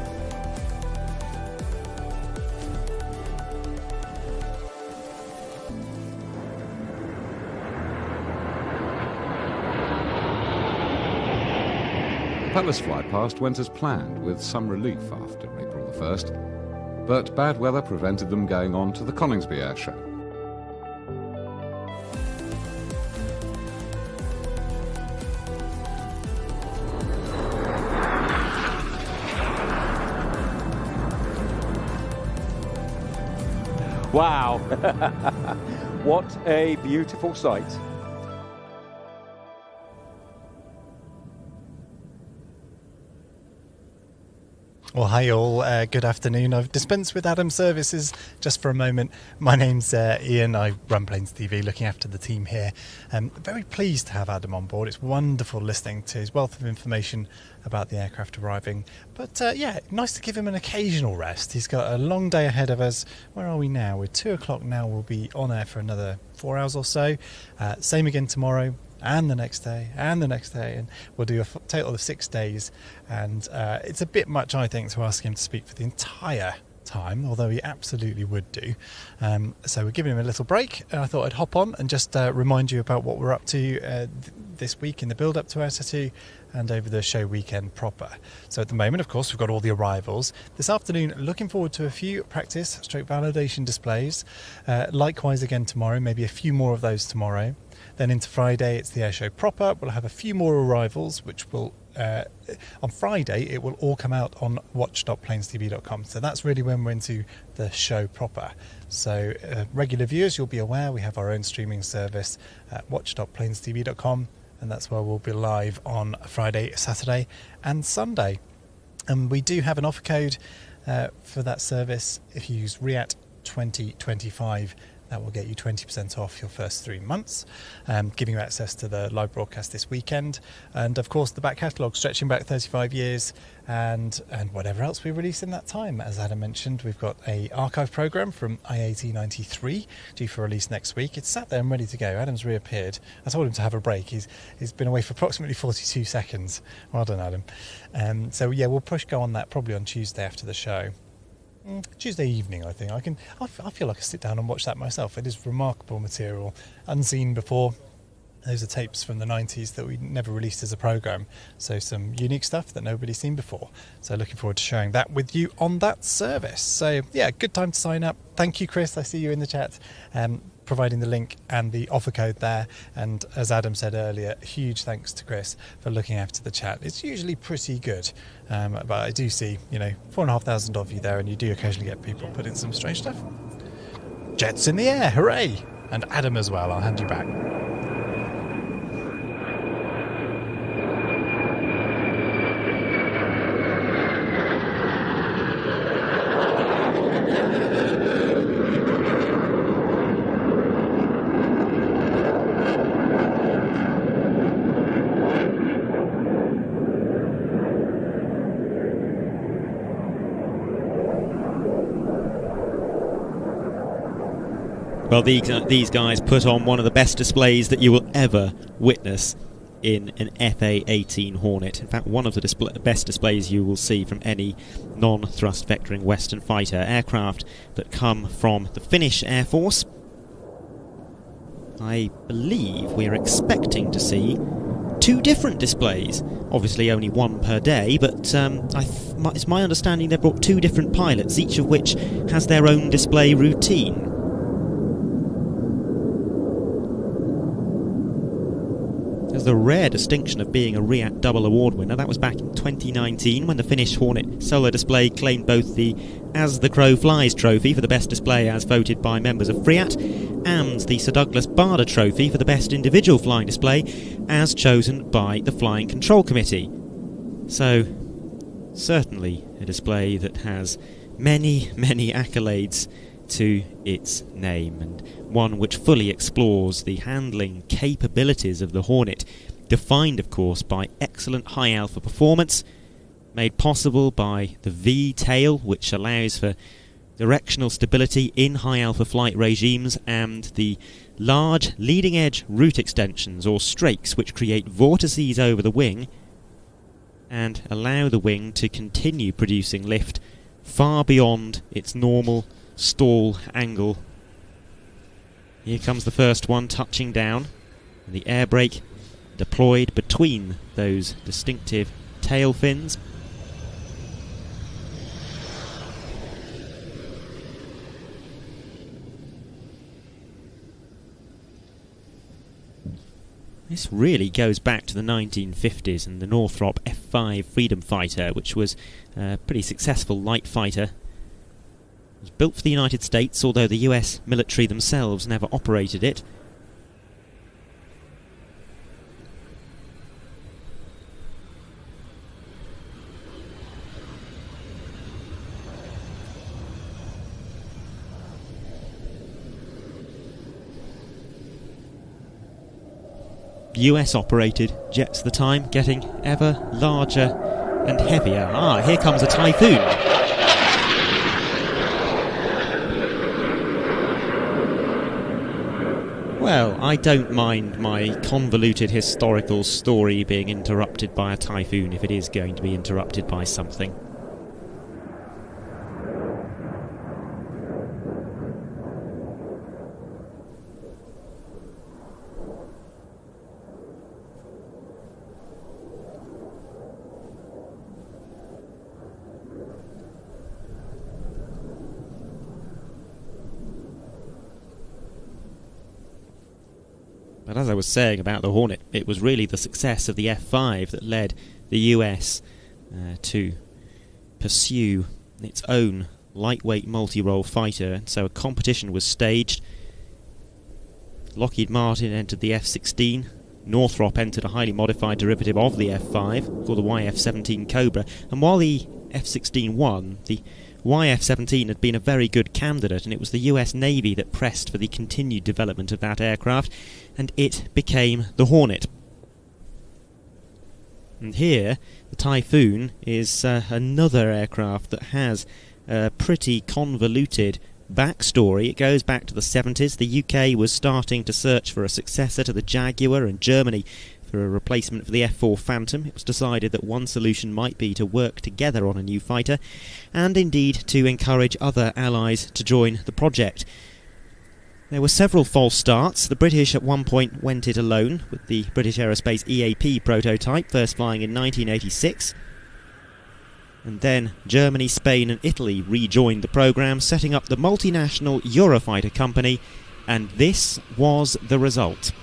Palace flypast went as planned, with some relief after April the 1st, but bad weather prevented them going on to the Coningsby Air Show. Wow, what a beautiful sight. Well, hi all, good afternoon. I've dispensed with Adam's services just for a moment. My name's Ian, I run Planes TV, looking after the team here. Very pleased to have Adam on board. It's wonderful listening to his wealth of information about the aircraft arriving. But yeah, nice to give him an occasional rest. He's got a long day ahead of us. Where are we now? We're 2 o'clock now. We'll be on air for another 4 hours or so. Same again tomorrow. And the next day, and the next day, and we'll do a total of 6 days. And it's a bit much, I think, to ask him to speak for the entire time, although he absolutely would do. So we're giving him a little break, and I thought I'd hop on and just remind you about what we're up to this week in the build-up to ISA2 and over the show weekend proper. So at the moment, of course, we've got all the arrivals. This afternoon, looking forward to a few practice stroke validation displays. Likewise again tomorrow, maybe a few more of those tomorrow. Then into Friday, it's the air show proper. We'll have a few more arrivals, which will, on Friday, it will all come out on watch.planestv.com. So that's really when we're into the show proper. So regular viewers, you'll be aware we have our own streaming service at watch.planestv.com, and that's where we'll be live on Friday, Saturday and Sunday. And we do have an offer code for that service. If you use RIAT 2025, that will get you 20% off your first 3 months, giving you access to the live broadcast this weekend. And of course, the back catalogue stretching back 35 years and whatever else we release in that time. As Adam mentioned, we've got a archive programme from IAT 93 due for release next week. It's sat there and ready to go. Adam's reappeared. I told him to have a break. He's been away for approximately 42 seconds. Well done, Adam. So yeah, we'll go on that probably on Tuesday after the show. Tuesday evening, I think. I feel like I sit down and watch that myself. It is remarkable material, unseen before. Those are tapes from the 90s that we never released as a programme. So some unique stuff that nobody's seen before. So looking forward to sharing that with you on that service. So yeah, good time to sign up. Thank you, Chris. I see you in the chat. Providing the link and the offer code there. And as Adam said earlier, huge thanks to Chris for looking after the chat. It's usually pretty good, but I do see, 4,500 of you there, and you do occasionally get people put in some strange stuff. Jets in the air, hooray! And Adam as well, I'll hand you back. Well, these guys put on one of the best displays that you will ever witness in an FA-18 Hornet. In fact, one of the best displays you will see from any non-thrust vectoring Western fighter aircraft that come from the Finnish Air Force. I believe we're expecting to see 2 different displays. Obviously only one per day, but it's my understanding they've brought 2 different pilots, each of which has their own display routine. has the rare distinction of being a RIAT double award winner. That was back in 2019 when the Finnish Hornet Solar Display claimed both the As the Crow Flies trophy for the best display as voted by members of RIAT and the Sir Douglas Bader trophy for the best individual flying display as chosen by the Flying Control Committee. So, certainly a display that has many, many accolades to its name, and one which fully explores the handling capabilities of the Hornet, defined of course by excellent high alpha performance, made possible by the V-tail, which allows for directional stability in high alpha flight regimes, and the large leading edge route extensions or strakes which create vortices over the wing and allow the wing to continue producing lift far beyond its normal stall angle. Here comes the first one touching down, and the air brake deployed between those distinctive tail fins. This really goes back to the 1950s and the Northrop F-5 Freedom Fighter, which was a pretty successful light fighter. It was built for the United States, although the US military themselves never operated it. US operated jets at the time, getting ever larger and heavier. Ah, here comes a Typhoon. Well, I don't mind my convoluted historical story being interrupted by a Typhoon if it is going to be interrupted by something. But as I was saying about the Hornet, it was really the success of the F-5 that led the US to pursue its own lightweight multi-role fighter, and so a competition was staged. Lockheed Martin entered the F-16, Northrop entered a highly modified derivative of the F-5 called the YF-17 Cobra, and while the F-16 won, the YF-17 had been a very good candidate, and it was the US Navy that pressed for the continued development of that aircraft, and it became the Hornet. And here, the Typhoon is another aircraft that has a pretty convoluted backstory. It goes back to the 70s. The UK was starting to search for a successor to the Jaguar, and Germany for a replacement for the F-4 Phantom. It was decided that one solution might be to work together on a new fighter, and indeed to encourage other allies to join the project. There were several false starts. The British at one point went it alone with the British Aerospace EAP prototype, first flying in 1986. And then Germany, Spain and Italy rejoined the programme, setting up the multinational Eurofighter company, and this was the result.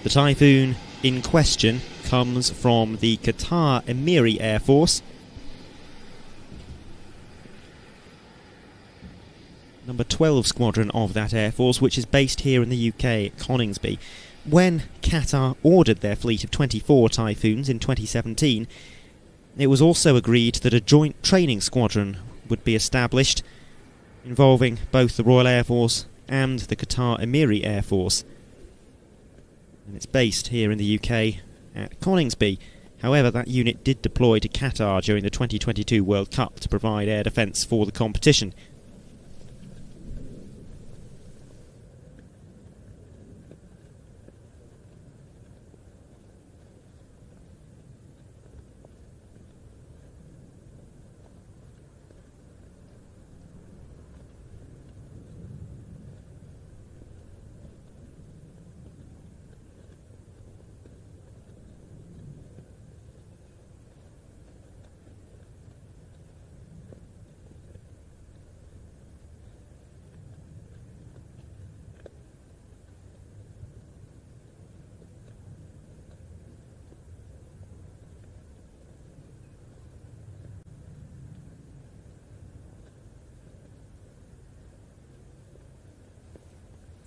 The Typhoon in question comes from the Qatar Emiri Air Force. Number 12 squadron of that Air Force, which is based here in the UK at Coningsby. When Qatar ordered their fleet of 24 Typhoons in 2017, it was also agreed that a joint training squadron would be established involving both the Royal Air Force and the Qatar Emiri Air Force. And it's based here in the UK at Coningsby. However, that unit did deploy to Qatar during the 2022 World Cup to provide air defence for the competition.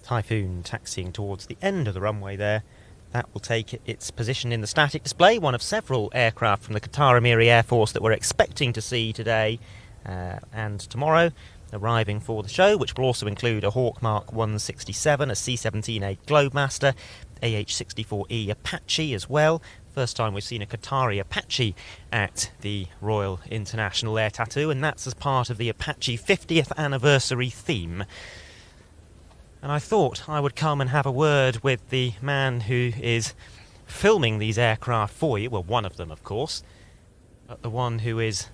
Typhoon taxiing towards the end of the runway there. That will take its position in the static display, one of several aircraft from the Qatari Air Force that we're expecting to see today and tomorrow, arriving for the show, which will also include a Hawk Mark 167, a C-17A GlobeMaster, AH-64E Apache as well. First time we've seen a Qatari Apache at the Royal International Air Tattoo, and that's as part of the Apache 50th anniversary theme. And I thought I would come and have a word with the man who is filming these aircraft for you. Well, one of them, of course, but the one who is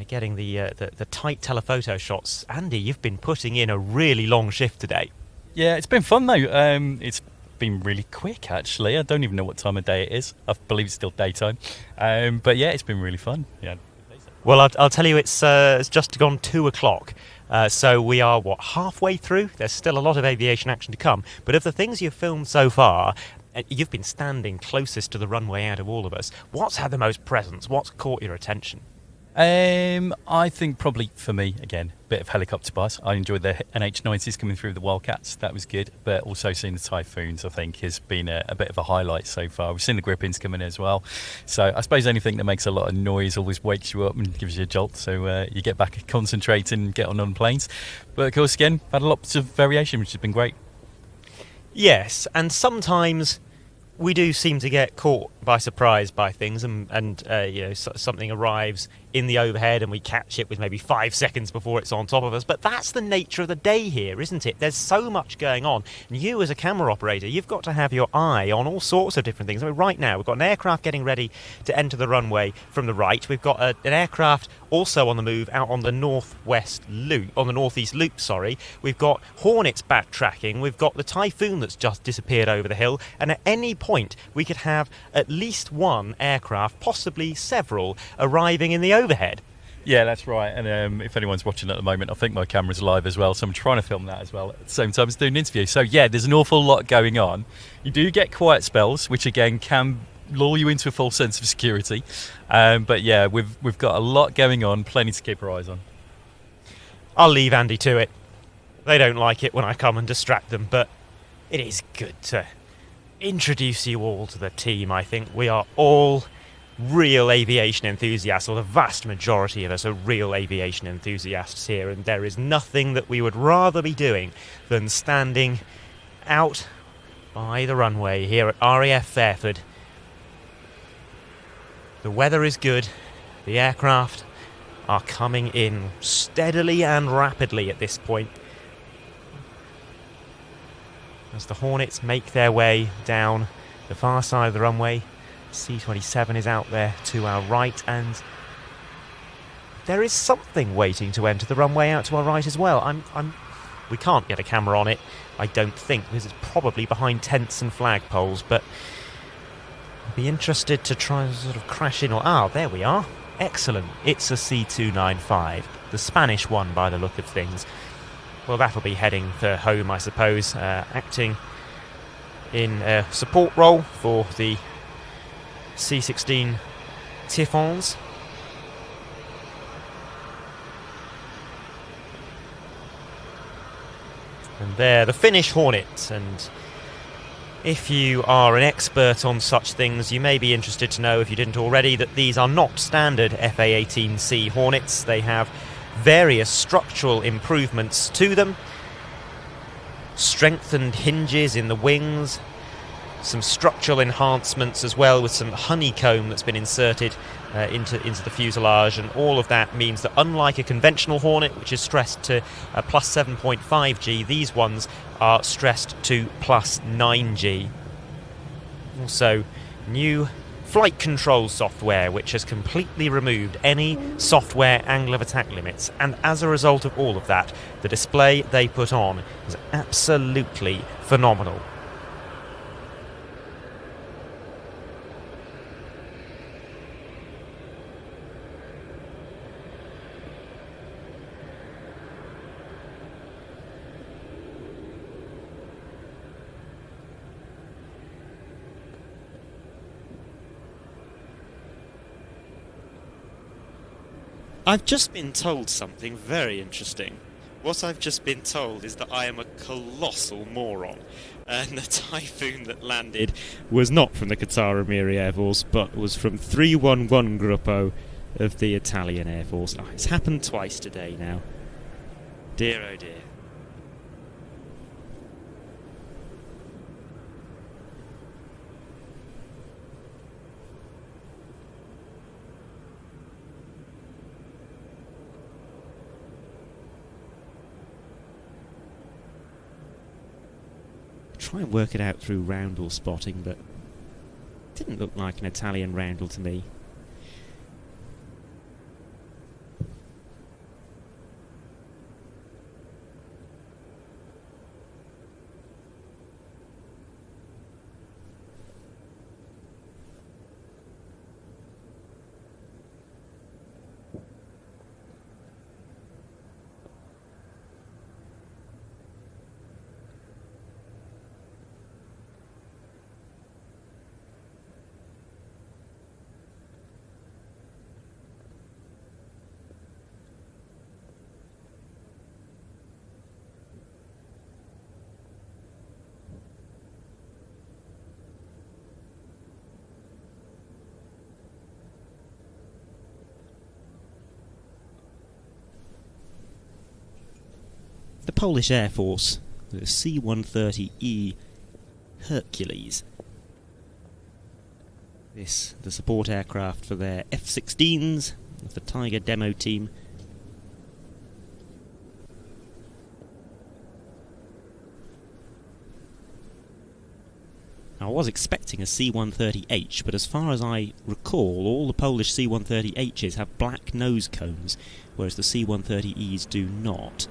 getting the tight telephoto shots. Andy, you've been putting in a really long shift today. Yeah, it's been fun though. It's been really quick, actually. I don't even know what time of day it is. I believe it's still daytime. But yeah, it's been really fun. Yeah. Well, I'll tell you, it's just gone 2 o'clock. So we are, halfway through? There's still a lot of aviation action to come. But of the things you've filmed so far, you've been standing closest to the runway out of all of us. What's had the most presence? What's caught your attention? I think probably for me, again, a bit of helicopter buzz. I enjoyed the NH90s coming through the Wildcats. That was good. But also seeing the Typhoons, I think, has been a bit of a highlight so far. We've seen the Grippins come in as well. So I suppose anything that makes a lot of noise always wakes you up and gives you a jolt. So you get back and concentrate and get on planes. But of course, again, had lots of variation, which has been great. Yes, and sometimes we do seem to get caught by surprise by things, and something arrives in the overhead and we catch it with maybe 5 seconds before it's on top of us. But that's the nature of the day here, isn't it? There's so much going on, and you as a camera operator, you've got to have your eye on all sorts of different things. I mean, right now we've got an aircraft getting ready to enter the runway from the right. We've got an aircraft also on the move out on the northwest loop, on the northeast loop, sorry. We've got Hornets backtracking. We've got the Typhoon that's just disappeared over the hill, and at any point we could have at least one aircraft, possibly several, arriving in the overhead. Yeah, that's right. And if anyone's watching at the moment, I think my camera's live as well, so I'm trying to film that as well at the same time as doing an interview. So yeah, there's an awful lot going on. You do get quiet spells, which again can lull you into a false sense of security. But yeah, we've got a lot going on, plenty to keep our eyes on. I'll leave Andy to it. They don't like it when I come and distract them, but it is good to introduce you all to the team. I think we are all real aviation enthusiasts, or the vast majority of us are real aviation enthusiasts here, and there is nothing that we would rather be doing than standing out by the runway here at RAF Fairford. The weather is good, the aircraft are coming in steadily and rapidly at this point as the Hornets make their way down the far side of the runway. C-27 is out there to our right, and there is something waiting to enter the runway out to our right as well. We can't get a camera on it, I don't think, because it's probably behind tents and flagpoles, but I'd be interested to try and sort of crash in. There we are. Excellent. It's a C-295, the Spanish one by the look of things. Well, that'll be heading for home, I suppose, acting in a support role for the C-16 Typhons. And there, the Finnish Hornet. And if you are an expert on such things, you may be interested to know, if you didn't already, that these are not standard FA-18C Hornets. They have various structural improvements to them. Strengthened hinges in the wings, some structural enhancements as well, with some honeycomb that's been inserted into the fuselage, and all of that means that, unlike a conventional Hornet, which is stressed to plus 7.5 G, these ones are stressed to plus 9 G. Also, new flight control software, which has completely removed any software angle of attack limits, and as a result of all of that, the display they put on is absolutely phenomenal. I've just been told something very interesting. What I've just been told is that I am a colossal moron. And the Typhoon that landed was not from the Qatar Emiri Air Force, but was from 311 Gruppo of the Italian Air Force. Oh, it's happened twice today now. Dear oh dear. Try and work it out through roundel spotting, but it didn't look like an Italian roundel to me. The Polish Air Force, the C-130E Hercules. This, the support aircraft for their F-16s, of the Tiger demo team. Now, I was expecting a C-130H, but as far as I recall, all the Polish C-130Hs have black nose cones, whereas the C-130Es do not.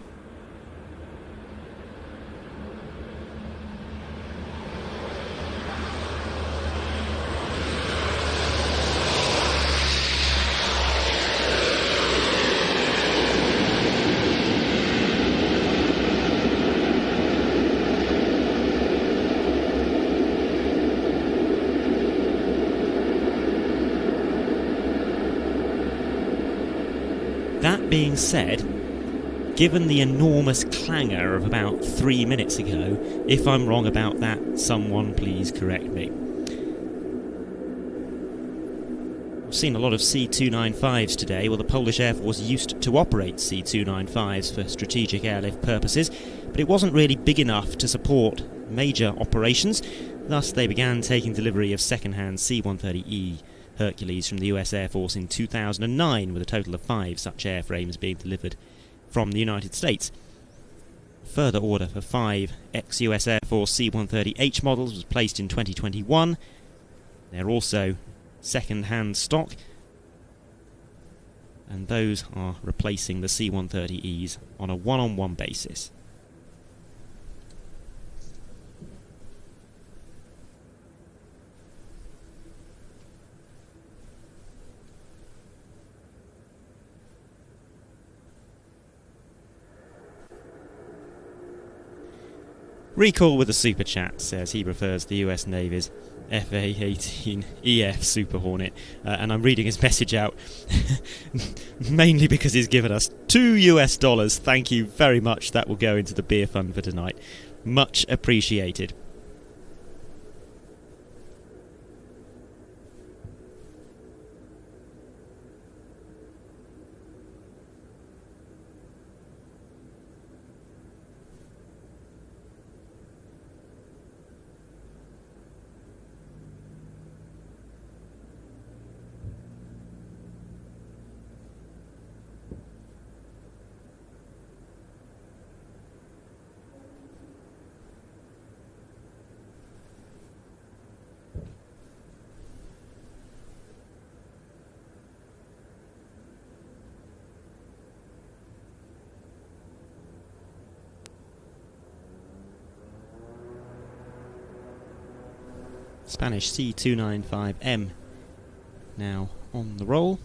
That being said, given the enormous clangor of about 3 minutes ago, if I'm wrong about that, someone please correct me. I've seen a lot of C-295s today. Well, the Polish Air Force used to operate C-295s for strategic airlift purposes, but it wasn't really big enough to support major operations. Thus, they began taking delivery of second-hand C-130E Hercules from the US Air Force in 2009, with a total of 5 such airframes being delivered from the United States. A further order for 5 ex-US Air Force C-130H models was placed in 2021. They're also second-hand stock, and those are replacing the C-130Es on a one-on-one basis. Recall with a super chat says he prefers the US Navy's FA-18EF Super Hornet, and I'm reading his message out mainly because he's given us $2. Thank you very much. That will go into the beer fund for tonight. Much appreciated. Spanish C-295M now on the roll.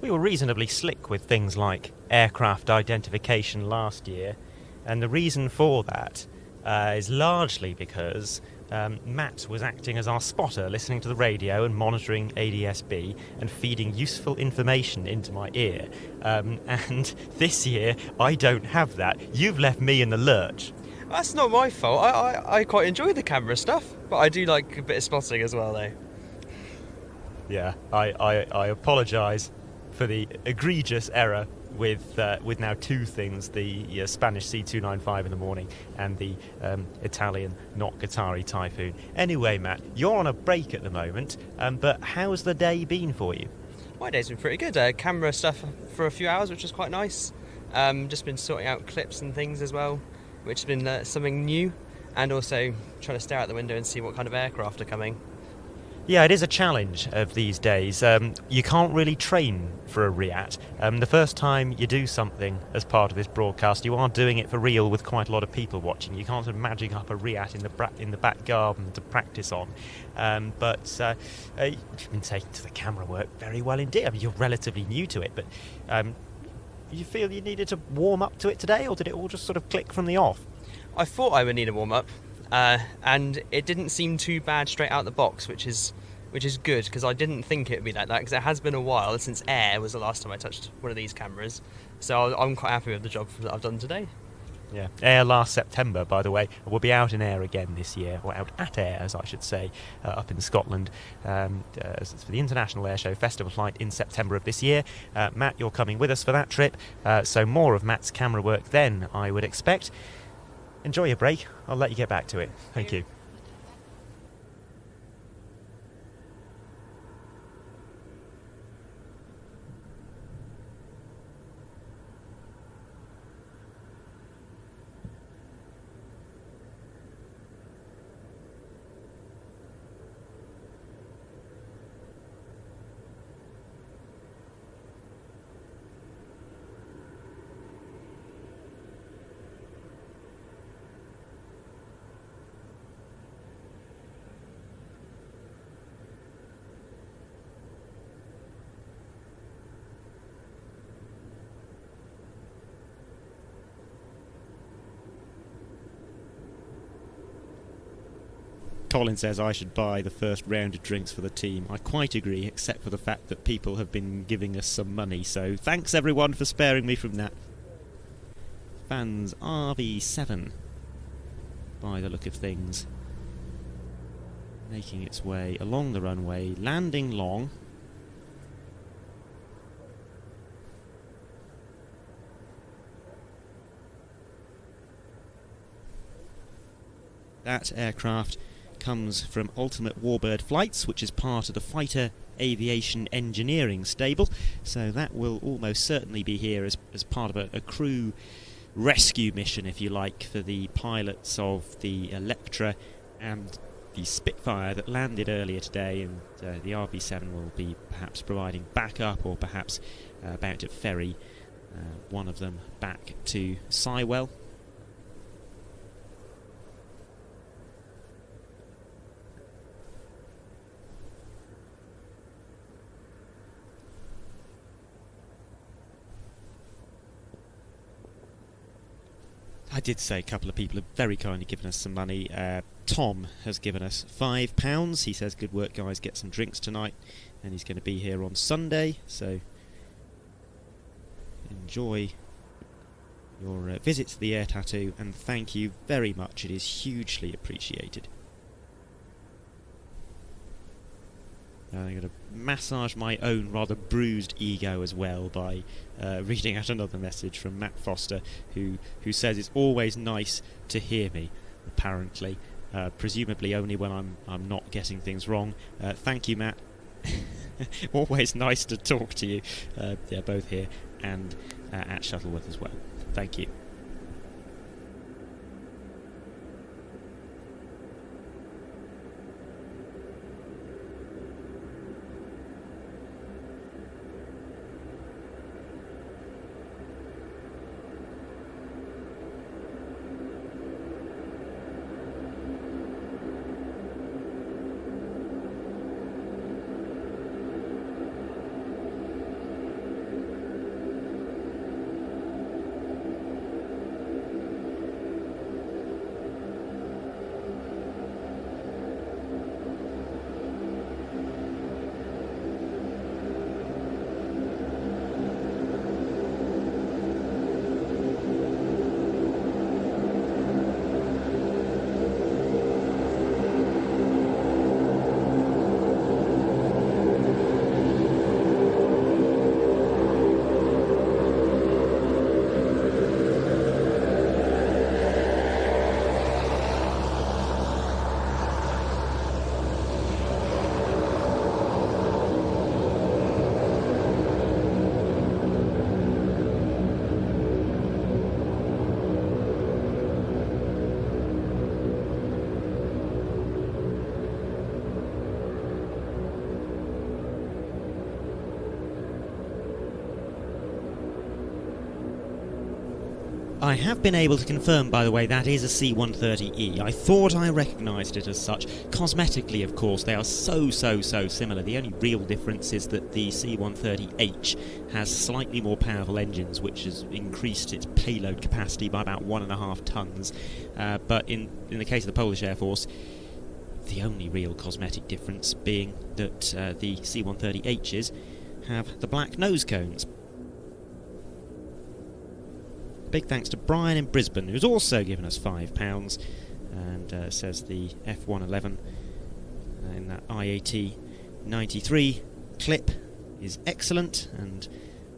we were reasonably slick with things like aircraft identification last year, and the reason for that is largely because Matt was acting as our spotter, listening to the radio and monitoring ADS-B and feeding useful information into my ear. And this year, I don't have that. You've left me in the lurch. That's not my fault. I quite enjoy the camera stuff, but I do like a bit of spotting as well, though. Yeah, I apologise for the egregious error with now two things, the Spanish C-295 in the morning and the Italian, not Qatari Typhoon. Anyway, Matt, you're on a break at the moment, but how's the day been for you? My day's been pretty good. Camera stuff for a few hours, which was quite nice. Just been sorting out clips and things as well, which has been something new, and also trying to stare out the window and see what kind of aircraft are coming. Yeah, it is a challenge of these days. You can't really train for a RIAT. The first time you do something as part of this broadcast, you are doing it for real with quite a lot of people watching. You can't sort of magic up a RIAT in the back garden to practice on. But you've been taking to the camera work very well indeed. I mean, you're relatively new to it, but you feel you needed to warm up to it today, or did it all just sort of click from the off? I thought I would need a warm-up. And it didn't seem too bad straight out the box, which is good, because I didn't think it would be like that, because it has been a while since Air was the last time I touched one of these cameras, so I'm quite happy with the job that I've done today. Yeah, Air last September, by the way. We'll be out in Air again this year, or out at Air, as I should say, up in Scotland, for the International Air Show Festival flight in September of this year. Matt, you're coming with us for that trip, so more of Matt's camera work then, I would expect. Enjoy your break. I'll let you get back to it. Thank you. Colin says I should buy the first round of drinks for the team. I quite agree, except for the fact that people have been giving us some money, so thanks everyone for sparing me from that. Fans RV7, by the look of things, making its way along the runway, landing long. That aircraft comes from Ultimate Warbird Flights, which is part of the Fighter Aviation Engineering stable, so that will almost certainly be here as part of a crew rescue mission, if you like, for the pilots of the Electra and the Spitfire that landed earlier today, and the RB7 will be perhaps providing backup, or perhaps about to ferry one of them back to Sywell. I did say a couple of people have very kindly given us some money. Tom has given us £5. He says, good work guys, get some drinks tonight, and he's going to be here on Sunday, so enjoy your visit to the Air Tattoo, and thank you very much, it is hugely appreciated. I'm going to massage my own rather bruised ego as well by reading out another message from Matt Foster, who says it's always nice to hear me, apparently, presumably only when I'm not getting things wrong. Thank you, Matt. Always nice to talk to you. They're both here and at Shuttleworth as well. Thank you. I have been able to confirm, by the way, that is a C-130E. I thought I recognised it as such. Cosmetically, of course, they are so similar. The only real difference is that the C-130H has slightly more powerful engines, which has increased its payload capacity by about 1.5 tons. But in the case of the Polish Air Force, the only real cosmetic difference being that the C-130Hs have the black nose cones. Big thanks to Brian in Brisbane, who's also given us £5 and says the F111 in that IAT 93 clip is excellent, and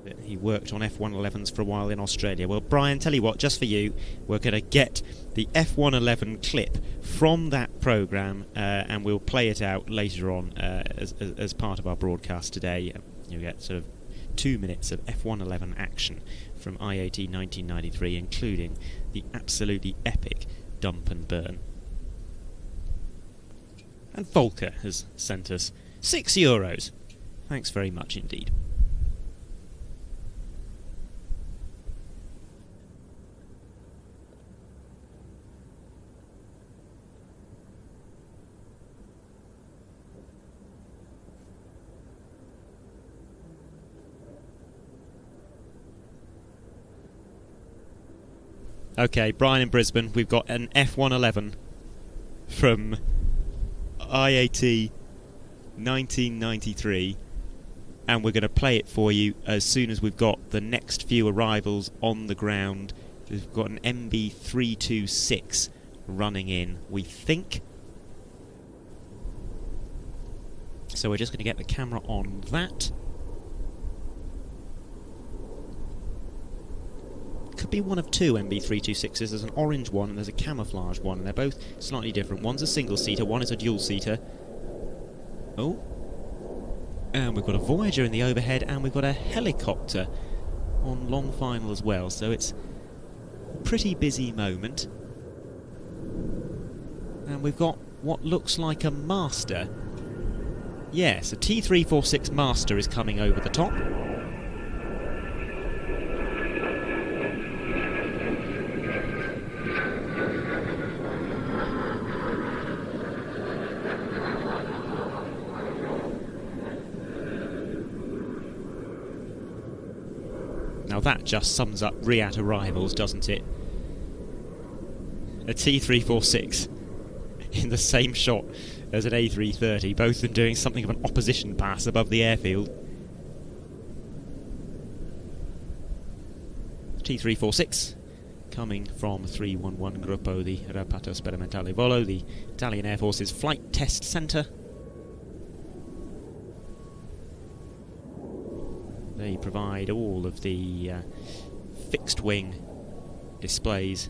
that he worked on F111s for a while in Australia. Well, Brian, tell you what, just for you, we're going to get the F111 clip from that programme and we'll play it out later on as part of our broadcast today. You'll get sort of 2 minutes of F111 action from IAT 1993, including the absolutely epic dump and burn. And Volker has sent us €6. Thanks very much indeed. Okay, Brian in Brisbane, we've got an F111 from IAT 1993, and we're going to play it for you as soon as we've got the next few arrivals on the ground. We've got an MB326 running in, we think. So we're just going to get the camera on that. Could be one of two MB326s. There's an orange one and there's a camouflage one, and they're both slightly different. One's a single-seater, one is a dual-seater. Oh. And we've got a Voyager in the overhead, and we've got a helicopter on long final as well, so it's a pretty busy moment. And we've got what looks like a master. Yes, a T346 master is coming over the top. Now that just sums up RIAT arrivals, doesn't it? A T346 in the same shot as an A330, both of them doing something of an opposition pass above the airfield. T346 coming from 311 Gruppo, the Reparto Sperimentale Volo, the Italian Air Force's Flight Test Centre. They provide all of the fixed-wing displays,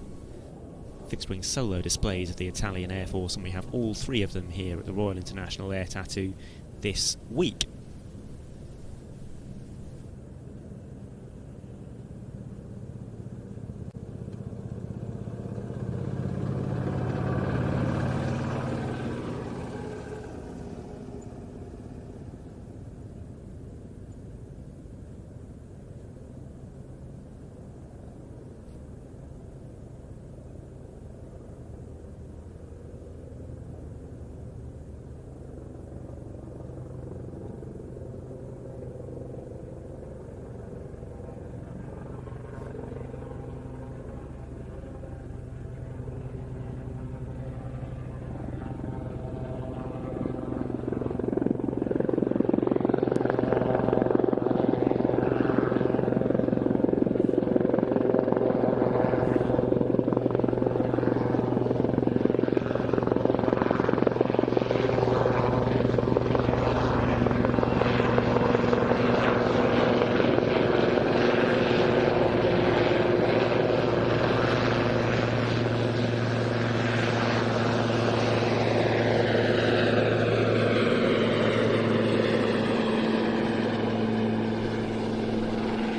fixed-wing solo displays of the Italian Air Force, and we have all three of them here at the Royal International Air Tattoo this week.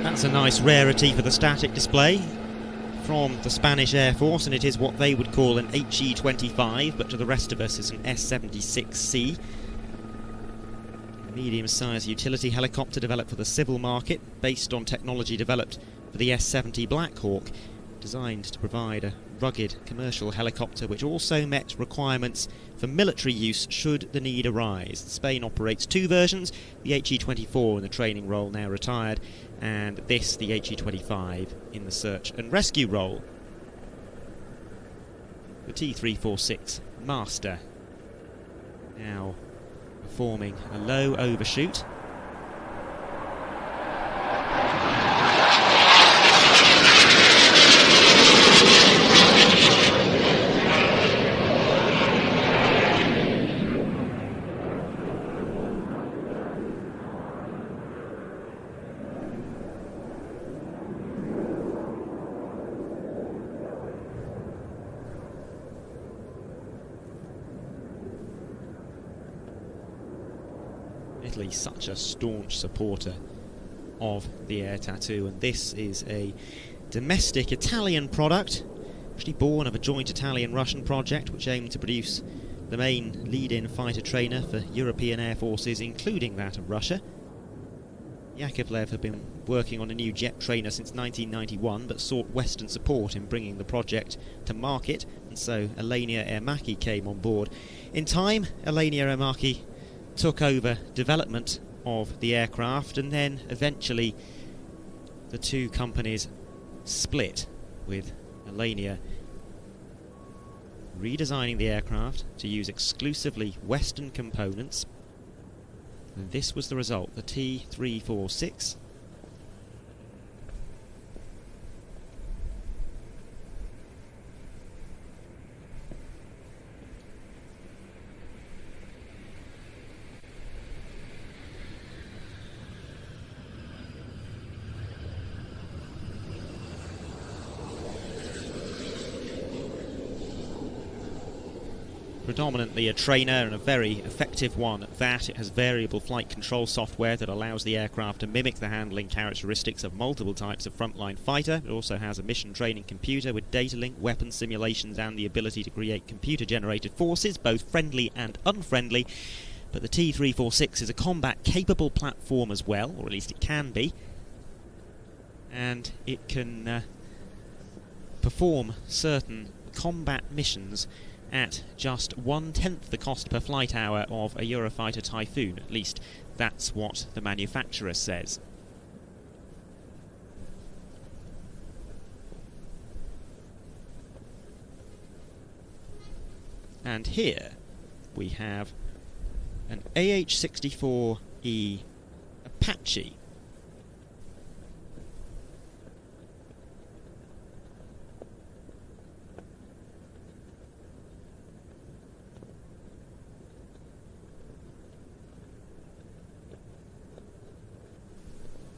That's a nice rarity for the static display from the Spanish Air Force, and it is what they would call an HE-25, but to the rest of us it's an S-76C. A medium-sized utility helicopter developed for the civil market, based on technology developed for the S-70 Blackhawk. designed to provide a rugged commercial helicopter which also met requirements for military use should the need arise. Spain operates two versions, the HE-24 in the training role, now retired, and this, the HE-25, in the search and rescue role. The T-346 Master now performing a low overshoot. Italy, such a staunch supporter of the air tattoo, and this is a domestic Italian product, actually born of a joint Italian-Russian project which aimed to produce the main lead-in fighter trainer for European air forces, including that of Russia. Yakovlev had been working on a new jet trainer since 1991, but sought Western support in bringing the project to market, and so Alenia Ermaki came on board. In time, Alenia Ermaki took over development of the aircraft, and then eventually the two companies split, with Alenia redesigning the aircraft to use exclusively Western components. And this was the result, the T-346. Predominantly a trainer, and a very effective one at that. It has variable flight control software that allows the aircraft to mimic the handling characteristics of multiple types of frontline fighter. It also has a mission training computer with data link, weapon simulations, and the ability to create computer-generated forces, both friendly and unfriendly. But the T-346 is a combat-capable platform as well, or at least it can be. And it can perform certain combat missions at just 1/10 the cost per flight hour of a Eurofighter Typhoon. At least that's what the manufacturer says. And here we have an AH-64E Apache.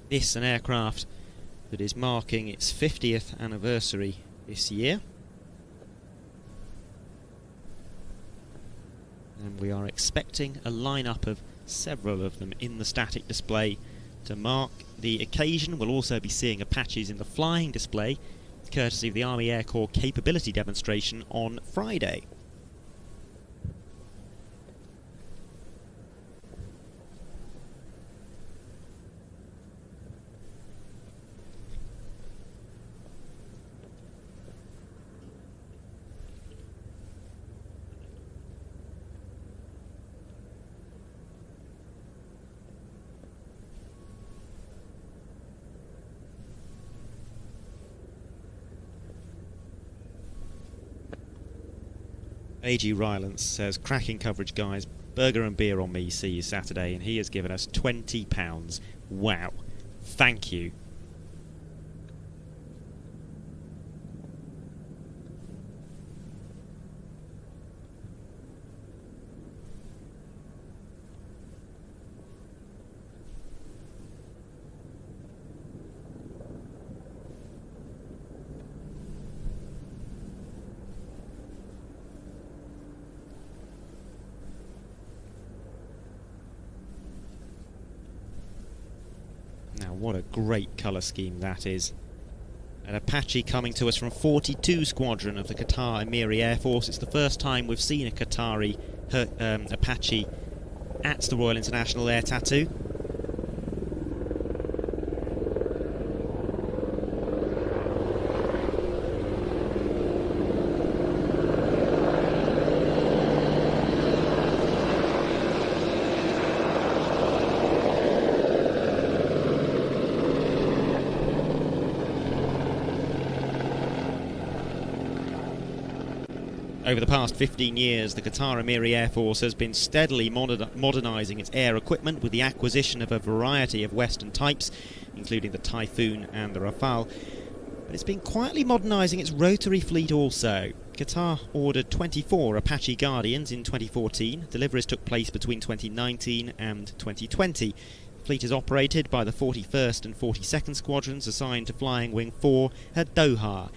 This, an aircraft that is marking its 50th anniversary this year. And we are expecting a lineup of several of them in the static display to mark the occasion. We'll also be seeing Apaches in the flying display, courtesy of the Army Air Corps capability demonstration on Friday. A.G. Rylance says, cracking coverage guys, burger and beer on me, see you Saturday, and he has given us £20. Wow. Thank you. Now, what a great colour scheme that is. An Apache coming to us from 42 Squadron of the Qatar Emiri Air Force. It's the first time we've seen a Qatari Apache at the Royal International Air Tattoo. Over the past 15 years, the Qatar Emiri Air Force has been steadily modernising its air equipment with the acquisition of a variety of Western types, including the Typhoon and the Rafale. But it's been quietly modernising its rotary fleet also. Qatar ordered 24 Apache Guardians in 2014. Deliveries took place between 2019 and 2020. The fleet is operated by the 41st and 42nd Squadrons assigned to Flying Wing 4 at Doha.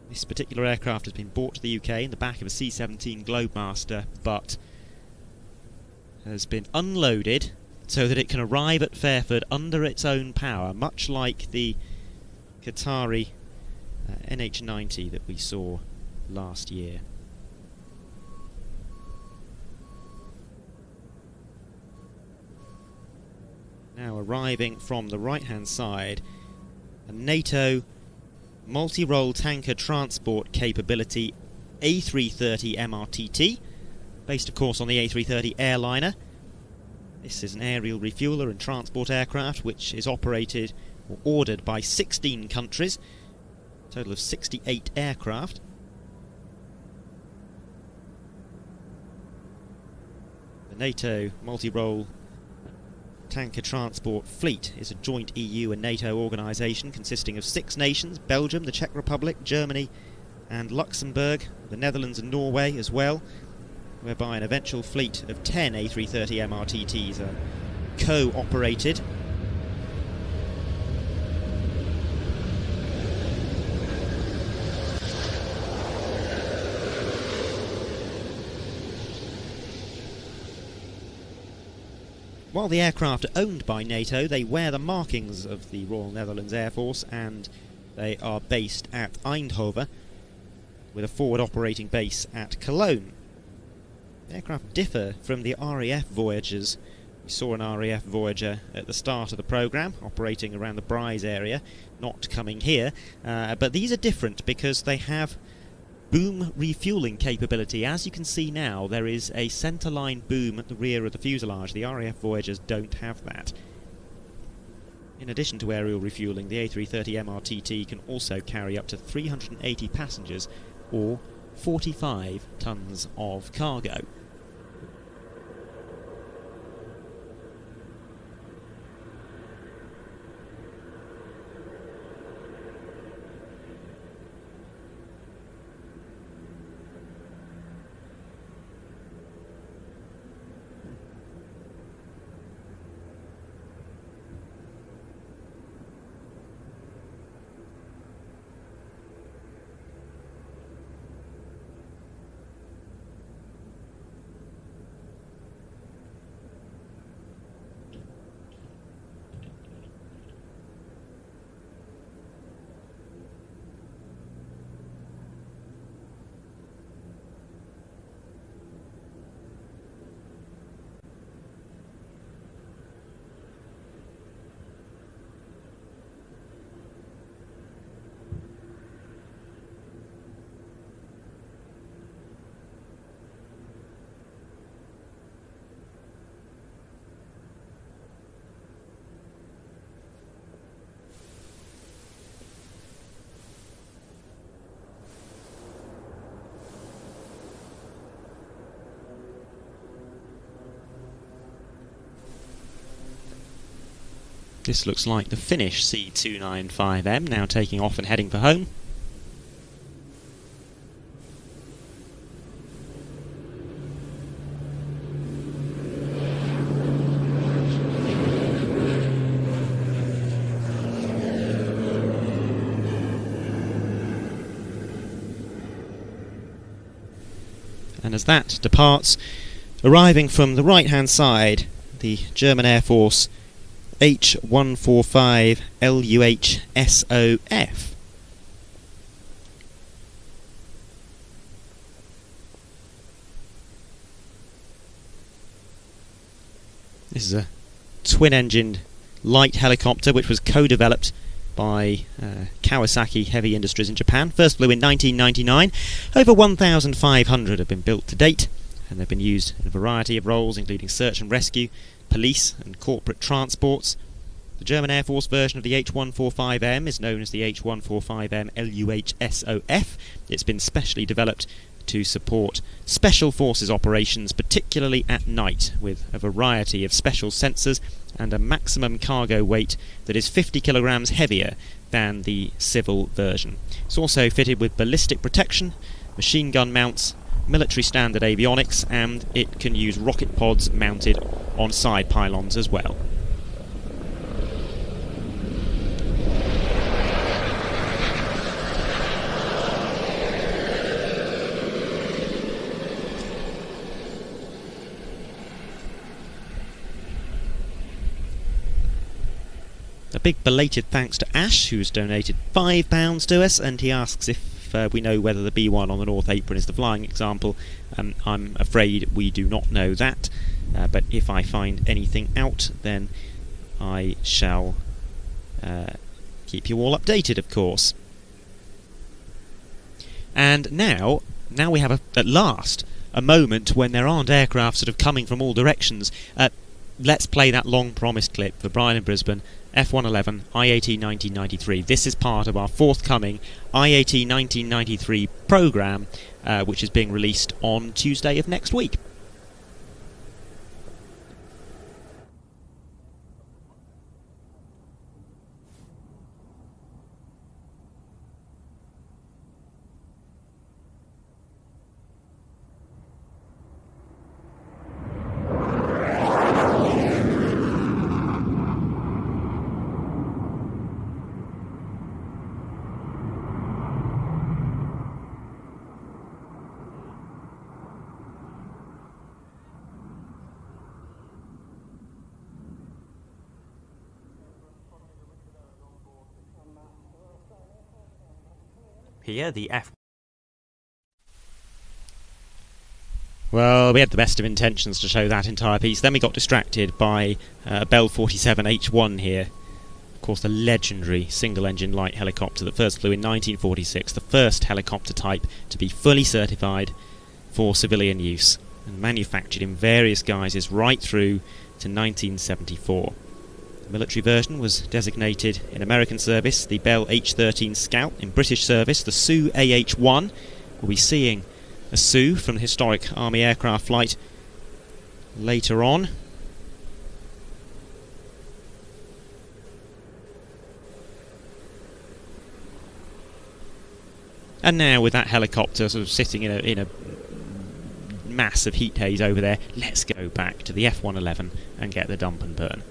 This particular aircraft has been brought to the UK in the back of a C-17 GlobeMaster, but has been unloaded so that it can arrive at Fairford under its own power, much like the Qatari NH90 that we saw last year. Now arriving from the right-hand side, a NATO multi-role tanker transport capability A330 MRTT, based of course on the A330 airliner. This is an aerial refueler and transport aircraft which is operated or ordered by 16 countries, a total of 68 aircraft. The NATO multi-role tanker transport fleet is a joint EU and NATO organisation consisting of 6 nations: Belgium, the Czech Republic, Germany and Luxembourg, the Netherlands and Norway as well, whereby an eventual fleet of 10 A330 MRTTs are co-operated. While the aircraft are owned by NATO, they wear the markings of the Royal Netherlands Air Force, and they are based at Eindhoven with a forward operating base at Cologne. The aircraft differ from the RAF Voyagers. We saw an RAF Voyager at the start of the programme, operating around the Brise area, not coming here, but these are different because they have boom refuelling capability. As you can see now, there is a centerline boom at the rear of the fuselage. The RAF Voyagers don't have that. In addition to aerial refuelling, the A330 MRTT can also carry up to 380 passengers or 45 tons of cargo. This looks like the Finnish C-295M, now taking off and heading for home. And as that departs, arriving from the right-hand side, the German Air Force H145 LUH-SOF. This is a twin-engined light helicopter which was co-developed by Kawasaki Heavy Industries in Japan. First flew in 1999. Over 1,500 have been built to date, and they've been used in a variety of roles, including search and rescue, police and corporate transports. The German Air Force version of the H145M is known as the H145M LUH-SOF. It's been specially developed to support special forces operations, particularly at night, with a variety of special sensors and a maximum cargo weight that is 50 kilograms heavier than the civil version. It's also fitted with ballistic protection, machine gun mounts, military standard avionics, and it can use rocket pods mounted on side pylons as well. A big belated thanks to Ash, who's donated £5 to us, and he asks if we know whether the B1 on the North Apron is the flying example. I'm afraid we do not know that, but if I find anything out, then I shall keep you all updated, of course. And now we have at last a moment when there aren't aircraft sort of coming from all directions. Let's play that long-promised clip for Brian in Brisbane, F111 IAT 1993. This is part of our forthcoming IAT 1993 programme, which is being released on Tuesday of next week. Here, the F. Well, we had the best of intentions to show that entire piece. Then we got distracted by Bell 47H1 here. Of course, the legendary single-engine light helicopter that first flew in 1946, the first helicopter type to be fully certified for civilian use and manufactured in various guises right through to 1974. The military version was designated in American service the Bell H-13 Scout. In British service, the Sioux AH-1. We'll be seeing a Sioux from the historic Army aircraft flight later on. And now, with that helicopter sort of sitting in a mass of heat haze over there, let's go back to the F111 and get the dump and burn.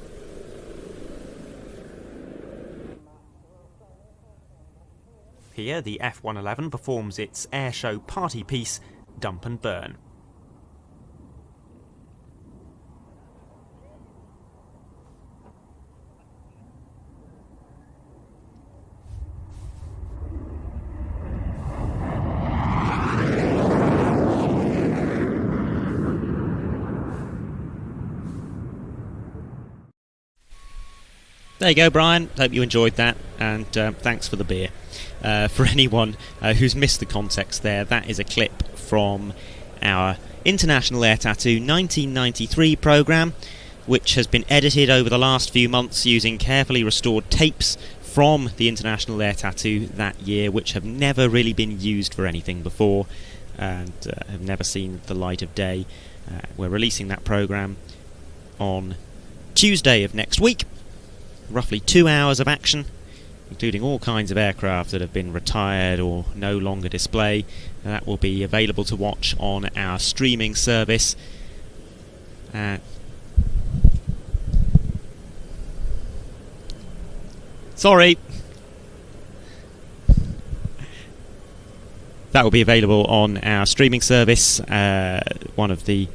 Here, the F111 performs its air show party piece, Dump and Burn. There you go, Brian. Hope you enjoyed that, and thanks for the beer. For anyone who's missed the context there, that is a clip from our International Air Tattoo 1993 programme, which has been edited over the last few months using carefully restored tapes from the International Air Tattoo that year, which have never really been used for anything before and have never seen the light of day. We're releasing that programme on Tuesday of next week. Roughly 2 hours of action, including all kinds of aircraft that have been retired or no longer display. And that will be available to watch on our streaming service. Sorry. That will be available on our streaming service, one of the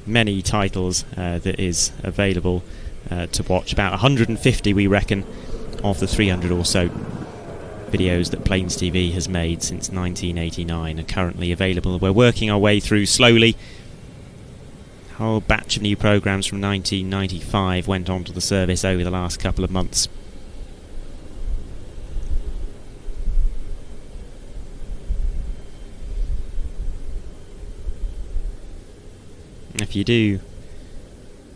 many titles that is available to watch. About 150, we reckon, of the 300 or so videos that Plains TV has made since 1989 are currently available. We're working our way through slowly. A whole batch of new programmes from 1995 went onto the service over the last couple of months. If you do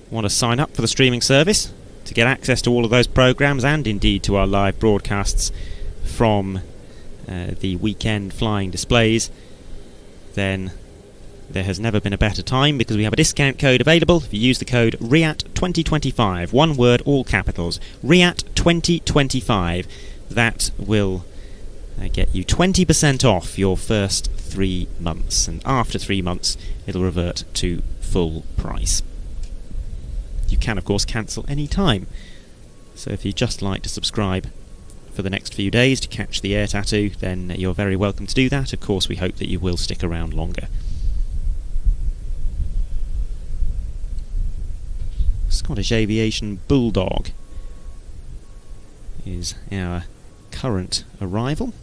want to sign up for the streaming service to get access to all of those programmes and indeed to our live broadcasts from the weekend flying displays, then there has never been a better time, because we have a discount code available. If you use the code RIAT2025, one word, all capitals, RIAT2025, that will get you 20% off your first 3 months, and after 3 months it'll revert to full price. You can of course cancel any time, so if you'd just like to subscribe for the next few days to catch the air tattoo, then you're very welcome to do that. Of course we hope that you will stick around longer. Scottish Aviation Bulldog is our current arrival.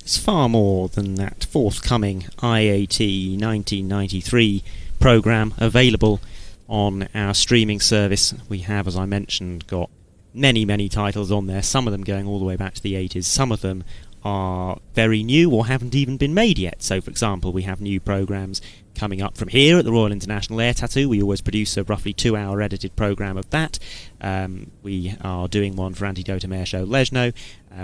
It's far more than that forthcoming IAT 1993 programme available on our streaming service. We have, as I mentioned, got many titles on there, some of them going all the way back to the 80s, some of them are very new or haven't even been made yet. So for example, we have new programmes coming up from here at the Royal International Air Tattoo. We always produce a roughly 2-hour edited programme of that. We are doing one for Anti-Dotum Air Show Lesno.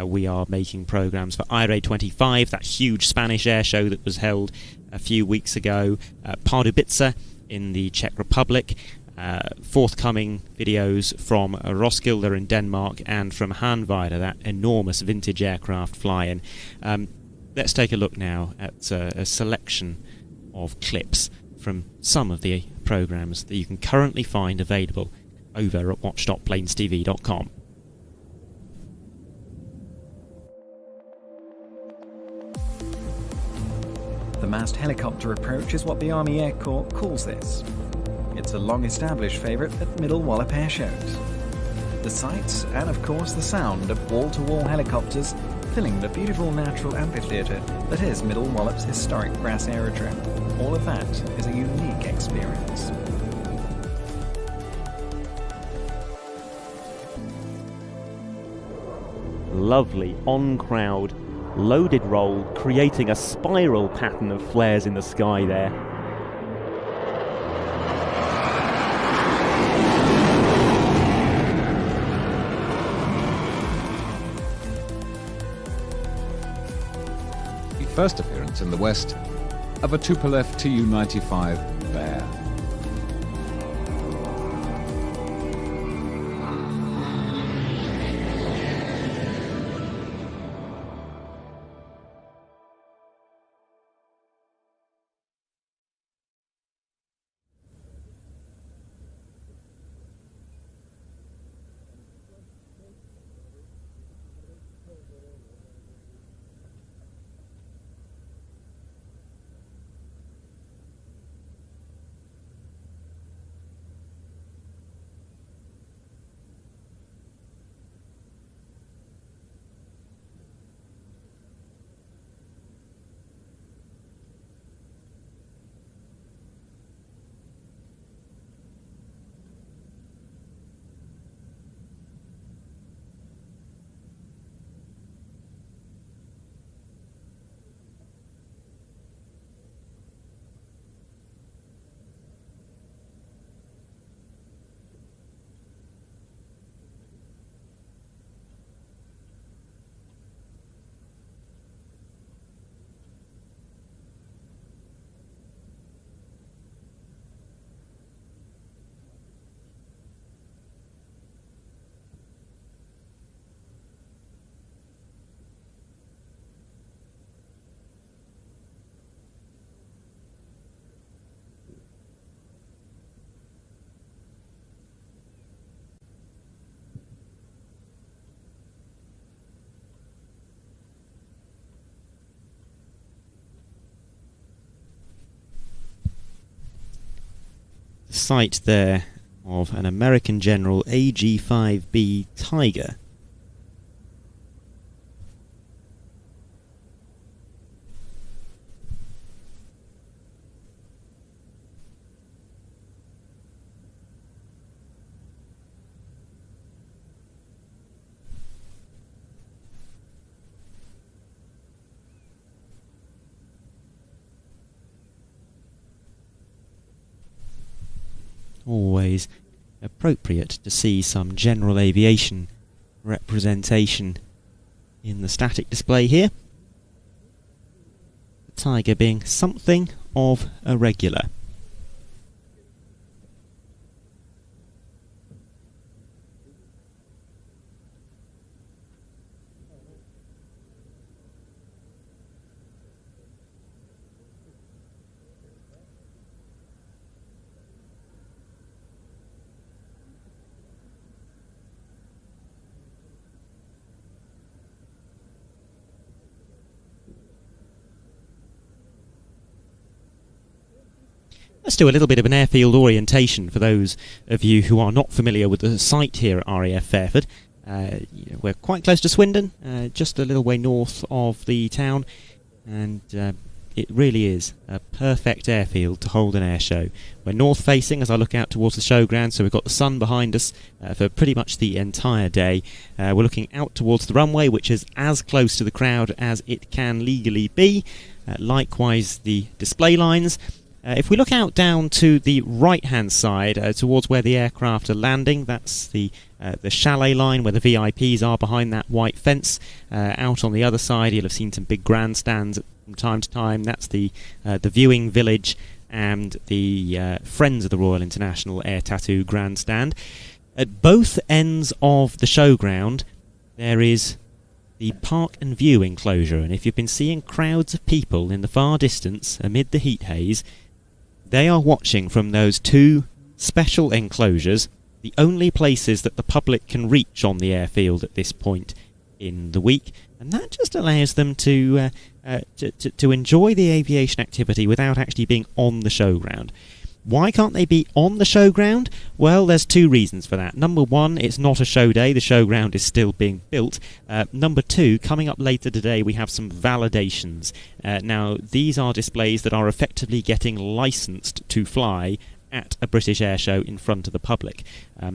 We are making programmes for IRA25, that huge Spanish air show that was held a few weeks ago, Pardubice in the Czech Republic. Forthcoming videos from Roskilde in Denmark and from Hanweiler, that enormous vintage aircraft fly-in. Let's take a look now at a selection of clips from some of the programmes that you can currently find available over at watch.planestv.com. The massed helicopter approach is what the Army Air Corps calls this. It's a long-established favourite at Middle Wallop air shows. The sights and of course the sound of wall-to-wall helicopters filling the beautiful natural amphitheatre that is Middle Wallop's historic grass aerodrome. All of that is a unique experience. lovely on-crowd loaded roll, creating a spiral pattern of flares in the sky there. The first appearance in the West of a Tupolev Tu-95 Bear. Sight there of an American General AG-5B Tiger. Always appropriate to see some general aviation representation in the static display here. The Tiger being something of a regular. Let's do a little bit of an airfield orientation for those of you who are not familiar with the site here at RAF Fairford. We're quite close to Swindon, just a little way north of the town, and it really is a perfect airfield to hold an air show. We're north facing as I look out towards the showground, so we've got the sun behind us for pretty much the entire day. We're looking out towards the runway, which is as close to the crowd as it can legally be. Likewise the display lines. If we look out down to the right-hand side, towards where the aircraft are landing, that's the chalet line where the VIPs are behind that white fence. Out on the other side, you'll have seen some big grandstands from time to time. That's the viewing village and the Friends of the Royal International Air Tattoo grandstand. At both ends of the showground, there is the park and view enclosure, and if you've been seeing crowds of people in the far distance amid the heat haze, they are watching from those two special enclosures, the only places that the public can reach on the airfield at this point in the week, and that just allows them to enjoy the aviation activity without actually being on the showground. Why can't they be on the showground? Well, there's two reasons for that. Number one, it's not a show day. The showground is still being built. Number two, coming up later today, we have some validations. Now, these are displays that are effectively getting licensed to fly at a British air show in front of the public.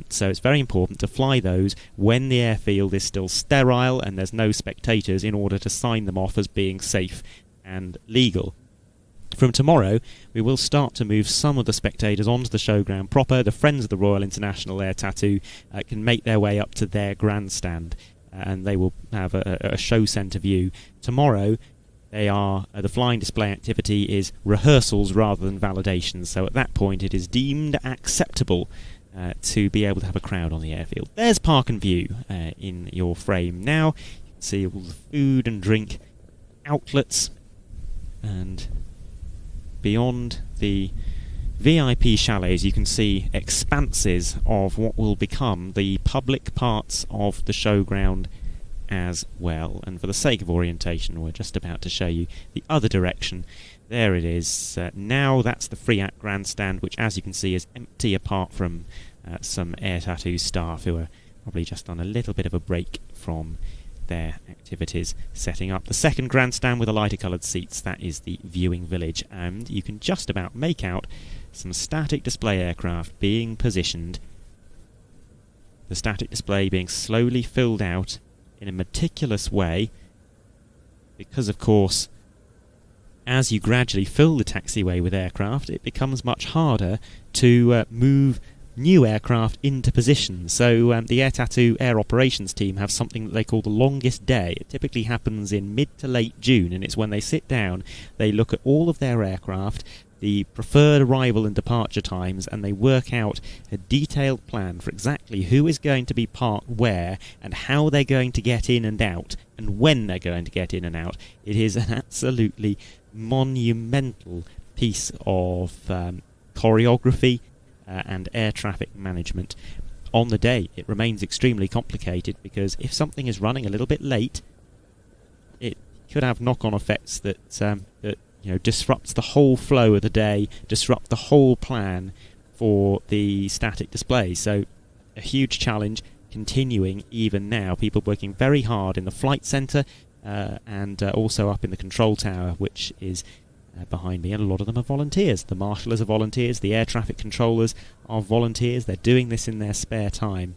So it's very important to fly those when the airfield is still sterile and there's no spectators, in order to sign them off as being safe and legal. From tomorrow, we will start to move some of the spectators onto the showground proper. The Friends of the Royal International Air Tattoo can make their way up to their grandstand, and they will have a show centre view. Tomorrow, they are the flying display activity is rehearsals rather than validations, so at that point it is deemed acceptable to be able to have a crowd on the airfield. There's Park and View in your frame now. You can see all the food and drink outlets, and beyond the VIP chalets you can see expanses of what will become the public parts of the showground as well. And for the sake of orientation, we're just about to show you the other direction. There it is. Now that's the RIAT grandstand, which, as you can see, is empty apart from some Air Tattoo staff who are probably just on a little bit of a break from their activities setting up. The second grandstand with the lighter coloured seats, that is the viewing village, and you can just about make out some static display aircraft being positioned. The static display being slowly filled out in a meticulous way, because of course as you gradually fill the taxiway with aircraft, it becomes much harder to move new aircraft into position. So the Air Tattoo Air Operations team have something that they call the longest day. It typically happens in mid to late June, and it's when they sit down, they look at all of their aircraft, the preferred arrival and departure times, and they work out a detailed plan for exactly who is going to be parked where and how they're going to get in and out and when they're going to get in and out. It is an absolutely monumental piece of choreography and air traffic management. On the day, it remains extremely complicated, because if something is running a little bit late, it could have knock-on effects that disrupts the whole flow of the day, disrupt the whole plan for the static display. So a huge challenge continuing even now. People working very hard in the flight centre and also up in the control tower, which is behind me, and a lot of them are volunteers. The marshallers are volunteers, the air traffic controllers are volunteers. They're doing this in their spare time.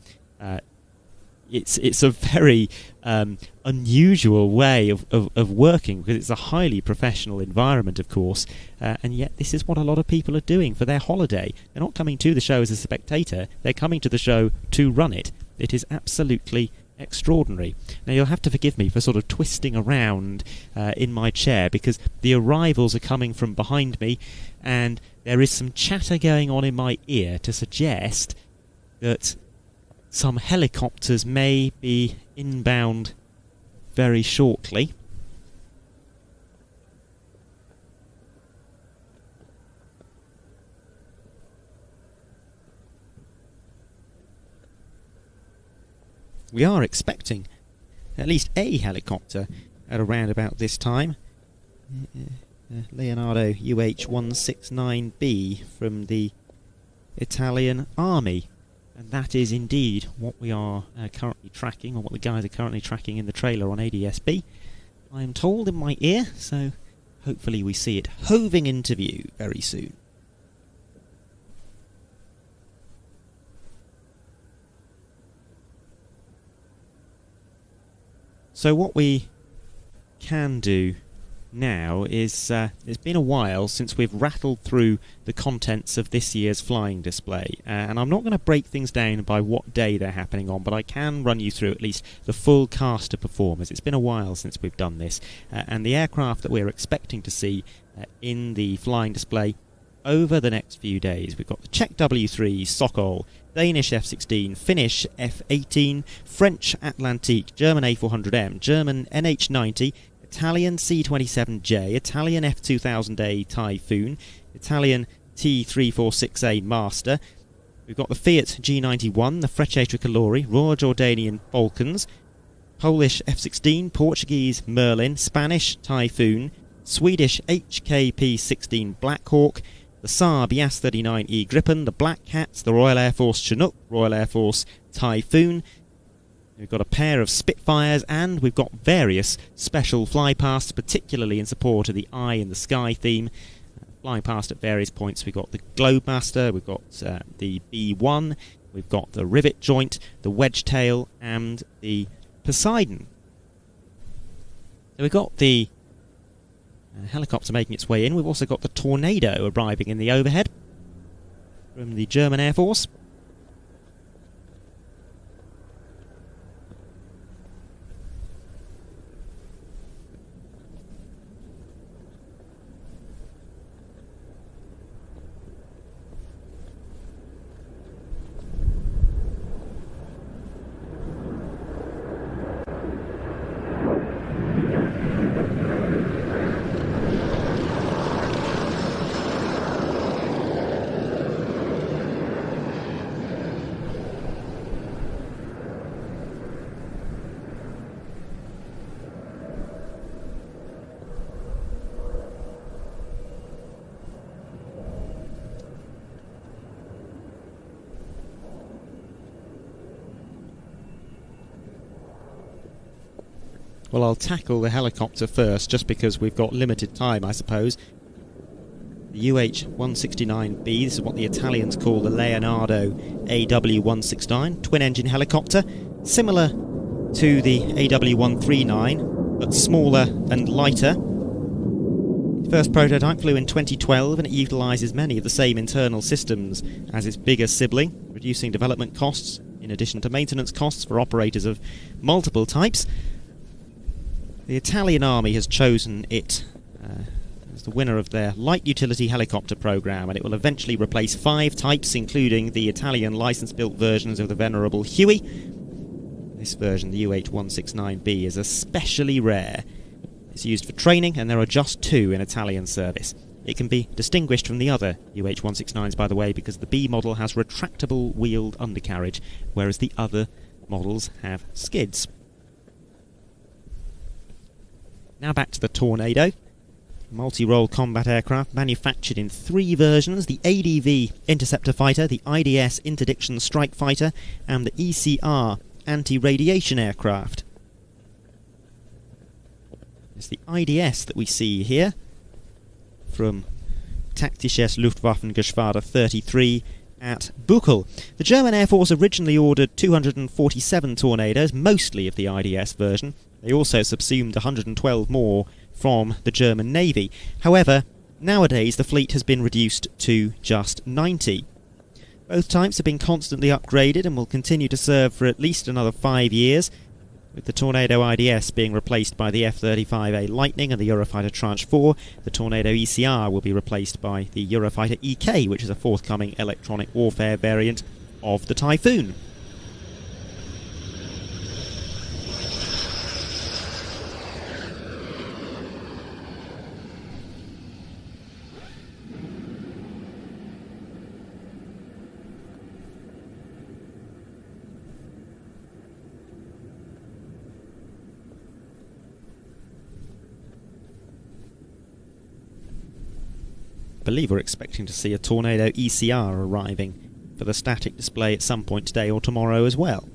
It's a very unusual way of working, because it's a highly professional environment, of course, and yet this is what a lot of people are doing for their holiday. They're not coming to the show as a spectator, they're coming to the show to run it. It is absolutely extraordinary. Now you'll have to forgive me for sort of twisting around in my chair, because the arrivals are coming from behind me, and there is some chatter going on in my ear to suggest that some helicopters may be inbound very shortly. We are expecting at least a helicopter at around about this time. Leonardo UH-169B from the Italian Army. And that is indeed what we are currently tracking, or what the guys are currently tracking in the trailer on ADSB. I am told in my ear, so hopefully we see it hoving into view very soon. So what we can do now is, it's been a while since we've rattled through the contents of this year's flying display, and I'm not going to break things down by what day they're happening on, but I can run you through at least the full cast of performers. It's been a while since we've done this, and the aircraft that we're expecting to see in the flying display over the next few days. We've got the Czech W3 Sokol, Danish F-16, Finnish F-18, French Atlantique, German A400M, German NH90, Italian C-27J, Italian F-2000A Typhoon, Italian T-346A Master. We've got the Fiat G91, the Frecce Tricolori, Royal Jordanian Falcons, Polish F-16, Portuguese Merlin, Spanish Typhoon, Swedish HKP-16 Blackhawk, the Saab Jas-39E Gripen, the Black Cats, the Royal Air Force Chinook, Royal Air Force Typhoon. We've got a pair of Spitfires, and we've got various special flypasts, particularly in support of the Eye in the Sky theme. flying past at various points. We've got the GlobeMaster, we've got the B1, we've got the Rivet Joint, the Wedge Tail, and the Poseidon. So we've got the helicopter making its way in. We've also got the Tornado arriving in the overhead from the German Air Force. Well, I'll tackle the helicopter first, just because we've got limited time, I suppose. The UH-169B, this is what the Italians call the Leonardo AW-169, twin-engine helicopter, similar to the AW-139, but smaller and lighter. The first prototype flew in 2012, and it utilises many of the same internal systems as its bigger sibling, reducing development costs, in addition to maintenance costs for operators of multiple types. The Italian Army has chosen it as the winner of their light utility helicopter program, and it will eventually replace 5 types, including the Italian license-built versions of the venerable Huey. This version, the UH-169B, is especially rare. It's used for training, and there are just 2 in Italian service. It can be distinguished from the other UH-169s, by the way, because the B model has retractable wheeled undercarriage, whereas the other models have skids. Now back to the Tornado, multi-role combat aircraft manufactured in 3 versions: the ADV Interceptor Fighter, the IDS Interdiction Strike Fighter, and the ECR Anti-Radiation Aircraft. It's the IDS that we see here from Taktisches Luftwaffengeschwader 33 at Buchel. The German Air Force originally ordered 247 Tornadoes, mostly of the IDS version. They also subsumed 112 more from the German Navy. However, nowadays the fleet has been reduced to just 90. Both types have been constantly upgraded and will continue to serve for at least another 5 years, with the Tornado IDS being replaced by the F-35A Lightning and the Eurofighter Tranche 4. The Tornado ECR will be replaced by the Eurofighter EK, which is a forthcoming electronic warfare variant of the Typhoon. I believe we're expecting to see a Tornado ECR arriving for the static display at some point today or tomorrow as well.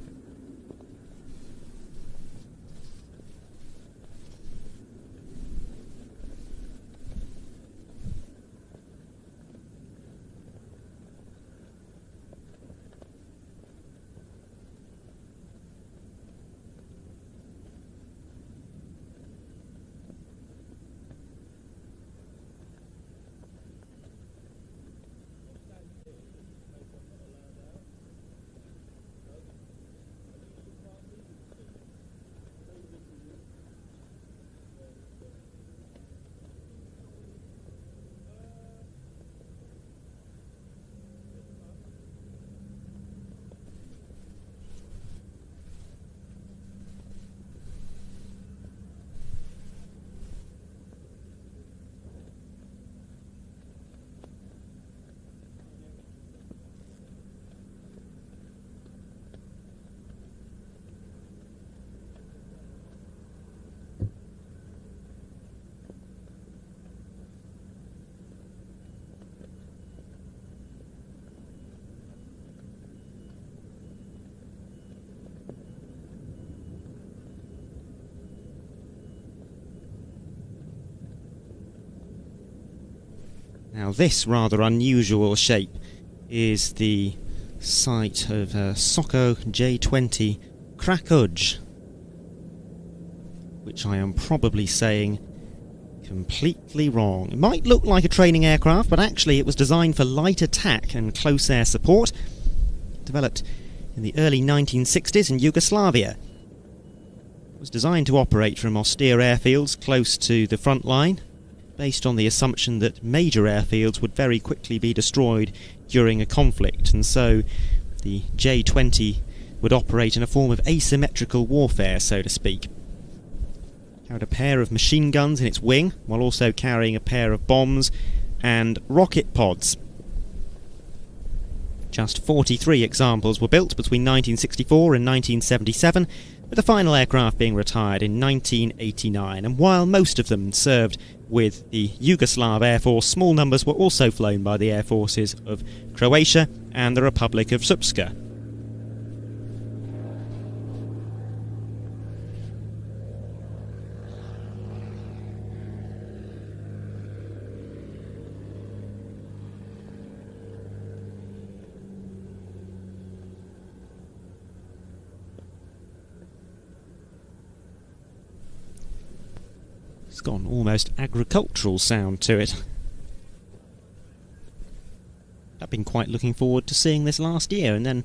Now this rather unusual shape is the site of Soko J20 Krakuj, which I am probably saying completely wrong. It might look like a training aircraft, but actually it was designed for light attack and close air support. Developed in the early 1960s in Yugoslavia. It was designed to operate from austere airfields close to the front line, based on the assumption that major airfields would very quickly be destroyed during a conflict, and so the J-20 would operate in a form of asymmetrical warfare, so to speak. Carried a pair of machine guns in its wing, while also carrying a pair of bombs and rocket pods. Just 43 examples were built between 1964 and 1977, with the final aircraft being retired in 1989, and while most of them served with the Yugoslav Air Force, small numbers were also flown by the air forces of Croatia and the Republic of Srpska. It's got an almost agricultural sound to it. I've been quite looking forward to seeing this last year, and then,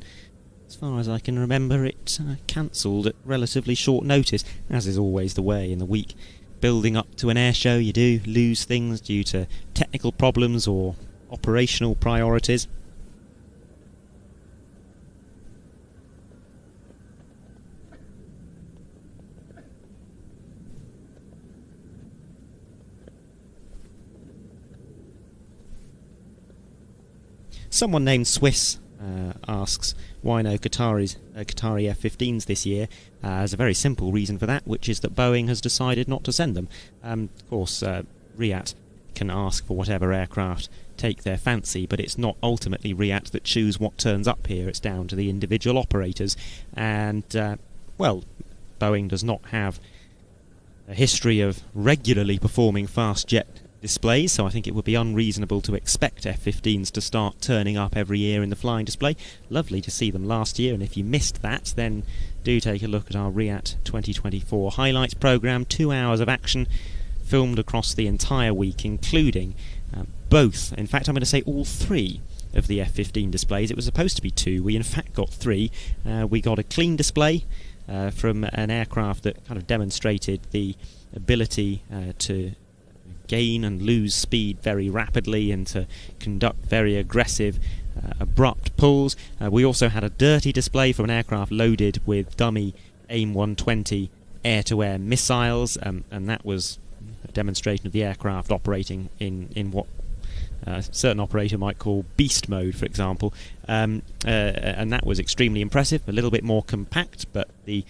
as far as I can remember, it cancelled at relatively short notice, as is always the way in the week building up to an air show. You do lose things due to technical problems or operational priorities. Someone named Swiss asks why no Qatari F-15s this year. There's a very simple reason for that, which is that Boeing has decided not to send them. Of course, RIAT can ask for whatever aircraft take their fancy, but it's not ultimately RIAT that choose what turns up here. It's down to the individual operators. And, well, Boeing does not have a history of regularly performing fast jet displays, so I think it would be unreasonable to expect F-15s to start turning up every year in the flying display. Lovely to see them last year, and if you missed that, then do take a look at our RIAT 2024 highlights programme. 2 hours of action filmed across the entire week, including both, in fact I'm going to say all three of the F-15 displays. It was supposed to be 2, we in fact got 3. We got a clean display from an aircraft that kind of demonstrated the ability to gain and lose speed very rapidly and to conduct very aggressive abrupt pulls. We also had a dirty display from an aircraft loaded with dummy AIM-120 air-to-air missiles, and that was a demonstration of the aircraft operating in what a certain operator might call beast mode, for example, and that was extremely impressive. A little bit more compact, but the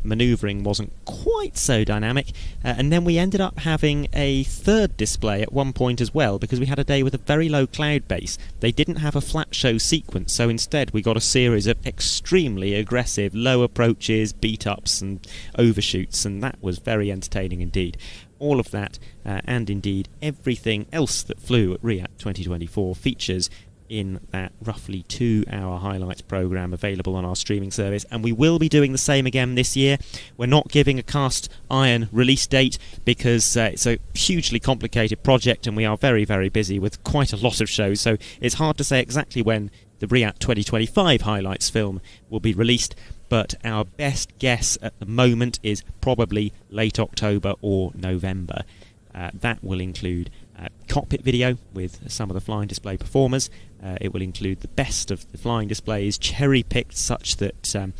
manoeuvring wasn't quite so dynamic, and then we ended up having a third display at one point as well, because we had a day with a very low cloud base. They didn't have a flat show sequence, so instead we got a series of extremely aggressive low approaches, beat ups and overshoots, and that was very entertaining indeed. All of that, and indeed everything else that flew at RIAT 2024 features in that roughly 2-hour highlights programme available on our streaming service, and we will be doing the same again this year. We're not giving a cast iron release date because it's a hugely complicated project and we are very, very busy with quite a lot of shows, so it's hard to say exactly when the RIAT 2025 highlights film will be released, but our best guess at the moment is probably late October or November. That will include cockpit video with some of the flying display performers. It will include the best of the flying displays, cherry-picked such that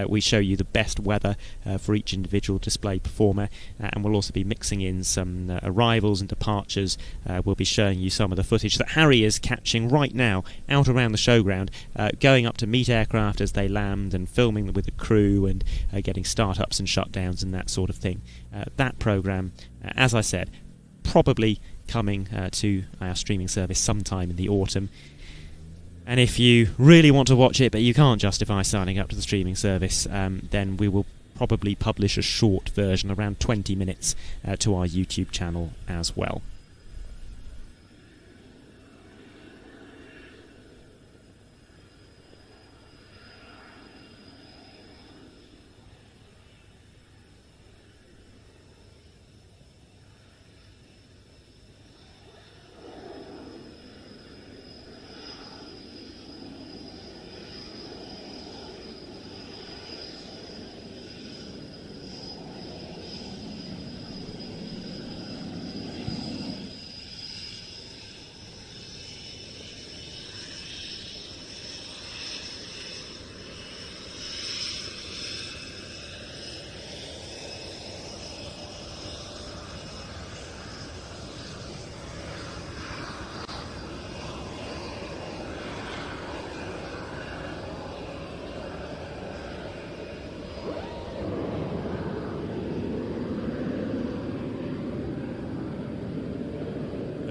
we show you the best weather for each individual display performer, and we'll also be mixing in some arrivals and departures. We'll be showing you some of the footage that Harry is catching right now out around the showground, going up to meet aircraft as they land and filming them with the crew and getting start-ups and shutdowns and that sort of thing. That programme, as I said, probably coming to our streaming service sometime in the autumn. And if you really want to watch it but you can't justify signing up to the streaming service, then we will probably publish a short version, around 20 minutes, to our YouTube channel as well.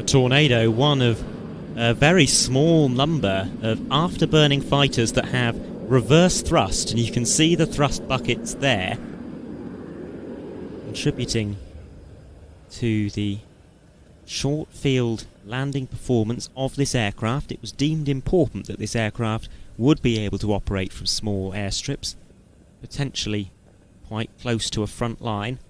A Tornado, one of a very small number of afterburning fighters that have reverse thrust, and you can see the thrust buckets there, contributing to the short field landing performance of this aircraft. It was deemed important that this aircraft would be able to operate from small airstrips, potentially quite close to a front line.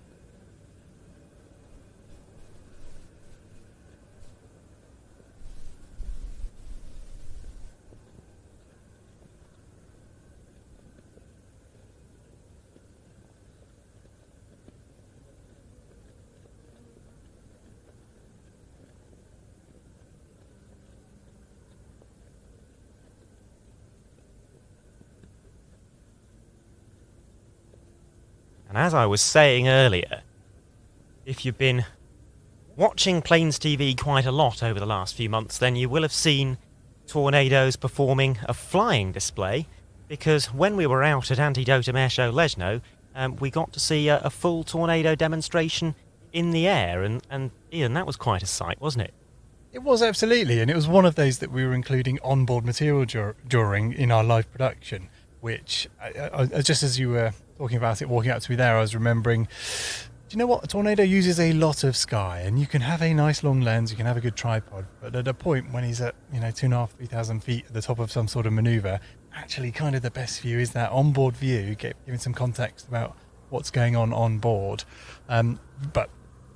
And as I was saying earlier, if you've been watching Planes TV quite a lot over the last few months, then you will have seen Tornadoes performing a flying display, because when we were out at Anti-Dotum Air Show Lesno, we got to see a full Tornado demonstration in the air, and Ian, that was quite a sight, wasn't it? It was, absolutely, and it was one of those that we were including onboard material during in our live production, which, just as you were talking about it, walking up to me there, I was remembering, do you know what? A Tornado uses a lot of sky, and you can have a nice long lens, you can have a good tripod, but at a point when he's at, 2,500, 3,000 feet at the top of some sort of manoeuvre, actually kind of the best view is that onboard view, giving some context about what's going on board. But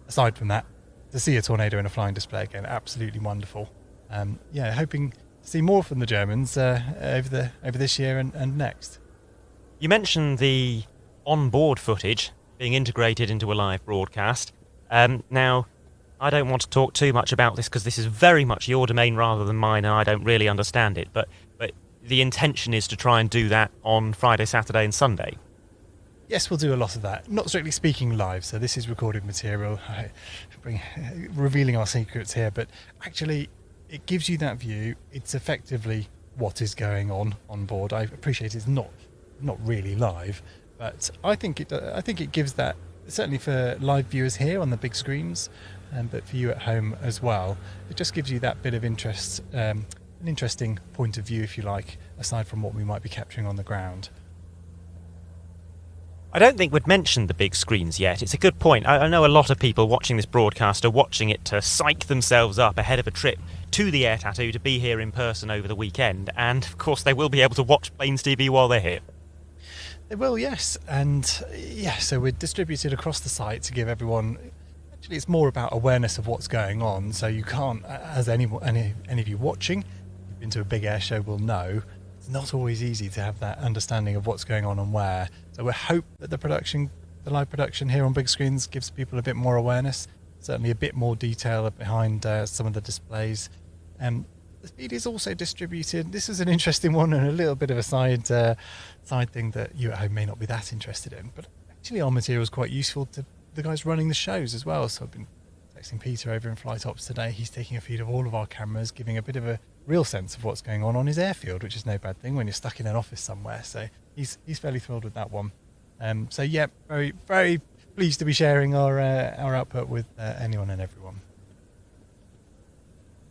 aside from that, to see a Tornado in a flying display again, absolutely wonderful. Hoping to see more from the Germans over this year and next. You mentioned the on-board footage being integrated into a live broadcast. Now, I don't want to talk too much about this because this is very much your domain rather than mine, and I don't really understand it. But the intention is to try and do that on Friday, Saturday, and Sunday. Yes, we'll do a lot of that. Not strictly speaking live, so this is recorded material, revealing our secrets here, but actually it gives you that view. It's effectively what is going on board. I appreciate it's not really live, but I think it gives that, certainly for live viewers here on the big screens, but for you at home as well. It just gives you that bit of interest, an interesting point of view, if you like, aside from what we might be capturing on the ground. I don't think we'd mentioned the big screens yet. It's a good point. I know a lot of people watching this broadcast are watching it to psych themselves up ahead of a trip to the Air Tattoo to be here in person over the weekend, and of course they will be able to watch Planes TV while they're here. They will, yes, and so we're distributed across the site to give everyone. Actually, it's more about awareness of what's going on. So you can't, as any of you watching, who've been to a big air show will know, it's not always easy to have that understanding of what's going on and where. So we hope that the live production here on big screens gives people a bit more awareness, certainly a bit more detail behind some of the displays. The feed is also distributed. This is an interesting one and a little bit of a side thing that you at home may not be that interested in, but actually our material is quite useful to the guys running the shows as well. So I've been texting Peter over in Flight Ops today. He's taking a feed of all of our cameras, giving a bit of a real sense of what's going on his airfield, which is no bad thing when you're stuck in an office somewhere. So he's fairly thrilled with that one. Very, very pleased to be sharing our output with anyone and everyone.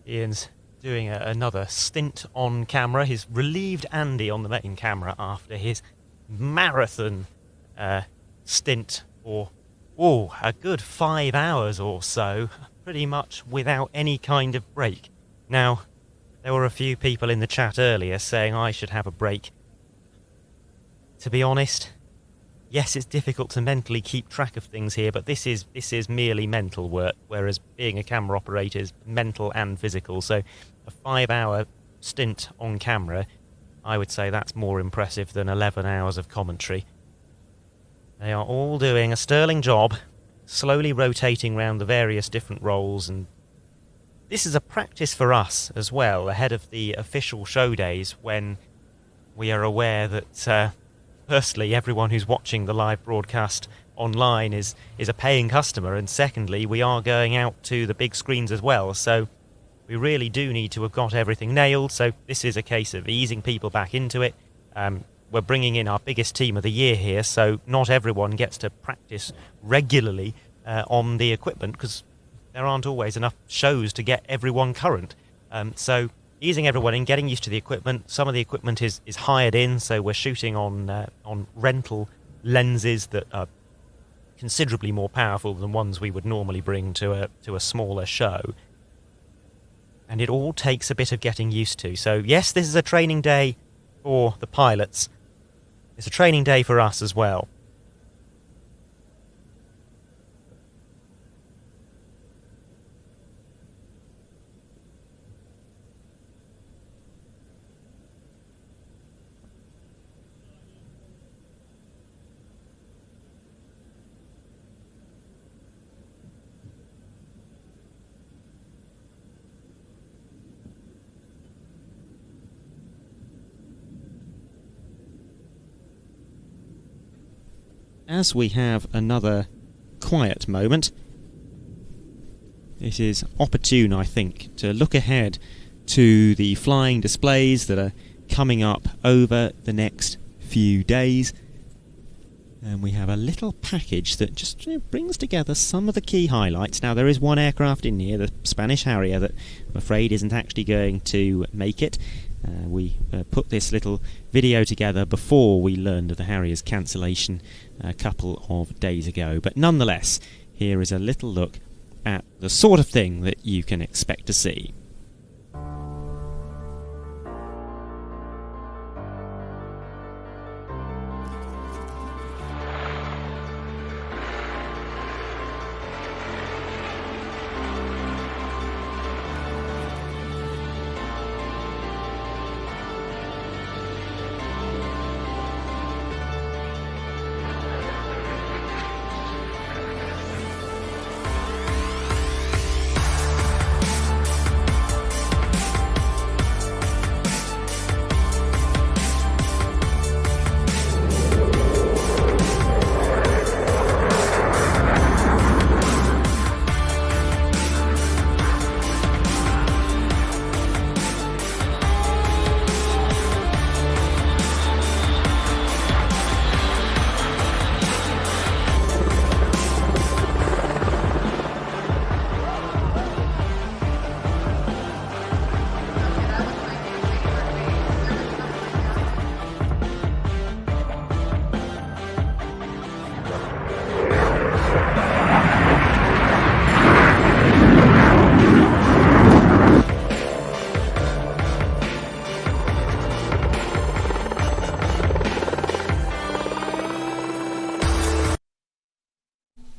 Ian's doing another stint on camera. He's relieved Andy on the main camera after his marathon stint for a good 5 hours or so, pretty much without any kind of break. Now, there were a few people in the chat earlier saying I should have a break. To be honest, yes, it's difficult to mentally keep track of things here, but this is merely mental work, whereas being a camera operator is mental and physical. So a 5-hour stint on camera, I would say that's more impressive than 11 hours of commentary. They are all doing a sterling job, slowly rotating around the various different roles, and this is a practice for us as well, ahead of the official show days, when we are aware that firstly, everyone who's watching the live broadcast online is a paying customer, and secondly, we are going out to the big screens as well, so we really do need to have got everything nailed. So this is a case of easing people back into it. We're bringing in our biggest team of the year here, so not everyone gets to practice regularly on the equipment, because there aren't always enough shows to get everyone current. So easing everyone in, getting used to the equipment. Some of the equipment is hired in, so we're shooting on rental lenses that are considerably more powerful than ones we would normally bring to a smaller show. And it all takes a bit of getting used to. So yes, this is a training day for the pilots. It's a training day for us as well. As we have another quiet moment, it is opportune, I think, to look ahead to the flying displays that are coming up over the next few days. And we have a little package that just brings together some of the key highlights. Now, there is one aircraft in here, the Spanish Harrier, that I'm afraid isn't actually going to make it. We put this little video together before we learned of the Harrier's cancellation a couple of days ago. But nonetheless, here is a little look at the sort of thing that you can expect to see.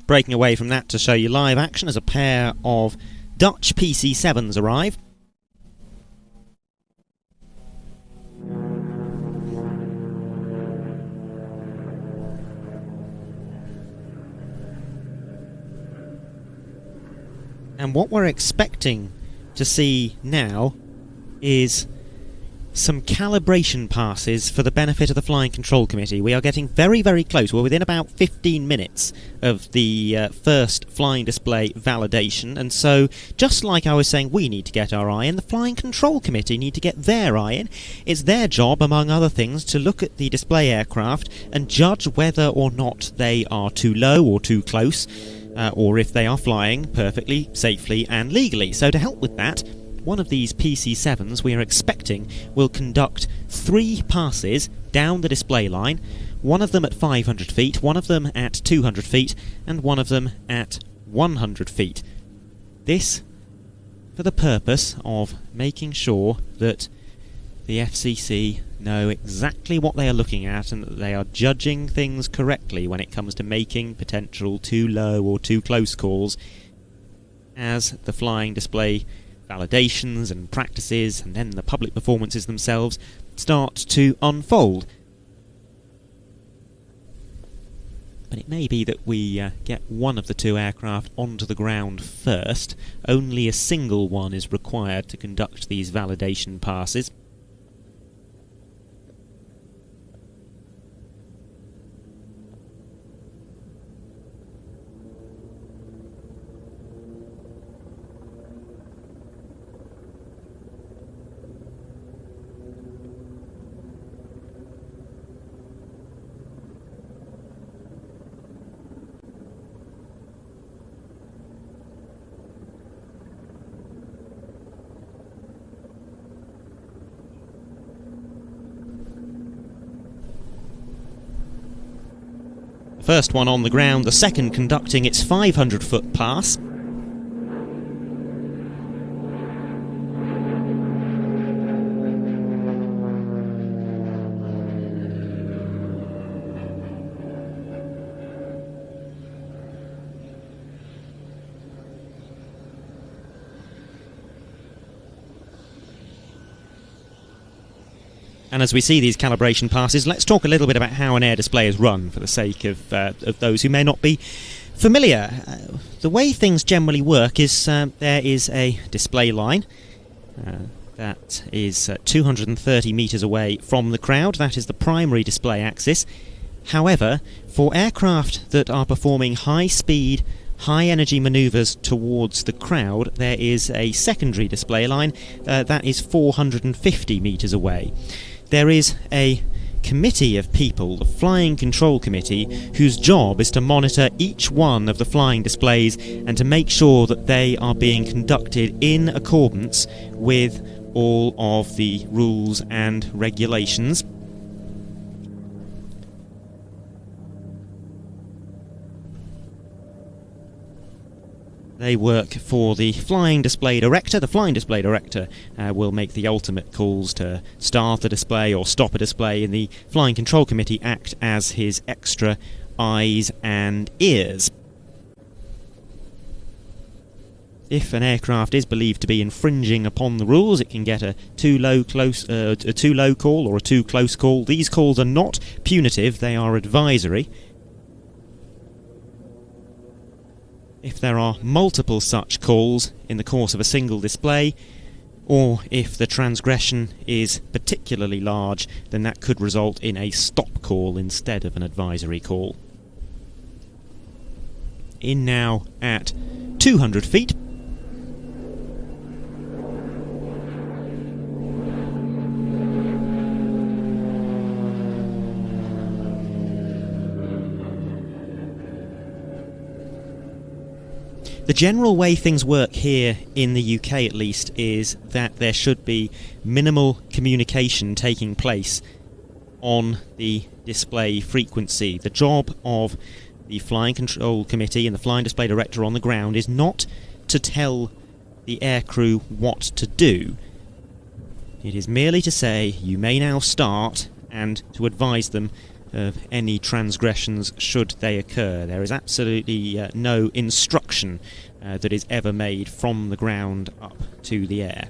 Breaking away from that to show you live action as a pair of Dutch PC-7s arrive. And what we're expecting to see now is some calibration passes for the benefit of the Flying Control Committee. We are getting very, very close. We're within about 15 minutes of the first flying display validation, and so just like I was saying we need to get our eye in, the Flying Control Committee need to get their eye in. It's their job, among other things, to look at the display aircraft and judge whether or not they are too low or too close, or if they are flying perfectly, safely and legally. So to help with that, one of these PC-7s we are expecting will conduct 3 passes down the display line, one of them at 500 feet, one of them at 200 feet, and one of them at 100 feet. This for the purpose of making sure that the FCC know exactly what they are looking at and that they are judging things correctly when it comes to making potential too low or too close calls as the flying display validations and practices and then the public performances themselves start to unfold. But it may be that we get one of the 2 aircraft onto the ground first. Only a single one is required to conduct these validation passes. First one on the ground, the second conducting its 500-foot pass. And as we see these calibration passes, let's talk a little bit about how an air display is run for the sake of those who may not be familiar. The way things generally work is there is a display line that is 230 metres away from the crowd. That is the primary display axis. However, for aircraft that are performing high-speed, high-energy manoeuvres towards the crowd, there is a secondary display line that is 450 metres away. There is a committee of people, the Flying Control Committee, whose job is to monitor each one of the flying displays and to make sure that they are being conducted in accordance with all of the rules and regulations. They work for the Flying Display Director. The Flying Display Director will make the ultimate calls to start a display or stop a display, and the Flying Control Committee act as his extra eyes and ears. If an aircraft is believed to be infringing upon the rules, it can get a too low call or a too close call. These calls are not punitive, they are advisory. If there are multiple such calls in the course of a single display, or if the transgression is particularly large, then that could result in a stop call instead of an advisory call. In now at 200 feet. The general way things work here in the UK at least is that there should be minimal communication taking place on the display frequency. The job of the Flying Control Committee and the Flying Display Director on the ground is not to tell the aircrew what to do. It is merely to say, you may now start, and to advise them of any transgressions should they occur. There is absolutely no instruction that is ever made from the ground up to the air.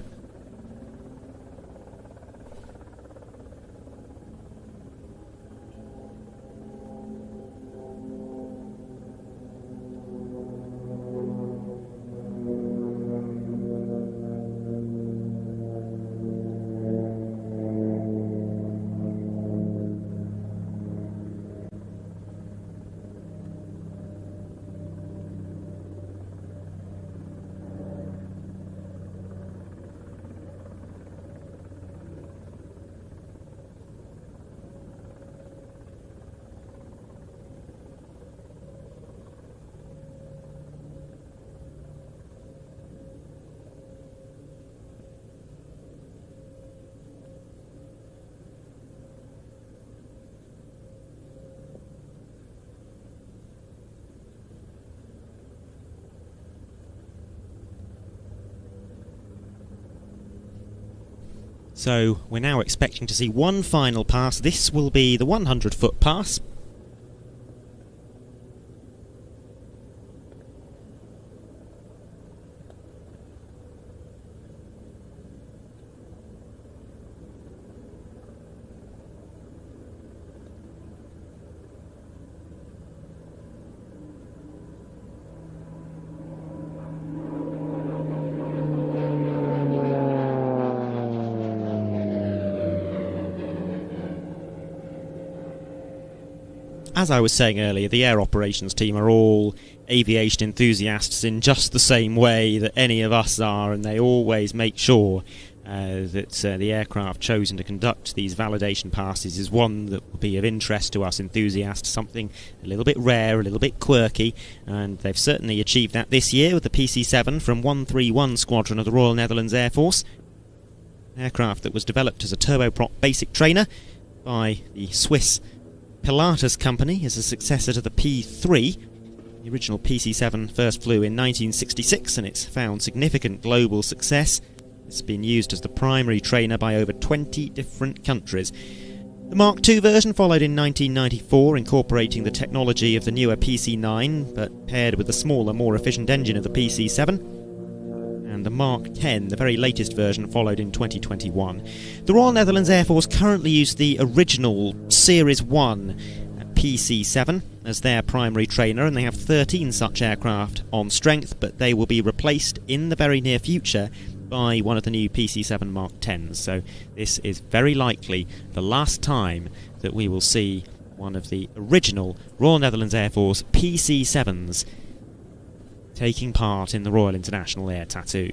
So we're now expecting to see one final pass. This will be the 100-foot pass. As I was saying earlier, the air operations team are all aviation enthusiasts in just the same way that any of us are, and they always make sure that the aircraft chosen to conduct these validation passes is one that will be of interest to us enthusiasts, something a little bit rare, a little bit quirky, and they've certainly achieved that this year with the PC-7 from 131 Squadron of the Royal Netherlands Air Force, an aircraft that was developed as a turboprop basic trainer by the Swiss Pilatus company is a successor to the P3. The original PC-7 first flew in 1966 and it's found significant global success. It's been used as the primary trainer by over 20 different countries. The Mark II version followed in 1994, incorporating the technology of the newer PC-9, but paired with the smaller, more efficient engine of the PC-7. And the Mark X, the very latest version, followed in 2021. The Royal Netherlands Air Force currently use the original Series 1 PC-7 as their primary trainer, and they have 13 such aircraft on strength, but they will be replaced in the very near future by one of the new PC-7 Mark Xs. So this is very likely the last time that we will see one of the original Royal Netherlands Air Force PC-7s taking part in the Royal International Air Tattoo.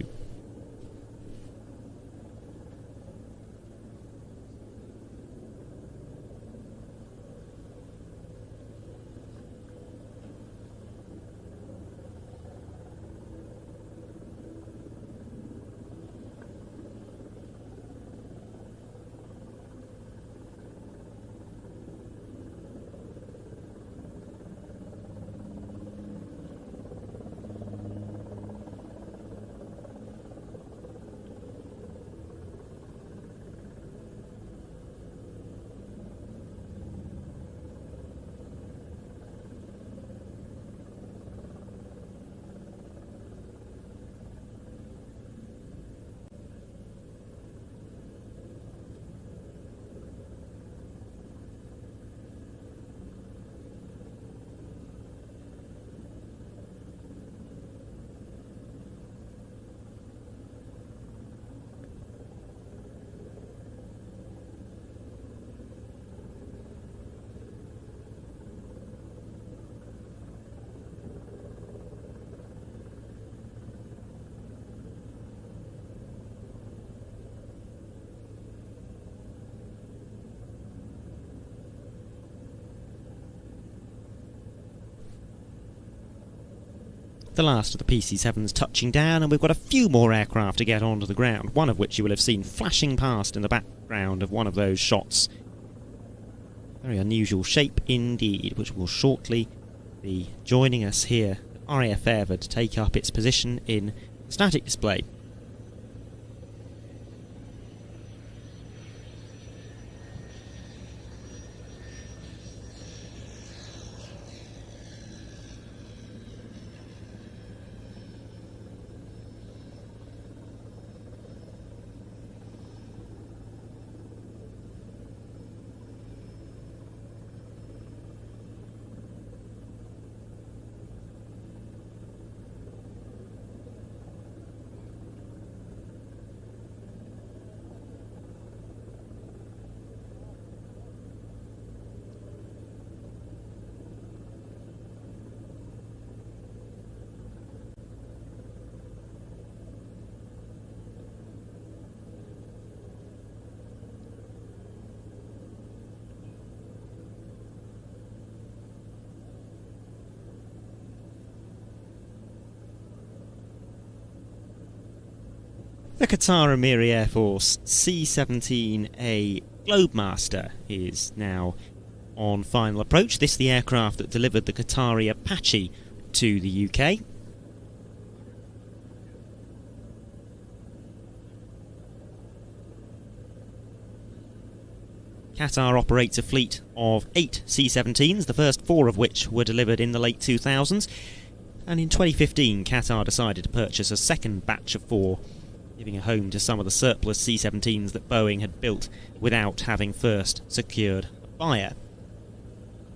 The last of the PC-7s touching down, and we've got a few more aircraft to get onto the ground, one of which you will have seen flashing past in the background of one of those shots. Very unusual shape indeed, which will shortly be joining us here at RAF Airford to take up its position in static display. The Qatar Emiri Air Force C-17A GlobeMaster is now on final approach. This is the aircraft that delivered the Qatari Apache to the UK. Qatar operates a fleet of 8 C-17s, the first 4 of which were delivered in the late 2000s. And in 2015, Qatar decided to purchase a second batch of 4, giving a home to some of the surplus C-17s that Boeing had built without having first secured a buyer.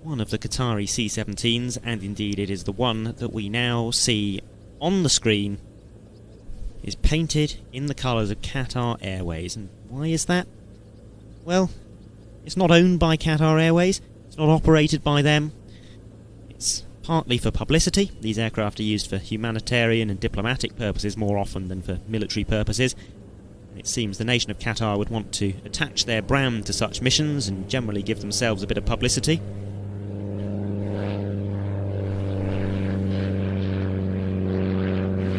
One of the Qatari C-17s, and indeed it is the one that we now see on the screen, is painted in the colours of Qatar Airways. And why is that? Well, it's not owned by Qatar Airways, it's not operated by them, it's partly for publicity. These aircraft are used for humanitarian and diplomatic purposes more often than for military purposes. It seems the nation of Qatar would want to attach their brand to such missions and generally give themselves a bit of publicity.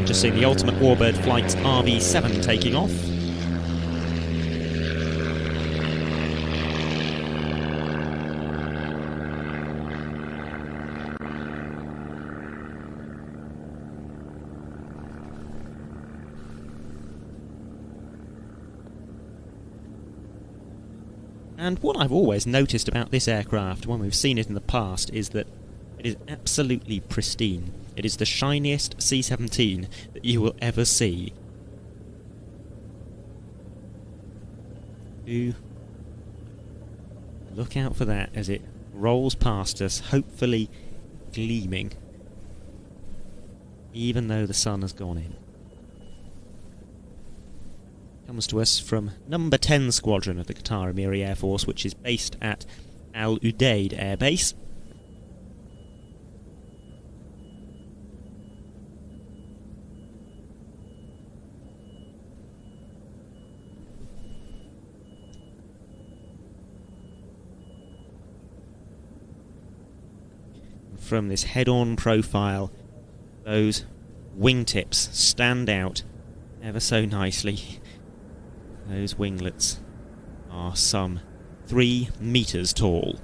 Just seeing the Ultimate Warbird Flight RV-7 taking off. And what I've always noticed about this aircraft when we've seen it in the past is that it is absolutely pristine. It is the shiniest C-17 that you will ever see. Do look out for that as it rolls past us, hopefully gleaming, even though the sun has gone in. Comes to us from number 10 Squadron of the Qatari Mirage Air Force, which is based at Al Udeid Air Base. From this head-on profile, those wingtips stand out ever so nicely. Those winglets are some 3 meters tall.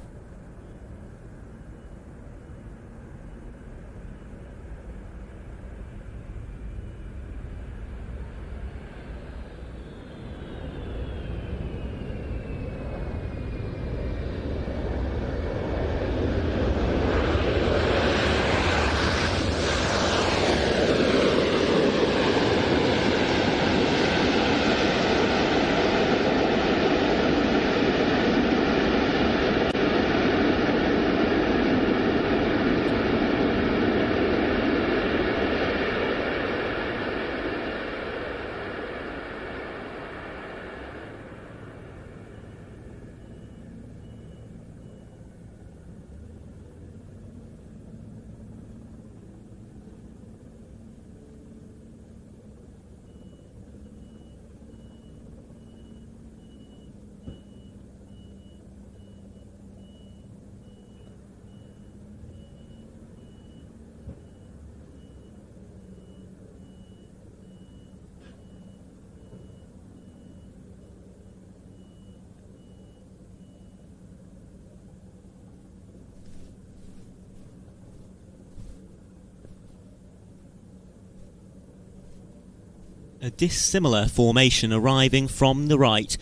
A dissimilar formation arriving from the right,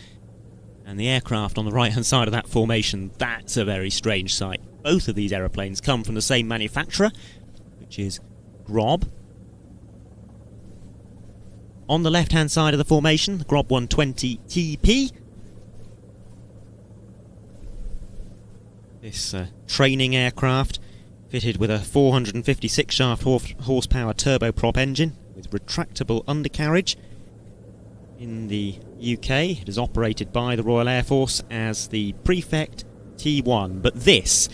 and the aircraft on the right hand side of that formation, that's a very strange sight. Both of these aeroplanes come from the same manufacturer, which is Grob. On the left hand side of the formation, the Grob 120 TP. This training aircraft fitted with a 456 shaft horsepower turboprop engine with retractable undercarriage. In the UK, it is operated by the Royal Air Force as the Prefect T1. But this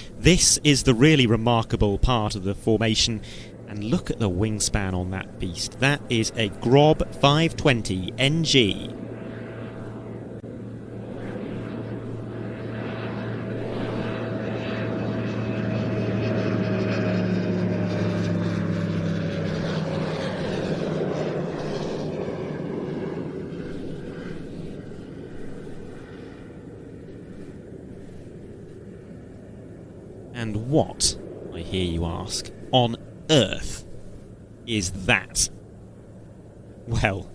is the really remarkable part of the formation. And look at the wingspan on that beast. That is a Grob 520 NG. And what, I hear you ask, on earth is that? Well,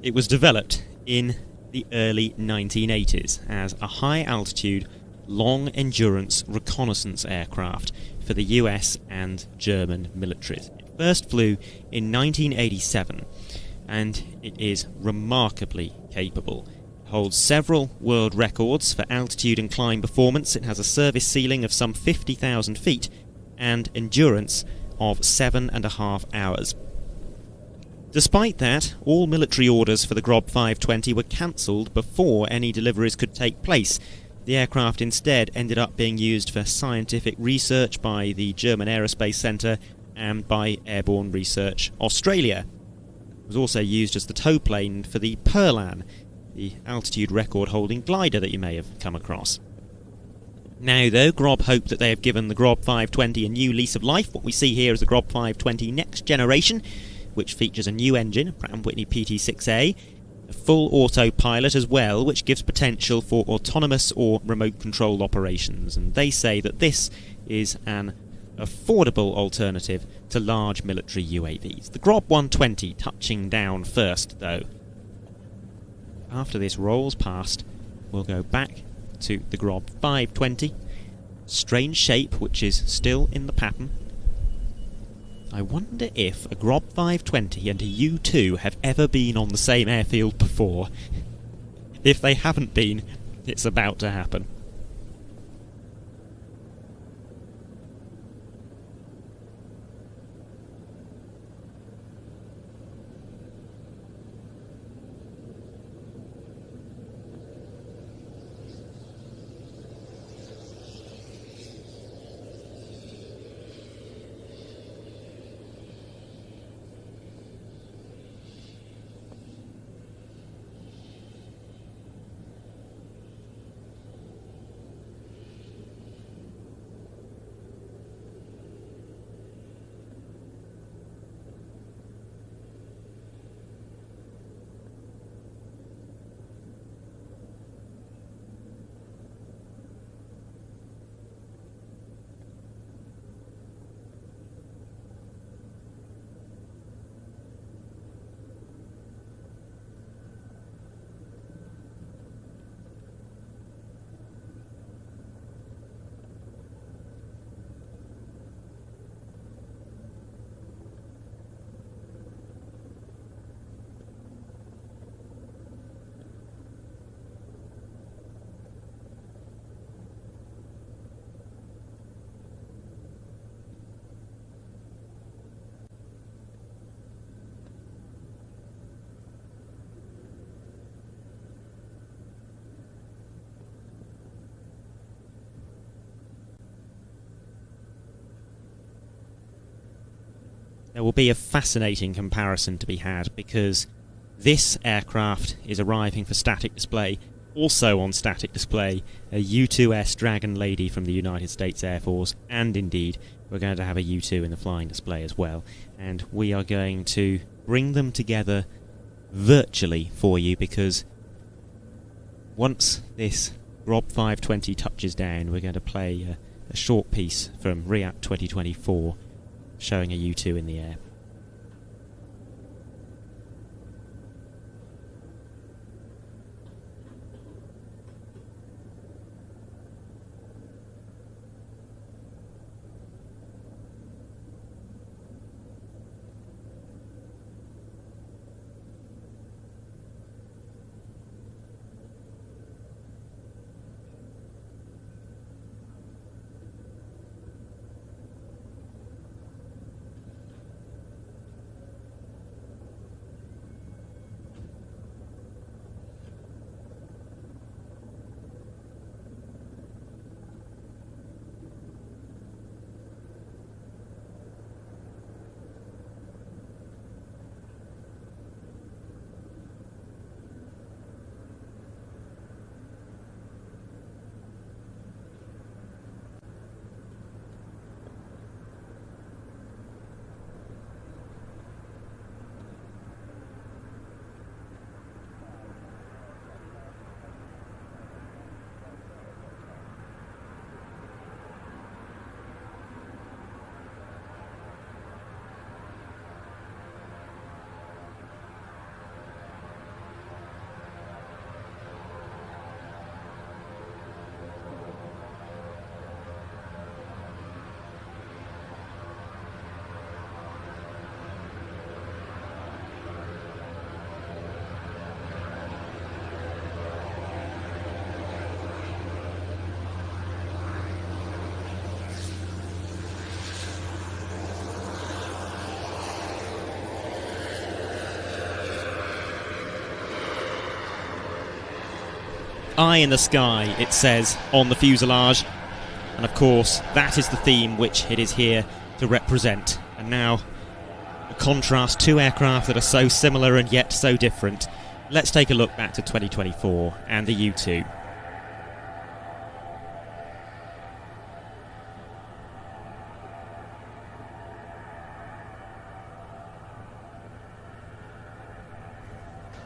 it was developed in the early 1980s as a high-altitude, long-endurance reconnaissance aircraft for the US and German militaries. It first flew in 1987, and it is remarkably capable. Holds several world records for altitude and climb performance. It has a service ceiling of some 50,000 feet and endurance of 7.5 hours. Despite that, all military orders for the Grob 520 were cancelled before any deliveries could take place. The aircraft instead ended up being used for scientific research by the German Aerospace Centre and by Airborne Research Australia. It was also used as the tow plane for the Perlan, the altitude record-holding glider that you may have come across. Now, though, Grob hope that they have given the Grob 520 a new lease of life. What we see here is the Grob 520 Next Generation, which features a new engine, a Pratt & Whitney PT6A, a full autopilot as well, which gives potential for autonomous or remote-controlled operations. And they say that this is an affordable alternative to large military UAVs. The Grob 120 touching down first, though. After this rolls past, we'll go back to the Grob 520. Strange shape, which is still in the pattern. I wonder if a Grob 520 and a U2 have ever been on the same airfield before. If they haven't been, it's about to happen. There will be a fascinating comparison to be had, because this aircraft is arriving for static display. Also on static display, a U-2S Dragon Lady from the United States Air Force, and indeed we're going to have a U-2 in the flying display as well. And we are going to bring them together virtually for you, because once this Grob 520 touches down, we're going to play a short piece from RIAT 2024 showing a U-2 in the air. Eye in the sky, it says on the fuselage, and of course that is the theme which it is here to represent. And now a contrast, two aircraft that are so similar and yet so different. Let's take a look back to 2024 and the U-2.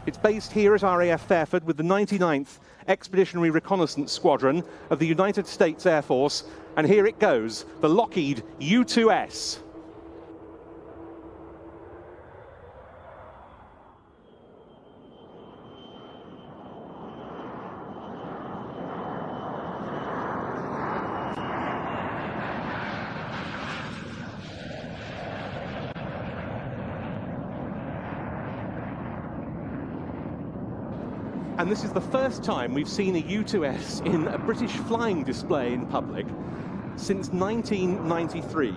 It's based here at RAF Fairford with the 99th Expeditionary Reconnaissance Squadron of the United States Air Force, and here it goes, the Lockheed U-2S. And this is the first time we've seen a U2S in a British flying display in public since 1993.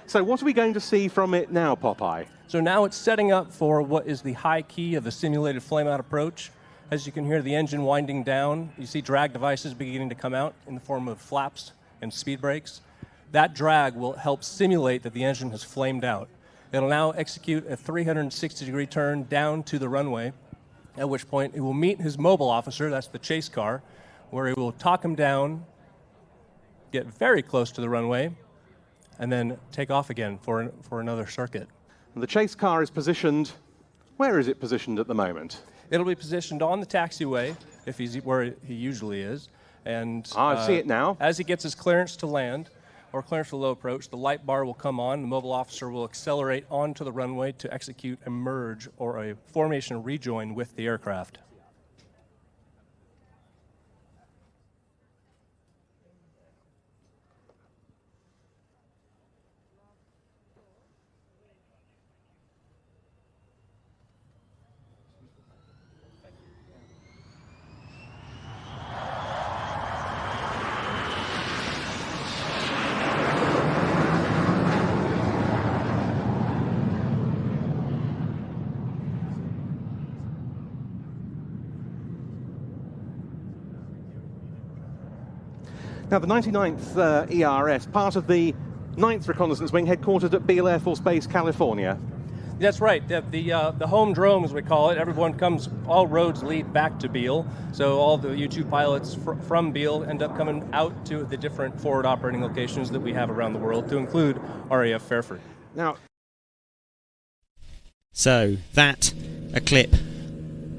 So what are we going to see from it now, Popeye? So now it's setting up for what is the high key of the simulated flame-out approach. As you can hear the engine winding down, you see drag devices beginning to come out in the form of flaps and speed brakes. That drag will help simulate that the engine has flamed out. It'll now execute a 360-degree turn down to the runway, at which point it will meet his mobile officer, that's the chase car, where he will talk him down, get very close to the runway, and then take off again for another circuit. And the chase car is positioned, where is it positioned at the moment? It'll be positioned on the taxiway, if he's where he usually is. And I see it now. As he gets his clearance to land, or clearance for low approach, the light bar will come on, the mobile officer will accelerate onto the runway to execute a merge or a formation rejoin with the aircraft. Now, the 99th ERS, part of the 9th Reconnaissance Wing, headquartered at Beale Air Force Base, California. That's right. The home drome, as we call it, everyone comes, all roads lead back to Beale. So all the U-2 pilots from Beale end up coming out to the different forward operating locations that we have around the world, to include RAF Fairford. Now, so that a clip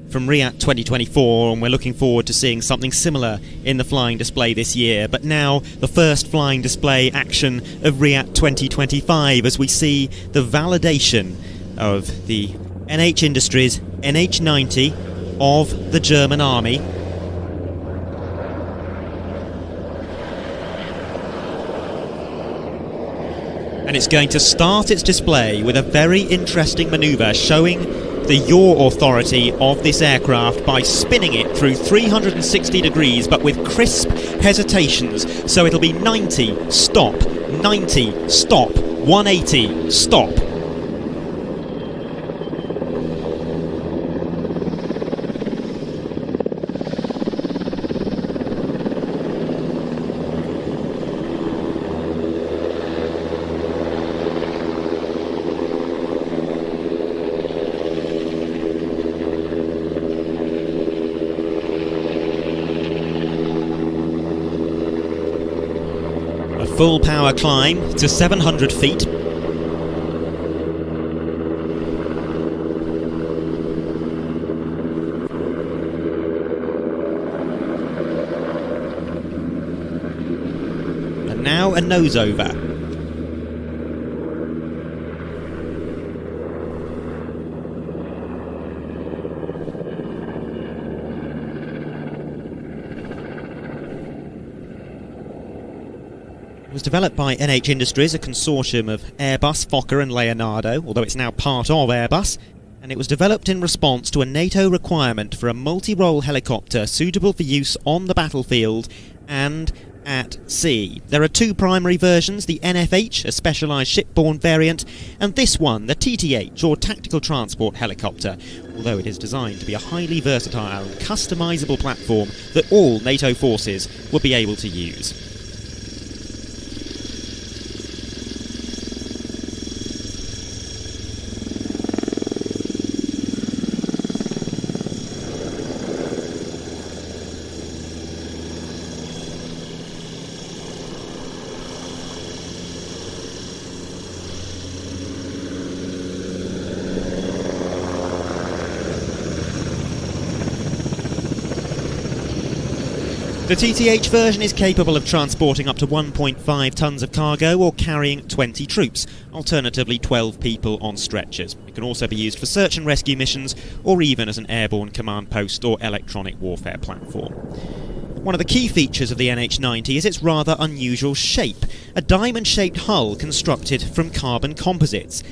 from RIAT 2024, and we're looking forward to seeing something similar in the flying display this year. But now the first flying display action of RIAT 2025 as we see the validation of the NH Industries NH90 of the German Army. And it's going to start its display with a very interesting manoeuvre showing the yaw authority of this aircraft by spinning it through 360 degrees but with crisp hesitations. So it'll be 90, stop, 90, stop, 180, stop. Full power climb to 700 feet. And now a nose over. Was developed by NH Industries, a consortium of Airbus, Fokker and Leonardo, although it's now part of Airbus, and it was developed in response to a NATO requirement for a multi-role helicopter suitable for use on the battlefield and at sea. There are two primary versions, the NFH, a specialised shipborne variant, and this one, the TTH, or Tactical Transport Helicopter, although it is designed to be a highly versatile and customisable platform that all NATO forces will be able to use. The TTH version is capable of transporting up to 1.5 tonnes of cargo or carrying 20 troops, alternatively 12 people on stretchers. It can also be used for search and rescue missions or even as an airborne command post or electronic warfare platform. One of the key features of the NH90 is its rather unusual shape, a diamond-shaped hull constructed from carbon composites.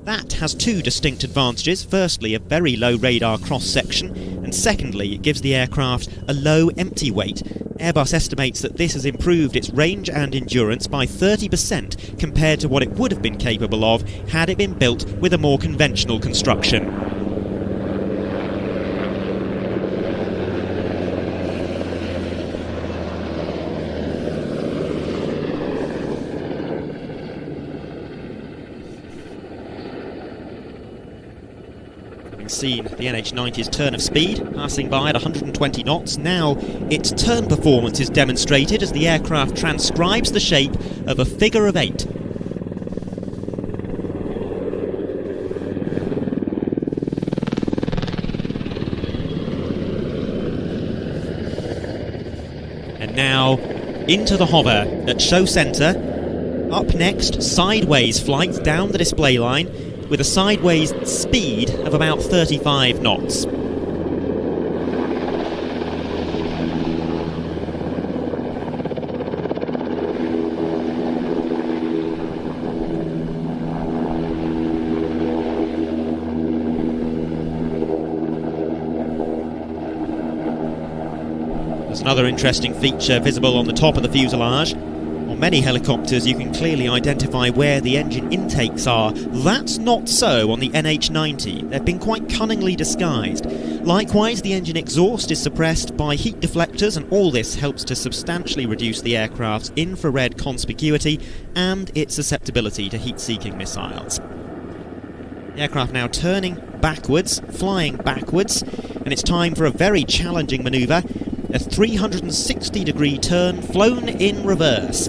That has two distinct advantages. Firstly, a very low radar cross-section, and secondly, it gives the aircraft a low empty weight. Airbus estimates that this has improved its range and endurance by 30% compared to what it would have been capable of had it been built with a more conventional construction. Seen the NH90's turn of speed, passing by at 120 knots. Now its turn performance is demonstrated as the aircraft transcribes the shape of a figure of 8. And now into the hover at show centre. Up next, sideways flight down the display line, with a sideways speed of about 35 knots. There's another interesting feature visible on the top of the fuselage. On many helicopters you can clearly identify where the engine intakes are. That's not so on the NH90. They've been quite cunningly disguised. Likewise, the engine exhaust is suppressed by heat deflectors, and all this helps to substantially reduce the aircraft's infrared conspicuity and its susceptibility to heat-seeking missiles. The aircraft now turning backwards, flying backwards, and it's time for a very challenging manoeuvre. A 360-degree turn flown in reverse.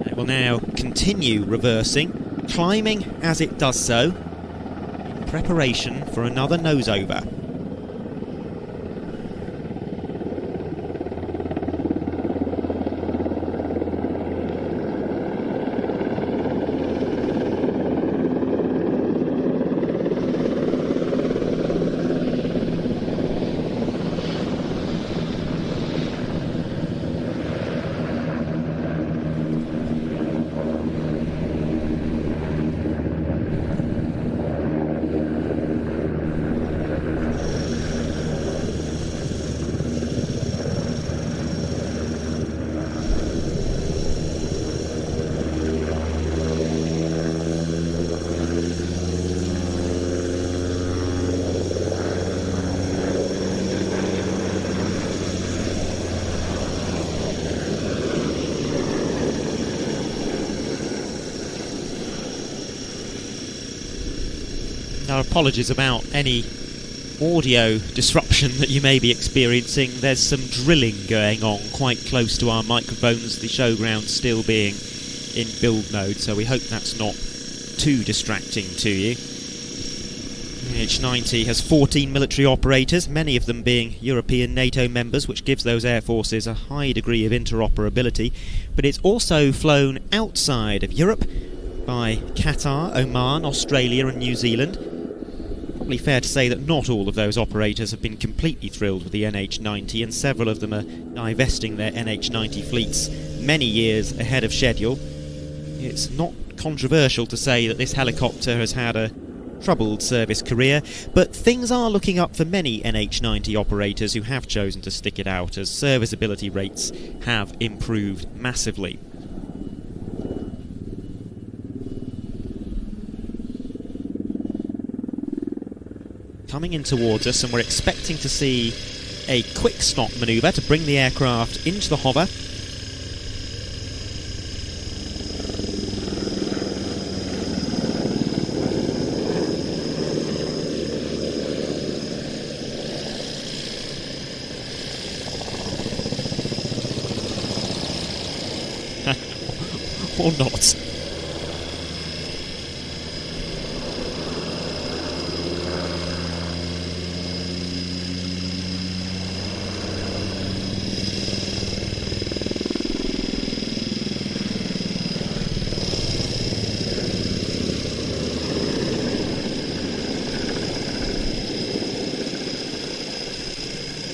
It will now continue reversing, climbing as it does so, in preparation for another nose-over. Our apologies about any audio disruption that you may be experiencing. There's some drilling going on quite close to our microphones, the showground still being in build mode, so we hope that's not too distracting to you. The NH90 has 14 military operators, many of them being European NATO members, which gives those air forces a high degree of interoperability, but it's also flown outside of Europe by Qatar, Oman, Australia and New Zealand. Probably fair to say that not all of those operators have been completely thrilled with the NH90, and several of them are divesting their NH90 fleets many years ahead of schedule. It's not controversial to say that this helicopter has had a troubled service career, but things are looking up for many NH90 operators who have chosen to stick it out, as serviceability rates have improved massively. Coming in towards us, and we're expecting to see a quick stop manoeuvre to bring the aircraft into the hover. Or not.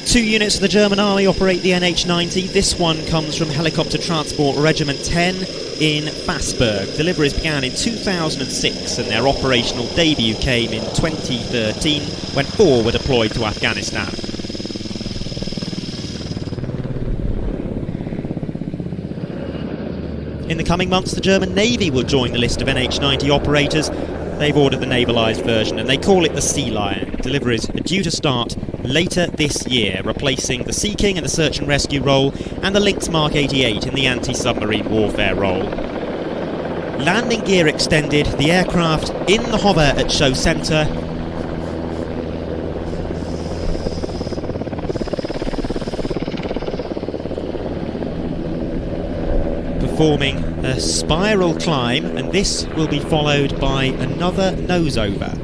Two units of the German Army operate the NH90. This one comes from Helicopter Transport Regiment 10 in Fassberg. Deliveries began in 2006 and their operational debut came in 2013 when 4 were deployed to Afghanistan. In the coming months, the German Navy will join the list of NH90 operators. They've ordered the navalised version and they call it the Sea Lion. Deliveries are due to start later this year, replacing the Sea King in the search and rescue role and the Lynx Mark 88 in the anti-submarine warfare role. Landing gear extended, the aircraft in the hover at show centre. Performing a spiral climb, and this will be followed by another nose-over.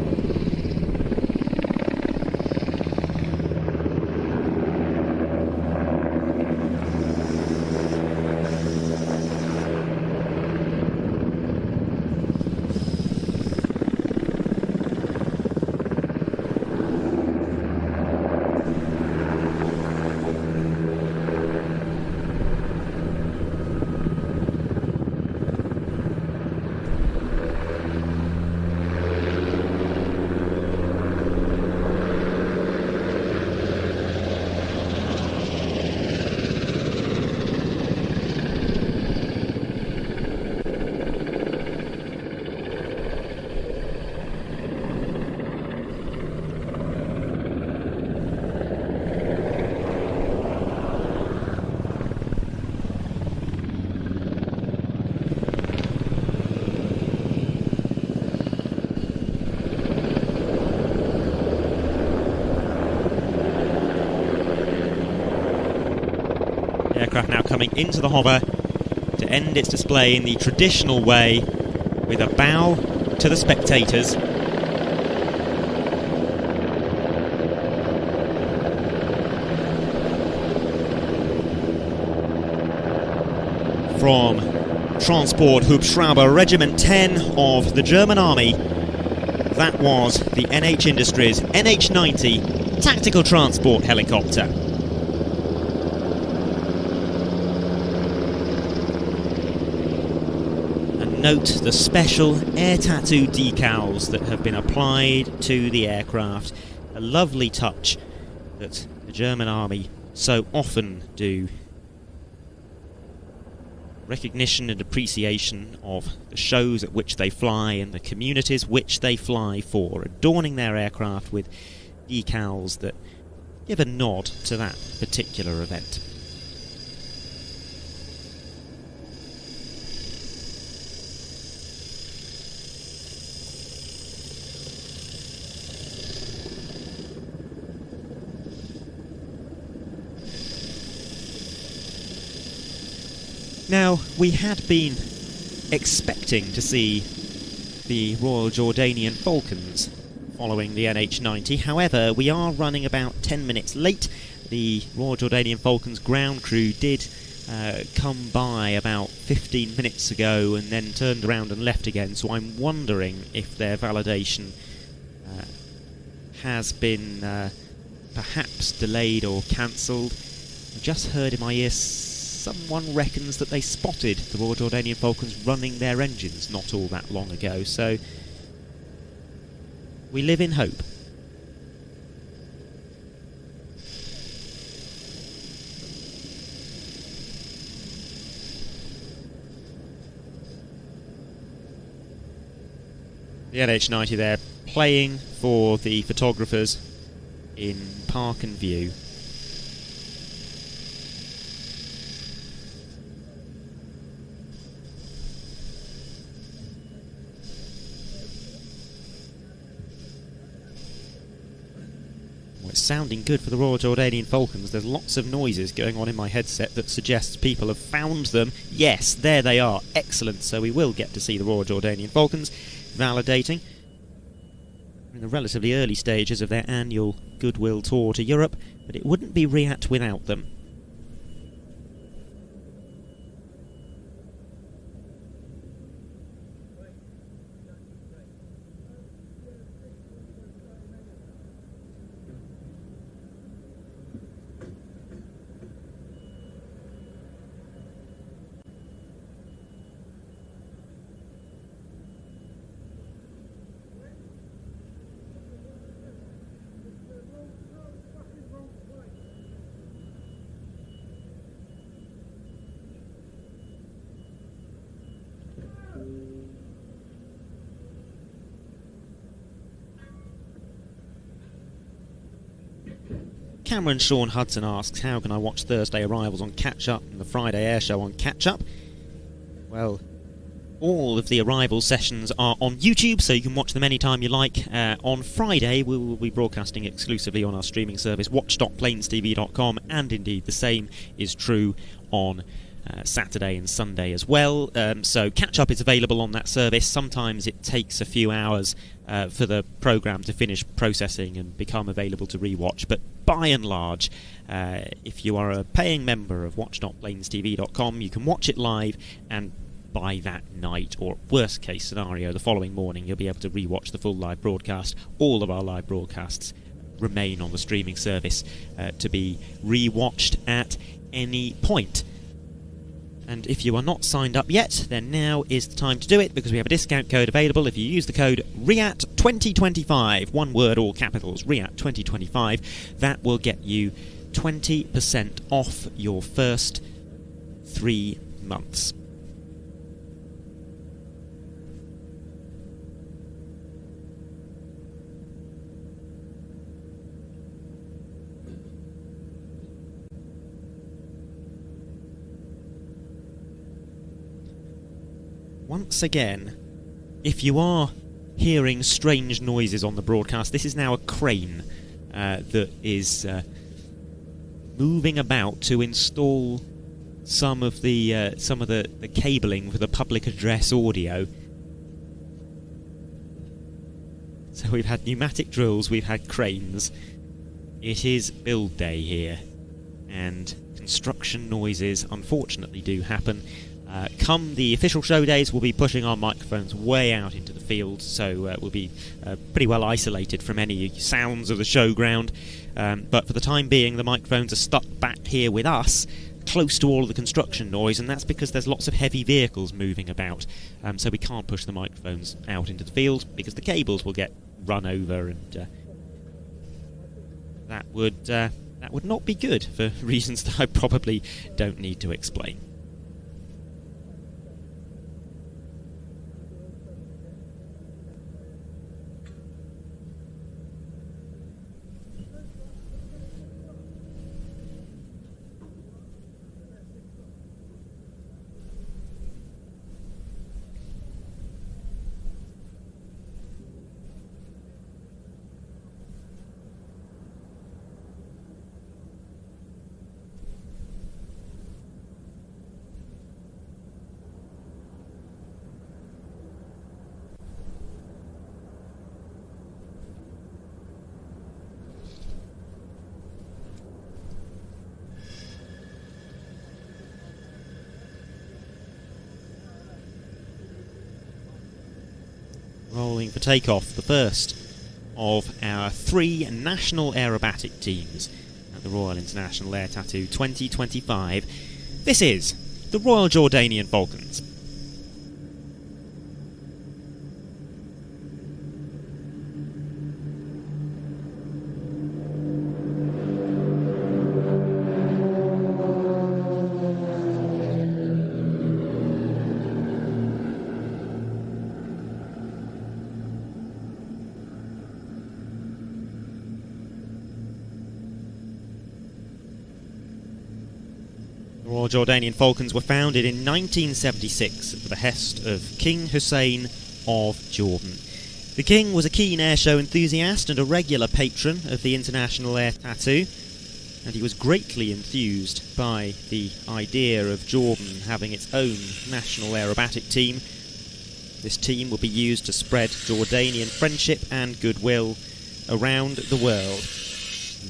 Aircraft now coming into the hover to end its display in the traditional way with a bow to the spectators. From Transport Hubschrauber Regiment 10 of the German Army, that was the NH Industries NH90 Tactical Transport Helicopter. Note the special air tattoo decals that have been applied to the aircraft. A lovely touch that the German Army so often do. Recognition and appreciation of the shows at which they fly and the communities which they fly for, adorning their aircraft with decals that give a nod to that particular event. Now, we had been expecting to see the Royal Jordanian Falcons following the NH90. However, we are running about 10 minutes late. The Royal Jordanian Falcons ground crew did come by about 15 minutes ago and then turned around and left again, so I'm wondering if their validation has been perhaps delayed or cancelled. I just heard in my ear someone reckons that they spotted the Royal Jordanian Falcons running their engines not all that long ago, so we live in hope. The NH90 there playing for the photographers in Park and View. It's sounding good for the Royal Jordanian Falcons. There's lots of noises going on in my headset that suggests people have found them. Yes, there they are. Excellent. So we will get to see the Royal Jordanian Falcons validating. In the relatively early stages of their annual goodwill tour to Europe, but it wouldn't be RIAT without them. Cameron Sean Hudson asks, how can I watch Thursday arrivals on Catch Up and the Friday Air Show on Catch Up? Well, all of the arrival sessions are on YouTube, so you can watch them anytime you like. On Friday, we will be broadcasting exclusively on our streaming service, watch.planestv.com, and indeed the same is true on Saturday and Sunday as well. So catch-up is available on that service. Sometimes it takes a few hours for the programme to finish processing and become available to rewatch, but by and large, if you are a paying member of watch.planestv.com, you can watch it live, and by that night, or worst case scenario, the following morning, you'll be able to rewatch the full live broadcast. All of our live broadcasts remain on the streaming service to be rewatched at any point. And if you are not signed up yet, then now is the time to do it, because we have a discount code available. If you use the code RIAT2025, one word, all capitals, RIAT2025, that will get you 20% off your first 3 months. Once again, if you are hearing strange noises on the broadcast, this is now a crane that is moving about to install some of the cabling for the public address audio. So we've had pneumatic drills, we've had cranes. It is build day here, and construction noises unfortunately do happen. Come the official show days, we'll be pushing our microphones way out into the field, so we'll be pretty well isolated from any sounds of the showground. But for the time being, the microphones are stuck back here with us, close to all of the construction noise, and that's because there's lots of heavy vehicles moving about. So we can't push the microphones out into the field, because the cables will get run over, and that would not be good for reasons that I probably don't need to explain. Rolling for takeoff, the first of our 3 national aerobatic teams at the Royal International Air Tattoo 2025. This is the Royal Jordanian Falcons. Jordanian Falcons were founded in 1976 at the behest of King Hussein of Jordan. The King was a keen airshow enthusiast and a regular patron of the International Air Tattoo, and he was greatly enthused by the idea of Jordan having its own national aerobatic team. This team will be used to spread Jordanian friendship and goodwill around the world.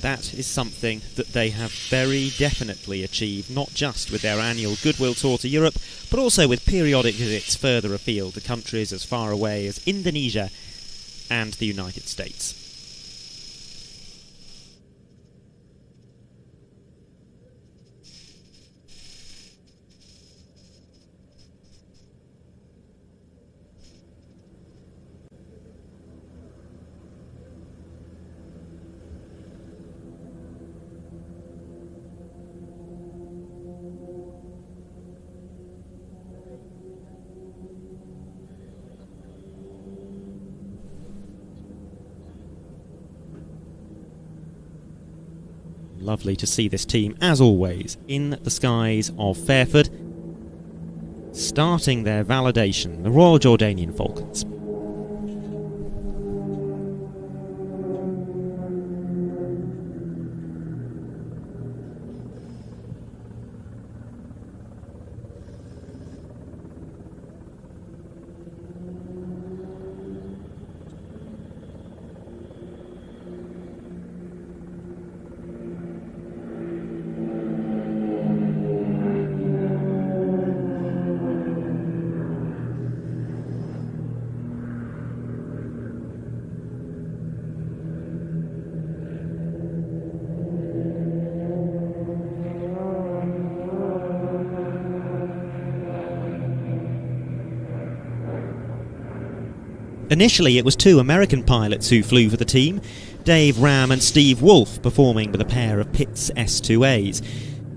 That is something that they have very definitely achieved, not just with their annual goodwill tour to Europe, but also with periodic visits further afield to countries as far away as Indonesia and the United States. Lovely to see this team, as always, in the skies of Fairford, starting their validation, the Royal Jordanian Falcons. Initially, it was two American pilots who flew for the team, Dave Ram and Steve Wolf, performing with a pair of Pitts S2As.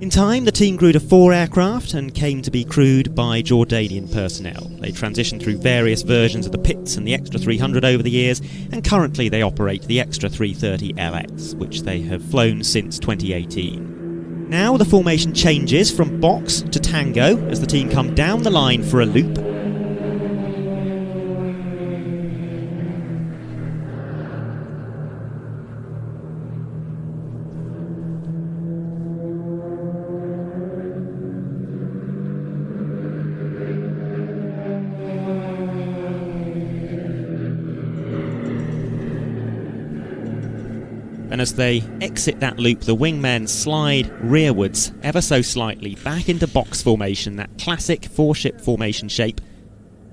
In time, the team grew to 4 aircraft and came to be crewed by Jordanian personnel. They transitioned through various versions of the Pitts and the Extra 300 over the years, and currently they operate the Extra 330 LX, which they have flown since 2018. Now the formation changes from box to tango as the team come down the line for a loop. And as they exit that loop, the wingmen slide rearwards ever so slightly back into box formation, that classic 4-ship formation shape.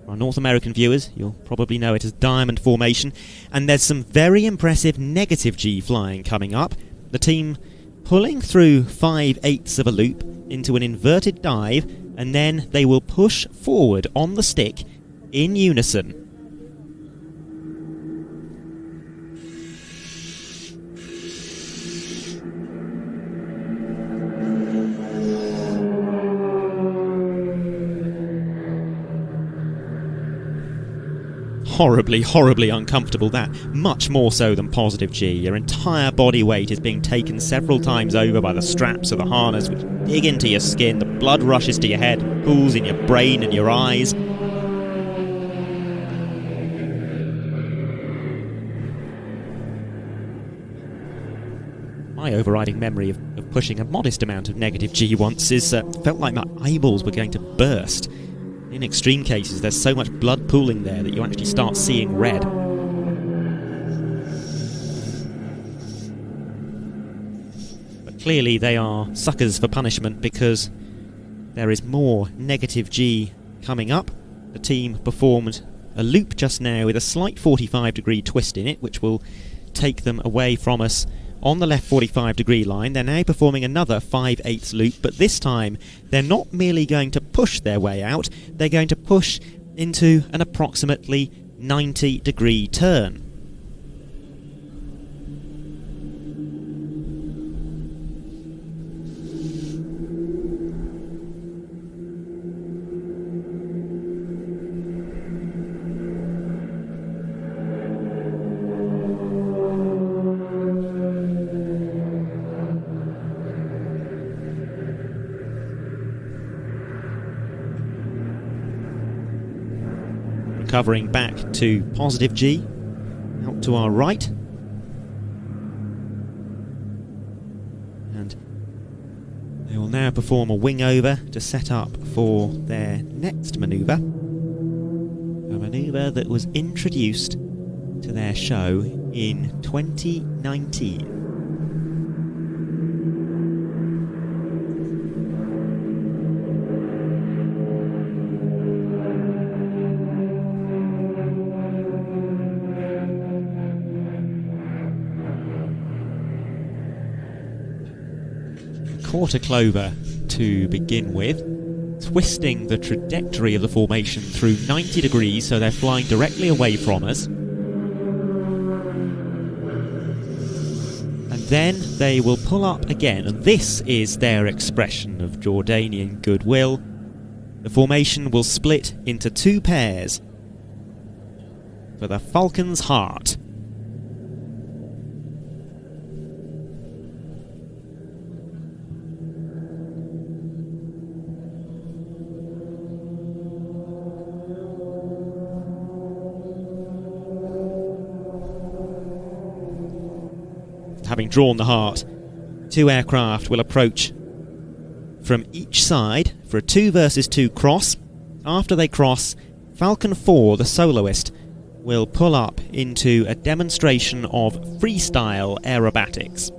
For our North American viewers, you'll probably know it as diamond formation. And there's some very impressive negative G flying coming up. The team pulling through 5/8 of a loop into an inverted dive, and then they will push forward on the stick in unison. Horribly, horribly uncomfortable, that. Much more so than positive G. Your entire body weight is being taken several times over by the straps of the harness, which dig into your skin. The blood rushes to your head, pools in your brain and your eyes. My overriding memory of pushing a modest amount of negative G once is felt like my eyeballs were going to burst. In extreme cases, there's so much blood pooling there that you actually start seeing red. But clearly they are suckers for punishment because there is more negative G coming up. The team performed a loop just now with a slight 45-degree twist in it, which will take them away from us on the left 45-degree line. They're now performing another 5/8 loop, but this time they're not merely going to push their way out, they're going to push into an approximately 90-degree turn. Recovering back to positive G, out to our right. And they will now perform a wing over to set up for their next manoeuvre. A manoeuvre that was introduced to their show in 2019. Quarter clover to begin with, twisting the trajectory of the formation through 90 degrees so they're flying directly away from us. And then they will pull up again, and this is their expression of Jordanian goodwill. The formation will split into 2 pairs for the Falcon's heart. having drawn the heart, 2 aircraft will approach from each side for a 2 versus 2 cross. After they cross, Falcon 4, the soloist, will pull up into a demonstration of freestyle aerobatics.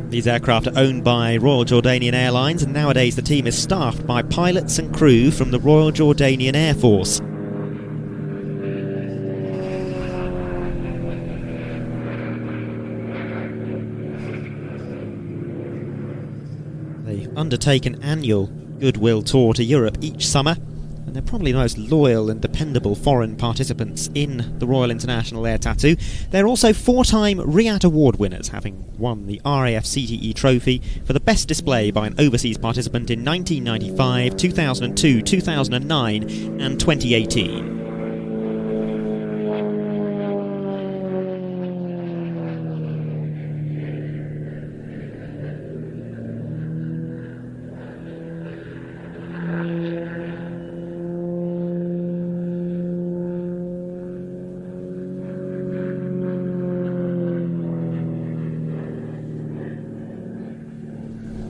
These aircraft are owned by Royal Jordanian Airlines, and nowadays the team is staffed by pilots and crew from the Royal Jordanian Air Force. They undertake an annual goodwill tour to Europe each summer, and they're probably the most loyal and dependable foreign participants in the Royal International Air Tattoo. They're also 4-time RIAT award winners, having won the RAF CTE trophy for the best display by an overseas participant in 1995, 2002, 2009 and 2018.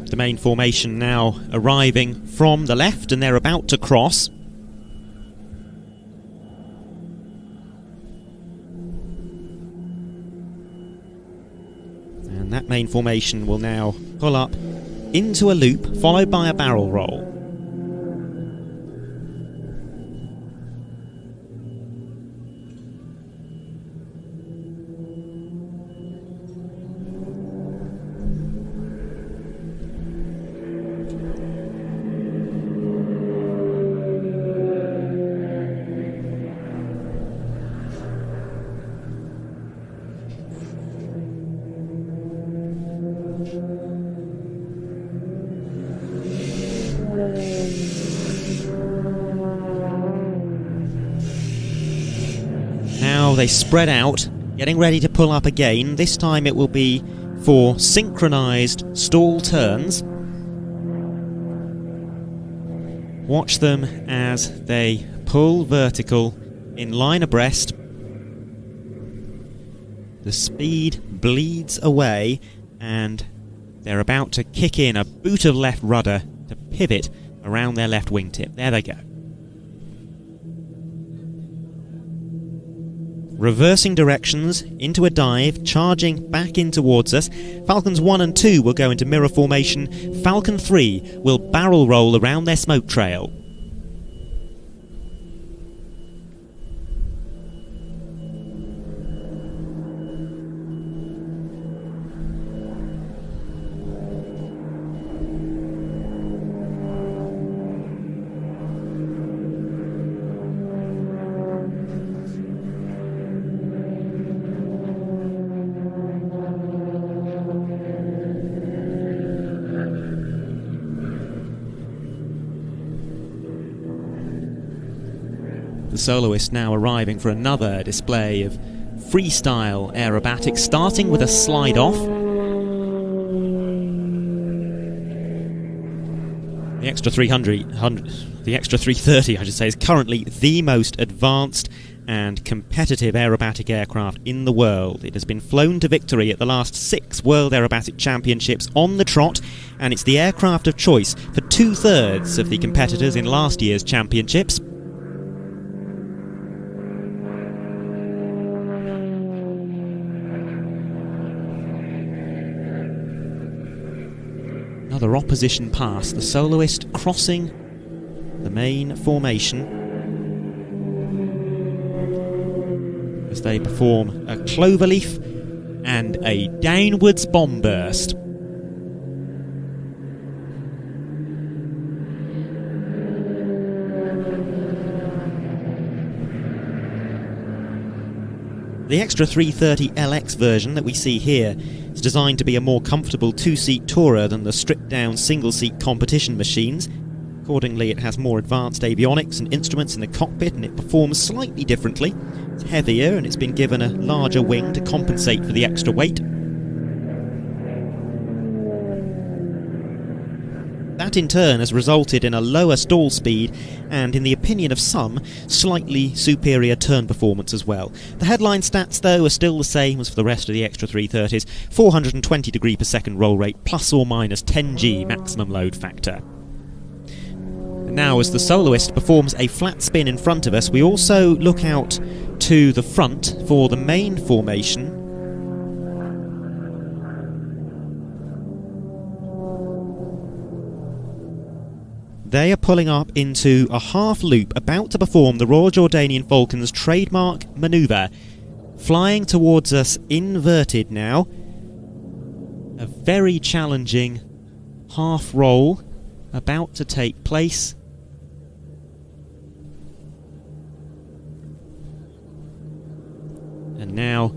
The main formation now arriving from the left, and they're about to cross. And that main formation will now pull up into a loop, followed by a barrel roll. Now they spread out, getting ready to pull up again. This time it will be for synchronised stall turns. Watch them as they pull vertical in line abreast. The speed bleeds away, and they're about to kick in a boot of left rudder to pivot around their left wingtip. There they go. Reversing directions into a dive, charging back in towards us. Falcons 1 and 2 will go into mirror formation. Falcon 3 will barrel roll around their smoke trail. The soloist now arriving for another display of freestyle aerobatics, starting with a slide off. The extra 330, I should say, is currently the most advanced and competitive aerobatic aircraft in the world. It has been flown to victory at the last 6 World Aerobatic Championships on the trot, and it's the aircraft of choice for 2/3 of the competitors in last year's championships. Another opposition pass, the soloist crossing the main formation as they perform a cloverleaf and a downwards bomb burst. The extra 330 LX version that we see here is designed to be a more comfortable two-seat tourer than the stripped-down single-seat competition machines. Accordingly, it has more advanced avionics and instruments in the cockpit, and it performs slightly differently. It's heavier, and it's been given a larger wing to compensate for the extra weight. That in turn has resulted in a lower stall speed and, in the opinion of some, slightly superior turn performance as well. The headline stats, though, are still the same as for the rest of the extra 330s, 420 degree per second roll rate plus or minus 10 G maximum load factor. And now, as the soloist performs a flat spin in front of us, we also look out to the front for the main formation. They are pulling up into a half loop, about to perform the Royal Jordanian Falcon's trademark manoeuvre. Flying towards us inverted now. A very challenging half roll about to take place. And now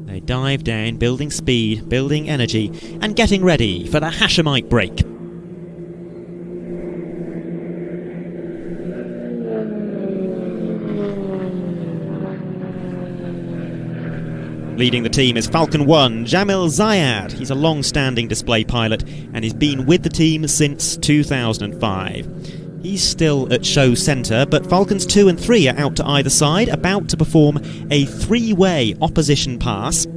they dive down, building speed, building energy, and getting ready for the Hashemite break. Leading the team is Falcon 1, Jamil Zayad. He's a long-standing display pilot and he's been with the team since 2005. He's still at show centre, but Falcons 2 and 3 are out to either side, about to perform a three-way opposition pass.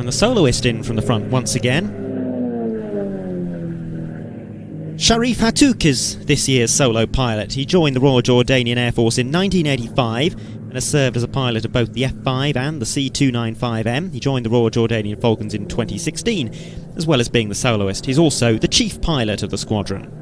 The soloist in from the front once again. Sharif Hatouk is this year's solo pilot. He joined the Royal Jordanian Air Force in 1985 and has served as a pilot of both the F-5 and the C-295M. He joined the Royal Jordanian Falcons in 2016. As well as being the soloist, he's also the chief pilot of the squadron.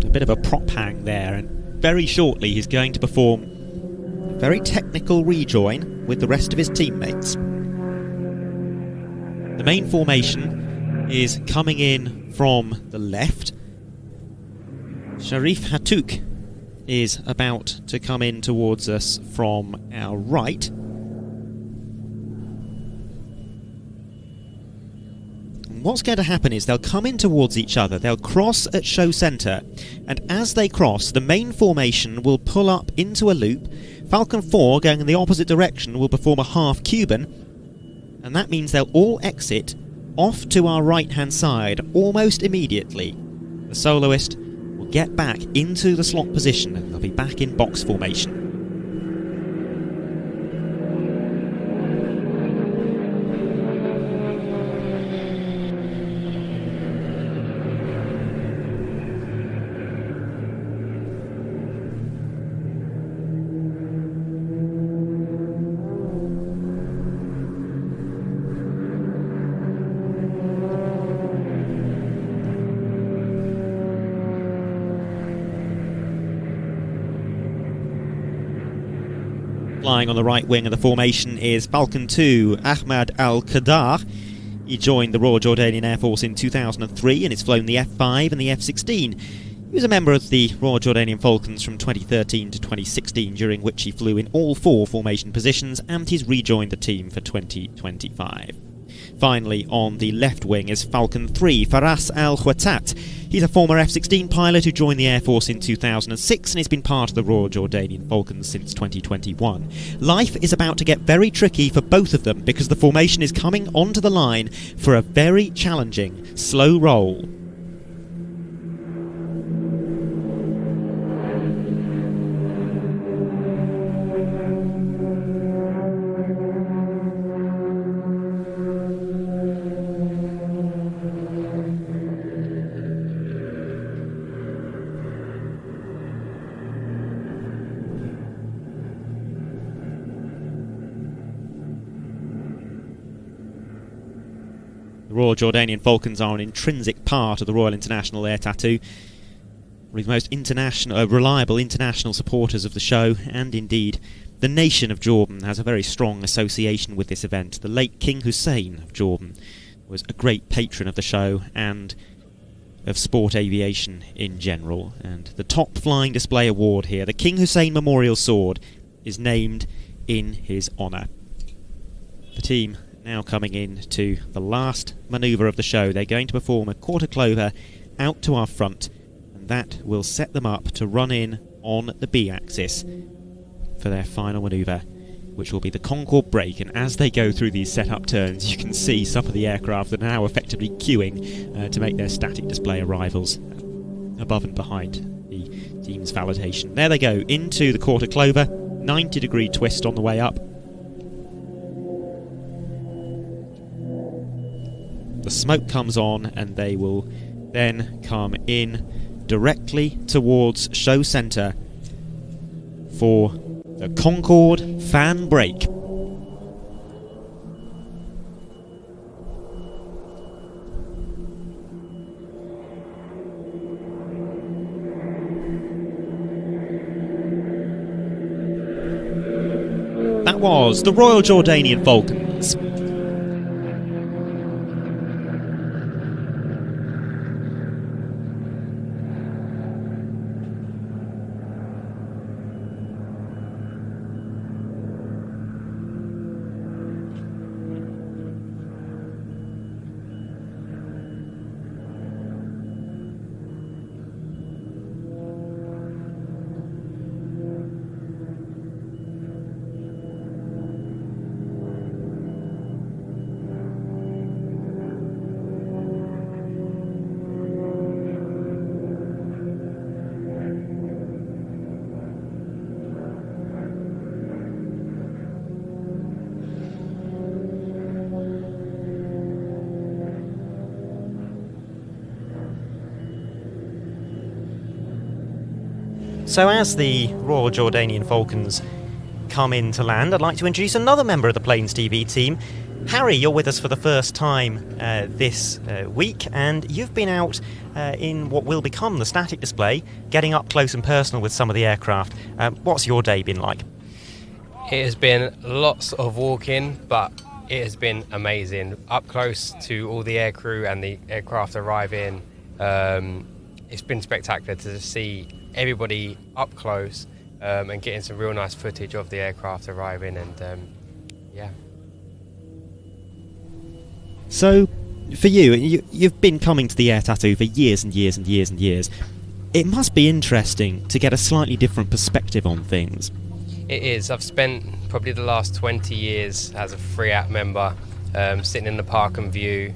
A bit of a prop hang there, and very shortly he's going to perform a very technical rejoin with the rest of his teammates. The main formation is coming in from the left. Sharif Hatouk is about to come in towards us from our right. What's going to happen is they'll come in towards each other, they'll cross at show centre, and as they cross, the main formation will pull up into a loop. Falcon 4, going in the opposite direction, will perform a half Cuban, and that means they'll all exit off to our right-hand side almost immediately. The soloist will get back into the slot position, and they'll be back in box formation. Flying on the right wing of the formation is Falcon 2, Ahmad Al-Qadar. He joined the Royal Jordanian Air Force in 2003 and has flown the F-5 and the F-16. He was a member of the Royal Jordanian Falcons from 2013 to 2016, during which he flew in all four formation positions, and he's rejoined the team for 2025. Finally, on the left wing is Falcon 3, Faras Al-Khwatat. He's a former F-16 pilot who joined the Air Force in 2006 and has been part of the Royal Jordanian Falcons since 2021. Life is about to get very tricky for both of them because the formation is coming onto the line for a very challenging slow roll. The Royal Jordanian Falcons are an intrinsic part of the Royal International Air Tattoo. One of the most reliable international supporters of the show, and indeed the nation of Jordan has a very strong association with this event. The late King Hussein of Jordan was a great patron of the show and of sport aviation in general, and the top flying display award here, the King Hussein Memorial Sword, is named in his honour. The team now coming in to the last manoeuvre of the show. They're going to perform a quarter clover out to our front, and that will set them up to run in on the B axis for their final manoeuvre, which will be the Concorde break. And as they go through these set-up turns, you can see some of the aircraft that are now effectively queuing to make their static display arrivals above and behind the team's validation. There they go, into the quarter clover, 90-degree twist on the way up. The smoke comes on, and they will then come in directly towards show centre for the Concorde fan break. That was the Royal Jordanian Falcons. So as the Royal Jordanian Falcons come in to land, I'd like to introduce another member of the Plains TV team. Harry, you're with us for the first time this week, and you've been out in what will become the static display, getting up close and personal with some of the aircraft. What's your day been like? It has been lots of walking, but it has been amazing. Up close to all the aircrew and the aircraft arriving. It's been spectacular to see everybody up close and getting some real nice footage of the aircraft arriving, and yeah. So, for you've been coming to the Air Tattoo for years and years and years and years. It must be interesting to get a slightly different perspective on things. It is. I've spent probably the last 20 years as a RIAT member, sitting in the park and view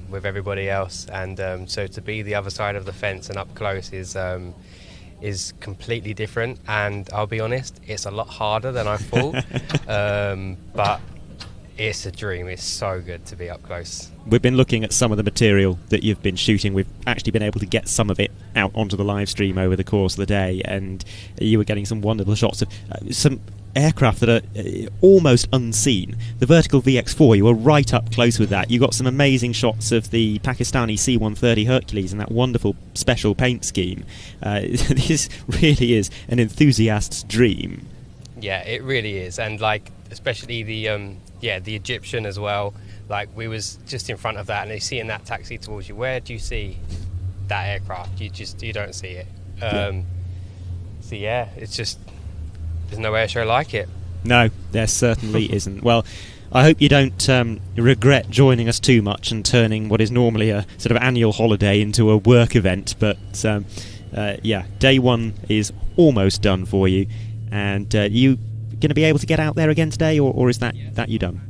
with everybody else, and so to be the other side of the fence and up close is completely different, and I'll be honest, it's a lot harder than I thought, but it's a dream. It's so good to be up close. We've been looking at some of the material that you've been shooting. We've actually been able to get some of it out onto the live stream over the course of the day, and you were getting some wonderful shots of some aircraft that are almost unseen. The vertical VX4, you were right up close with that. You got some amazing shots of the Pakistani C-130 Hercules and that wonderful special paint scheme. This really is an enthusiast's dream. Yeah, it really is, and like especially the Egyptian as well. Like we was just in front of that, and you see in that taxi towards you. Where do you see that aircraft? You don't see it. So yeah, it's just. There's no air show like it. No, there certainly isn't. Well, I hope you don't regret joining us too much and turning what is normally a sort of annual holiday into a work event. But yeah, day one is almost done for you. And you going to be able to get out there again today, or is that you done?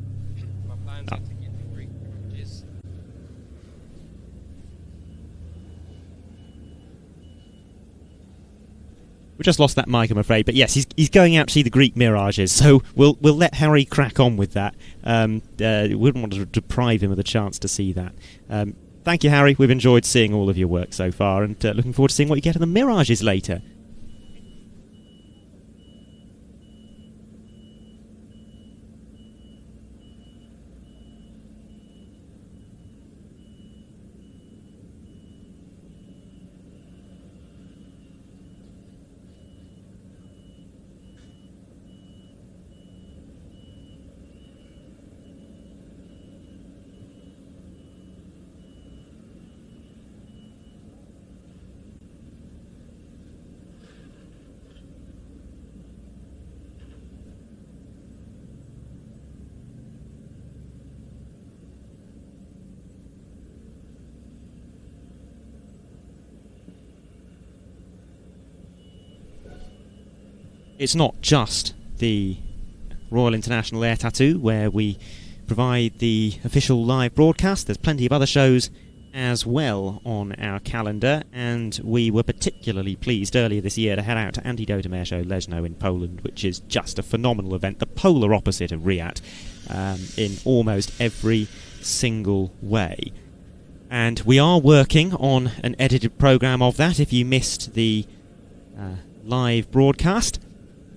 My plans are to get the Greek Mirages. We just lost that mic, I'm afraid. But yes, he's going out to see the Greek Mirages, so we'll let Harry crack on with that. We wouldn't want to deprive him of the chance to see that. Thank you, Harry. We've enjoyed seeing all of your work so far, and looking forward to seeing what you get in the Mirages later. it's not just the Royal International Air Tattoo where we provide the official live broadcast. There's plenty of other shows as well on our calendar, and we were particularly pleased earlier this year to head out to Antidotum Air Show Lesno in Poland, which is just a phenomenal event, the polar opposite of RIAT in almost every single way. And we are working on an edited programme of that if you missed the live broadcast.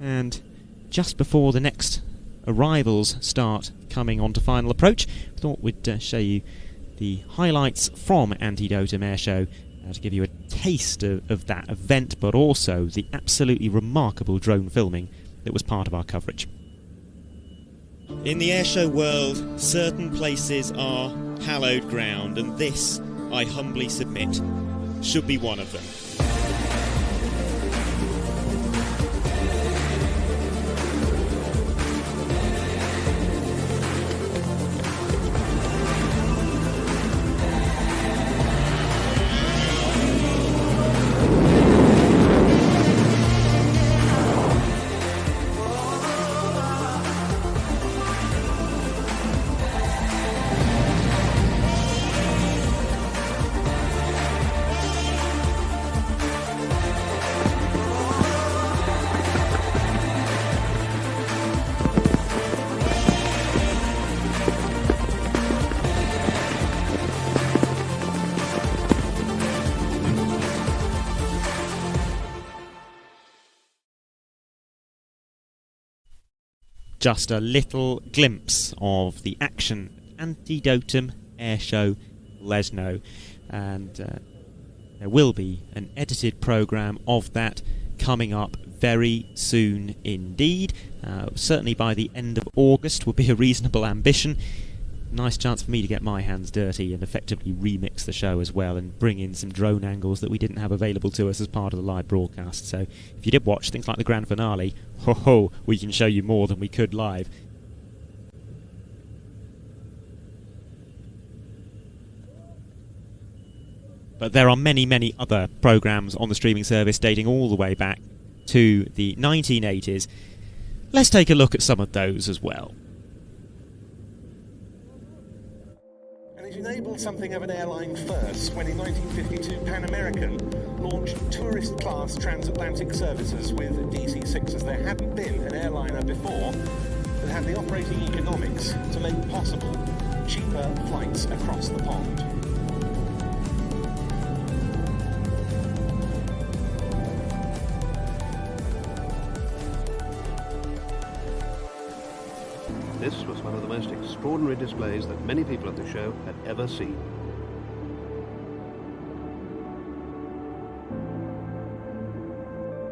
And just before the next arrivals start coming on to final approach, we thought we'd show you the highlights from Antidotum Air Show to give you a taste of that event, but also the absolutely remarkable drone filming that was part of our coverage. In the airshow world, certain places are hallowed ground, and this, I humbly submit, should be one of them. Just a little glimpse of the action Antidotum Air Show Lesno, and there will be an edited programme of that coming up very soon indeed. Certainly by the end of August would be a reasonable ambition. Nice chance for me to get my hands dirty and effectively remix the show as well and bring in some drone angles that we didn't have available to us as part of the live broadcast. So if you did watch things like the grand finale, ho, we can show you more than we could live. But there are many, many other programmes on the streaming service dating all the way back to the 1980s. Let's take a look at some of those as well. It enabled something of an airline first when in 1952 Pan American launched tourist-class transatlantic services with DC-6s. There hadn't been an airliner before that had the operating economics to make possible cheaper flights across the pond. This was one of the most extraordinary displays that many people at the show had ever seen.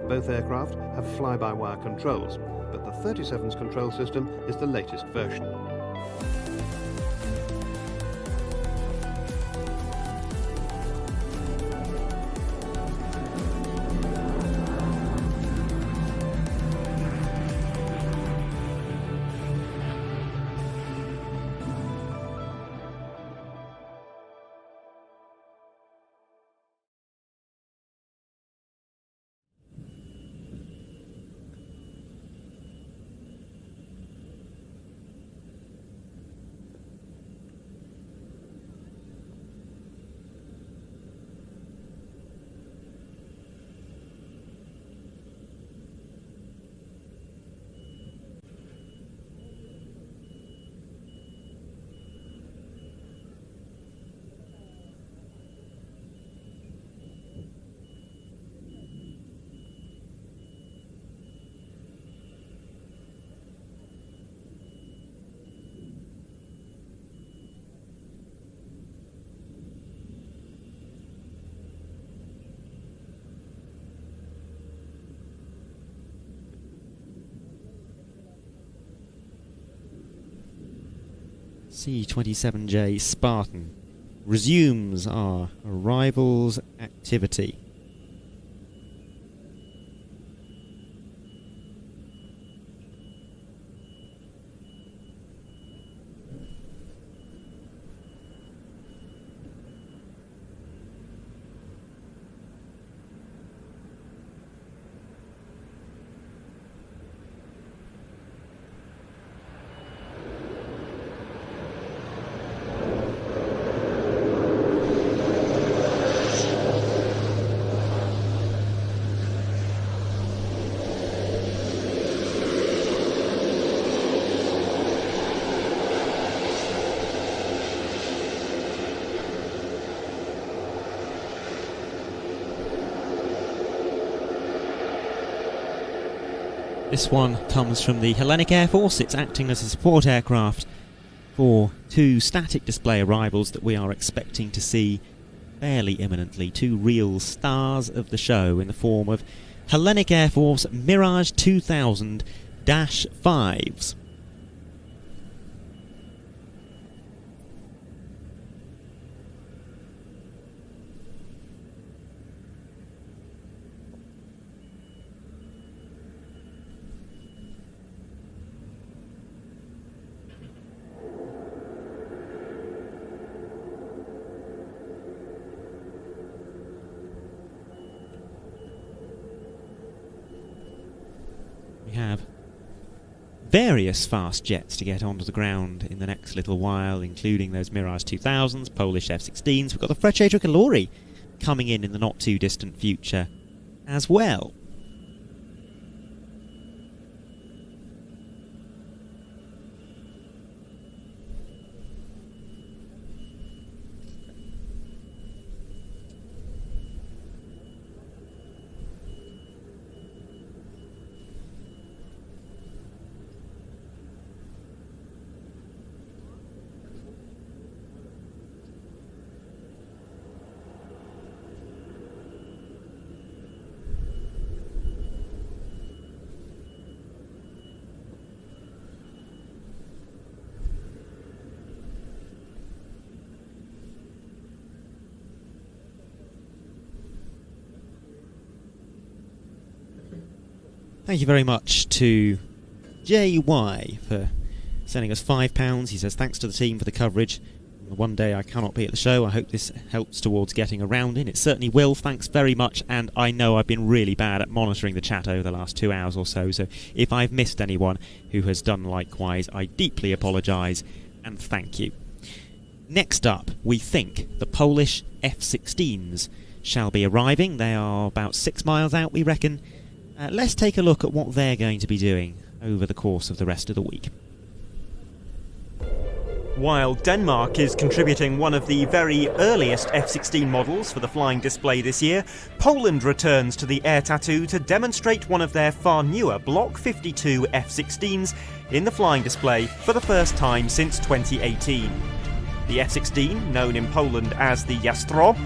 Both aircraft have fly-by-wire controls, but the 37's control system is the latest version. C-27J Spartan resumes our arrivals activity. This one comes from the Hellenic Air Force. It's acting as a support aircraft for 2 static display arrivals that we are expecting to see fairly imminently. 2 real stars of the show in the form of Hellenic Air Force Mirage 2000-5s. We have various fast jets to get onto the ground in the next little while, including those Mirage 2000s, Polish F-16s. We've got the Frecce Tricolori coming in the not too distant future as well. Thank you very much to JY for sending us £5. He says, thanks to the team for the coverage. One day I cannot be at the show. I hope this helps towards getting around in. It certainly will. Thanks very much. And I know I've been really bad at monitoring the chat over the last 2 hours or so. So if I've missed anyone who has done likewise, I deeply apologise and thank you. Next up, we think the Polish F-16s shall be arriving. They are about 6 miles out, we reckon. Let's take a look at what they're going to be doing over the course of the rest of the week. While Denmark is contributing one of the very earliest F-16 models for the flying display this year, Poland returns to the air tattoo to demonstrate one of their far newer Block 52 F-16s in the flying display for the first time since 2018. The F-16, known in Poland as the Jastrzębie,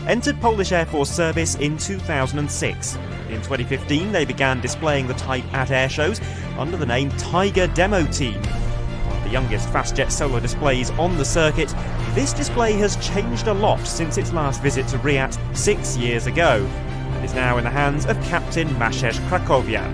entered Polish Air Force service in 2006. In 2015, they began displaying the type at air shows under the name Tiger Demo Team. One of the youngest fast-jet solar displays on the circuit, this display has changed a lot since its last visit to RIAT 6 years ago, and is now in the hands of Captain Maciej Krakowian.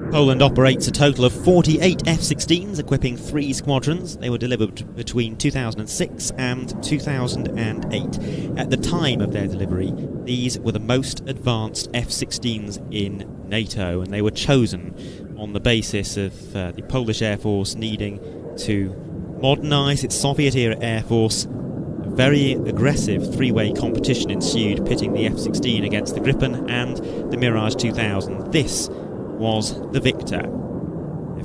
Poland operates a total of 48 F-16s, equipping 3 squadrons. They were delivered between 2006 and 2008. At the time of their delivery, these were the most advanced F-16s in NATO, and they were chosen on the basis of the Polish Air Force needing to modernise its Soviet-era Air Force. A very aggressive three-way competition ensued, pitting the F-16 against the Gripen and the Mirage 2000. This was the victor.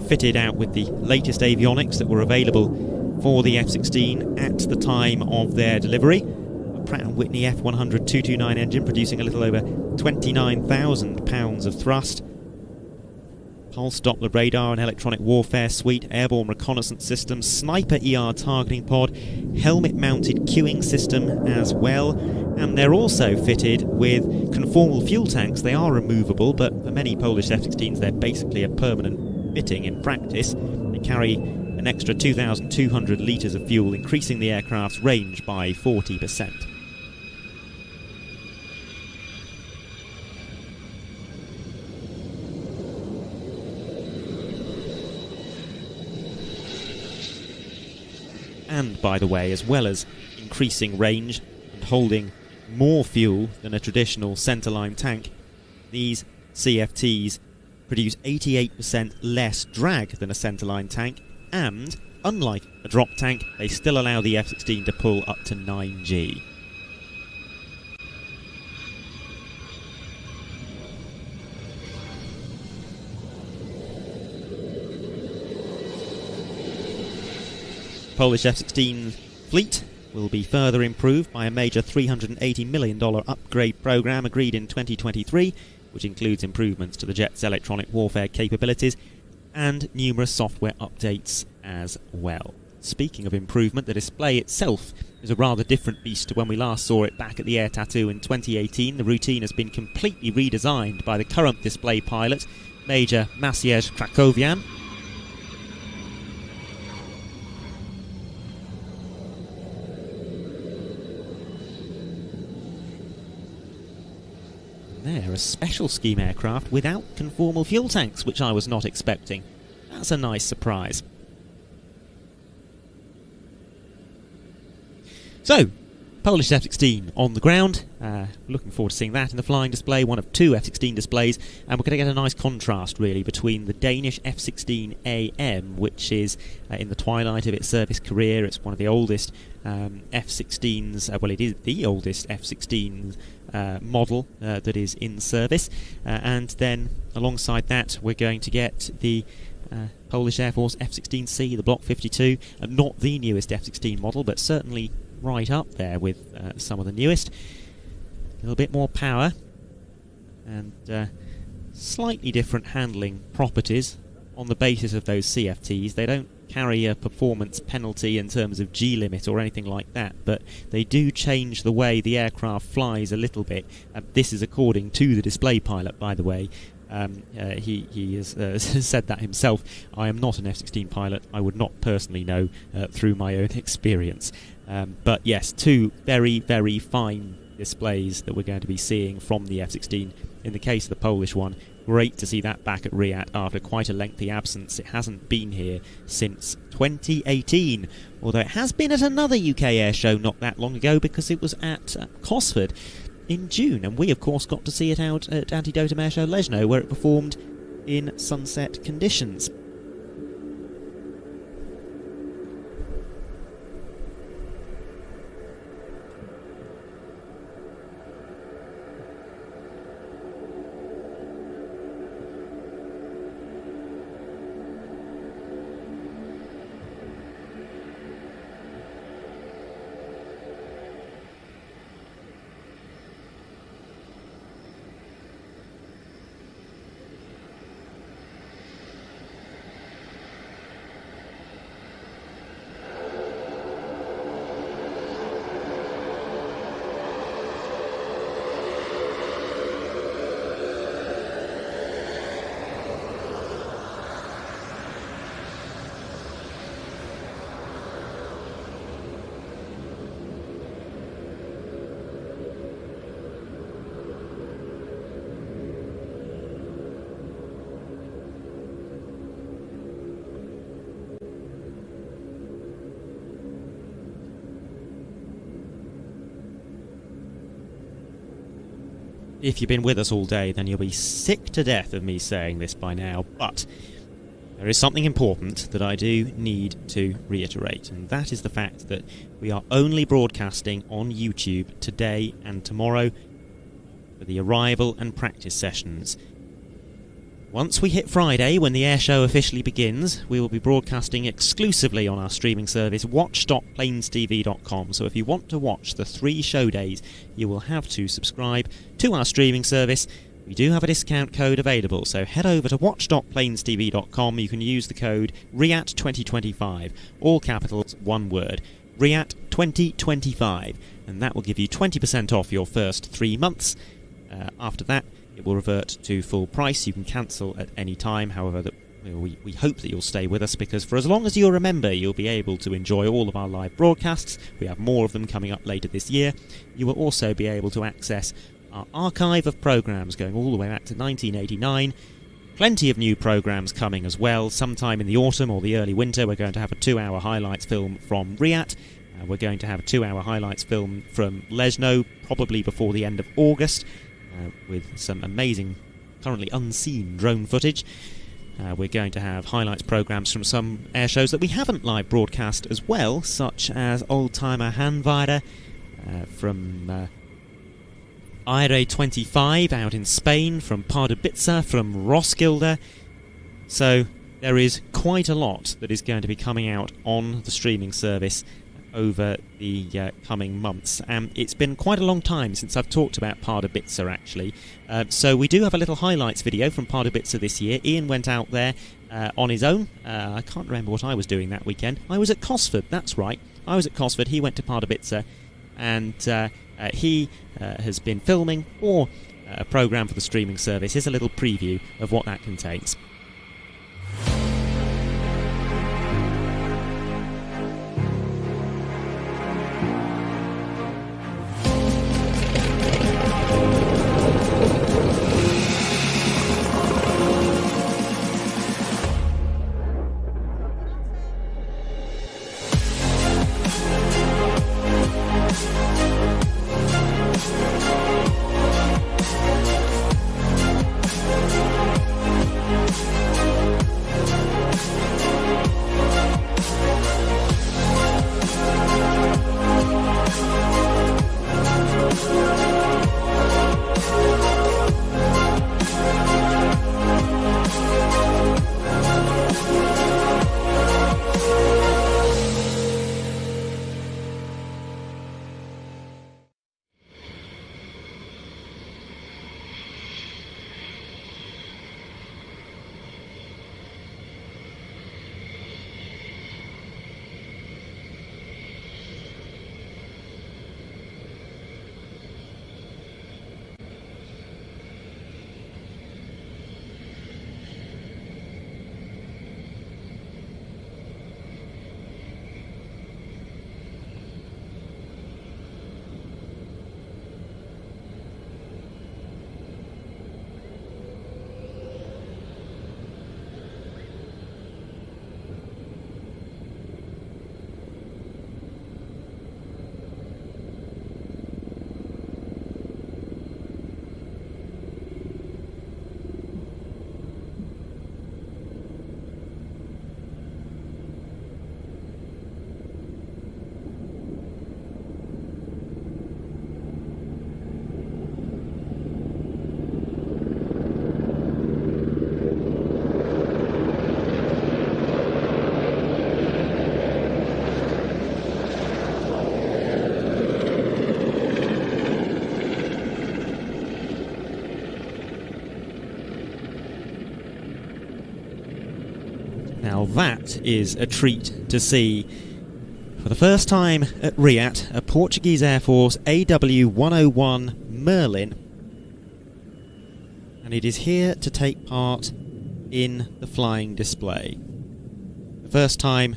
Fitted out with the latest avionics that were available for the F-16 at the time of their delivery. A Pratt & Whitney F100 229 engine producing a little over 29,000 pounds of thrust. Pulse Doppler radar and electronic warfare suite, airborne reconnaissance system, sniper ER targeting pod, helmet-mounted queuing system as well. And they're also fitted with conformal fuel tanks. They are removable, but for many Polish F-16s they're basically a permanent fitting in practice. They carry an extra 2,200 litres of fuel, increasing the aircraft's range by 40%. And, by the way, as well as increasing range and holding more fuel than a traditional centerline tank, these CFTs produce 88% less drag than a centerline tank, and unlike a drop tank, they still allow the F-16 to pull up to 9G. Polish F-16 fleet will be further improved by a major $380 million upgrade programme agreed in 2023, which includes improvements to the jet's electronic warfare capabilities and numerous software updates as well. Speaking of improvement, the display itself is a rather different beast to when we last saw it back at the Air Tattoo in 2018. The routine has been completely redesigned by the current display pilot, Major Maciej Krakowian. They're a special scheme aircraft without conformal fuel tanks, which I was not expecting. That's a nice surprise. So, Polish F-16 on the ground. Looking forward to seeing that in the flying display, one of two F-16 displays, and we're going to get a nice contrast really between the Danish F-16AM, which is in the twilight of its service career. It's one of the oldest F-16s, well, it is the oldest F-16 model that is in service, and then alongside that we're going to get the Polish Air Force F-16C, the Block 52, not the newest F-16 model, but certainly right up there with some of the newest. A little bit more power and slightly different handling properties on the basis of those CFTs. They don't carry a performance penalty in terms of G-limit or anything like that, but they do change the way the aircraft flies a little bit. This is according to the display pilot, by the way. He has said that himself. I am not an F-16 pilot. I would not personally know through my own experience. But yes, two very, very fine displays that we're going to be seeing from the F-16. In the case of the Polish one, great to see that back at RIAT after quite a lengthy absence. It hasn't been here since 2018, although it has been at another UK air show not that long ago, because it was at Cosford in June, and we of course got to see it out at Anti-Dotum Air Show Lesno, where it performed in sunset conditions. If you've been with us all day, then you'll be sick to death of me saying this by now, but there is something important that I do need to reiterate, and that is the fact that we are only broadcasting on YouTube today and tomorrow for the arrival and practice sessions. Once we hit Friday, when the air show officially begins, we will be broadcasting exclusively on our streaming service, watch.planestv.com. So if you want to watch the 3 show days, you will have to subscribe to our streaming service. We do have a discount code available, so head over to watch.planestv.com. You can use the code RIAT2025, all capitals, one word, RIAT2025, and that will give you 20% off your first 3 months. After that, it will revert to full price. You can cancel at any time. However, we hope that you'll stay with us, because for as long as you're a member, you'll be able to enjoy all of our live broadcasts. We have more of them coming up later this year. You will also be able to access our archive of programmes going all the way back to 1989. Plenty of new programmes coming as well. Sometime in the autumn or the early winter, we're going to have a 2-hour highlights film from RIAT. We're going to have a 2-hour highlights film from Lesno, probably before the end of August, with some amazing, currently unseen drone footage. We're going to have highlights programmes from some air shows that we haven't live broadcast as well, such as Oldtimer Handweide from Aire 25 out in Spain, from Pardubice, from Roskilde. So there is quite a lot that is going to be coming out on the streaming service over the coming months. It's been quite a long time since I've talked about Pardubice, actually. So we do have a little highlights video from Pardubice this year. Ian went out there on his own. I can't remember what I was doing that weekend. I was at Cosford, that's right. I was at Cosford, he went to Pardubice, and he has been filming for a programme for the streaming service. Here's a little preview of what that contains. Now that is a treat to see. For the first time at RIAT, a Portuguese Air Force AW101 Merlin, and it is here to take part in the flying display. The first time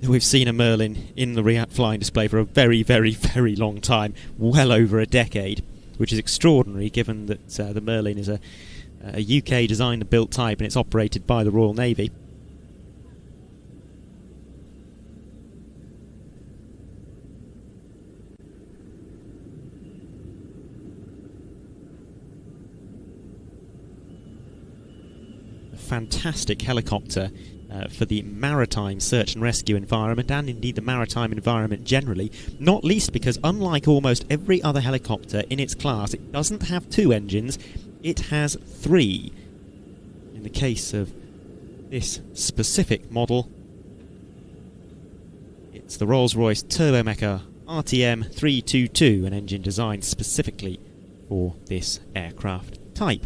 that we've seen a Merlin in the RIAT flying display for a very, very, very long time, well over a decade, which is extraordinary given that the Merlin is a UK designed and built type and it's operated by the Royal Navy. Fantastic helicopter for the maritime search and rescue environment, and indeed the maritime environment generally, not least because unlike almost every other helicopter in its class, it doesn't have 2 engines, it has 3. In the case of this specific model, it's the Rolls-Royce Turbomeca RTM 322, an engine designed specifically for this aircraft type.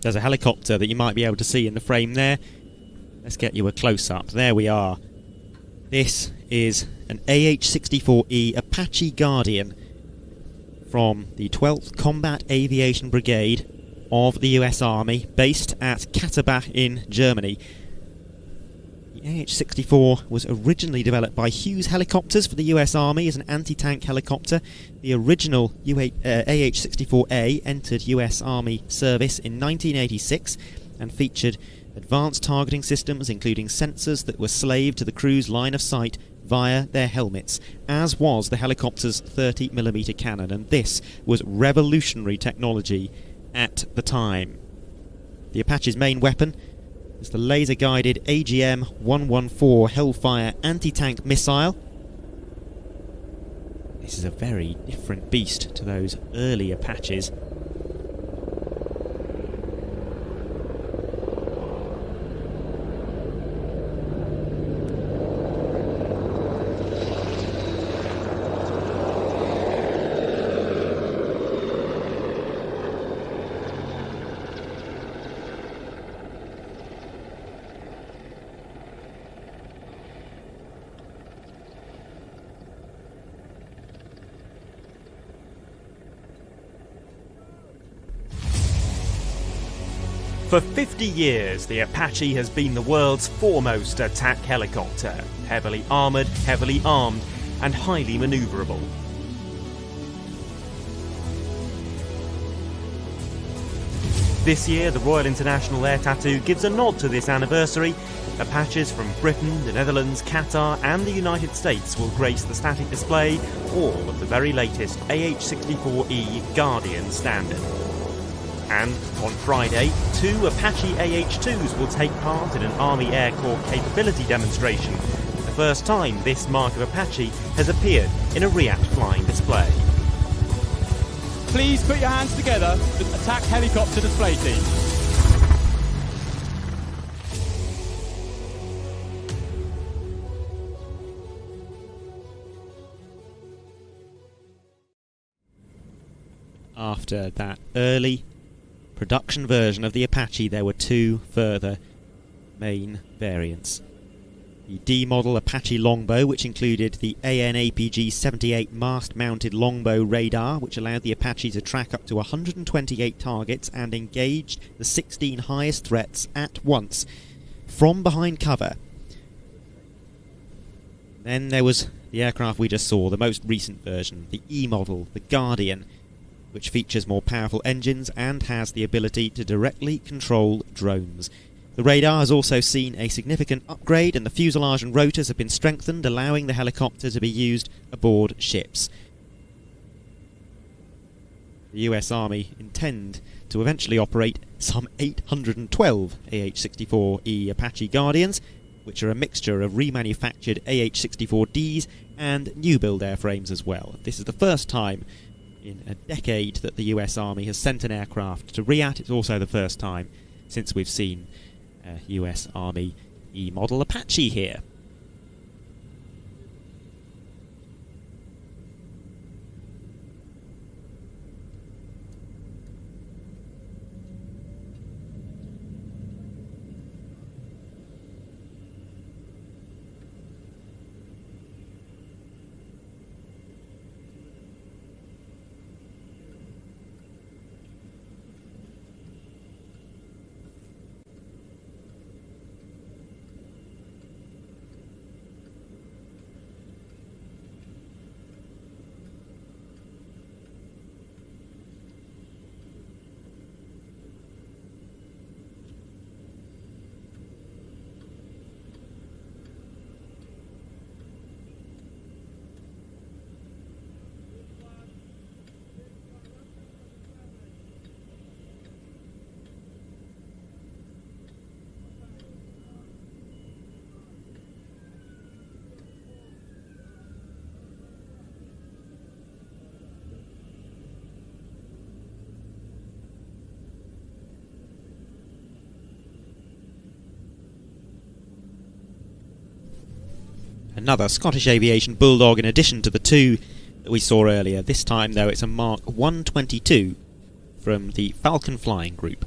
There's a helicopter that you might be able to see in the frame there. Let's get you a close-up. There we are. This is an AH-64E Apache Guardian. from the 12th Combat Aviation Brigade of the US Army, based at Katterbach in Germany. The AH-64 was originally developed by Hughes Helicopters for the US Army as an anti-tank helicopter. The original AH-64A entered US Army service in 1986 and featured advanced targeting systems, including sensors that were slaved to the crew's line of sight via their helmets, as was the helicopter's 30mm cannon, and this was revolutionary technology at the time. The Apache's main weapon is the laser-guided AGM-114 Hellfire anti-tank missile. This is a very different beast to those early Apaches. For 50 years, the Apache has been the world's foremost attack helicopter, heavily armoured, heavily armed, and highly manoeuvrable. This year, the Royal International Air Tattoo gives a nod to this anniversary. Apaches from Britain, the Netherlands, Qatar and the United States will grace the static display, all of the very latest AH-64E Guardian standard. And on Friday, 2 Apache AH-2s will take part in an Army Air Corps capability demonstration. The first time this mark of Apache has appeared in a RIAT flying display. Please put your hands together for the attack helicopter display team. After that early production version of the Apache, there were 2 further main variants. The D-model Apache Longbow, which included the AN/APG-78 mast-mounted longbow radar, which allowed the Apache to track up to 128 targets and engaged the 16 highest threats at once from behind cover. Then there was the aircraft we just saw, the most recent version, the E-model, the Guardian, which features more powerful engines and has the ability to directly control drones. The radar has also seen a significant upgrade, and the fuselage and rotors have been strengthened, allowing the helicopter to be used aboard ships. The US Army intend to eventually operate some 812 AH-64E Apache Guardians, which are a mixture of remanufactured AH-64Ds and new-build airframes as well. This is the first time in a decade that the US Army has sent an aircraft to RIAT. It's also the first time since we've seen a US Army E-model Apache here. Another Scottish Aviation Bulldog in addition to the 2 that we saw earlier. This time, though, it's a Mark 122 from the Falcon Flying Group.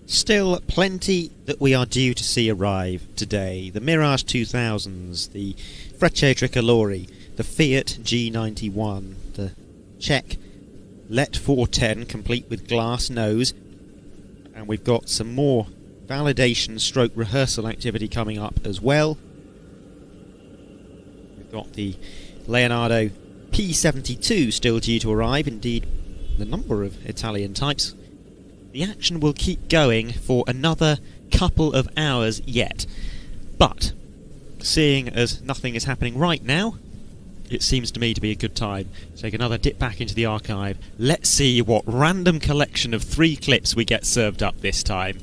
Still plenty that we are due to see arrive today. The Mirage 2000s, the Frecce Tricolori, the Fiat G91, the Czech Let 410 complete with glass nose, and we've got some more validation stroke rehearsal activity coming up as well. We've got the Leonardo P72 still due to arrive, indeed the number of Italian types. The action will keep going for another couple of hours yet, but seeing as nothing is happening right now, it seems to me to be a good time to take another dip back into the archive. Let's see what random collection of 3 clips we get served up this time.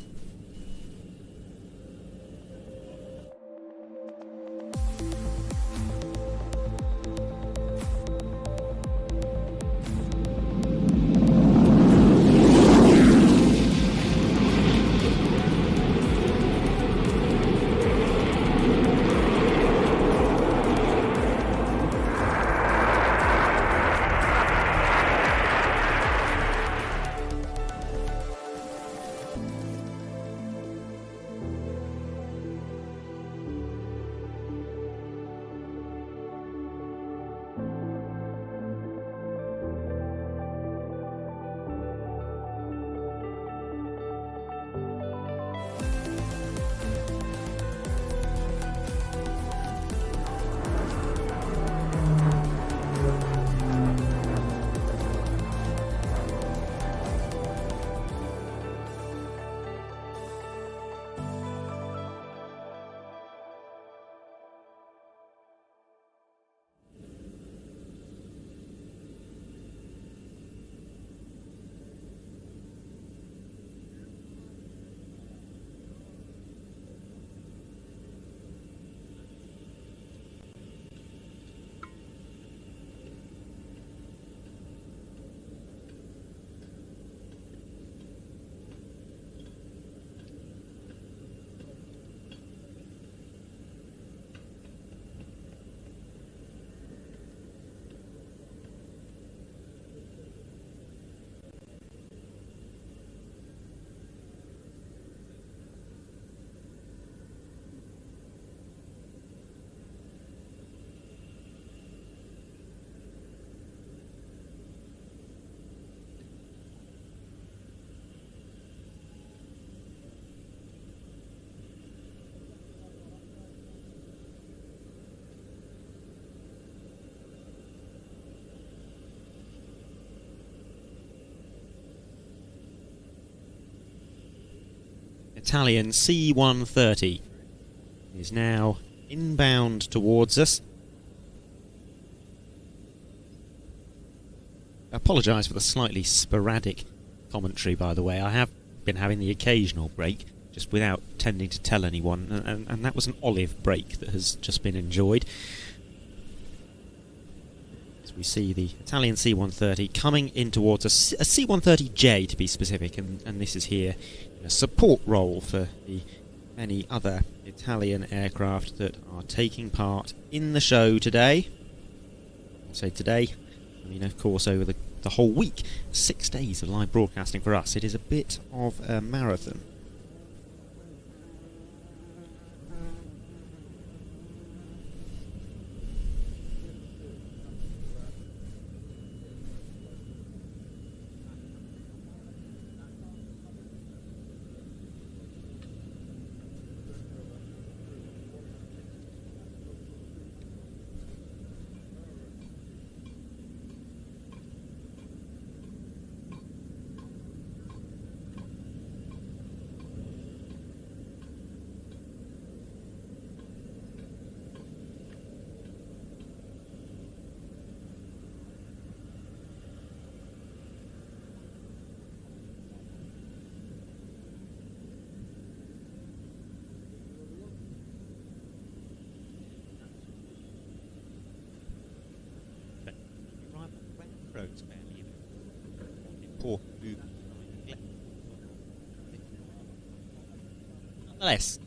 Italian C-130 is now inbound towards us. I apologise for the slightly sporadic commentary, by the way. I have been having the occasional break, just without tending to tell anyone, and that was an olive break that has just been enjoyed. As we see the Italian C-130 coming in towards us, a C-130J to be specific, and this is here a support role for the many other Italian aircraft that are taking part in the show today. I say today, I mean of course over the whole week. 6 days of live broadcasting for us. It is a bit of a marathon. Nonetheless,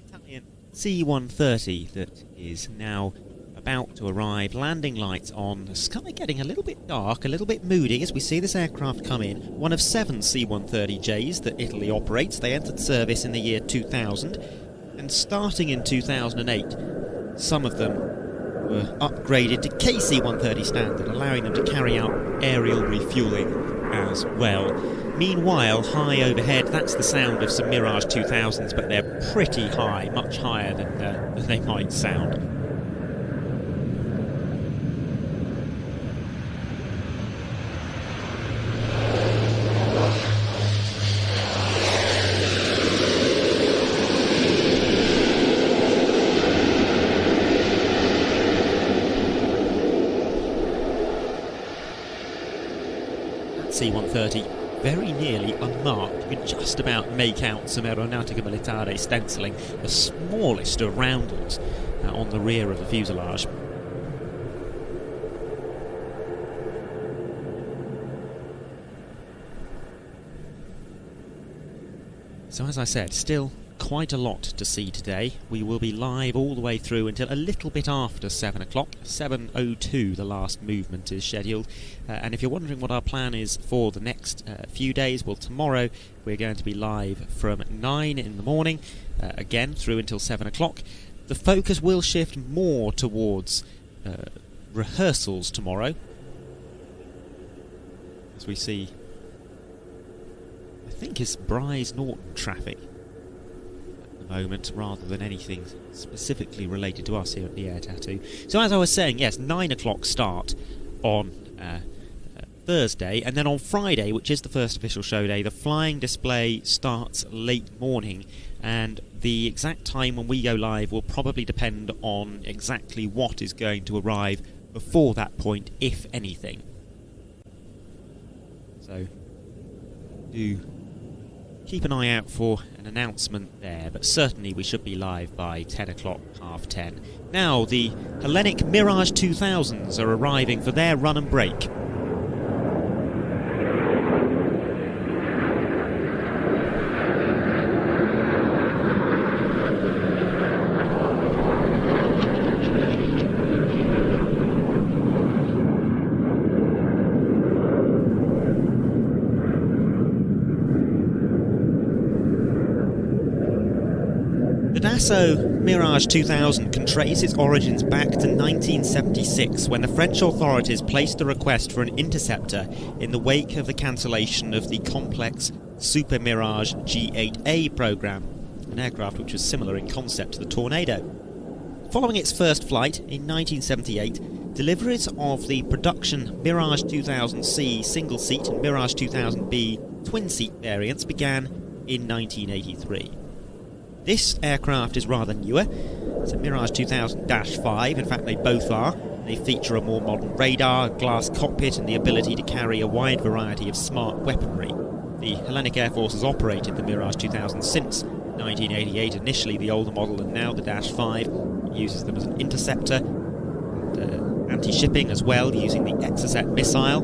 Italian C-130 that is now about to arrive, landing lights on, the sky getting a little bit dark, a little bit moody as we see this aircraft come in. One of 7 C-130Js that Italy operates. They entered service in the year 2000, and starting in 2008, some of them were upgraded to KC-130 standard, allowing them to carry out aerial refuelling as well. Meanwhile, high overhead, that's the sound of some Mirage 2000s, but they're pretty high, much higher than they might sound. C-130 very nearly unmarked. You can just about make out some Aeronautica Militare stenciling, the smallest of roundels on the rear of the fuselage. So as I said, still quite a lot to see today. We will be live all the way through until a little bit after 7 o'clock. 7:02 the last movement is scheduled. And if you're wondering what our plan is for the next few days, well, tomorrow we're going to be live from 9 in the morning, again through until 7 o'clock. The focus will shift more towards rehearsals tomorrow, as we see, I think it's Bryce Norton traffic moment rather than anything specifically related to us here at the Air Tattoo. So as I was saying, yes, 9 o'clock start on Thursday, and then on Friday, which is the first official show day, the flying display starts late morning, and the exact time when we go live will probably depend on exactly what is going to arrive before that point, if anything. So do keep an eye out for an announcement there, but certainly we should be live by 10 o'clock, half 10. Now, the Hellenic Mirage 2000s are arriving for their run and break. So, Mirage 2000 can trace its origins back to 1976, when the French authorities placed a request for an interceptor in the wake of the cancellation of the complex Super Mirage G8A program, an aircraft which was similar in concept to the Tornado. Following its first flight in 1978, deliveries of the production Mirage 2000C single-seat and Mirage 2000B twin-seat variants began in 1983. This aircraft is rather newer. It's a Mirage 2000-5, in fact they both are. They feature a more modern radar, glass cockpit and the ability to carry a wide variety of smart weaponry. The Hellenic Air Force has operated the Mirage 2000 since 1988, initially the older model and now the -5. It uses them as an interceptor, and anti-shipping as well, using the Exocet missile.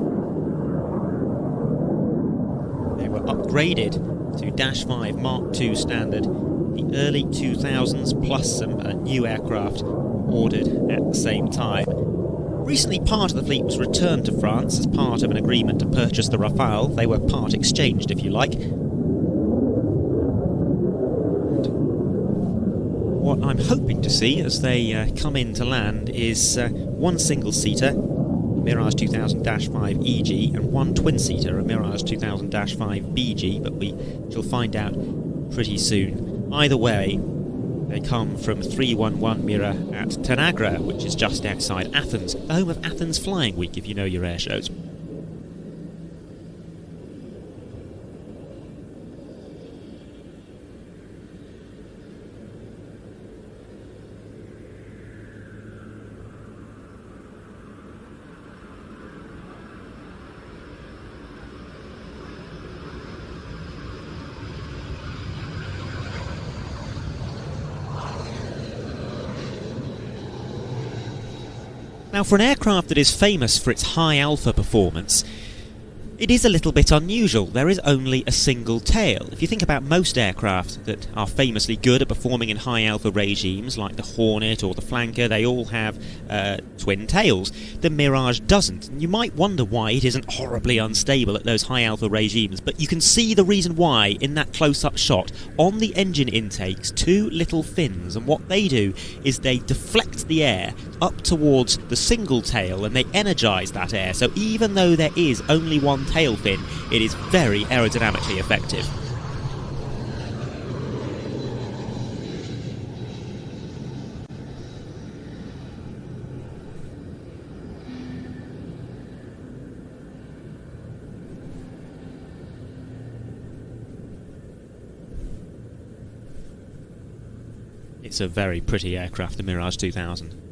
They were upgraded to -5 Mark II standard the early 2000s, plus some new aircraft ordered at the same time. Recently, part of the fleet was returned to France as part of an agreement to purchase the Rafale. They were part exchanged, if you like. And what I'm hoping to see as they come in to land is one single-seater, Mirage 2000-5 EG, and one twin-seater, a Mirage 2000-5 BG, but we shall find out pretty soon. Either way, they come from 311 Mira at Tanagra, which is just outside Athens, the home of Athens Flying Week, if you know your air shows. Now, for an aircraft that is famous for its high alpha performance, It is a little bit unusual. There is only a single tail. If you think about most aircraft that are famously good at performing in high alpha regimes, like the Hornet or the Flanker, they all have twin tails. The Mirage doesn't. And you might wonder why it isn't horribly unstable at those high alpha regimes, but you can see the reason why in that close-up shot. On the engine intakes, two little fins, and what they do is they deflect the air up towards the single tail and they energise that air. So even though there is only one tail fin, it is very aerodynamically effective. It's a very pretty aircraft, the Mirage 2000.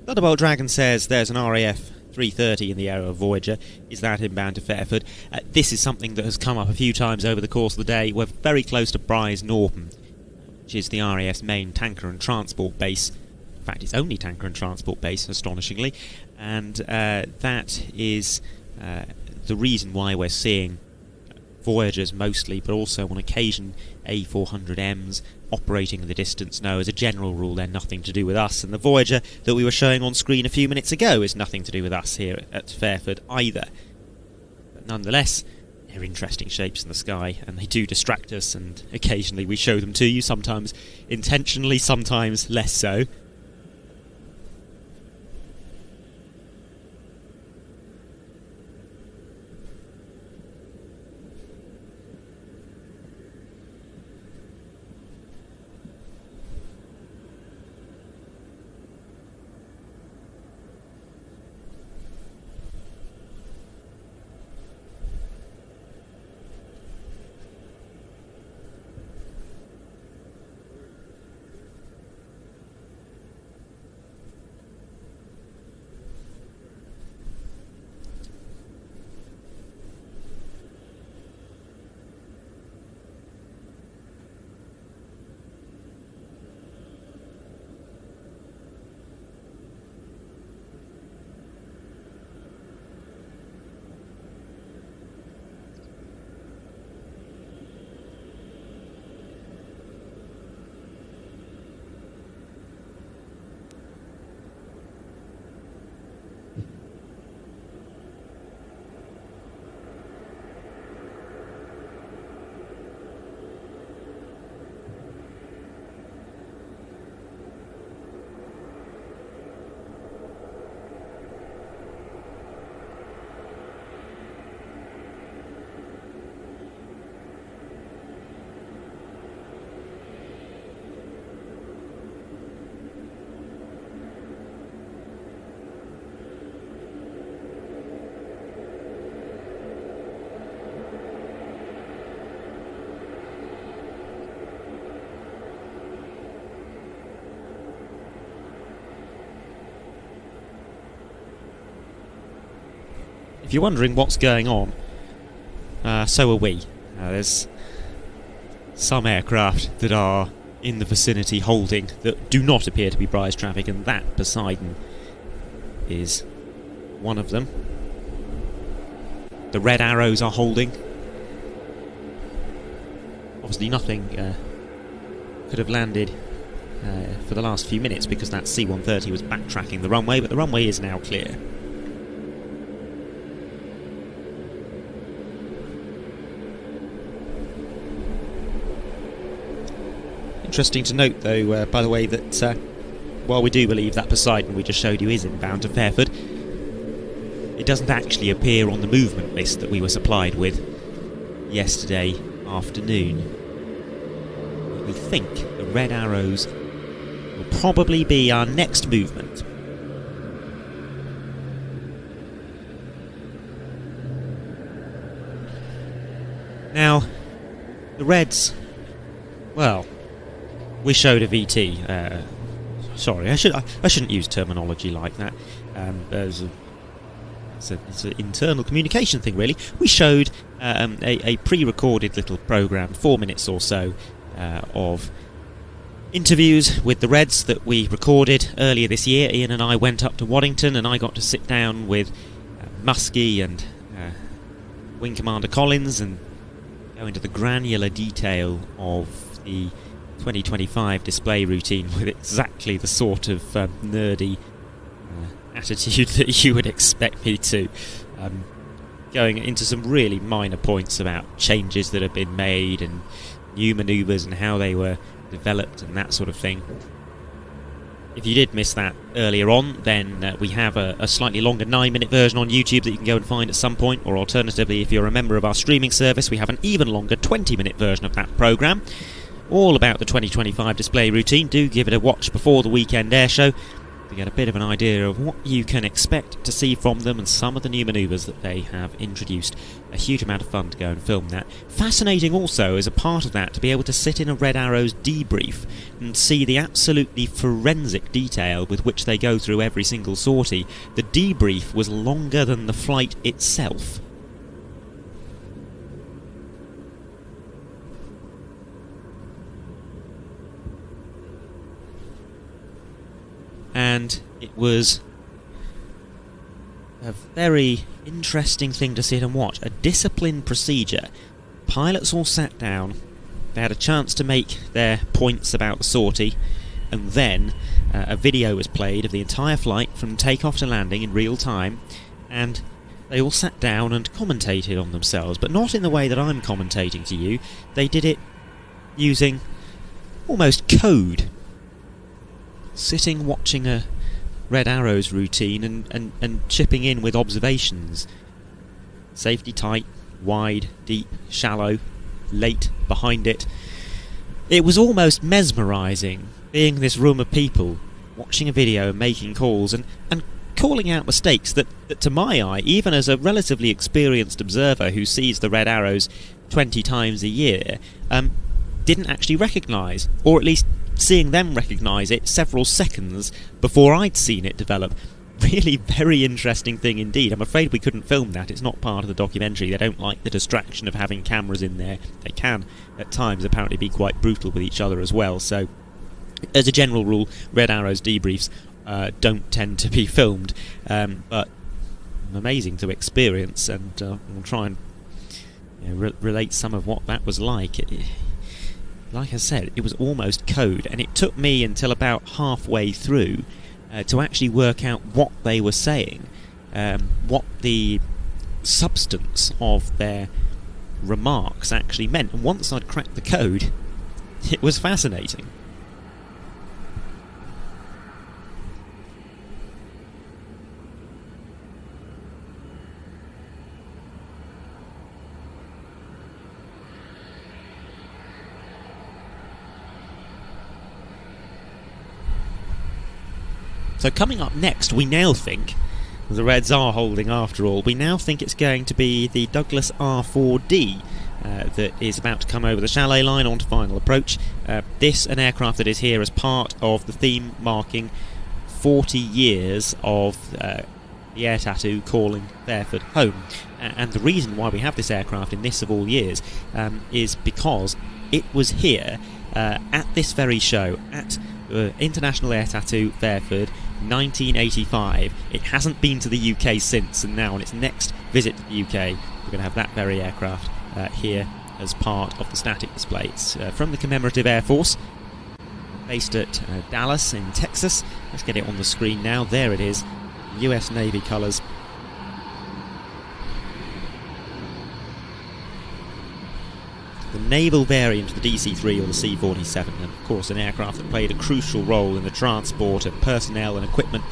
Thunderbolt Dragon says there's an RAF 330 in the area of Voyager. Is that inbound to Fairford? This is something that has come up a few times over the course of the day. We're very close to Bryce Norton, which is the RAF's main tanker and transport base. In fact, its only tanker and transport base, astonishingly. And that is the reason why we're seeing Voyagers mostly, but also on occasion A400Ms operating in the distance. No, as a general rule, they're nothing to do with us, and the Voyager that we were showing on screen a few minutes ago is nothing to do with us here at Fairford either. But nonetheless, they're interesting shapes in the sky, and they do distract us, and occasionally we show them to you, sometimes intentionally, sometimes less so. If you're wondering what's going on, so are we. There's some aircraft that are in the vicinity holding that do not appear to be Bryce traffic, and that Poseidon is one of them. The red arrows are holding. Obviously nothing could have landed for the last few minutes because that C-130 was backtracking the runway, but the runway is now clear. Interesting to note, though, by the way, that while we do believe that Poseidon we just showed you is inbound to Fairford, it doesn't actually appear on the movement list that we were supplied with yesterday afternoon. We think the red arrows will probably be our next movement. Now, the reds, well, we showed a VT. Sorry, I shouldn't use terminology like that. It's an internal communication thing, really. We showed a pre-recorded little program, 4 minutes or so, of interviews with the Reds that we recorded earlier this year. Ian and I went up to Waddington, and I got to sit down with Muskie and Wing Commander Collins and go into the granular detail of the 2025 display routine with exactly the sort of nerdy attitude that you would expect me to, going into some really minor points about changes that have been made and new manoeuvres and how they were developed and that sort of thing. If you did miss that earlier on, then we have a slightly longer 9-minute version on YouTube that you can go and find at some point, or alternatively, if you're a member of our streaming service, we have an even longer 20-minute version of that programme, all about the 2025 display routine. Do give it a watch before the weekend air show to get a bit of an idea of what you can expect to see from them and some of the new manoeuvres that they have introduced. A huge amount of fun to go and film that. Fascinating also, as a part of that, to be able to sit in a Red Arrow's debrief and see the absolutely forensic detail with which they go through every single sortie. The debrief was longer than the flight itself. And it was a very interesting thing to sit and watch. A disciplined procedure. Pilots all sat down, they had a chance to make their points about the sortie, and then a video was played of the entire flight from takeoff to landing in real time, and they all sat down and commentated on themselves, but not in the way that I'm commentating to you. They did it using almost code. Sitting watching a Red Arrow's routine and chipping in with observations. Safety tight, wide, deep, shallow, late, behind it. It was almost mesmerising, being in this room of people, watching a video and making calls and calling out mistakes that to my eye, even as a relatively experienced observer who sees the Red Arrows 20 times a year, didn't actually recognise, or at least seeing them recognise it several seconds before I'd seen it develop. Really very interesting thing indeed. I'm afraid we couldn't film that. It's not part of the documentary. They don't like the distraction of having cameras in there. They can, at times, apparently be quite brutal with each other as well. So, as a general rule, Red Arrow's debriefs don't tend to be filmed. But amazing to experience, and we'll try and relate some of what that was like. Like I said, it was almost code, and it took me until about halfway through to actually work out what they were saying, what the substance of their remarks actually meant. And once I'd cracked the code, it was fascinating. So coming up next, we now think, the Reds are holding after all, we now think it's going to be the Douglas R4D that is about to come over the chalet line onto final approach. This, an aircraft that is here as part of the theme marking 40 years of the air tattoo calling Fairford home. And the reason why we have this aircraft in this of all years is because it was here at this very show, at International Air Tattoo Fairford 1985. It hasn't been to the UK since, and now on its next visit to the UK we're going to have that very aircraft here as part of the static display. It's from the Commemorative Air Force, based at Dallas in Texas. Let's get it on the screen now. There it is, US Navy colours. The naval variant of the DC-3 or the C-47, and of course an aircraft that played a crucial role in the transport of personnel and equipment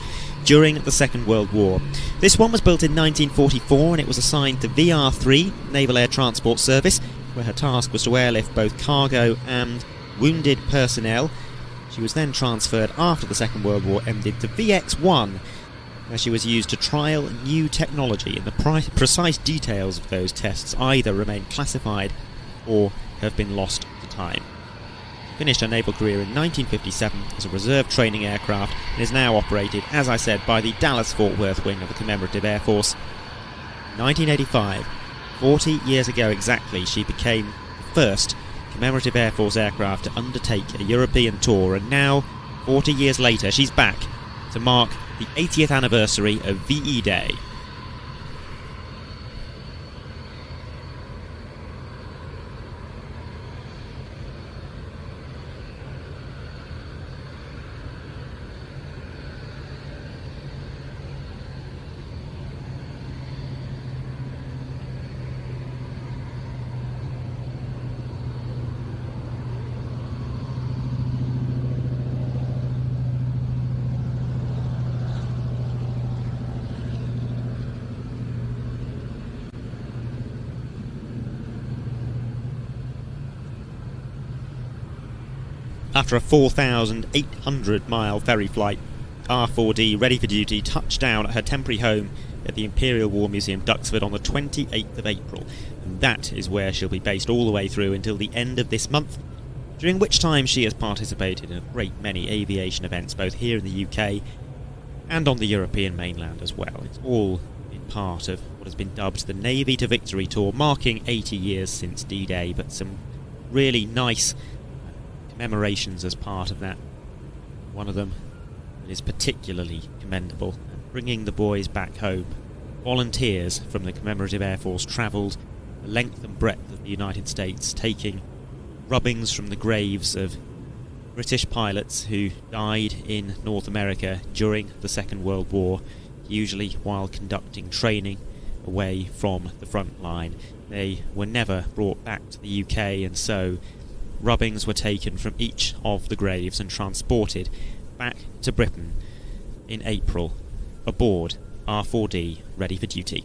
during the Second World War. This one was built in 1944 and it was assigned to VR-3, Naval Air Transport Service, where her task was to airlift both cargo and wounded personnel. She was then transferred after the Second World War ended to VX-1, where she was used to trial new technology, and the precise details of those tests either remain classified or have been lost to time. finished her naval career in 1957 as a reserve training aircraft and is now operated, as I said, by the Dallas-Fort Worth wing of the Commemorative Air Force. In 1985, 40 years ago exactly, she became the first Commemorative Air Force aircraft to undertake a European tour, and now, 40 years later, she's back to mark the 80th anniversary of VE Day. After a 4,800-mile ferry flight, R4D, ready for duty, touched down at her temporary home at the Imperial War Museum, Duxford, on the 28th of April. And that is where she'll be based all the way through until the end of this month, during which time she has participated in a great many aviation events, both here in the UK and on the European mainland as well. It's all in part of what has been dubbed the Navy to Victory Tour, marking 80 years since D-Day, but some really nice commemorations as part of that. One of them is particularly commendable, bringing the boys back home. Volunteers from the Commemorative Air Force travelled the length and breadth of the United States, taking rubbings from the graves of British pilots who died in North America during the Second World War, usually while conducting training away from the front line. They were never brought back to the UK, and so rubbings were taken from each of the graves and transported back to Britain in April aboard R4D, ready for duty.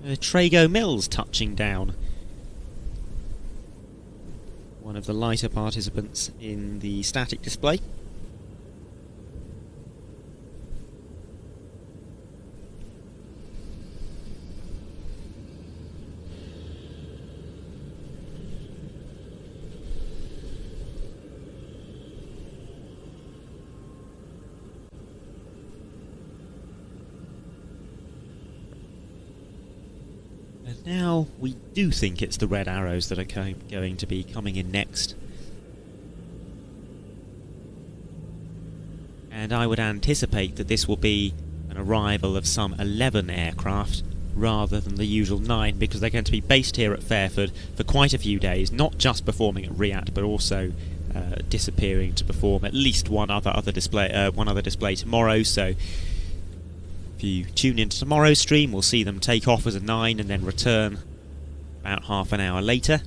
Trago Mills touching down, one of the lighter participants in the static display. Now, we do think it's the Red Arrows that are going to be coming in next. And I would anticipate that this will be an arrival of some 11 aircraft rather than the usual 9, because they're going to be based here at Fairford for quite a few days, not just performing at RIAT, but also disappearing to perform at least one other display tomorrow. So if you tune into tomorrow's stream, we'll see them take off as a 9 and then return about half an hour later.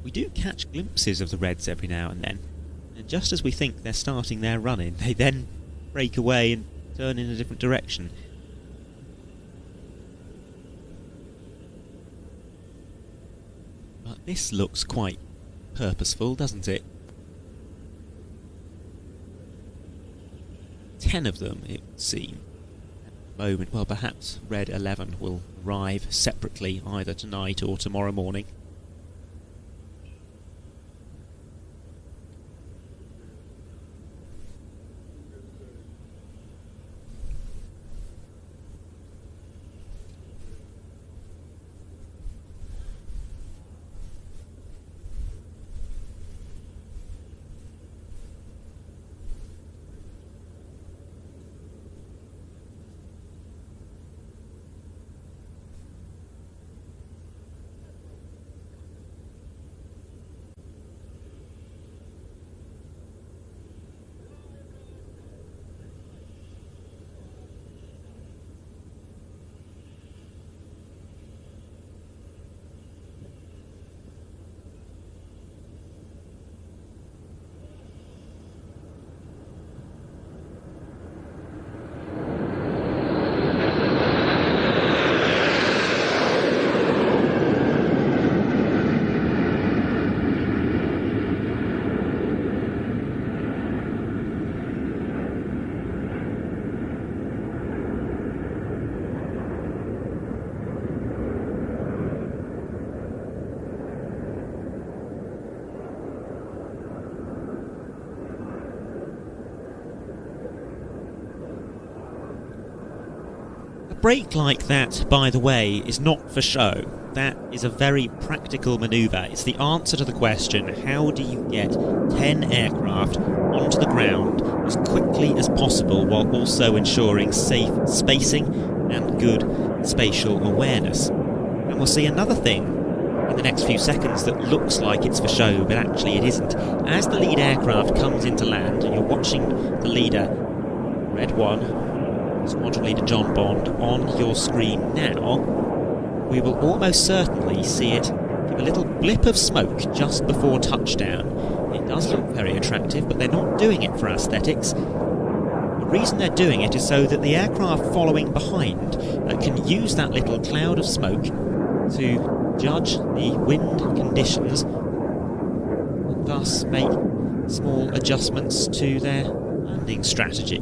We do catch glimpses of the Reds every now and then, and just as we think they're starting their run-in, they then break away and turn in a different direction. But this looks quite purposeful, doesn't it? 10 of them, it would seem, at the moment. Well, perhaps Red 11 will arrive separately either tonight or tomorrow morning. brake like that, by the way, is not for show. That is a very practical manoeuvre. It's the answer to the question, how do you get 10 aircraft onto the ground as quickly as possible while also ensuring safe spacing and good spatial awareness? And we'll see another thing in the next few seconds that looks like it's for show, but actually it isn't. As the lead aircraft comes into land, and you're watching the leader, Red 1, Squadron Leader John Bond, on your screen now, we will almost certainly see it give a little blip of smoke just before touchdown. It does look very attractive, but they're not doing it for aesthetics. The reason they're doing it is so that the aircraft following behind can use that little cloud of smoke to judge the wind conditions and thus make small adjustments to their landing strategy.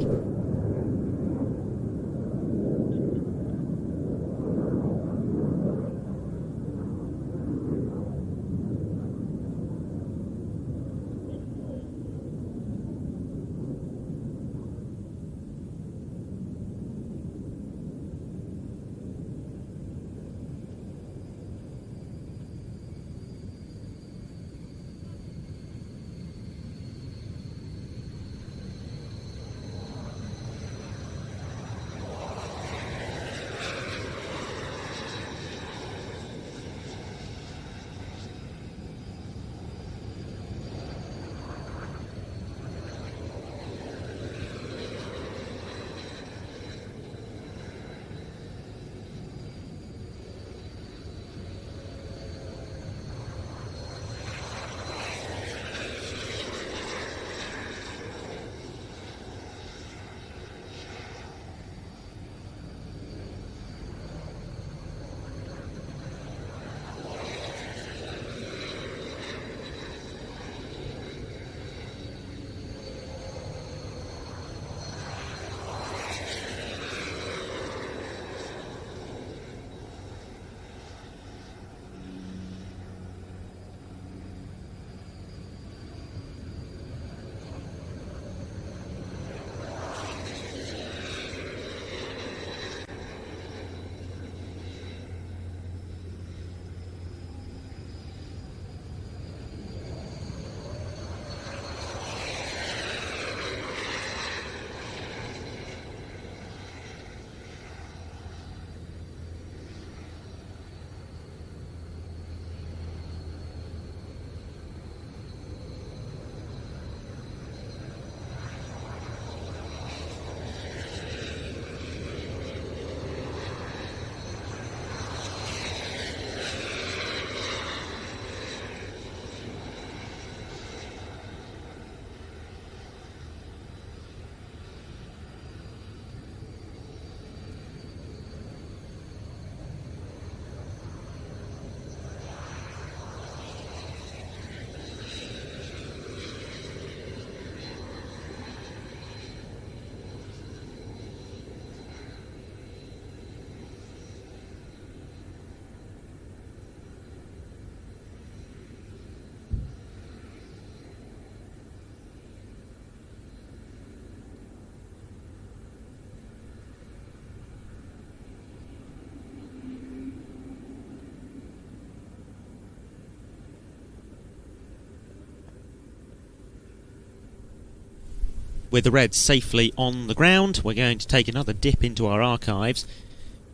With the Reds safely on the ground, we're going to take another dip into our archives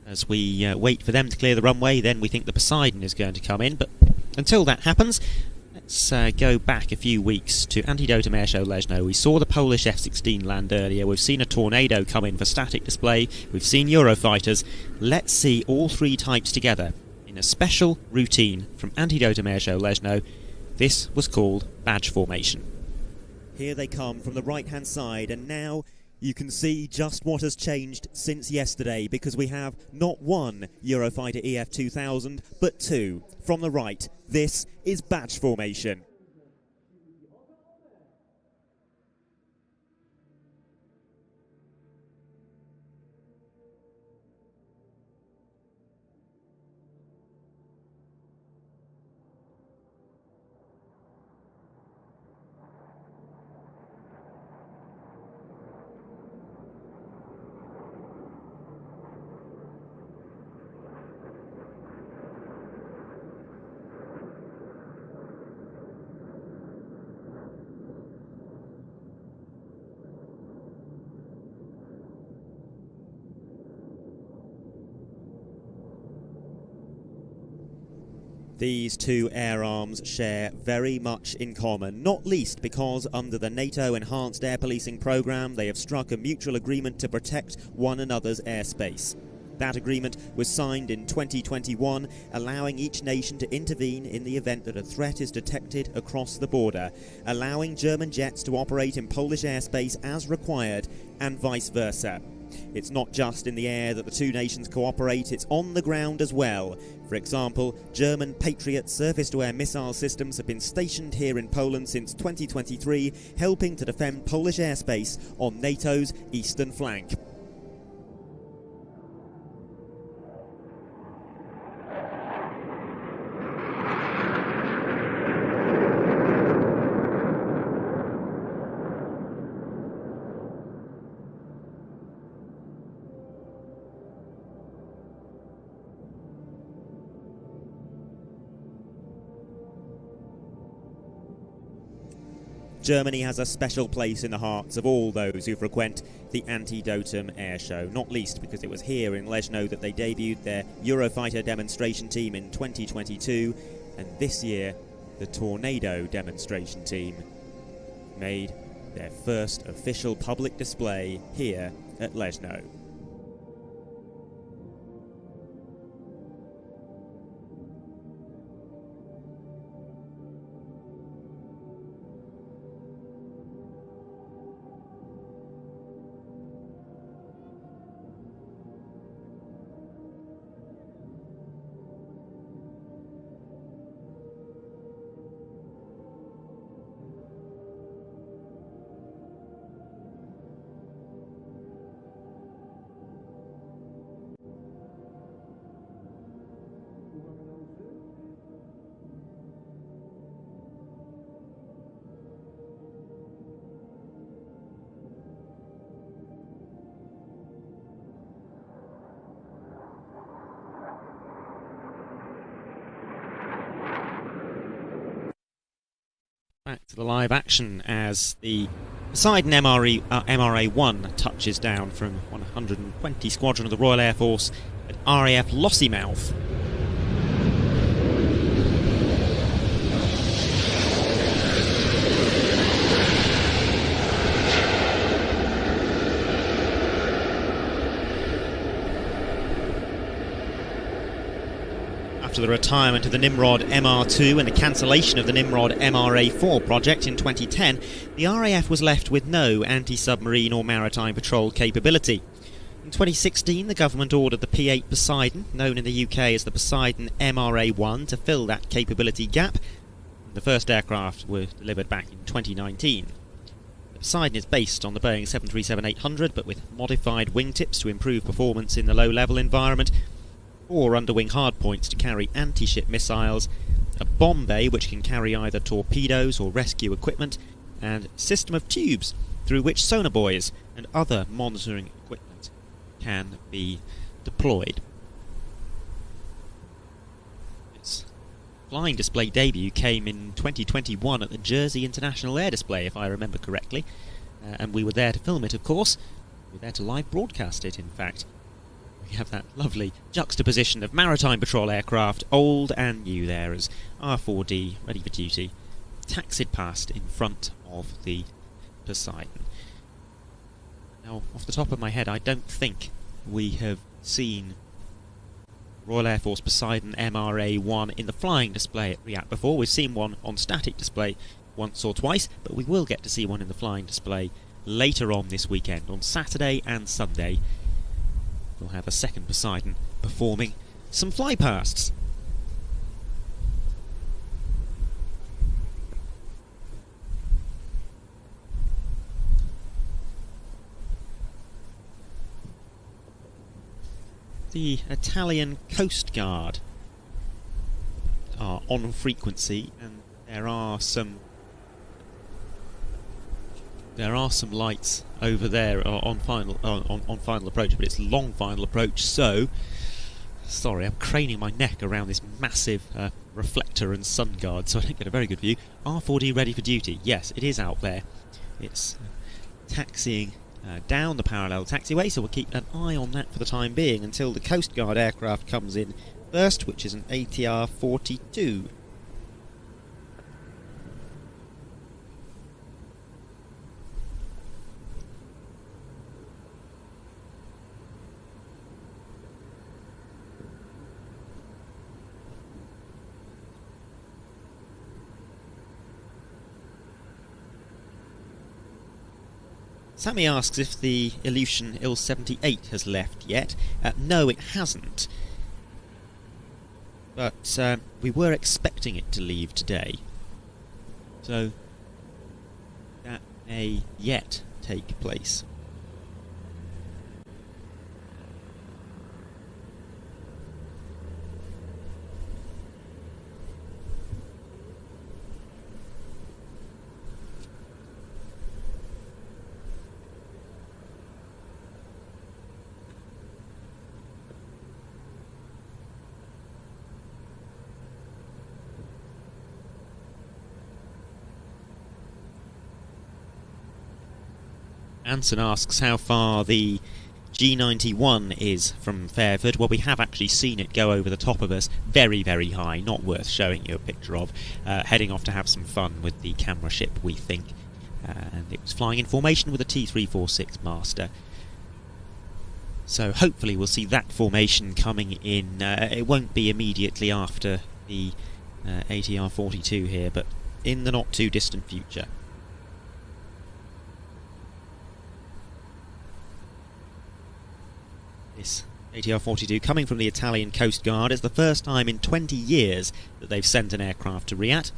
as we wait for them to clear the runway. Then we think the Poseidon is going to come in, but until that happens, let's go back a few weeks to Antietam Air Show Lesno. We saw the Polish F-16 land earlier. We've seen a Tornado come in for static display. We've seen Eurofighters. Let's see all three types together in a special routine from Antietam Air Show Lesno. This was called Badge Formation. Here they come from the right-hand side, and now you can see just what has changed since yesterday, because we have not one Eurofighter EF-2000, but two. From the right, this is Badge Formation. These two air arms share very much in common, not least because under the NATO Enhanced Air Policing Programme they have struck a mutual agreement to protect one another's airspace. That agreement was signed in 2021, allowing each nation to intervene in the event that a threat is detected across the border, allowing German jets to operate in Polish airspace as required, and vice versa. It's not just in the air that the two nations cooperate, it's on the ground as well. For example, German Patriot surface-to-air missile systems have been stationed here in Poland since 2023, helping to defend Polish airspace on NATO's eastern flank. Germany has a special place in the hearts of all those who frequent the Anti-Dotum Air Show, not least because it was here in Lesno that they debuted their Eurofighter demonstration team in 2022, and this year the Tornado demonstration team made their first official public display here at Lesno. Back to the live action as the Poseidon MRA-1 touches down from 120 Squadron of the Royal Air Force at RAF Lossiemouth. After the retirement of the Nimrod MR2 and the cancellation of the Nimrod MRA4 project in 2010, the RAF was left with no anti-submarine or maritime patrol capability. In 2016, the government ordered the P-8 Poseidon, known in the UK as the Poseidon MRA-1, to fill that capability gap. The first aircraft were delivered back in 2019. The Poseidon is based on the Boeing 737-800, but with modified wingtips to improve performance in the low-level environment, 4 underwing hardpoints to carry anti-ship missiles, a bomb bay which can carry either torpedoes or rescue equipment, and a system of tubes through which sonar buoys and other monitoring equipment can be deployed. Its flying display debut came in 2021 at the Jersey International Air Display, if I remember correctly, and we were there to film it, of course. We were there to live broadcast it, in fact. We have that lovely juxtaposition of maritime patrol aircraft, old and new there, as R4D, ready for duty, taxied past in front of the Poseidon. Now, off the top of my head, I don't think we have seen Royal Air Force Poseidon MRA-1 in the flying display at RIAT before. We've seen one on static display once or twice, but we will get to see one in the flying display later on this weekend, on Saturday and Sunday. We'll have a second Poseidon performing some flypasts. The Italian Coast Guard are on frequency, and there are some lights over there on final approach, but it's long final approach, so sorry, I'm craning my neck around this massive reflector and sun guard, so I don't get a very good view. R4D ready for duty. Yes, it is out there. It's taxiing down the parallel taxiway, so we'll keep an eye on that for the time being until the Coast Guard aircraft comes in first, which is an ATR 42. Sammy asks if the Ilyushin Il-78 has left yet. No, it hasn't. But we were expecting it to leave today. So that may yet take place. Anson asks how far the G91 is from Fairford. Well, we have actually seen it go over the top of us very, very high, not worth showing you a picture of. Heading off to have some fun with the camera ship, we think. And it was flying in formation with a T346 master. So hopefully we'll see that formation coming in. It won't be immediately after the ATR 42 here, but in the not too distant future. This ATR 42 coming from the Italian Coast Guard is the first time in 20 years that they've sent an aircraft to RIAT.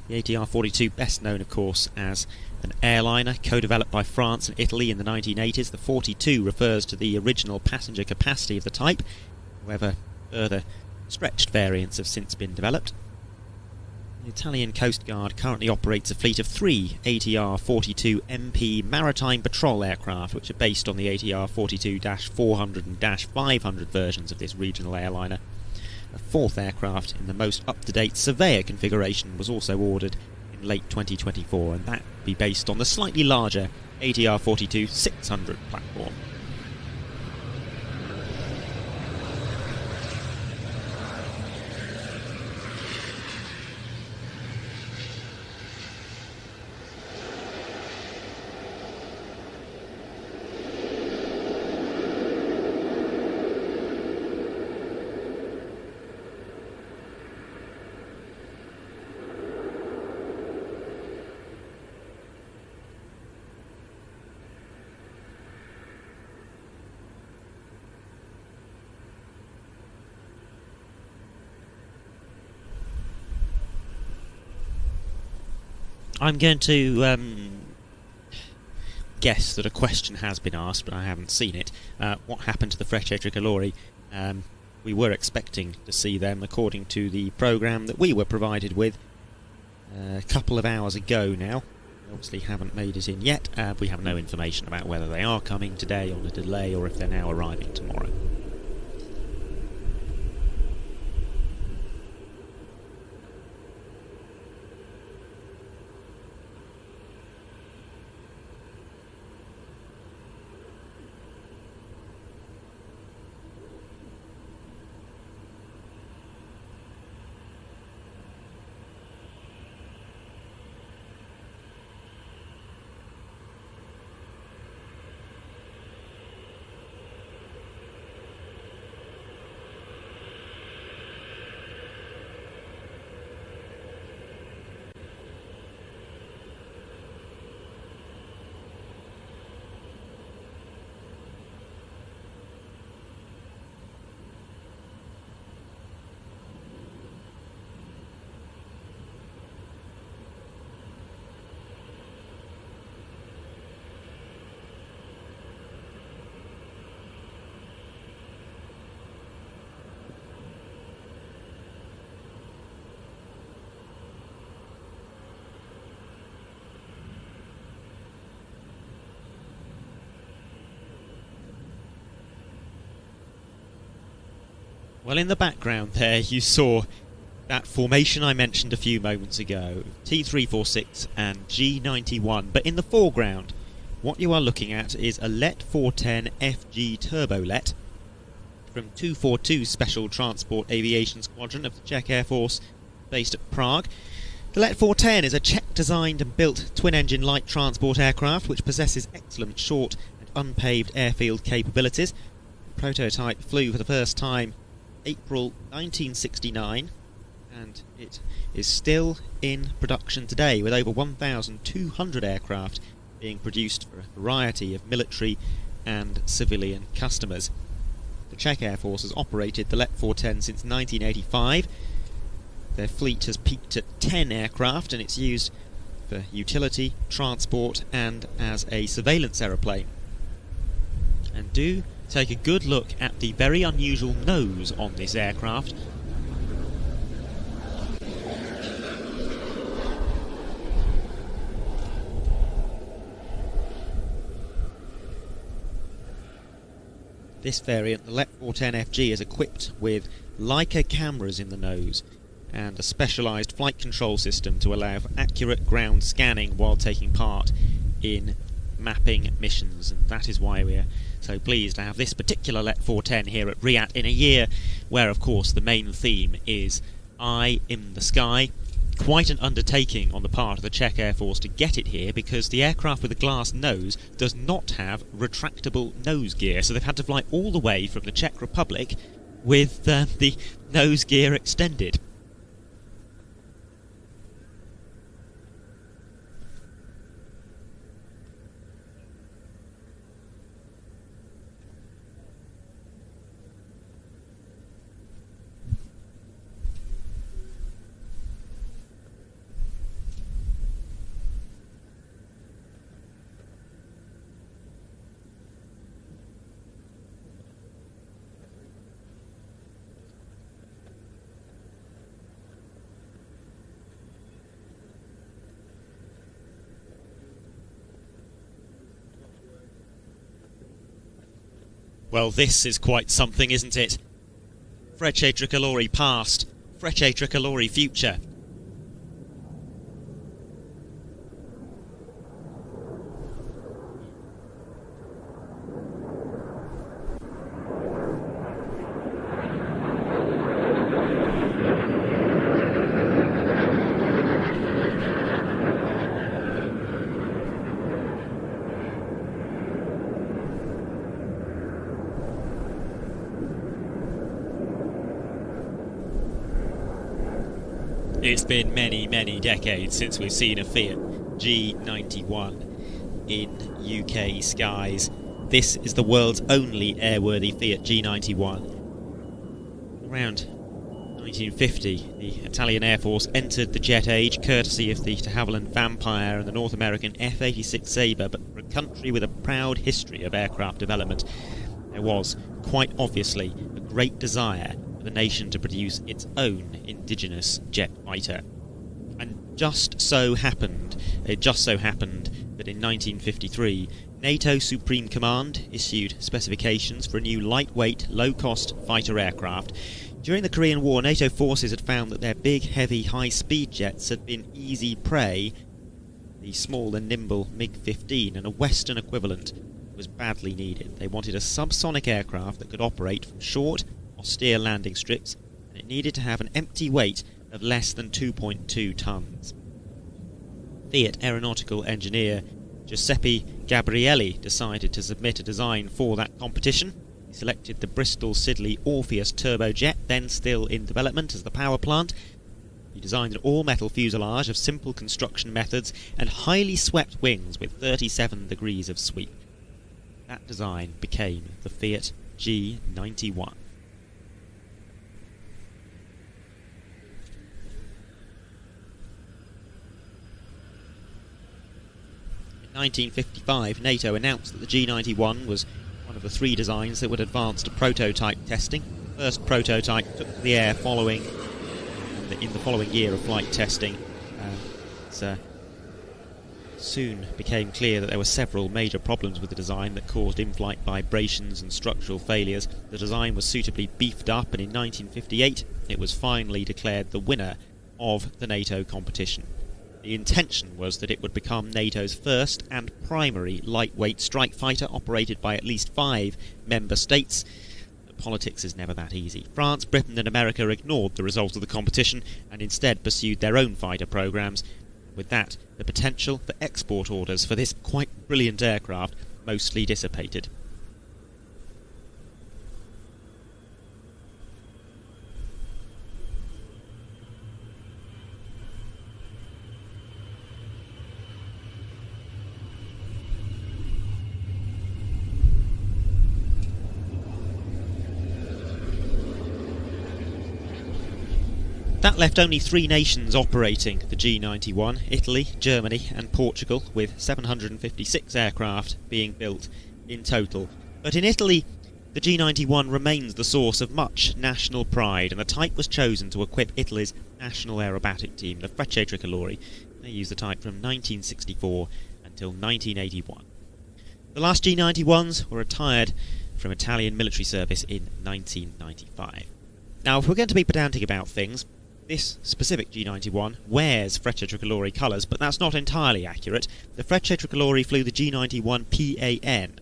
The ATR 42, best known of course as an airliner co-developed by France and Italy in the 1980s. The 42 refers to the original passenger capacity of the type. However, further stretched variants have since been developed. The Italian Coast Guard currently operates a fleet of 3 ATR 42 MP maritime patrol aircraft, which are based on the ATR 42-400 and -500 versions of this regional airliner. A 4th aircraft in the most up-to-date Surveyor configuration was also ordered in late 2024, and that will be based on the slightly larger ATR 42-600 platform. I'm going to guess that a question has been asked, but I haven't seen it. What happened to the Frecce Tricolori? We were expecting to see them according to the programme that we were provided with a couple of hours ago now. Obviously haven't made it in yet. We have no information about whether they are coming today on a delay or if they're now arriving tomorrow. Well, in the background there you saw that formation I mentioned a few moments ago, T346 and G91, but in the foreground what you are looking at is a Let 410 FG Turbo Let from 242 Special Transport Aviation Squadron of the Czech Air Force, based at Prague. The Let 410 is a Czech-designed and built twin-engine light transport aircraft which possesses excellent short and unpaved airfield capabilities. The prototype flew for the first time April 1969, and it is still in production today, with over 1,200 aircraft being produced for a variety of military and civilian customers. The Czech Air Force has operated the Let 410 since 1985. Their fleet has peaked at 10 aircraft, and it's used for utility, transport and as a surveillance aeroplane. And do take a good look at the very unusual nose on this aircraft. This variant, the Let 410 FG, is equipped with Leica cameras in the nose and a specialised flight control system to allow for accurate ground scanning while taking part in mapping missions, and that is why we're so pleased to have this particular Let 410 here at RIAT in a year where, of course, the main theme is Eye in the Sky. Quite an undertaking on the part of the Czech Air Force to get it here, because the aircraft with a glass nose does not have retractable nose gear, so they've had to fly all the way from the Czech Republic with the nose gear extended. Well, this is quite something, isn't it? Frecce Tricolori past, Frecce Tricolori future. It's been many, many decades since we've seen a Fiat G91 in UK skies. This is the world's only airworthy Fiat G91. Around 1950, the Italian Air Force entered the jet age courtesy of the de Havilland Vampire and the North American F-86 Sabre, but for a country with a proud history of aircraft development, there was, quite obviously, a great desire the nation to produce its own indigenous jet fighter. And it just so happened that in 1953 NATO Supreme Command issued specifications for a new lightweight, low-cost fighter aircraft. During the Korean War, NATO forces had found that their big, heavy, high-speed jets had been easy prey. The small and nimble MiG-15 and a Western equivalent was badly needed. They wanted a subsonic aircraft that could operate from short, austere landing strips, and it needed to have an empty weight of less than 2.2 tons. Fiat aeronautical engineer Giuseppe Gabrielli decided to submit a design for that competition. He selected the Bristol Siddeley Orpheus turbojet, then still in development, as the power plant. He designed an all-metal fuselage of simple construction methods and highly swept wings with 37 degrees of sweep. That design became the Fiat G91. In 1955, NATO announced that the G91 was one of the three designs that would advance to prototype testing. The first prototype took to the air in the following year of flight testing. Soon became clear that there were several major problems with the design that caused in-flight vibrations and structural failures. The design was suitably beefed up, and in 1958 it was finally declared the winner of the NATO competition. The intention was that it would become NATO's first and primary lightweight strike fighter, operated by at least 5 member states. But politics is never that easy. France, Britain and America ignored the result of the competition and instead pursued their own fighter programmes. With that, the potential for export orders for this quite brilliant aircraft mostly dissipated. That left only 3 nations operating the G91, Italy, Germany and Portugal, with 756 aircraft being built in total. But in Italy, the G91 remains the source of much national pride, and the type was chosen to equip Italy's national aerobatic team, the Frecce Tricolori. They used the type from 1964 until 1981. The last G91s were retired from Italian military service in 1995. Now, if we're going to be pedantic about things, this specific G91 wears Frecce Tricolori colours, but that's not entirely accurate. The Frecce Tricolori flew the G91 PAN,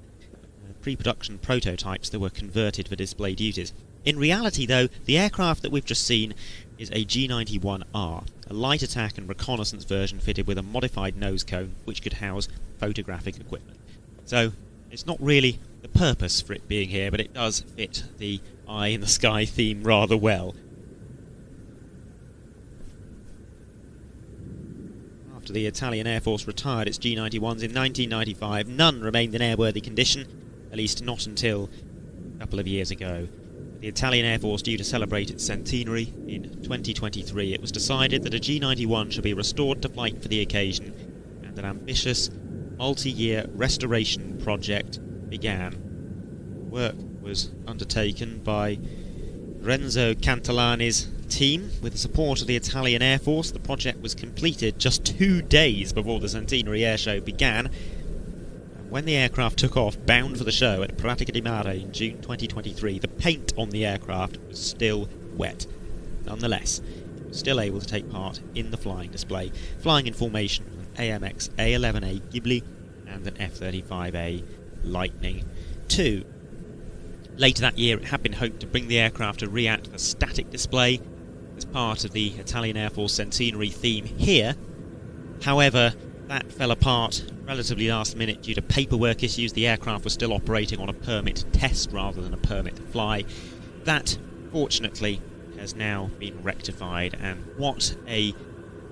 pre-production prototypes that were converted for display duties. In reality, though, the aircraft that we've just seen is a G91R, a light attack and reconnaissance version fitted with a modified nose cone which could house photographic equipment. So, it's not really the purpose for it being here, but it does fit the eye in the sky theme rather well. After the Italian Air Force retired its G91s in 1995, none remained in airworthy condition, at least not until a couple of years ago. The Italian Air Force due to celebrate its centenary in 2023, it was decided that a G91 should be restored to flight for the occasion, and an ambitious multi-year restoration project began. Work was undertaken by Renzo Cantalani's team with the support of the Italian Air Force. The project was completed just 2 days before the Centenary Air Show began. And when the aircraft took off, bound for the show at Pratica di Mare in June 2023, the paint on the aircraft was still wet. Nonetheless, it was still able to take part in the flying display, flying in formation with an AMX A11A Ghibli and an F-35A Lightning II. Later that year, it had been hoped to bring the aircraft to RIAT for static display as part of the Italian Air Force centenary theme here. However, that fell apart relatively last minute due to paperwork issues. The aircraft was still operating on a permit test rather than a permit to fly. That, fortunately, has now been rectified, and what a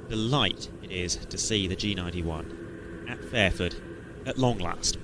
delight it is to see the G91 at Fairford at long last.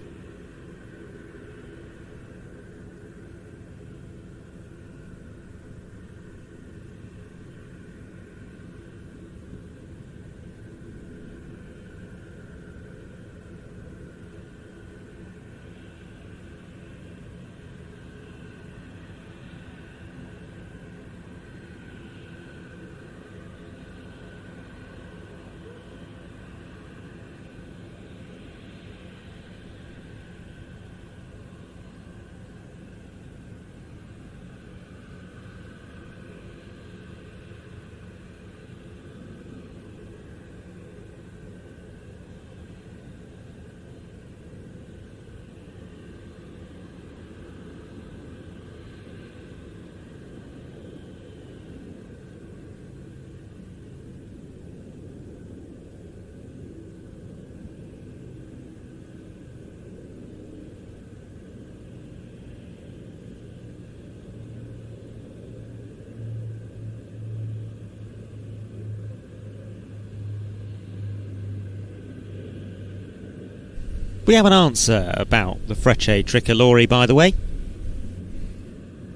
We have an answer about the Frecce Tricolori, by the way,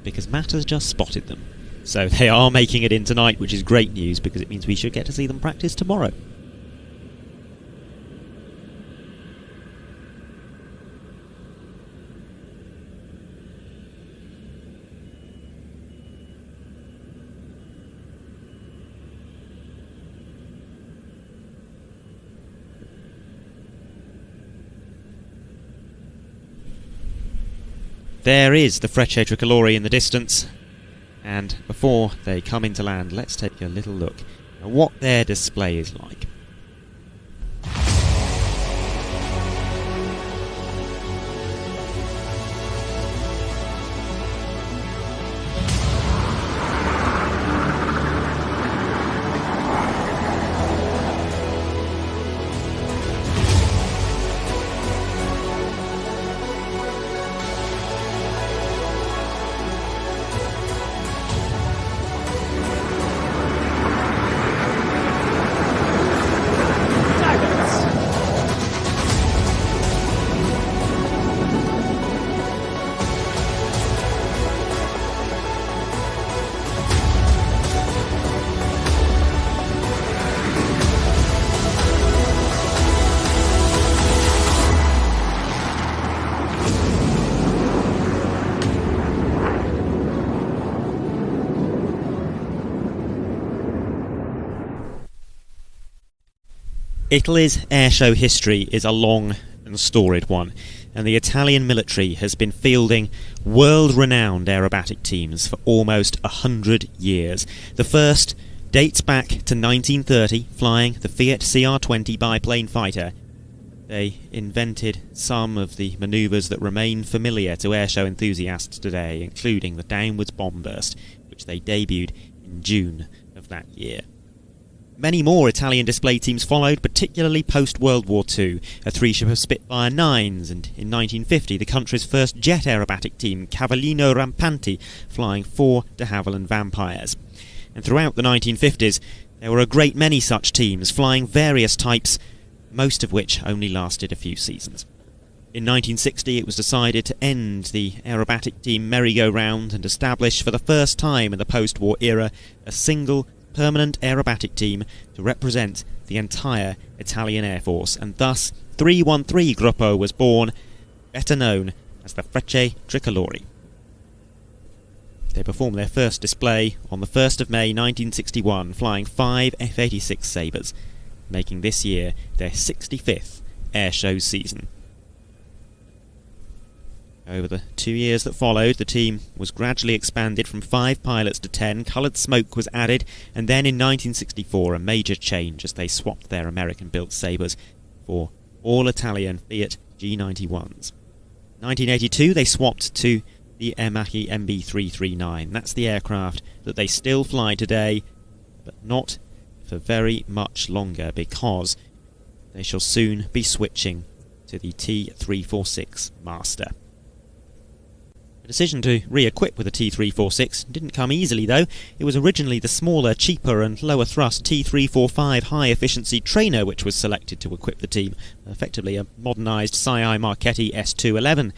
because Matt has just spotted them. So they are making it in tonight, which is great news because it means we should get to see them practice tomorrow. There is the Frecce Tricolori in the distance, and before they come into land, let's take a little look at what their display is like. Italy's airshow history is a long and storied one, and the Italian military has been fielding world-renowned aerobatic teams for almost 100 years. The first dates back to 1930, flying the Fiat CR-20 biplane fighter. They invented some of the manoeuvres that remain familiar to airshow enthusiasts today, including the downwards bomb burst, which they debuted in June of that year. Many more Italian display teams followed, particularly post-World War II, a three-ship of Spitfire 9s, and in 1950 the country's first jet aerobatic team, Cavallino Rampanti, flying 4 de Havilland Vampires. And throughout the 1950s there were a great many such teams, flying various types, most of which only lasted a few seasons. In 1960 it was decided to end the aerobatic team merry-go-round and establish for the first time in the post-war era a single permanent aerobatic team to represent the entire Italian Air Force, and thus 313 Gruppo was born, better known as the Frecce Tricolori. They performed their first display on the 1st of May 1961, flying 5 F-86 Sabres, making this year their 65th airshow season. Over the 2 years that followed, the team was gradually expanded from 5 pilots to 10, coloured smoke was added, and then in 1964 a major change as they swapped their American-built Sabres for all-Italian Fiat G91s. In 1982 they swapped to the Yamaha MB339. That's the aircraft that they still fly today, but not for very much longer, because they shall soon be switching to the T346 Master. The decision to re-equip with a T346 didn't come easily though. It was originally the smaller, cheaper and lower thrust T345 high-efficiency trainer which was selected to equip the team, effectively a modernised Sci-I Marchetti S211.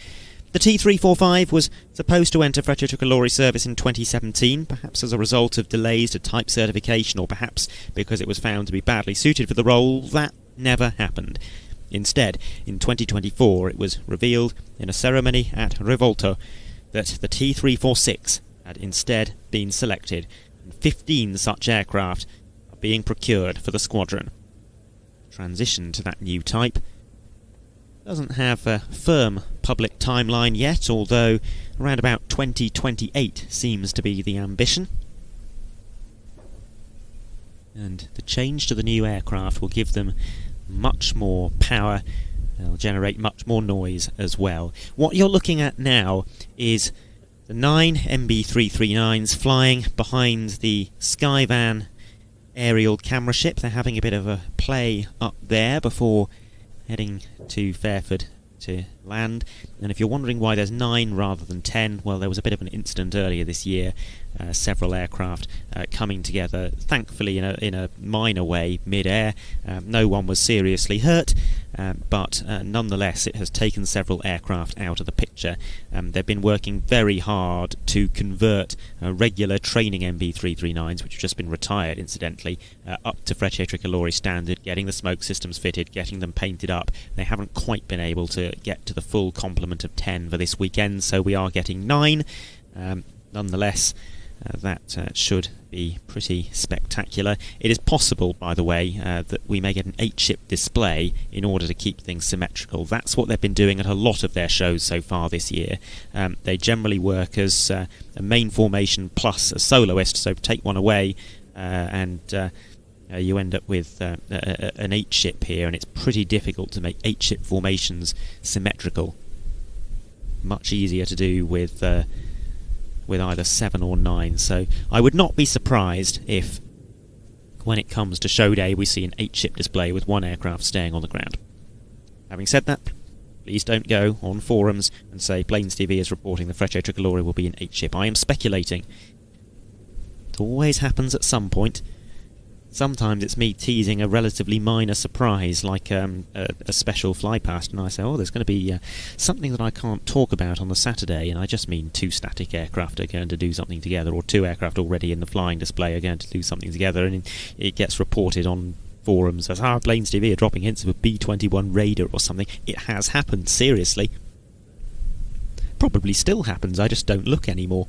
The T345 was supposed to enter Frecce Tricolori service in 2017, perhaps as a result of delays to type certification, or perhaps because it was found to be badly suited for the role. That never happened. Instead, in 2024 it was revealed in a ceremony at Rivolto that the T346 had instead been selected, and 15 such aircraft are being procured for the squadron. Transition to that new type doesn't have a firm public timeline yet, although around about 2028 seems to be the ambition. And the change to the new aircraft will give them much more power. They'll generate much more noise as well. What you're looking at now is the 9 MB339s flying behind the Skyvan aerial camera ship. They're having a bit of a play up there before heading to Fairford to land. And if you're wondering why there's 9 rather than 10, well, there was a bit of an incident earlier this year, several aircraft coming together, thankfully in a minor way, mid-air. No one was seriously hurt, but nonetheless it has taken several aircraft out of the picture. They've been working very hard to convert regular training MB339s, which have just been retired incidentally, up to Frecce Tricolori standard, getting the smoke systems fitted, getting them painted up. They haven't quite been able to get to the full complement of 10 for this weekend, so we are getting 9. Nonetheless, that should be pretty spectacular. It is possible, by the way, that we may get an 8-ship display in order to keep things symmetrical. That's what they've been doing at a lot of their shows so far this year. They generally work as a main formation plus a soloist, so take one away and you end up with an 8-ship here, and it's pretty difficult to make 8-ship formations symmetrical. Much easier to do with either 7 or 9, so I would not be surprised if when it comes to show day we see an 8-ship display with one aircraft staying on the ground. Having said that, please don't go on forums and say Planes TV is reporting the Frecce Tricolori will be an 8-ship. I am speculating. It always happens at some point. Sometimes it's me teasing a relatively minor surprise, like a special flypast, and I say, oh, there's going to be something that I can't talk about on the Saturday, and I just mean 2 static aircraft are going to do something together, or 2 aircraft already in the flying display are going to do something together, and it gets reported on forums as, Planes TV are dropping hints of a B-21 Raider or something. It has happened, seriously. Probably still happens, I just don't look anymore.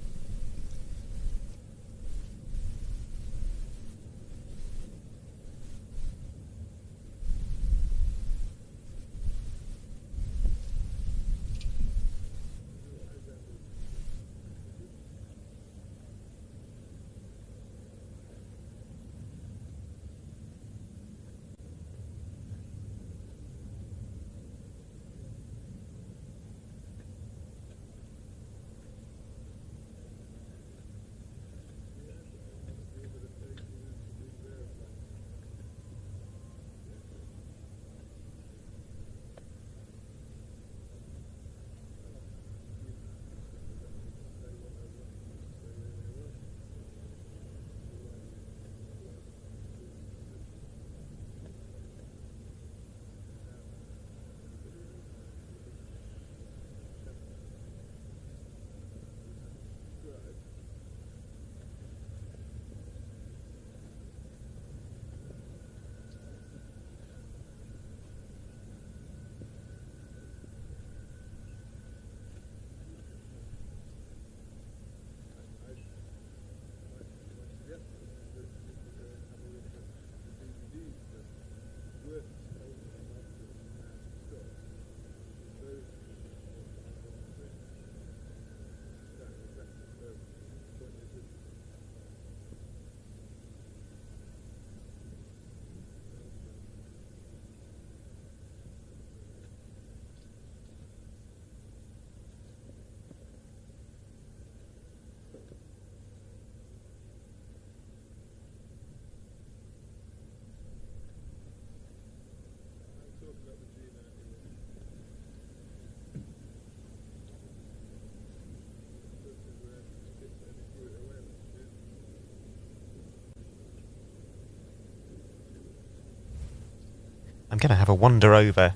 I'm going to have a wander over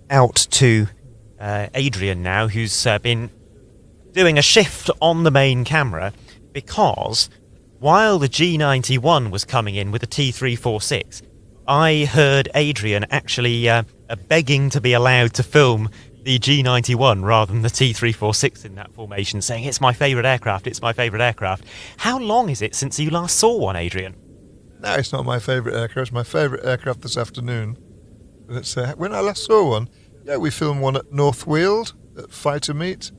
out to Adrian now, who's been doing a shift on the main camera, because while the G91 was coming in with the T346, I heard Adrian actually begging to be allowed to film the G91 rather than the T346 in that formation, saying it's my favourite aircraft, it's my favourite aircraft. How long is it since you last saw one, Adrian? No, it's not my favourite aircraft. It's my favourite aircraft this afternoon. But when I last saw one, we filmed one at North Weald at Fighter Meet.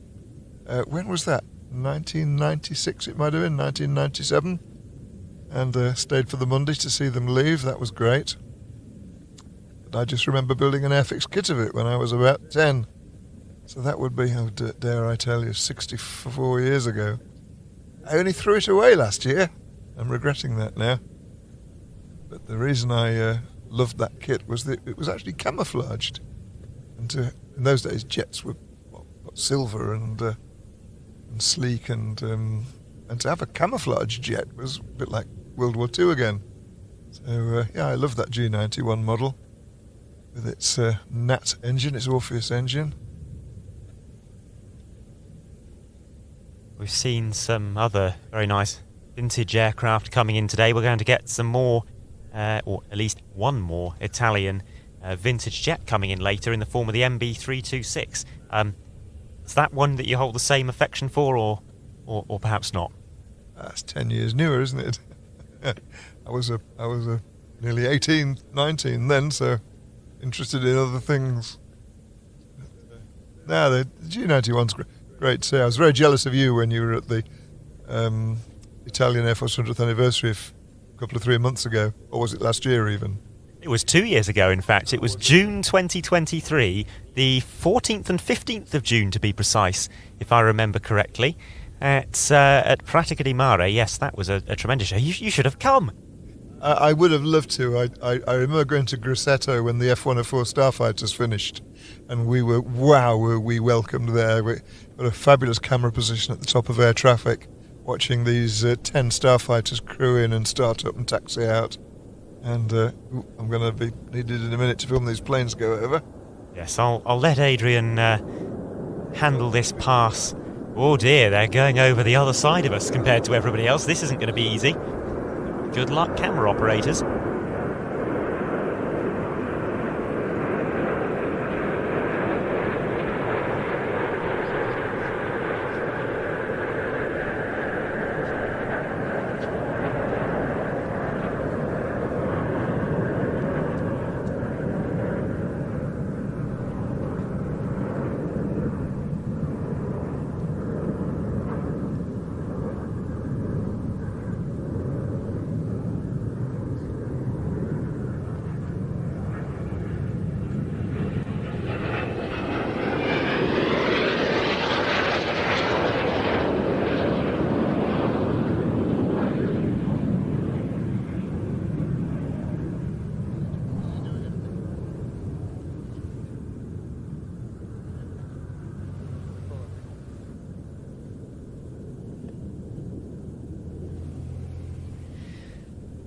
When was that? 1996 it might have been, 1997. And stayed for the Monday to see them leave. That was great. But I just remember building an airfix kit of it when I was about 10. So that would be, dare I tell you, 64 years ago. I only threw it away last year. I'm regretting that now. But the reason I loved that kit was that it was actually camouflaged. And in those days, jets were silver and sleek, and to have a camouflage jet was a bit like World War II again. So I love that G91 model with its NAT engine, its Orpheus engine. We've seen some other very nice vintage aircraft coming in today. We're going to get some more, or at least one more Italian vintage jet coming in later in the form of the MB326. Is that one that you hold the same affection for, or perhaps not? That's 10 years newer, isn't it? I was nearly 18, 19 then, so interested in other things. No, the G91's great. So I was very jealous of you when you were at the Italian Air Force 100th anniversary a couple of 3 months ago, or was it last year even? It was 2 years ago, in fact. It was June 2023, the 14th and 15th of June, to be precise, if I remember correctly, at Pratica di Mare. Yes, that was a tremendous show. You should have come. I would have loved to. I remember going to Grosseto when the F-104 Starfighters finished, and were we welcomed there. We got a fabulous camera position at the top of air traffic, watching these 10 Starfighters crew in and start up and taxi out. And I'm going to be needed in a minute to film these planes go over. Yes, I'll let Adrian handle this pass. Oh dear, they're going over the other side of us compared to everybody else. This isn't going to be easy. Good luck, camera operators.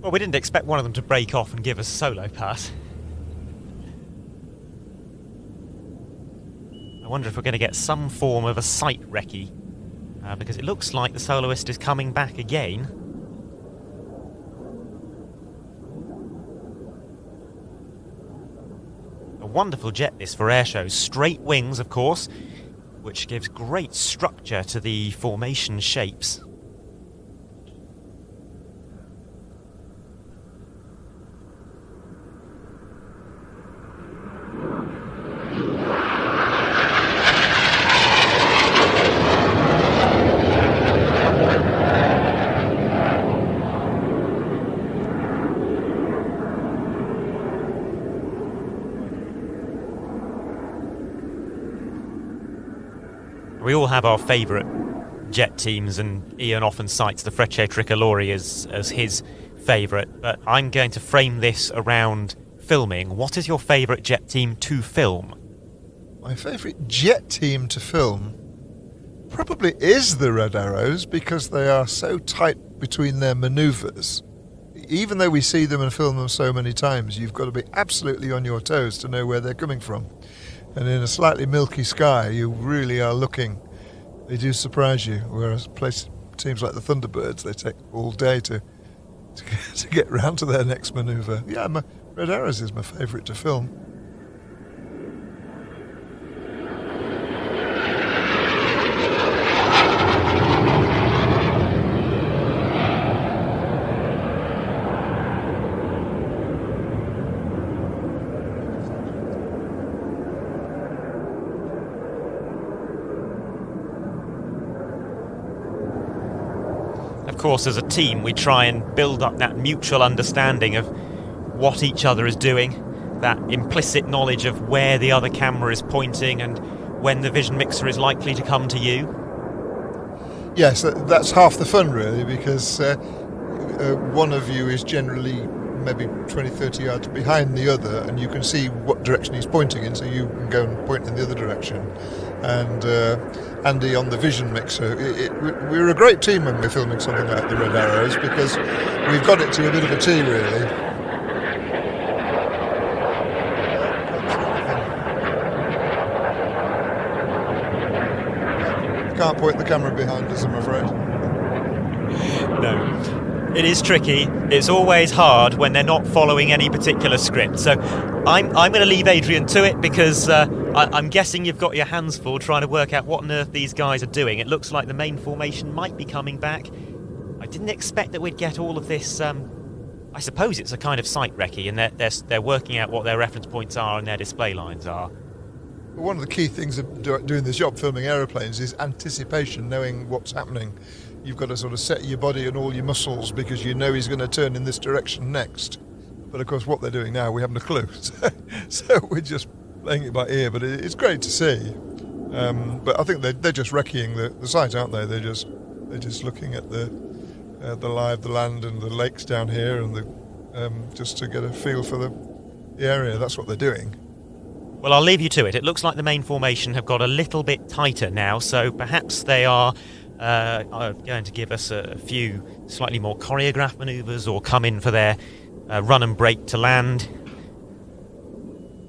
Well, we didn't expect one of them to break off and give us a solo pass. I wonder if we're going to get some form of a sight recce, because it looks like the soloist is coming back again. A wonderful jet this for air shows. Straight wings, of course, which gives great structure to the formation shapes. We all have our favourite jet teams, and Ian often cites the Frecce Tricolori as his favourite, but I'm going to frame this around filming. What is your favourite jet team to film? My favourite jet team to film probably is the Red Arrows, because they are so tight between their manoeuvres. even though we see them and film them so many times, you've got to be absolutely on your toes to know where they're coming from. And in a slightly milky sky, you really are looking. They do surprise you, whereas teams like the Thunderbirds, they take all day to get round to their next manoeuvre. Yeah, Red Arrows is my favourite to film. Of course, as a team, we try and build up that mutual understanding of what each other is doing, that implicit knowledge of where the other camera is pointing and when the vision mixer is likely to come to you. Yes, that's half the fun, really, because one of you is generally maybe 20, 30 yards behind the other, and you can see what direction he's pointing in, so you can go and point in the other direction. And Andy on the vision mixer, we're a great team when we're filming something like the Red Arrows, because we've got it to a bit of a T, really. Can't point the camera behind us, I'm afraid. No. It is tricky. It's always hard when they're not following any particular script. So I'm going to leave Adrian to it, because I'm guessing you've got your hands full trying to work out what on earth these guys are doing. It looks like the main formation might be coming back. I didn't expect that we'd get all of this. I suppose it's a kind of sight recce, and they're working out what their reference points are and their display lines are. One of the key things of doing this job, filming aeroplanes, is anticipation, knowing what's happening. You've got to sort of set your body and all your muscles, because you know he's going to turn in this direction next. But of course what they're doing now, we haven't a clue. So we're just playing it by ear, but it's great to see. But I think they're just recceing the site, aren't they? They're just looking at the lie of the land and the lakes down here, and just to get a feel for the area. That's what they're doing. Well, I'll leave you to it. It looks like the main formation have got a little bit tighter now, so perhaps they are going to give us a few slightly more choreographed manoeuvres, or come in for their run and brake to land.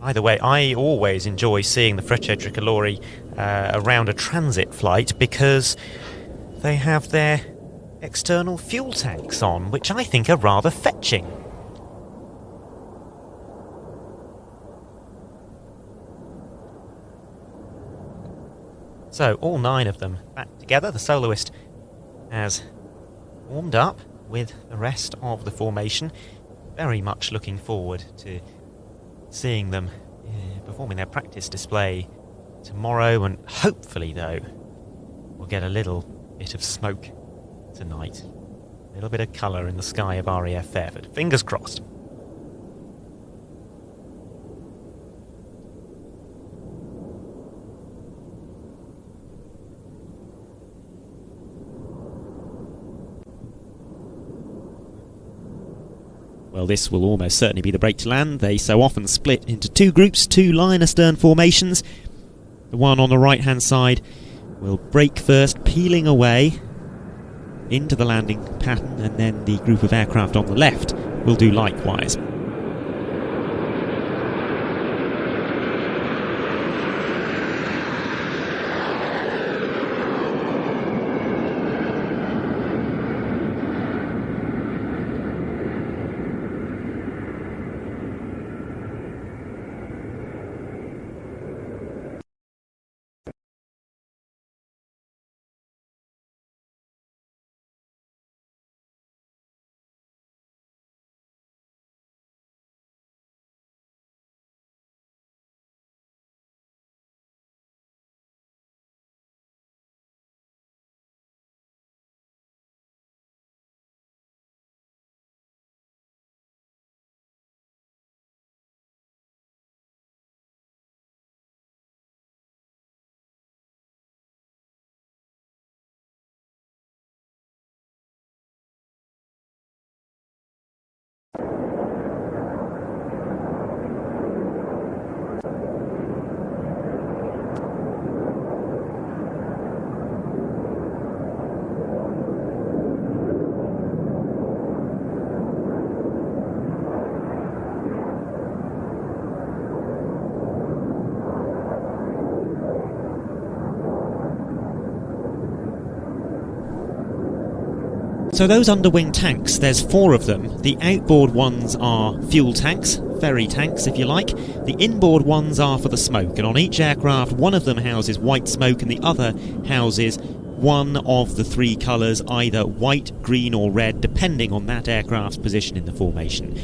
Either way, I always enjoy seeing the Frecce Tricolori around a transit flight, because they have their external fuel tanks on, which I think are rather fetching. So, all 9 of them back together. The soloist has warmed up with the rest of the formation. Very much looking forward to seeing them performing their practice display tomorrow, and hopefully, though, we'll get a little bit of smoke tonight. A little bit of colour in the sky of RAF Fairford. Fingers crossed. Well, this will almost certainly be the break to land. They so often split into 2 groups, 2 line astern formations. The one on the right-hand side will brake first, peeling away into the landing pattern, and then the group of aircraft on the left will do likewise. So those underwing tanks, there's 4 of them. The outboard ones are fuel tanks, ferry tanks if you like. The inboard ones are for the smoke, and on each aircraft one of them houses white smoke and the other houses one of the 3 colours, either white, green or red, depending on that aircraft's position in the formation.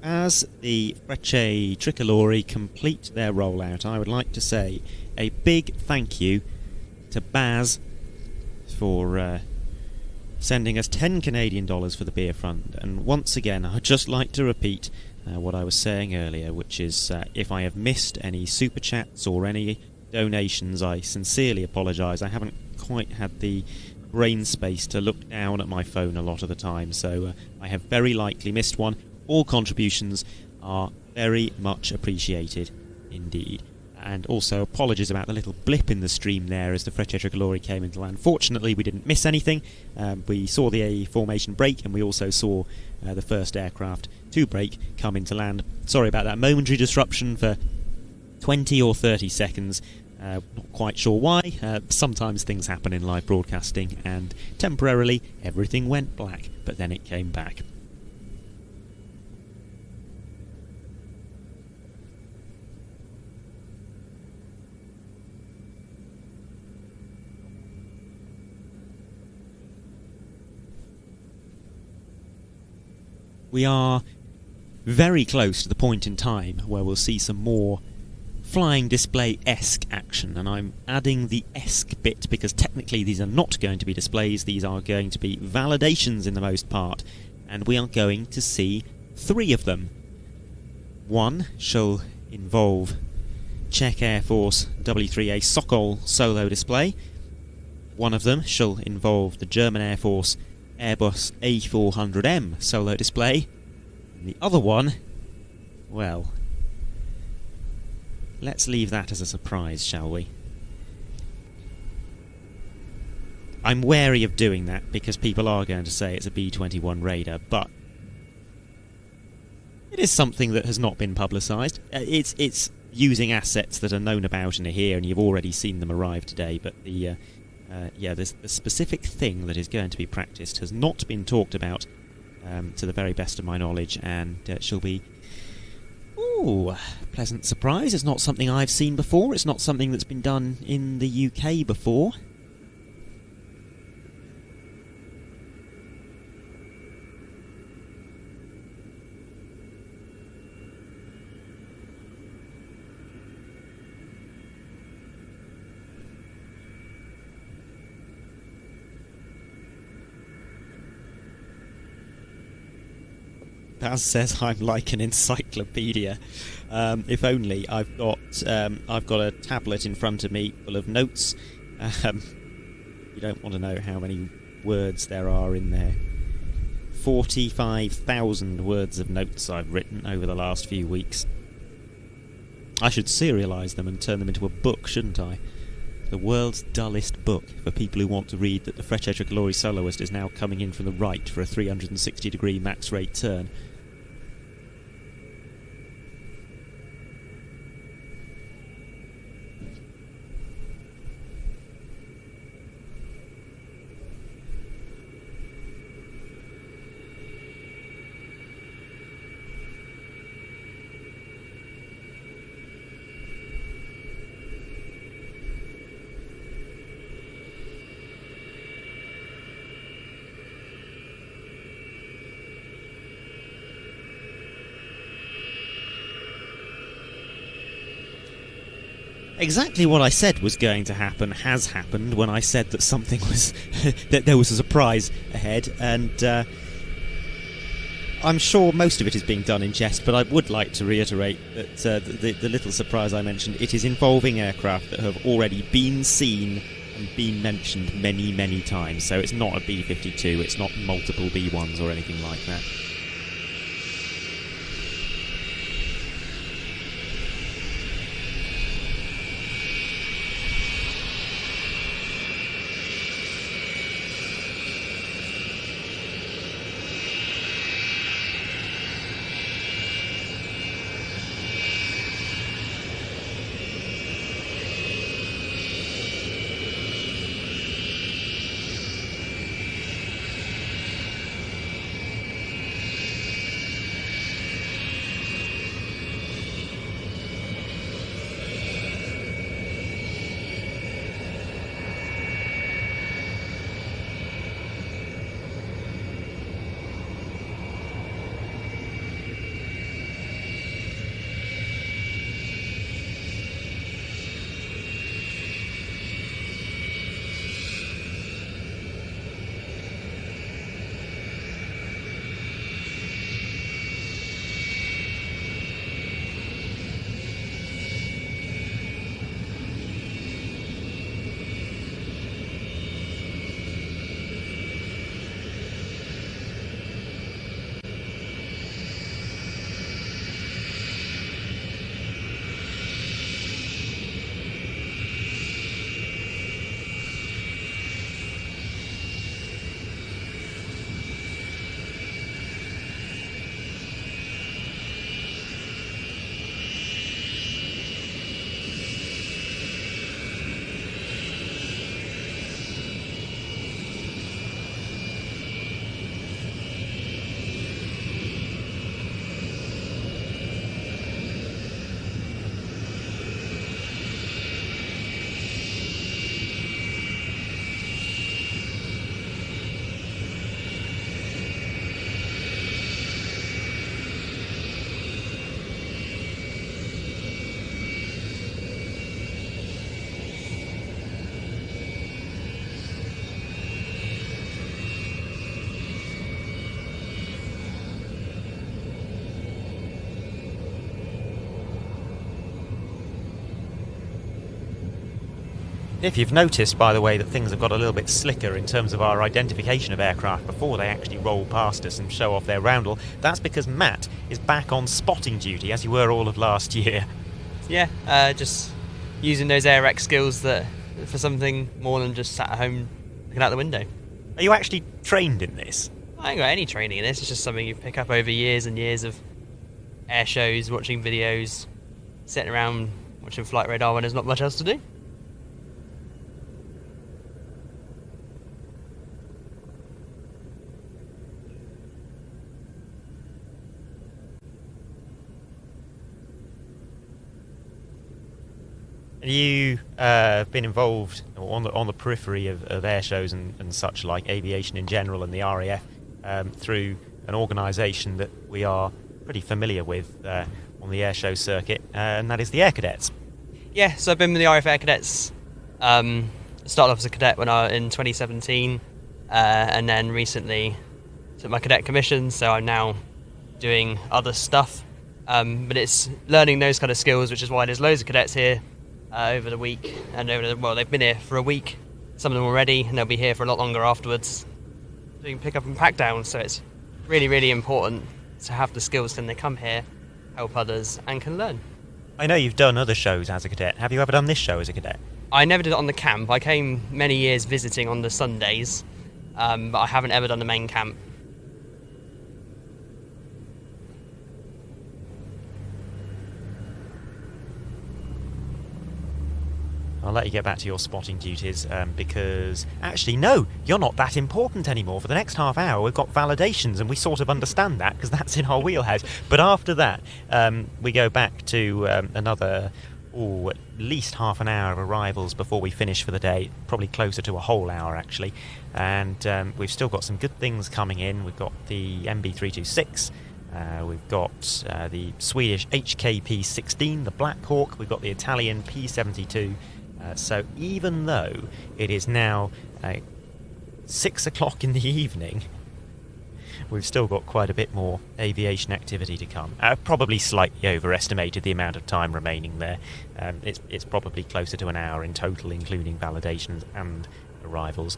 As the Frecce Tricolori complete their rollout, I would like to say a big thank you to Baz for sending us $10 Canadian for the beer fund. And once again, I'd just like to repeat what I was saying earlier, which is if I have missed any super chats or any donations, I sincerely apologise. I haven't quite had the brain space to look down at my phone a lot of the time, so I have very likely missed one. All contributions are very much appreciated indeed. And also apologies about the little blip in the stream there as the Frecce Tricolori came into land. Fortunately, we didn't miss anything. We saw the formation break, and we also saw the first aircraft to break come into land. Sorry about that momentary disruption for 20 or 30 seconds. Not quite sure why. Sometimes things happen in live broadcasting, and temporarily everything went black, but then it came back. We are very close to the point in time where we'll see some more flying display-esque action, and I'm adding the esque bit because technically these are not going to be displays, these are going to be validations in the most part, and we are going to see 3 of them. One shall involve Czech Air Force W3A Sokol solo display. One of them shall involve the German Air Force Airbus A400M solo display. And the other one, well, let's leave that as a surprise, shall we? I'm wary of doing that because people are going to say it's a B-21 Raider, but it is something that has not been publicised. It's using assets that are known about and are here, and you've already seen them arrive today, but the specific thing that is going to be practiced has not been talked about to the very best of my knowledge, and shall be pleasant surprise. It's not something I've seen before. It's not something that's been done in the UK before. Baz says I'm like an encyclopedia. If only. I've got a tablet in front of me full of notes. You don't want to know how many words there are in there. 45,000 words of notes I've written over the last few weeks. I should serialise them and turn them into a book, shouldn't I? The world's dullest book for people who want to read that the Frecce Tricolori soloist is now coming in from the right for a 360-degree max rate turn. Exactly what I said was going to happen has happened when I said that something was that there was a surprise ahead, and I'm sure most of it is being done in jest, but I would like to reiterate that the little surprise I mentioned, it is involving aircraft that have already been seen and been mentioned many, many times. So it's not a B-52, it's not multiple B-1s or anything like that. If you've noticed, by the way, that things have got a little bit slicker in terms of our identification of aircraft before they actually roll past us and show off their roundel, that's because Matt is back on spotting duty, as you were all of last year. Yeah, just using those AirX skills that for something more than just sat at home looking out the window. Are you actually trained in this? I ain't got any training in this, it's just something you pick up over years and years of air shows, watching videos, sitting around watching flight radar when there's not much else to do. You been involved on the periphery of air shows and such like aviation in general and the RAF through an organisation that we are pretty familiar with on the air show circuit, and that is the Air Cadets. Yeah, so I've been with the RAF Air Cadets. Started off as a cadet in 2017, and then recently took my cadet commission. So I'm now doing other stuff. But it's learning those kind of skills, which is why there's loads of cadets here over the week, and well, they've been here for a week, some of them already, and they'll be here for a lot longer afterwards doing pick up and pack down. So it's really, really important to have the skills when they come here, help others, and can learn. I know you've done other shows as a cadet. Have you ever done this show as a cadet? I never did it on the camp. I came many years visiting on the Sundays, but I haven't ever done the main camp. I'll let you get back to your spotting duties because, actually, no, you're not that important anymore. For the next half hour, we've got validations, and we sort of understand that because that's in our wheelhouse. But after that, we go back to another, at least half an hour of arrivals before we finish for the day. Probably closer to a whole hour, actually. And we've still got some good things coming in. We've got the MB326. We've got the Swedish HKP-16, the Blackhawk. We've got the Italian P-72. So even though it is now 6 o'clock in the evening, we've still got quite a bit more aviation activity to come. I've probably slightly overestimated the amount of time remaining there. It's probably closer to an hour in total, including validations and arrivals.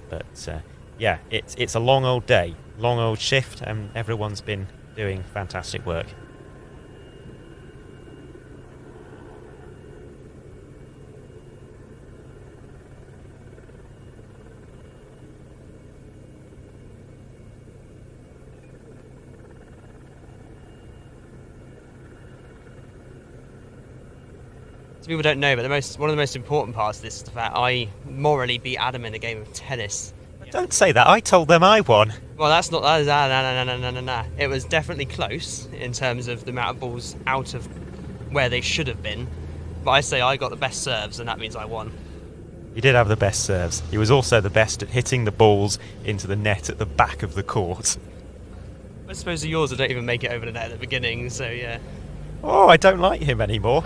But yeah, it's a long old day, long old shift, and everyone's been doing fantastic work. So people don't know, but one of the most important parts of this is the fact I morally beat Adam in a game of tennis. Don't say that. I told them I won. Well, that's not. No. It was definitely close in terms of the amount of balls out of where they should have been. But I say I got the best serves, and that means I won. He did have the best serves. He was also the best at hitting the balls into the net at the back of the court. I suppose the yours don't even make it over the net at the beginning, so yeah. Oh, I don't like him anymore.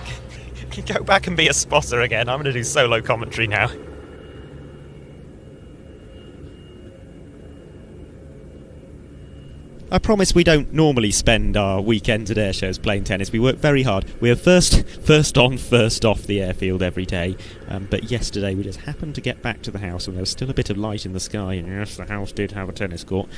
Go back and be a spotter again. I'm going to do solo commentary now. I promise we don't normally spend our weekends at air shows playing tennis. We work very hard. We are first on, first off the airfield every day. But yesterday we just happened to get back to the house and there was still a bit of light in the sky. And yes, the house did have a tennis court.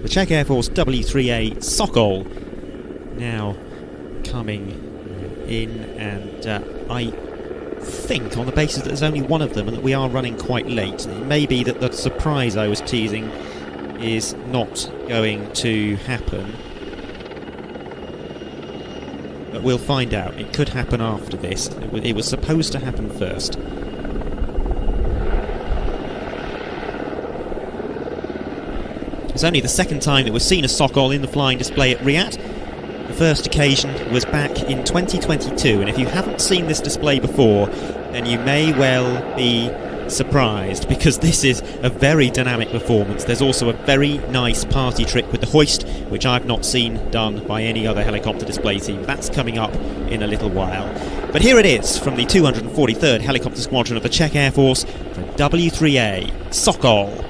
The Czech Air Force W3A Sokol now coming in, and I think on the basis that there's only one of them and that we are running quite late, it may be that the surprise I was teasing is not going to happen. But we'll find out. It could happen after this. It was supposed to happen first. It's only the second time that we've seen a Sokol in the flying display at RIAT. The first occasion was back in 2022, and if you haven't seen this display before, then you may well be surprised, because this is a very dynamic performance. There's also a very nice party trick with the hoist, which I've not seen done by any other helicopter display team. That's coming up in a little while. But here it is from the 243rd Helicopter Squadron of the Czech Air Force, the W3A Sokol.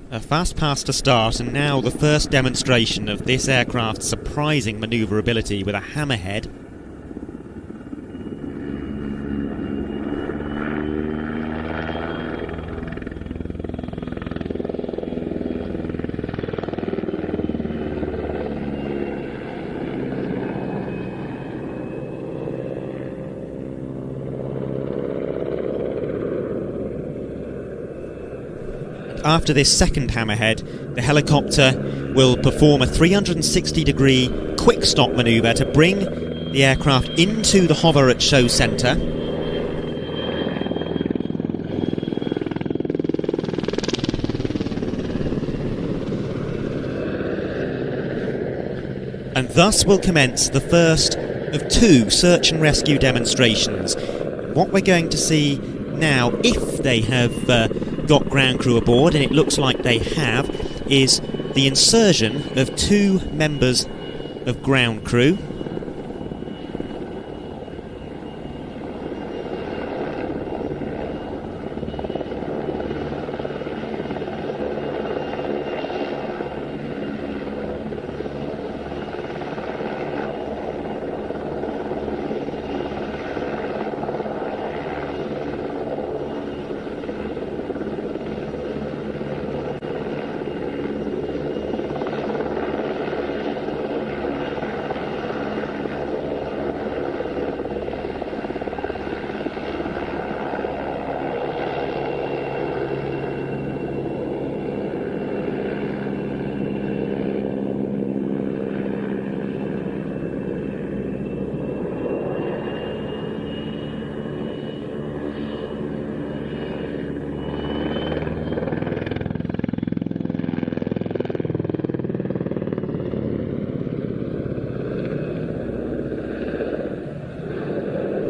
A fast pass to start, and now the first demonstration of this aircraft's surprising manoeuvrability with a hammerhead. after this second hammerhead, the helicopter will perform a 360-degree quick stop manoeuvre to bring the aircraft into the hover at show centre. And thus will commence the first of 2 search and rescue demonstrations. What we're going to see now, if they have got ground crew aboard, and it looks like they have, is the insertion of 2 members of ground crew.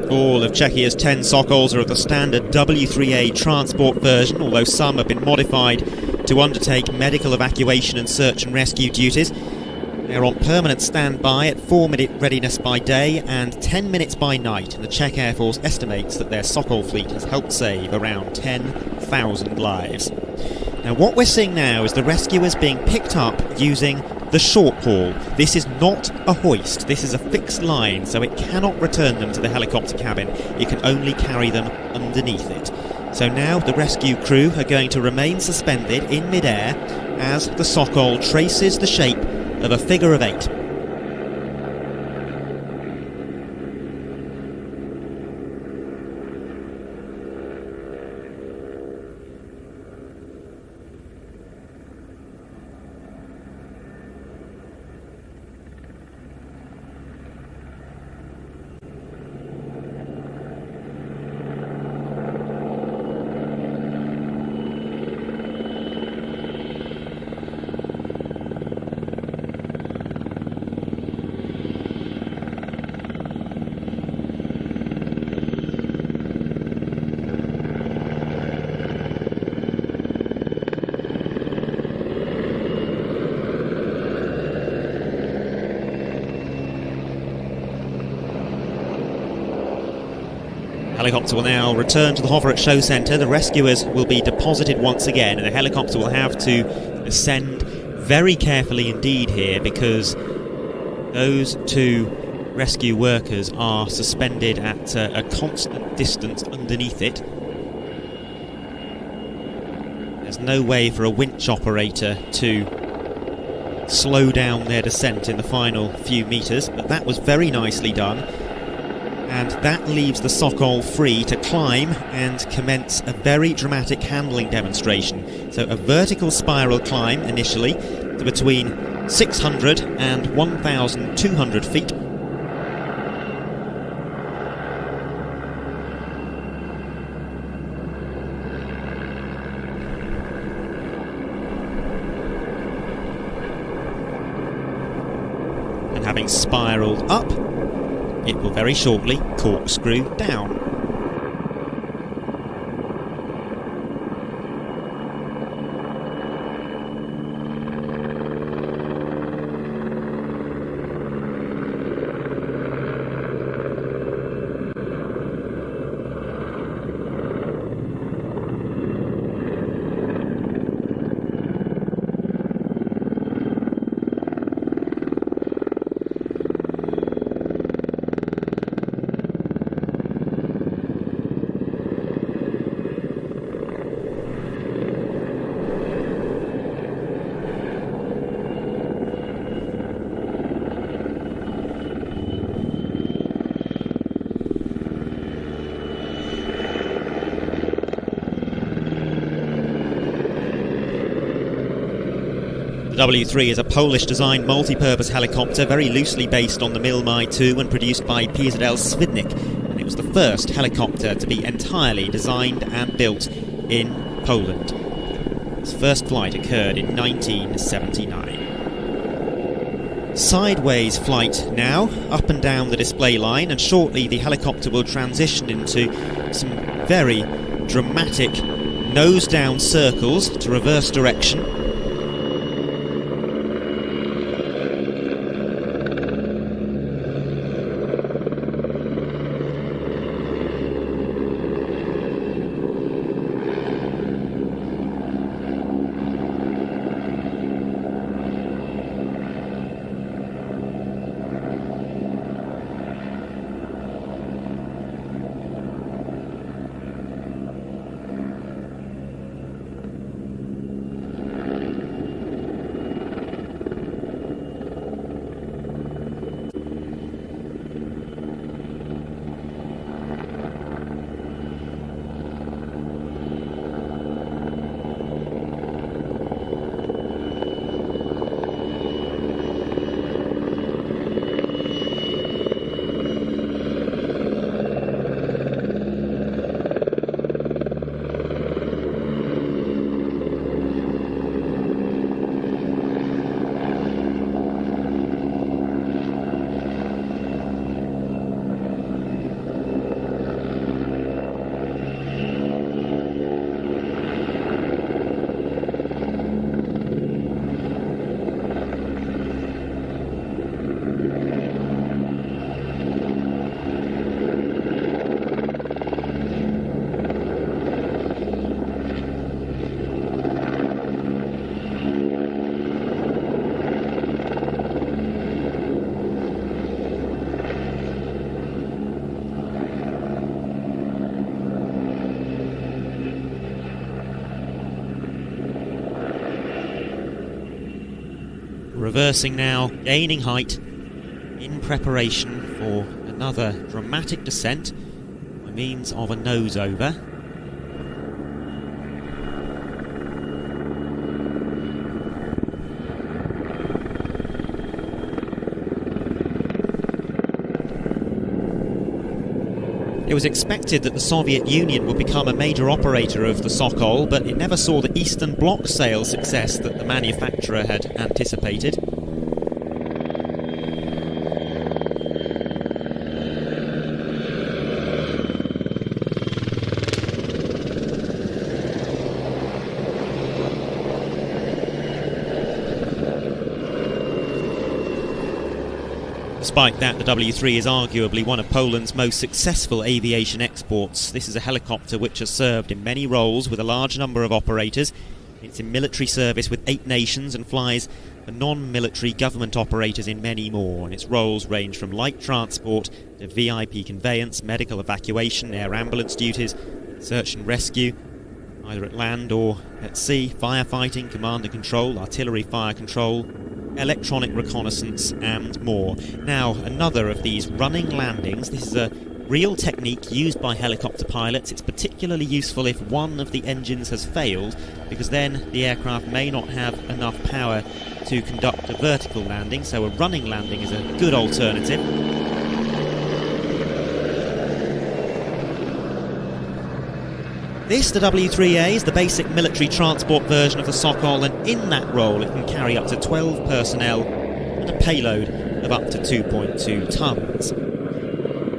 All of Czechia's 10 Sokols are of the standard W3A transport version, although some have been modified to undertake medical evacuation and search and rescue duties. They're on permanent standby at 4-minute readiness by day and 10 minutes by night, and the Czech Air Force estimates that their Sokol fleet has helped save around 10,000 lives. Now what we're seeing now is the rescuers being picked up using the short haul. This is not a hoist, this is a fixed line, so it cannot return them to the helicopter cabin. It can only carry them underneath it. So now the rescue crew are going to remain suspended in mid-air as the Sokol traces the shape of a figure of 8. Helicopter will now return to the hover at show centre. The rescuers will be deposited once again, and the helicopter will have to ascend very carefully indeed here, because those 2 rescue workers are suspended at a constant distance underneath it. There's no way for a winch operator to slow down their descent in the final few metres, but that was very nicely done. And that leaves the Sokol free to climb and commence a very dramatic handling demonstration. So a vertical spiral climb initially to between 600 and 1,200 feet. And having spiraled up, it will very shortly corkscrew down. The W3 is a Polish-designed multi-purpose helicopter very loosely based on the Milmai 2 and produced by PZL Swidnik, and it was the first helicopter to be entirely designed and built in Poland. Its first flight occurred in 1979. Sideways flight now, up and down the display line, and shortly the helicopter will transition into some very dramatic nose-down circles to reverse direction. Reversing now, gaining height, in preparation for another dramatic descent by means of a nose-over. It was expected that the Soviet Union would become a major operator of the Sokol, but it never saw the Eastern Bloc sales success that the manufacturer had anticipated. Despite that, the W3 is arguably one of Poland's most successful aviation exports. This is a helicopter which has served in many roles with a large number of operators. It's in military service with 8 nations and flies for non-military government operators in many more. And its roles range from light transport to VIP conveyance, medical evacuation, air ambulance duties, search and rescue, either at land or at sea, firefighting, command and control, artillery fire control, electronic reconnaissance and more. Now, another of these running landings. This is a real technique used by helicopter pilots. It's particularly useful if one of the engines has failed, because then the aircraft may not have enough power to conduct a vertical landing, so a running landing is a good alternative. This, the W3A, is the basic military transport version of the Sokol, and in that role it can carry up to 12 personnel and a payload of up to 2.2 tons.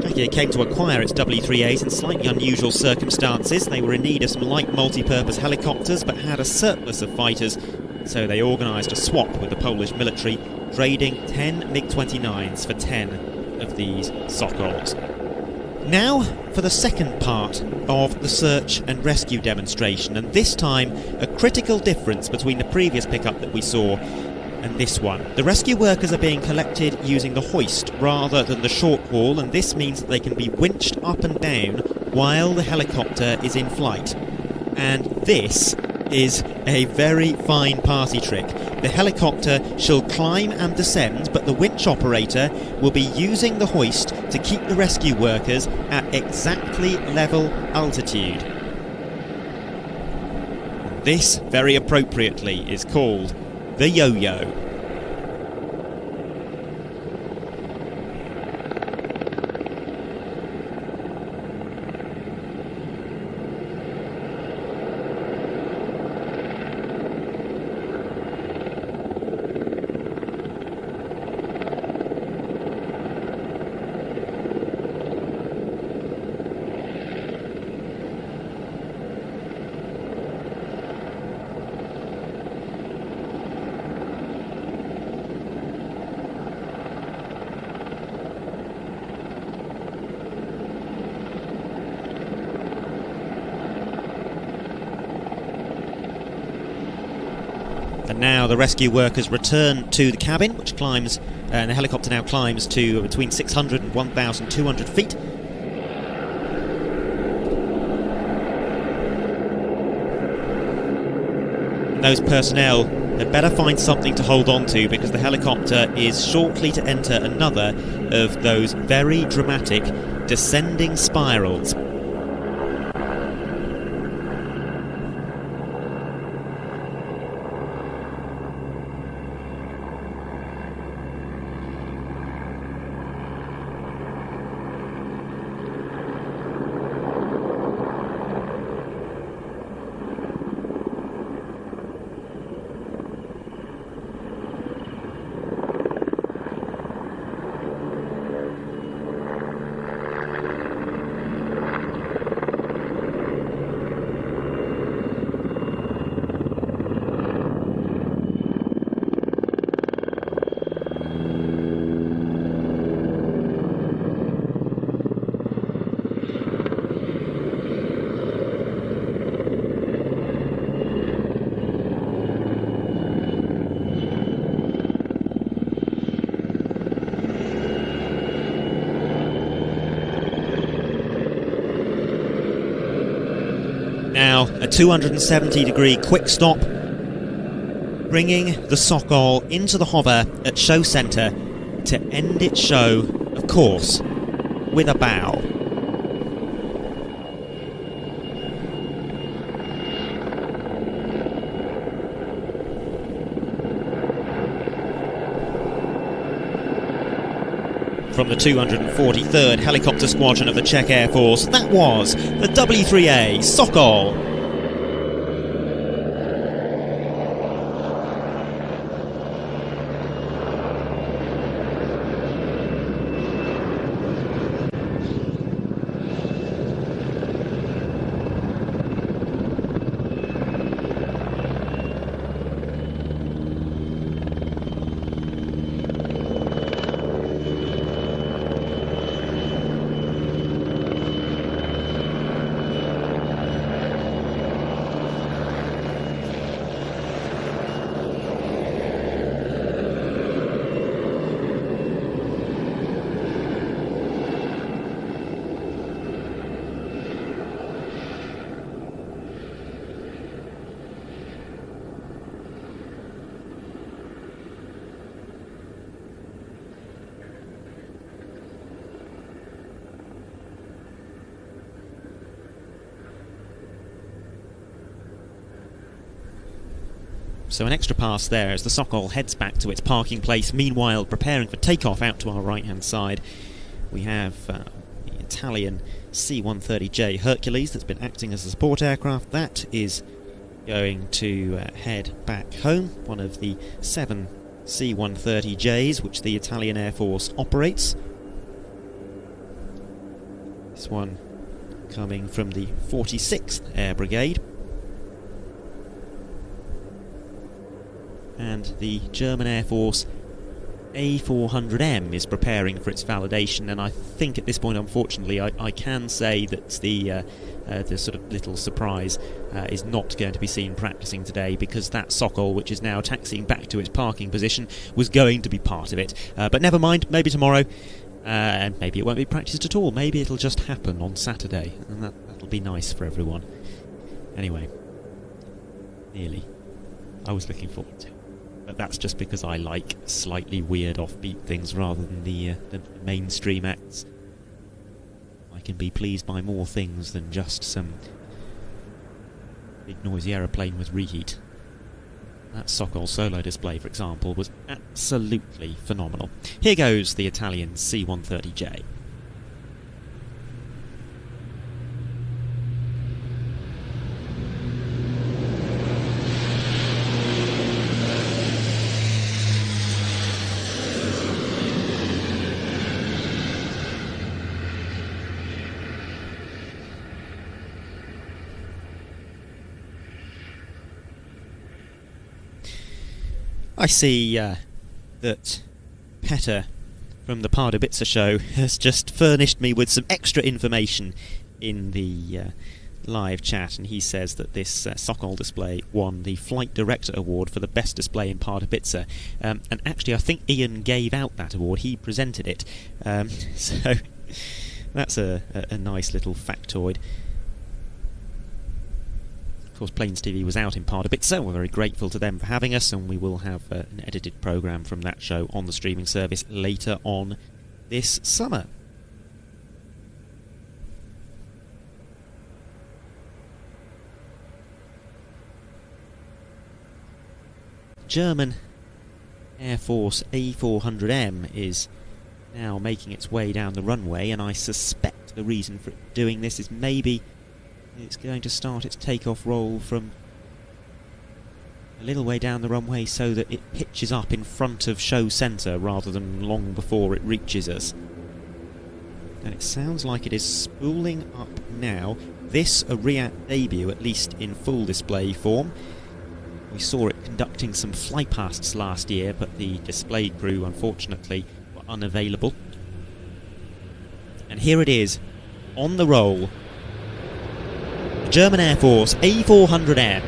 Czechia came to acquire its W3As in slightly unusual circumstances. They were in need of some light multi-purpose helicopters but had a surplus of fighters, so they organised a swap with the Polish military, trading 10 MiG-29s for 10 of these Sokols. Now for the second part of the search and rescue demonstration, and this time a critical difference between the previous pickup that we saw and this one. The rescue workers are being collected using the hoist rather than the short haul, and this means that they can be winched up and down while the helicopter is in flight. And this is a very fine party trick. The helicopter shall climb and descend, but the winch operator will be using the hoist to keep the rescue workers at exactly level altitude. This, very appropriately, is called the Yo-Yo. And now the rescue workers return to the cabin, which climbs, and the helicopter now climbs to between 600 and 1,200 feet. And those personnel had better find something to hold on to, because the helicopter is shortly to enter another of those very dramatic descending spirals. Now a 270-degree quick stop, bringing the Sokol into the hover at show centre to end its show, of course, with a bow. From the 243rd Helicopter Squadron of the Czech Air Force, that was the W3A Sokol. So an extra pass there as the Sokol heads back to its parking place, meanwhile preparing for takeoff out to our right-hand side. We have the Italian C-130J Hercules that's been acting as a support aircraft. That is going to head back home, one of the 7 C-130Js which the Italian Air Force operates. This one coming from the 46th Air Brigade. And the German Air Force A400M is preparing for its validation, and I think at this point, unfortunately, I can say that the sort of little surprise is not going to be seen practicing today, because that Sokol, which is now taxiing back to its parking position, was going to be part of it. But never mind, maybe tomorrow, and maybe it won't be practiced at all. Maybe it'll just happen on Saturday, and that'll be nice for everyone. Anyway, nearly. I was looking forward to it. But that's just because I like slightly weird offbeat things rather than the mainstream acts. I can be pleased by more things than just some big noisy aeroplane with reheat. That Sokol solo display, for example, was absolutely phenomenal. Here goes the Italian C-130J. I see that Petter from the Pardubice show has just furnished me with some extra information in the live chat, and he says that this Sokol display won the Flight Director Award for the best display in Pardubice. And actually, I think Ian gave out that award. He presented it. So that's a nice little factoid. Of course, Plains TV was out in Pardubice, so we're very grateful to them for having us, and we will have an edited programme from that show on the streaming service later on this summer. German Air Force A400M is now making its way down the runway, and I suspect the reason for it doing this is maybe it's going to start its takeoff roll from a little way down the runway so that it pitches up in front of show centre rather than long before it reaches us. And it sounds like it is spooling up now. This a RIAT debut, at least in full display form. We saw it conducting some flypasts last year, but the display crew unfortunately were unavailable. And here it is, on the roll. German Air Force A400M.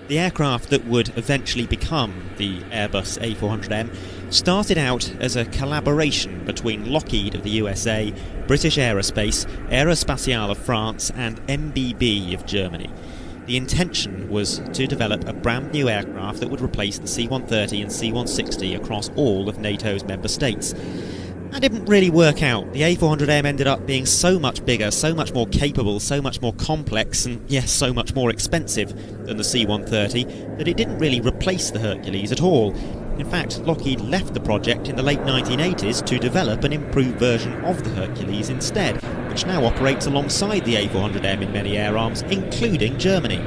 The aircraft that would eventually become the Airbus A400M started out as a collaboration between Lockheed of the USA, British Aerospace, Aerospatiale of France and MBB of Germany. The intention was to develop a brand new aircraft that would replace the C-130 and C-160 across all of NATO's member states. That didn't really work out. The A400M ended up being so much bigger, so much more capable, so much more complex, and yes, so much more expensive than the C-130 that it didn't really replace the Hercules at all. In fact, Lockheed left the project in the late 1980s to develop an improved version of the Hercules instead, which now operates alongside the A400M in many air arms, including Germany.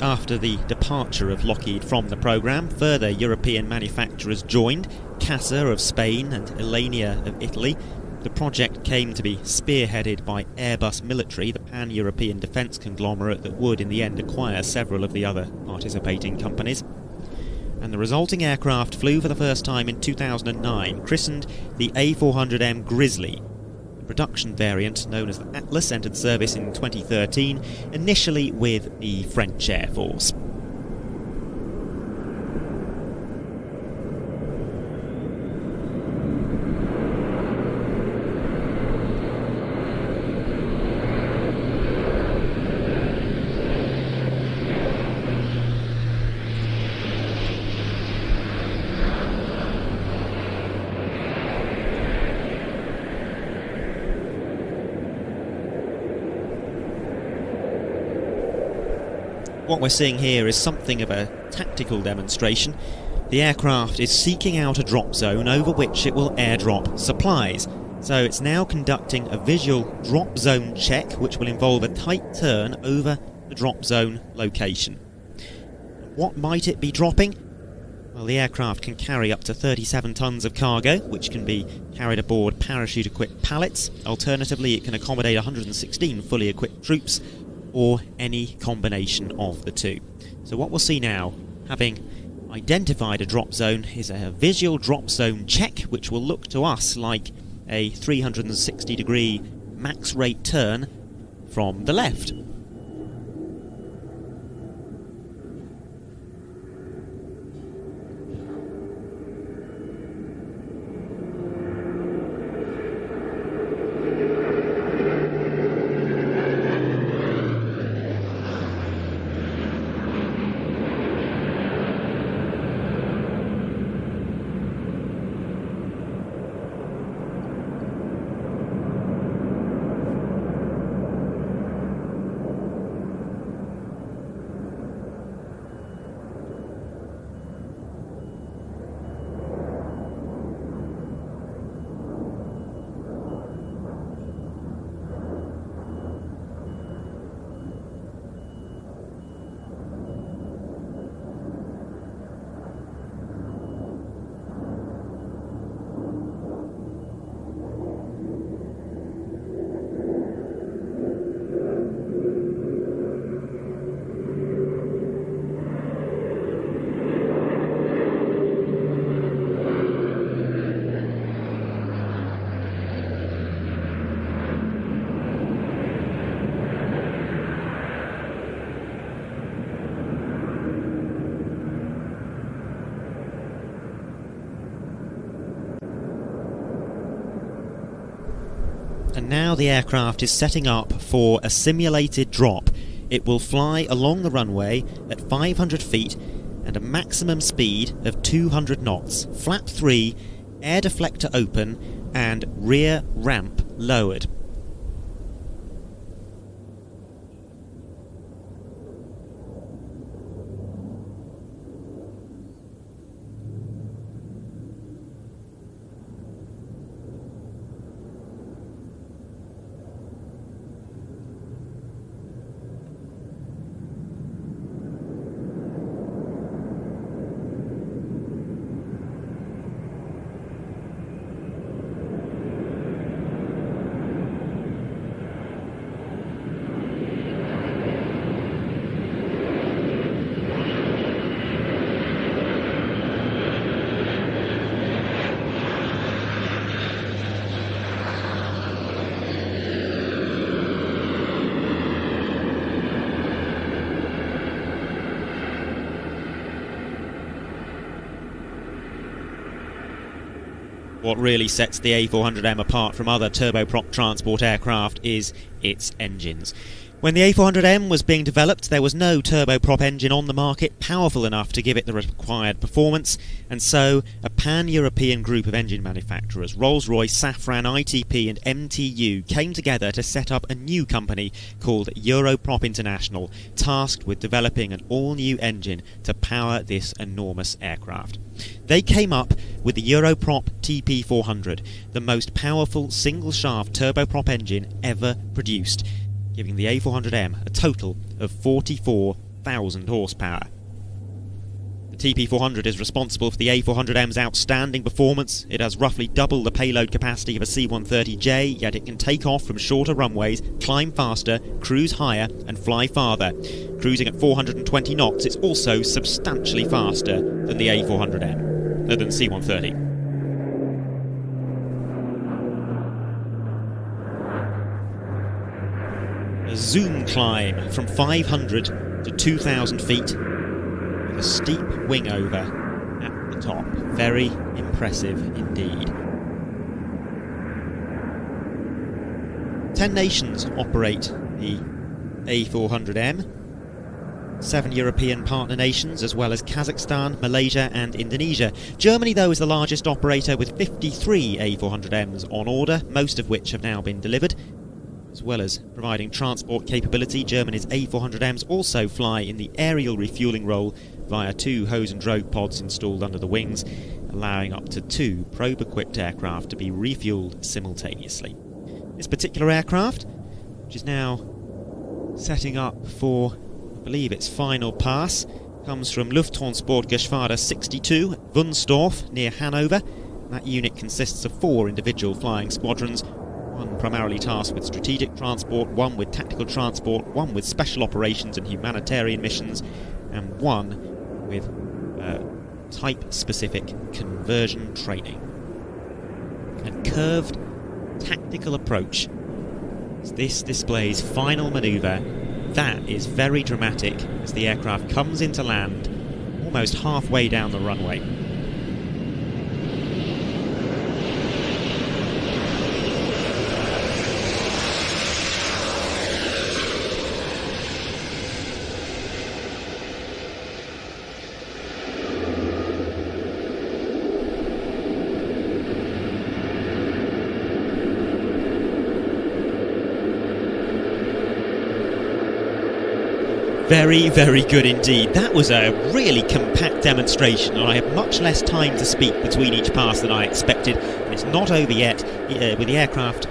After the departure of Lockheed from the programme, further European manufacturers joined, CASA of Spain and Alenia of Italy. The project came to be spearheaded by Airbus Military, the pan-European defence conglomerate that would in the end acquire several of the other participating companies. And the resulting aircraft flew for the first time in 2009, christened the A400M Grizzly. The production variant, known as the Atlas, entered service in 2013, initially with the French Air Force. What we're seeing here is something of a tactical demonstration. The aircraft is seeking out a drop zone over which it will airdrop supplies. So it's now conducting a visual drop zone check, which will involve a tight turn over the drop zone location. What might it be dropping? Well, the aircraft can carry up to 37 tons of cargo, which can be carried aboard parachute-equipped pallets. Alternatively, it can accommodate 116 fully equipped troops, or any combination of the two. So what we'll see now, having identified a drop zone, is a visual drop zone check, which will look to us like a 360-degree max rate turn from the left. And now the aircraft is setting up for a simulated drop. It will fly along the runway at 500 feet and a maximum speed of 200 knots. Flap 3, air deflector open and rear ramp lowered. What really sets the A400M apart from other turboprop transport aircraft is its engines. When the A400M was being developed, there was no turboprop engine on the market powerful enough to give it the required performance, and so a pan-European group of engine manufacturers, Rolls-Royce, Safran, ITP and MTU, came together to set up a new company called Europrop International, tasked with developing an all-new engine to power this enormous aircraft. They came up with the Europrop TP400, the most powerful single-shaft turboprop engine ever produced, giving the A400M a total of 44,000 horsepower. The TP400 is responsible for the A400M's outstanding performance. It has roughly double the payload capacity of a C-130J, yet it can take off from shorter runways, climb faster, cruise higher and fly farther. Cruising at 420 knots, it's also substantially faster than the A400M, than C-130. A zoom climb from 500 to 2,000 feet with a steep wing over at the top. Very impressive indeed. 10 nations operate the A400M. 7 European partner nations, as well as Kazakhstan, Malaysia and Indonesia. Germany, though, is the largest operator with 53 A400Ms on order, most of which have now been delivered. As well as providing transport capability, Germany's A400Ms also fly in the aerial refuelling role via 2 hose and drogue pods installed under the wings, allowing up to 2 probe-equipped aircraft to be refueled simultaneously. This particular aircraft, which is now setting up for, I believe, its final pass, comes from Lufttransportgeschwader 62 at Wunstorf near Hanover. That unit consists of 4 individual flying squadrons, one primarily tasked with strategic transport, one with tactical transport, one with special operations and humanitarian missions, and one with type-specific conversion training. A curved tactical approach. This displays final manoeuvre. That is very dramatic as the aircraft comes into land almost halfway down the runway. Very, very good indeed. That was a really compact demonstration, and I had much less time to speak between each pass than I expected. And it's not over yet, with the aircraft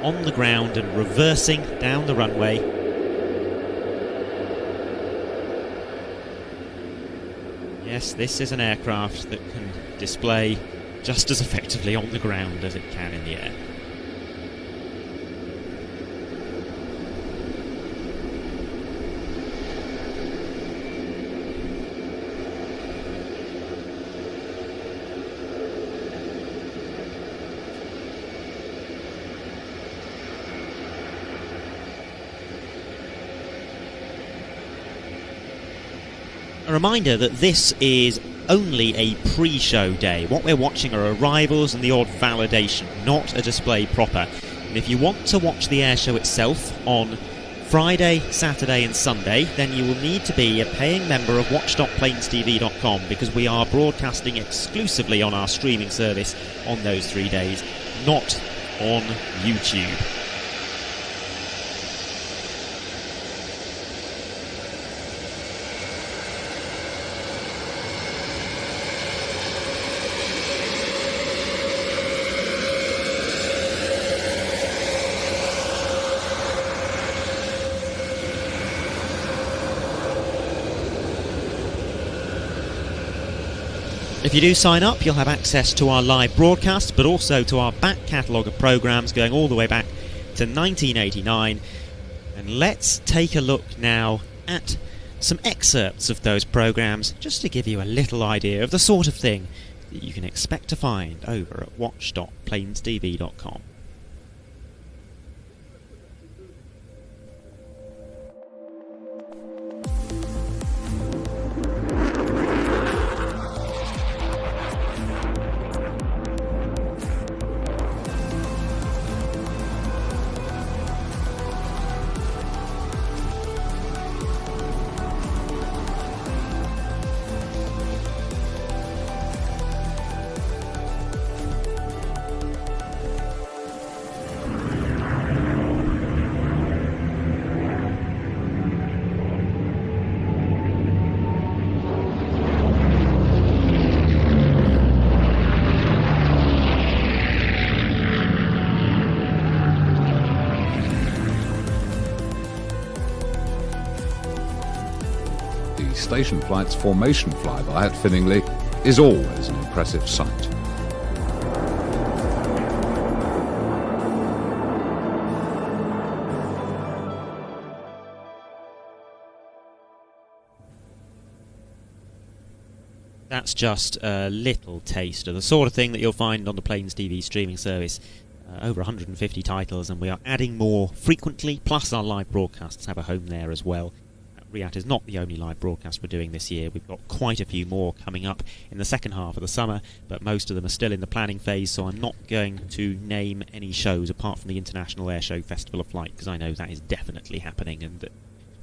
on the ground and reversing down the runway. Yes, this is an aircraft that can display just as effectively on the ground as it can in the air. A reminder that this is only a pre-show day. What we're watching are arrivals and the odd validation, not a display proper. And if you want to watch the air show itself on Friday, Saturday and Sunday, then you will need to be a paying member of watch.planestv.com, because we are broadcasting exclusively on our streaming service on those 3 days, not on YouTube. If you do sign up, you'll have access to our live broadcast, but also to our back catalogue of programmes going all the way back to 1989. And let's take a look now at some excerpts of those programmes, just to give you a little idea of the sort of thing that you can expect to find over at watch.planestv.com. Station flight's formation flyby at Finningley is always an impressive sight. That's just a little taste of the sort of thing that you'll find on the Plains TV streaming service. Over 150 titles, and we are adding more frequently, plus our live broadcasts have a home there as well. RIAT is not the only live broadcast we're doing this year. We've got quite a few more coming up in the second half of the summer, but most of them are still in the planning phase, so I'm not going to name any shows apart from the International Air Show Festival of Flight, because I know that is definitely happening and that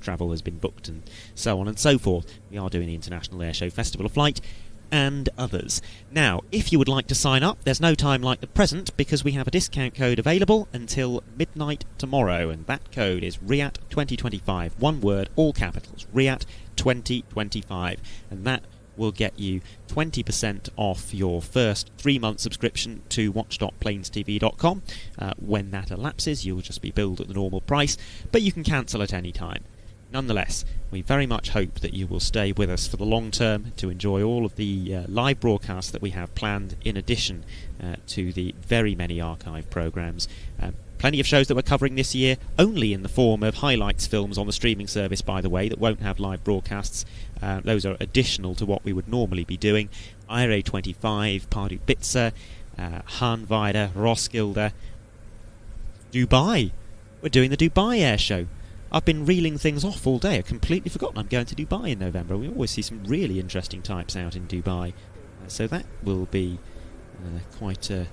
travel has been booked and so on and so forth. We are doing the International Air Show Festival of Flight and others. Now, if you would like to sign up, there's no time like the present, because we have a discount code available until midnight tomorrow, and that code is RIAT 2025, one word, all capitals, RIAT 2025, and that will get you 20% off your first 3-month subscription to watch.planestv.com. When that elapses, you'll just be billed at the normal price, but you can cancel at any time. Nonetheless, we very much hope that you will stay with us for the long term to enjoy all of the live broadcasts that we have planned, in addition to the very many archive programmes. Plenty of shows that we're covering this year, only in the form of highlights films on the streaming service, by the way, that won't have live broadcasts. Those are additional to what we would normally be doing. IRA25, Pardubice, Hahnweide, Roskilde, Dubai. We're doing the Dubai Air Show. I've been reeling things off all day. I've completely forgotten I'm going to Dubai in November. We always see some really interesting types out in Dubai. So that will be quite an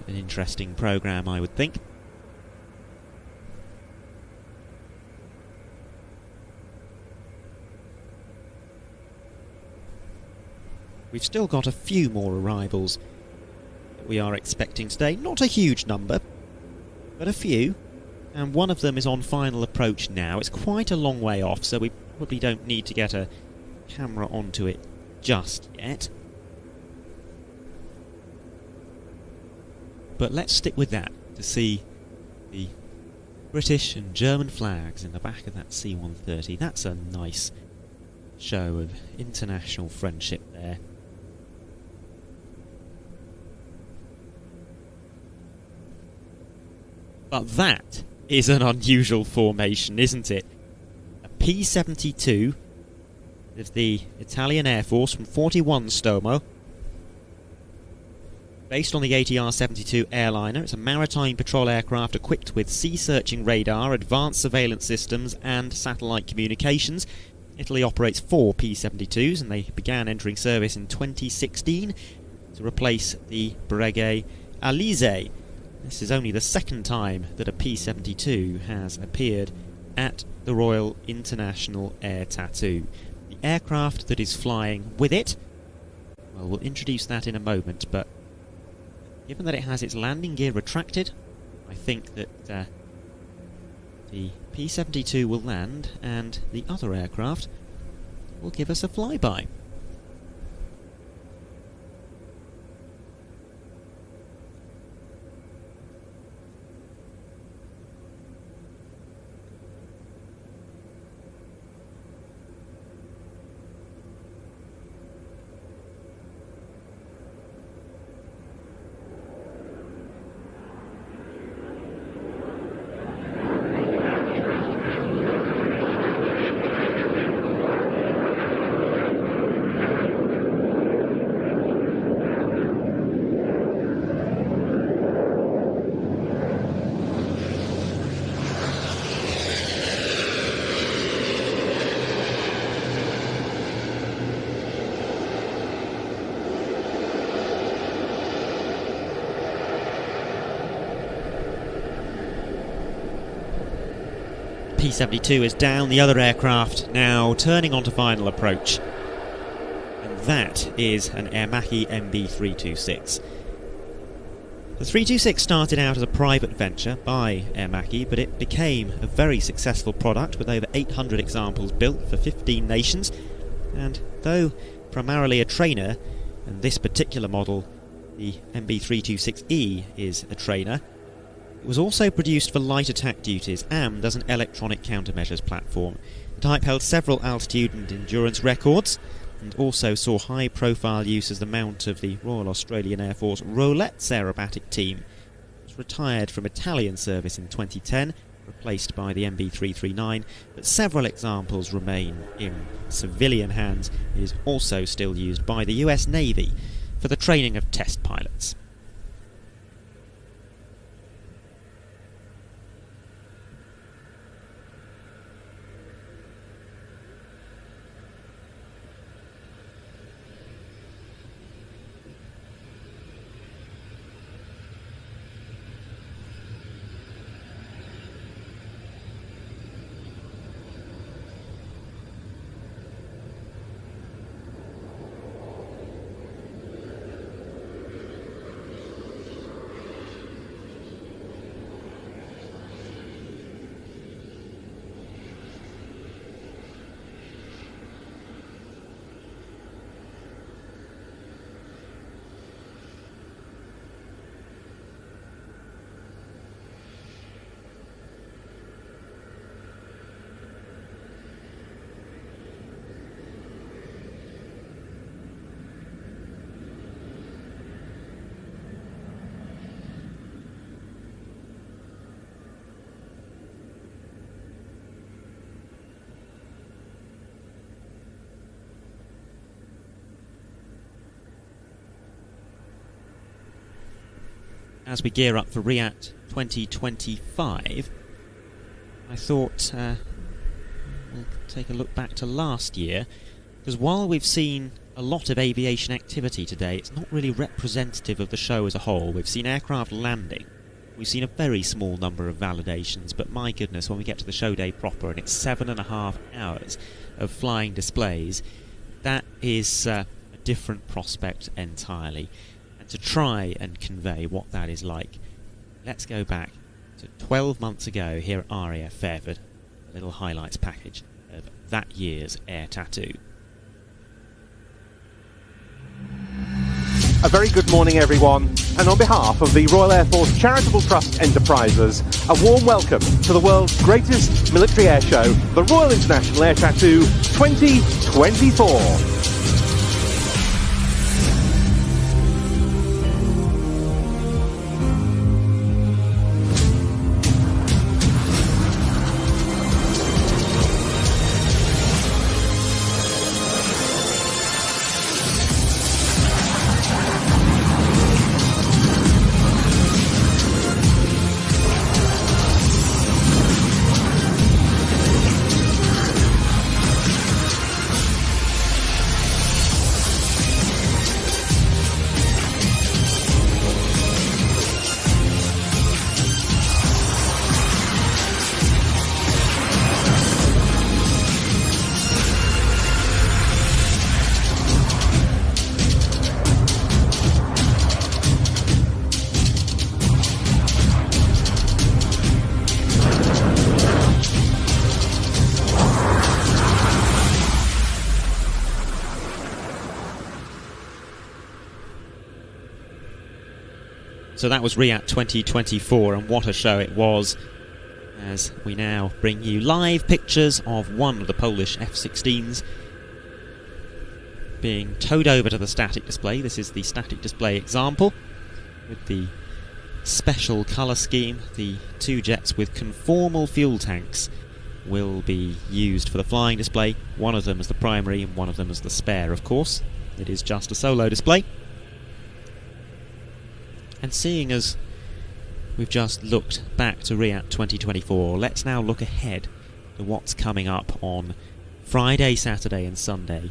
interesting programme, I would think. We've still got a few more arrivals that we are expecting today. Not a huge number, but a few. And one of them is on final approach now. It's quite a long way off, so we probably don't need to get a camera onto it just yet. But let's stick with that to see the British and German flags in the back of that C-130. That's a nice show of international friendship there. But that is an unusual formation, isn't it? A P-72 of the Italian Air Force from 41 Stomo, based on the ATR-72 airliner. It's a maritime patrol aircraft equipped with sea-searching radar, advanced surveillance systems and satellite communications. Italy operates 4 P-72s, and they began entering service in 2016 to replace the Breguet Alizé. This is only the second time that a P-72 has appeared at the Royal International Air Tattoo. The aircraft that is flying with it, well, we'll introduce that in a moment, but given that it has its landing gear retracted, I think that the P-72 will land and the other aircraft will give us a flyby. P-72 is down, the other aircraft now turning onto final approach. And that is an Aermacchi MB326. The 326 started out as a private venture by Aermacchi, but it became a very successful product with over 800 examples built for 15 nations. And though primarily a trainer, and this particular model, the MB326E, is a trainer, it was also produced for light attack duties and as an electronic countermeasures platform. The type held several altitude and endurance records and also saw high-profile use as the mount of the Royal Australian Air Force Roulette aerobatic team. It was retired from Italian service in 2010, replaced by the MB339, but several examples remain in civilian hands. It is also still used by the US Navy for the training of test pilots. As we gear up for RIAT 2025, I thought we'll take a look back to last year, because while we've seen a lot of aviation activity today, it's not really representative of the show as a whole. We've seen aircraft landing, we've seen a very small number of validations, but my goodness, when we get to the show day proper and it's 7.5 hours of flying displays, that is a different prospect entirely. To try and convey what that is like, let's go back to 12 months ago here at RAF Fairford, a little highlights package of that year's Air Tattoo. A very good morning, everyone, and on behalf of the Royal Air Force Charitable Trust Enterprises, a warm welcome to the world's greatest military air show, the Royal International Air Tattoo 2024. So that was RIAT 2024, and what a show it was, as we now bring you live pictures of one of the Polish F-16s being towed over to the static display. This is the static display example with the special colour scheme. The two jets with conformal fuel tanks will be used for the flying display. One of them as the primary and one of them as the spare, of course. It is just a solo display. And seeing as we've just looked back to RIAT 2024, let's now look ahead to what's coming up on Friday, Saturday and Sunday.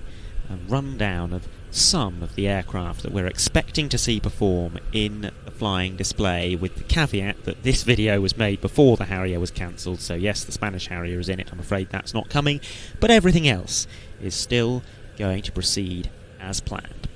A rundown of some of the aircraft that we're expecting to see perform in the flying display, with the caveat that this video was made before the Harrier was cancelled, so yes, the Spanish Harrier is in it. I'm afraid that's not coming, but everything else is still going to proceed as planned.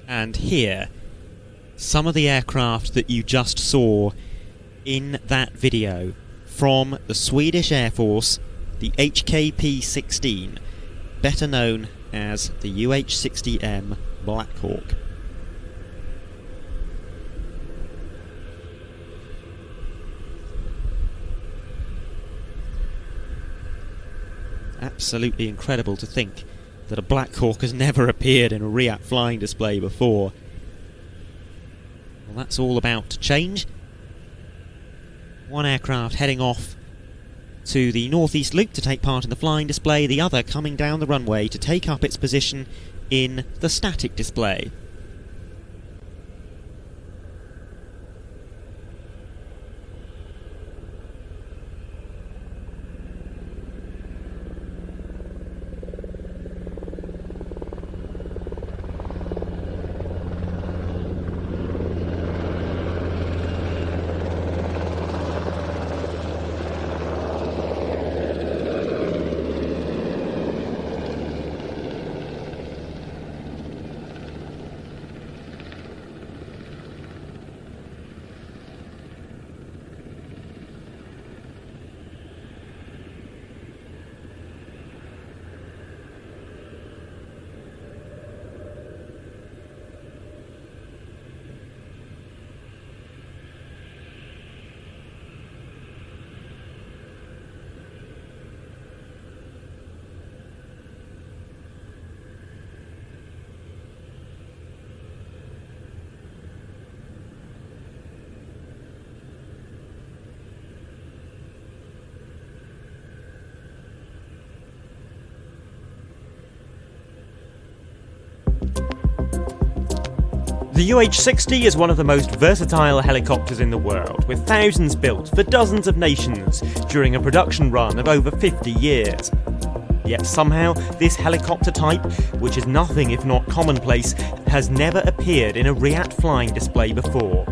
And here, some of the aircraft that you just saw in that video from the Swedish Air Force, the HKP-16, better known as the UH-60M Blackhawk. Absolutely incredible to think that a Blackhawk has never appeared in a RIAT flying display before. Well, that's all about to change. One aircraft heading off to the northeast loop to take part in the flying display, the other coming down the runway to take up its position in the static display. The UH-60 is one of the most versatile helicopters in the world, with thousands built for dozens of nations during a production run of over 50 years. Yet somehow, this helicopter type, which is nothing if not commonplace, has never appeared in a RIAT flying display before.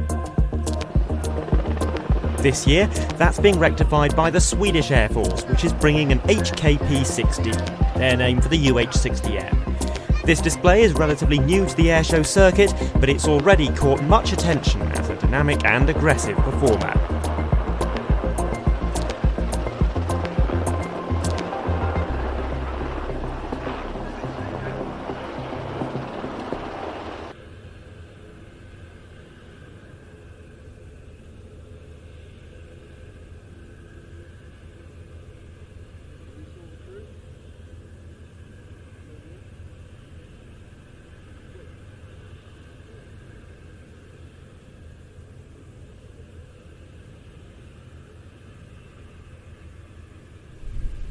This year, that's being rectified by the Swedish Air Force, which is bringing an HKP-60, their name for the UH-60M. This display is relatively new to the airshow circuit, but it's already caught much attention as a dynamic and aggressive performer.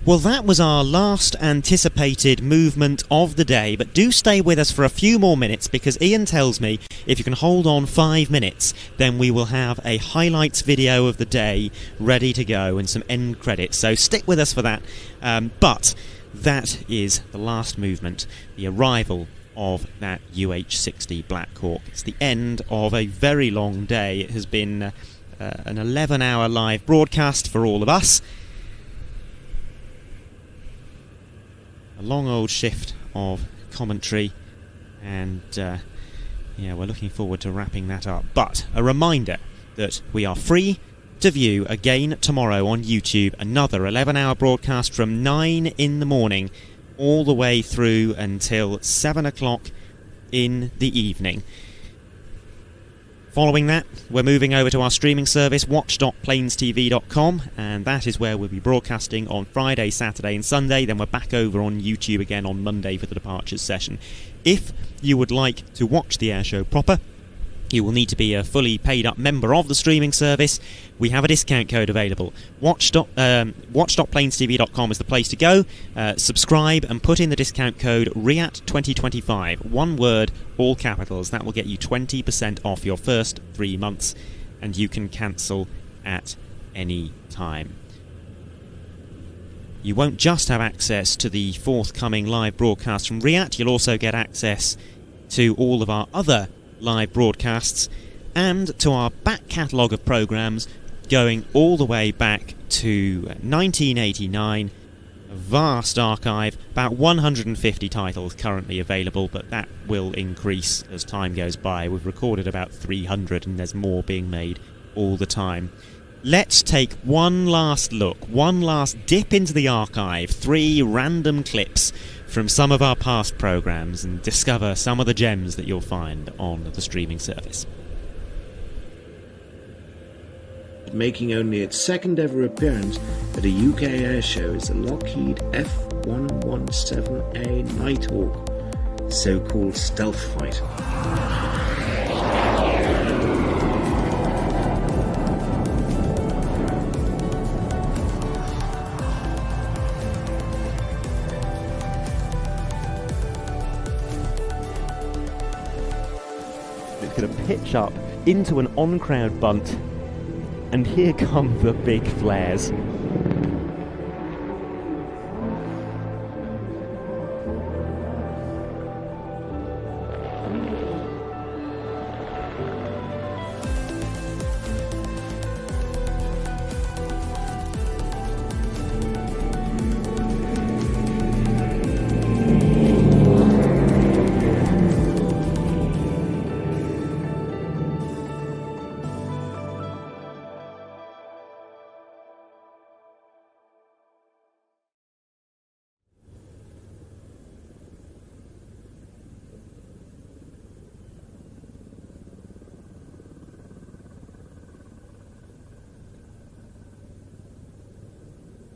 Well, that was our last anticipated movement of the day, but do stay with us for a few more minutes because Ian tells me if you can hold on 5 minutes, then we will have a highlights video of the day ready to go and some end credits, so stick with us for that. But that is the last movement, the arrival of that UH-60 Blackhawk. It's the end of a very long day. It has been an 11-hour live broadcast for all of us. A long old shift of commentary, and yeah, we're looking forward to wrapping that up. But a reminder that we are free to view again tomorrow on YouTube, another 11-hour broadcast from 9 in the morning all the way through until 7 o'clock in the evening. Following that, we're moving over to our streaming service, watch.planestv.com, and that is where we'll be broadcasting on Friday, Saturday and Sunday. Then we're back over on YouTube again on Monday for the departures session. If you would like to watch the airshow proper, you will need to be a fully paid up member of the streaming service. We have a discount code available. Watch.planestv.com is the place to go. Subscribe and put in the discount code RIAT2025. One word, all capitals. That will get you 20% off your first 3 months, and you can cancel at any time. You won't just have access to the forthcoming live broadcast from RIAT, you'll also get access to all of our other live broadcasts and to our back catalogue of programmes going all the way back to 1989. A vast archive, about 150 titles currently available, but that will increase as time goes by. We've recorded about 300 and there's more being made all the time. Let's take one last look, one last dip into the archive, 3 random clips from some of our past programmes and discover some of the gems that you'll find on the streaming service. Making only its second ever appearance at a UK air show is the Lockheed F117A Nighthawk, so-called stealth fighter. It's going to pitch up into an on-crowd bunt, and here come the big flares.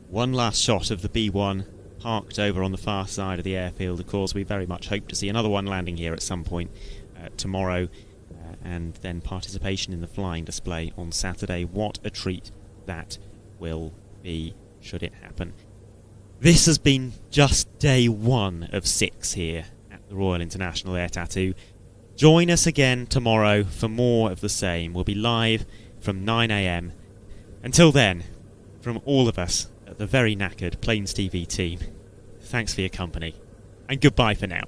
One last shot of the B1 parked over on the far side of the airfield. Of course, we very much hope to see another one landing here at some point tomorrow, and then participation in the flying display on Saturday. What a treat that will be, should it happen. This has been just day 1 of 6 here at the Royal International Air Tattoo. Join us again tomorrow for more of the same. We'll be live from 9 AM. Until then, from all of us at the very knackered Plains TV team, thanks for your company, and goodbye for now.